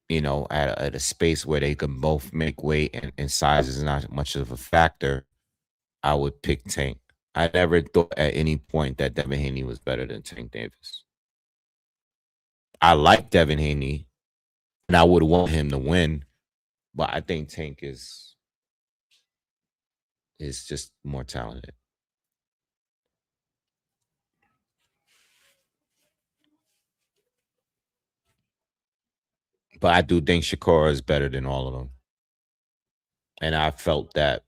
at a space where they can both make weight and size is not much of a factor, I would pick Tank. I never thought at any point that Devin Haney was better than Tank Davis. I like Devin Haney, and I would want him to win, but I think Tank is just more talented. But I do think Shakur is better than all of them. And I felt that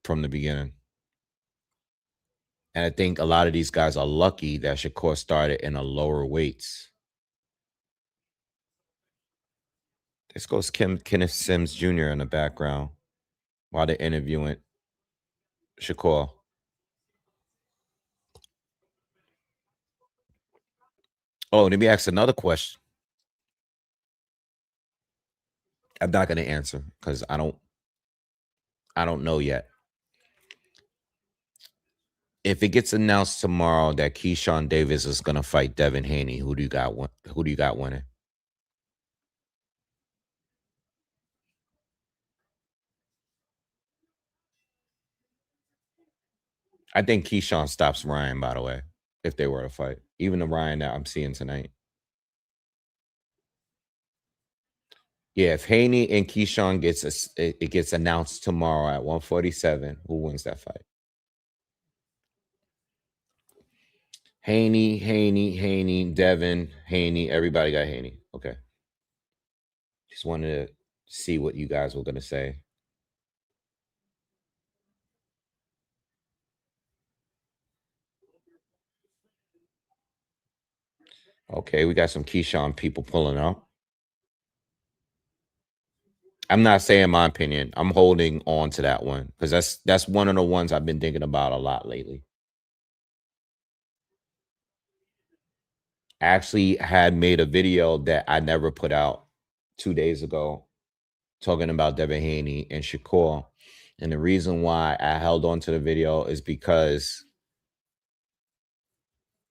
from the beginning. And I think a lot of these guys are lucky that Shakur started in a lower weights. This goes Kenneth Sims Jr. in the background while they're interviewing Shakur. Oh, let me ask another question. I'm not going to answer because I don't know yet. If it gets announced tomorrow that Keyshawn Davis is going to fight Devin Haney, who do you got winning? I think Keyshawn stops Ryan, by the way, if they were to fight. Even the Ryan that I'm seeing tonight. Yeah, if Haney and Keyshawn gets announced tomorrow at 147, who wins that fight? Haney, Devin, Haney. Everybody got Haney. Okay. Just wanted to see what you guys were going to say. Okay, we got some Keyshawn people pulling up. I'm not saying my opinion. I'm holding on to that one because that's one of the ones I've been thinking about a lot lately. actually had made a video that I never put out 2 days ago talking about Devin Haney and Shakur. And the reason why I held on to the video is because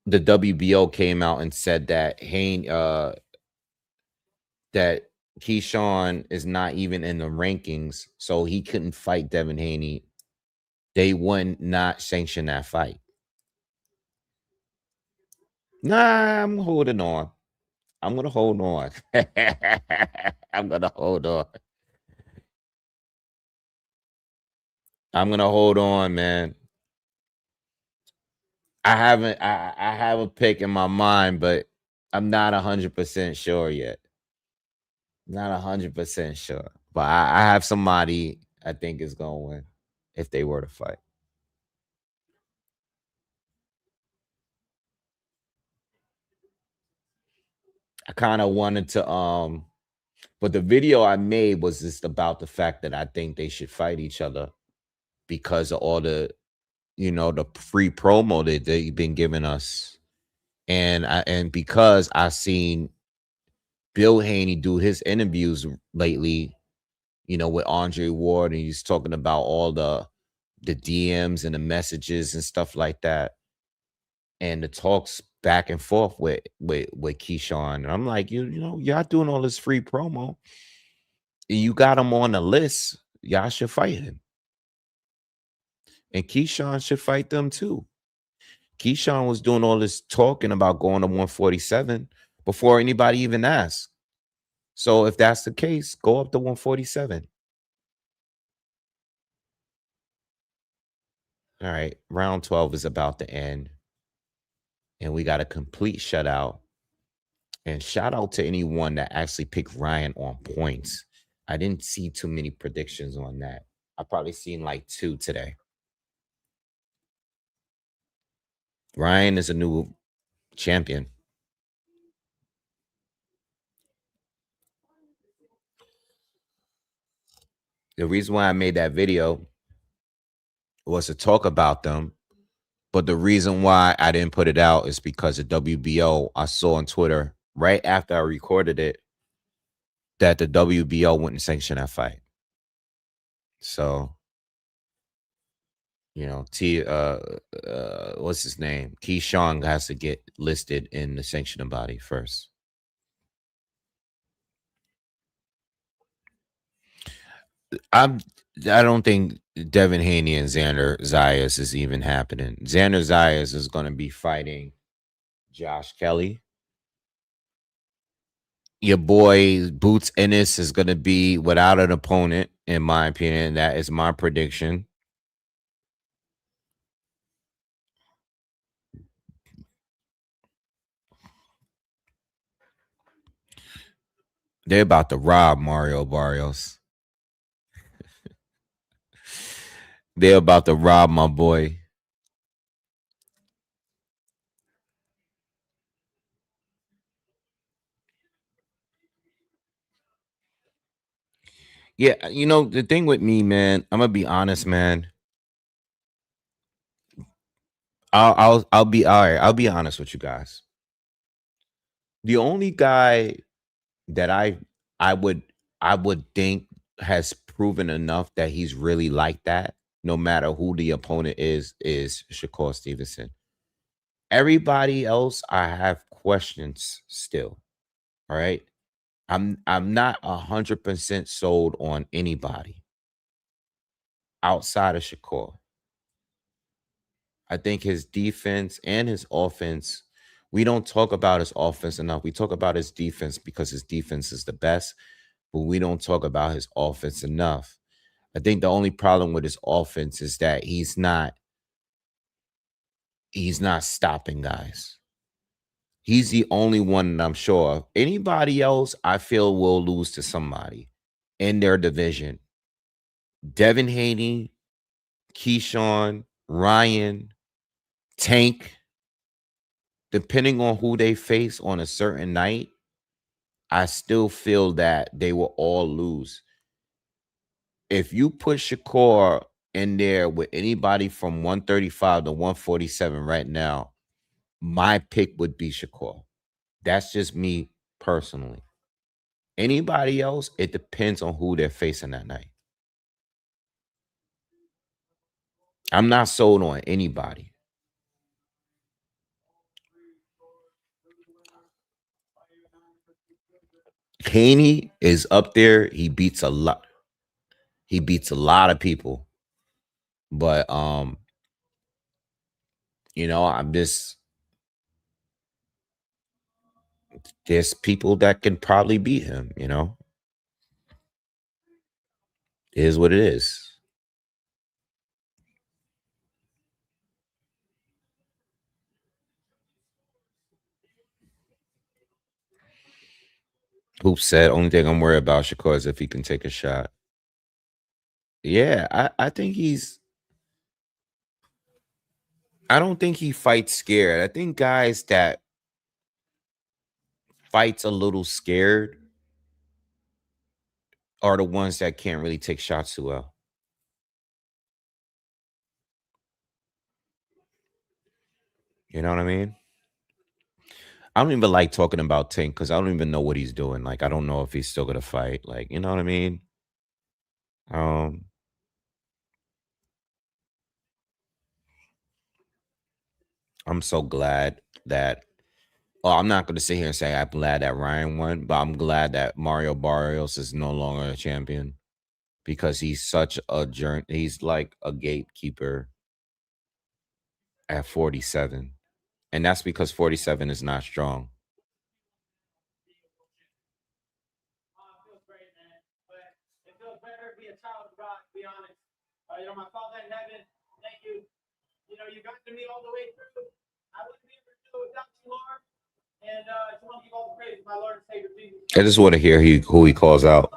the WBO came out and said that that Keyshawn is not even in the rankings, so he couldn't fight Devin Haney. They would not sanction that fight. Nah, I'm holding on. I'm gonna hold on. I'm gonna hold on. I'm gonna hold on, man. I have a pick in my mind, but I'm not 100% sure yet. Not 100% sure. But I have somebody I think is gonna win if they were to fight. I kind of wanted to but the video I made was just about the fact that I think they should fight each other because of all the the free promo that they've been giving us. And because I seen Bill Haney do his interviews lately, with Andre Ward, and he's talking about all the DMs and the messages and stuff like that, and the talks back and forth with Keyshawn. And I'm like, y'all doing all this free promo. You got him on the list. Y'all should fight him. And Keyshawn should fight them too. Keyshawn was doing all this talking about going to 147 before anybody even asked. So if that's the case, go up to 147. All right, round 12 is about to end. And we got a complete shutout. And shout out to anyone that actually picked Ryan on points. I didn't see too many predictions on that. I probably seen like 2 today. Ryan is a new champion. The reason why I made that video was to talk about them. But the reason why I didn't put it out is because the WBO, I saw on Twitter right after I recorded it that the WBO wouldn't sanction that fight. So, what's his name? Keyshawn has to get listed in the sanctioning body first. I don't think Devin Haney and Xander Zayas is even happening. Xander Zayas is going to be fighting Josh Kelly. Your boy Boots Ennis is going to be without an opponent, in my opinion. That is my prediction. They're about to rob Mario Barrios. They're about to rob my boy. Yeah, the thing with me, man, I'm gonna be honest, man. I'll be all right. I'll be honest with you guys. The only guy that I would think has proven enough that he's really like that, no matter who the opponent is Shakur Stevenson. Everybody else, I have questions still. All right. I'm not 100% sold on anybody outside of Shakur. I think his defense and his offense, we don't talk about his offense enough. We talk about his defense because his defense is the best, but we don't talk about his offense enough. I think the only problem with his offense is that he's not stopping guys. He's the only one that I'm sure of. Anybody else, I feel, will lose to somebody in their division. Devin Haney, Keyshawn, Ryan, Tank, depending on who they face on a certain night, I still feel that they will all lose. If you put Shakur in there with anybody from 135 to 147 right now, my pick would be Shakur. That's just me personally. Anybody else, it depends on who they're facing that night. I'm not sold on anybody. Haney is up there. He beats a lot. He beats a lot of people. But you know, there's people that can probably beat him, you know. It is what it is. Hoop said, only thing I'm worried about Shakur is if he can take a shot. Yeah, I think I don't think he fights scared. I think guys that fights a little scared are the ones that can't really take shots too well. You know what I mean? I don't even like talking about Tank because I don't even know what he's doing. Like, I don't know if he's still gonna fight. Like, you know what I mean? I'm so glad that. Well, I'm not gonna sit here and say I'm glad that Ryan won, but I'm glad that Mario Barrios is no longer a champion because he's such a journey. He's like a gatekeeper at 47, and that's because 47 is not strong. Feels great, man. But it feels better to be a child of God, to be honest. You know, my Father in heaven, thank you. You know, you got to me all the way through. I wouldn't be able to do it without you, Lord. And I just want to give all the praise to my Lord and Savior Jesus. I just want to hear who he calls out.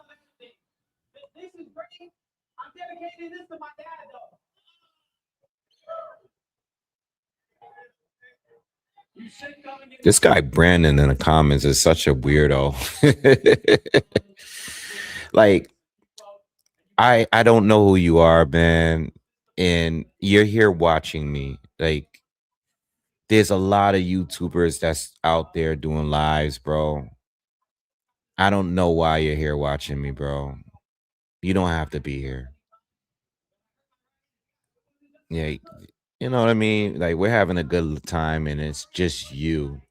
This is great. I'm dedicating this to my dad, though. This guy Brandon in the comments is such a weirdo. Like, I don't know who you are, man, and you're here watching me. Like, there's a lot of YouTubers that's out there doing lives, bro. I don't know why you're here watching me, bro. You don't have to be here. Yeah, you know what I mean? Like, we're having a good time and it's just you.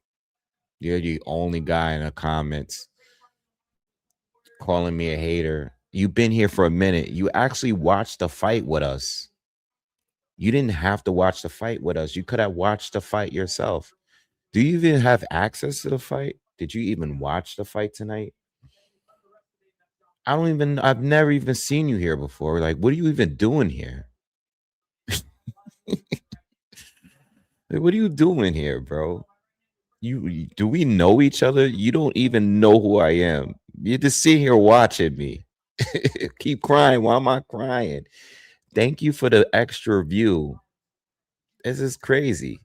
You're the only guy in the comments calling me a hater. You've been here for a minute. You actually watched the fight with us. You didn't have to watch the fight with us. You could have watched the fight yourself. Do you even have access to the fight? Did you even watch the fight tonight? I've never even seen you here before. Like, what are you even doing here? Like, what are you doing here, bro? Do we know each other? You don't even know who I am. You just sit here watching me. Keep crying. Why am I crying? Thank you for the extra view. This is crazy.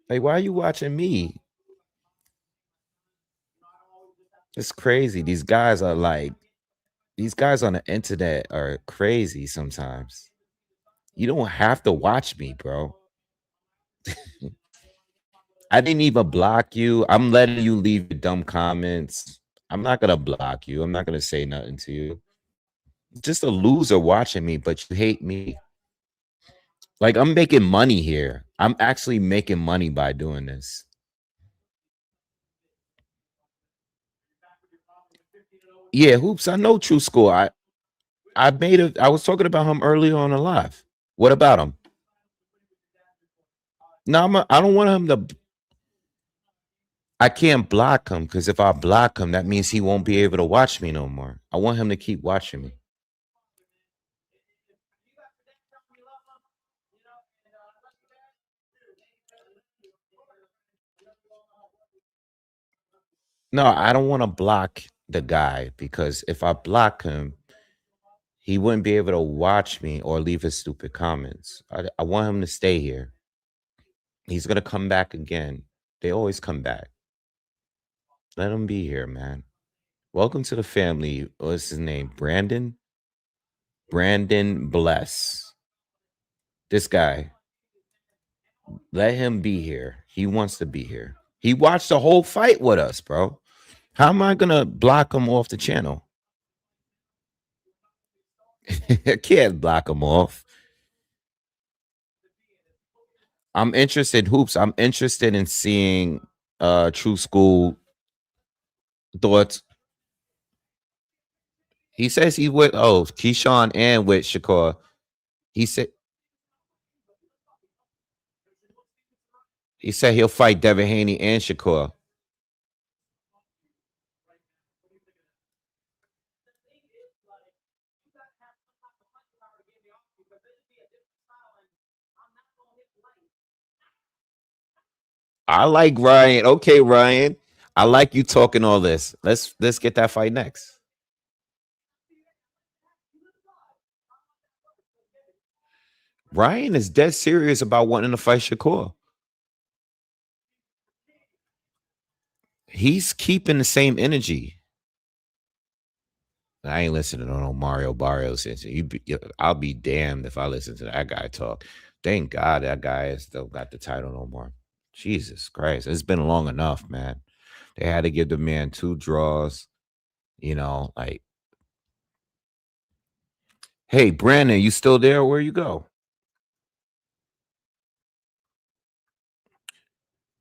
Like, why are you watching me? It's crazy. These guys on the internet are crazy sometimes. You don't have to watch me, bro. I didn't even block you. I'm letting you leave your dumb comments. I'm not gonna block you. I'm not gonna say nothing to you. Just a loser watching me, but you hate me. Like, I'm making money here. I'm actually making money by doing this. Yeah, Hoops, I know True School. I was talking about him earlier on the live. What about him? No, I don't want him to. I can't block him because if I block him, that means he won't be able to watch me no more. I want him to keep watching me. No, I don't want to block the guy because if I block him, he wouldn't be able to watch me or leave his stupid comments. I want him to stay here. He's going to come back again. They always come back. Let him be here, man. Welcome to the family. What's his name? Brandon? Brandon Bless. This guy. Let him be here. He wants to be here. He watched the whole fight with us, bro. How am I gonna block him off the channel? I can't block him off. I'm interested in hoops. I'm interested in seeing True School thoughts. He says he's with Keyshawn and with Shakur. He said he'll fight Devin Haney and Shakur. I like Ryan. Okay, Ryan. I like you talking all this. Let's get that fight next. Ryan is dead serious about wanting to fight Shakur. He's keeping the same energy. I ain't listening to no Mario Barrios. I'll be damned if I listen to that guy talk. Thank God that guy has still got the title no more. Jesus Christ. It's been long enough, man. They had to give the man 2 draws. You know, like, hey, Brandon, you still there? Where you go?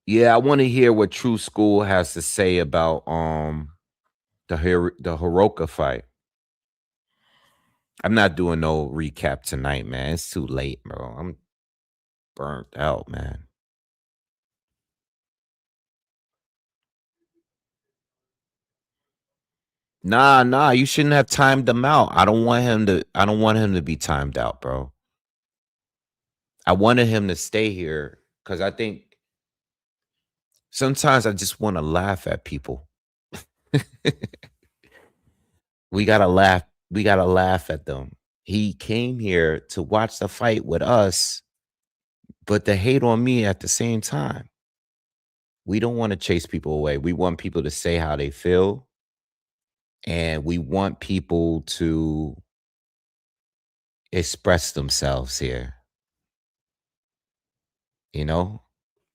Yeah, I want to hear what True School has to say about the Heroka fight. I'm not doing no recap tonight, man. It's too late, bro. I'm burnt out, man. Nah, you shouldn't have timed him out. I don't want him to be timed out, bro. I wanted him to stay here because I think sometimes I just want to laugh at people. We gotta laugh at them. He came here to watch the fight with us, but to hate on me at the same time. We don't want to chase people away. We want people to say how they feel. And we want people to express themselves here. You know,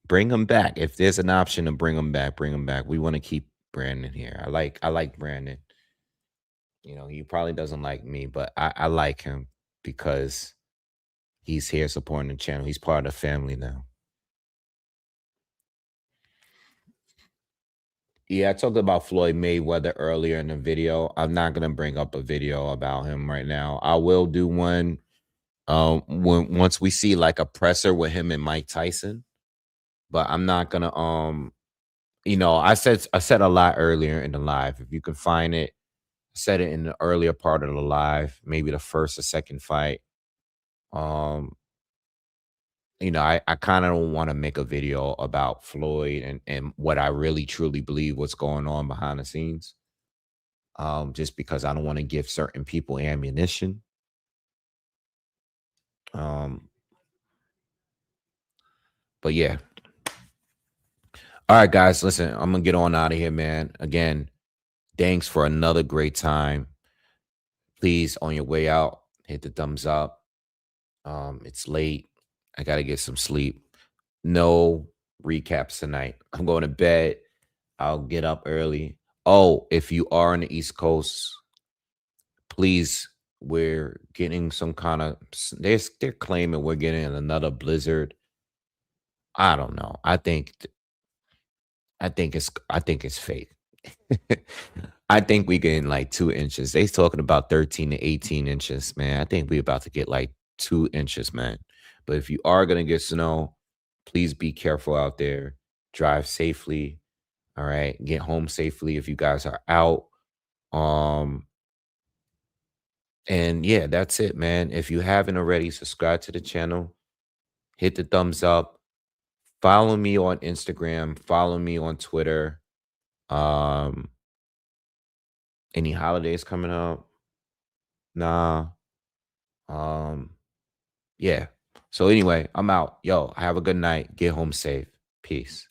bring them back. If there's an option to bring them back, bring them back. We want to keep Brandon here. I like Brandon. You know, he probably doesn't like me, but I like him because he's here supporting the channel. He's part of the family now. Yeah, I talked about Floyd Mayweather earlier in the video. I'm not gonna bring up a video about him right now. I will do one once we see like a presser with him and Mike Tyson. But I'm not gonna you know, I said a lot earlier in the live. If you can find it, I said it in the earlier part of the live, maybe the first or second fight. You know, I kind of don't want to make a video about Floyd and what I really truly believe what's going on behind the scenes. Just because I don't want to give certain people ammunition. But yeah. All right, guys, listen, I'm gonna get on out of here, man. Again, thanks for another great time. Please, on your way out, hit the thumbs up. It's late. I gotta get some sleep. No recaps tonight. I'm going to bed. I'll get up early. Oh, if you are on the East Coast, please, we're getting some kind of they're claiming we're getting another blizzard. I don't know. I think it's fake. I think we getting like 2 inches. They's talking about 13 to 18 inches, man. I think we about to get like 2 inches, man. But if you are gonna get snow, please be careful out there. Drive safely. All right. Get home safely if you guys are out. And yeah, that's it, man. If you haven't already, subscribe to the channel. Hit the thumbs up. Follow me on Instagram. Follow me on Twitter. Any holidays coming up? Nah. Yeah. So anyway, I'm out. Yo, have a good night. Get home safe. Peace.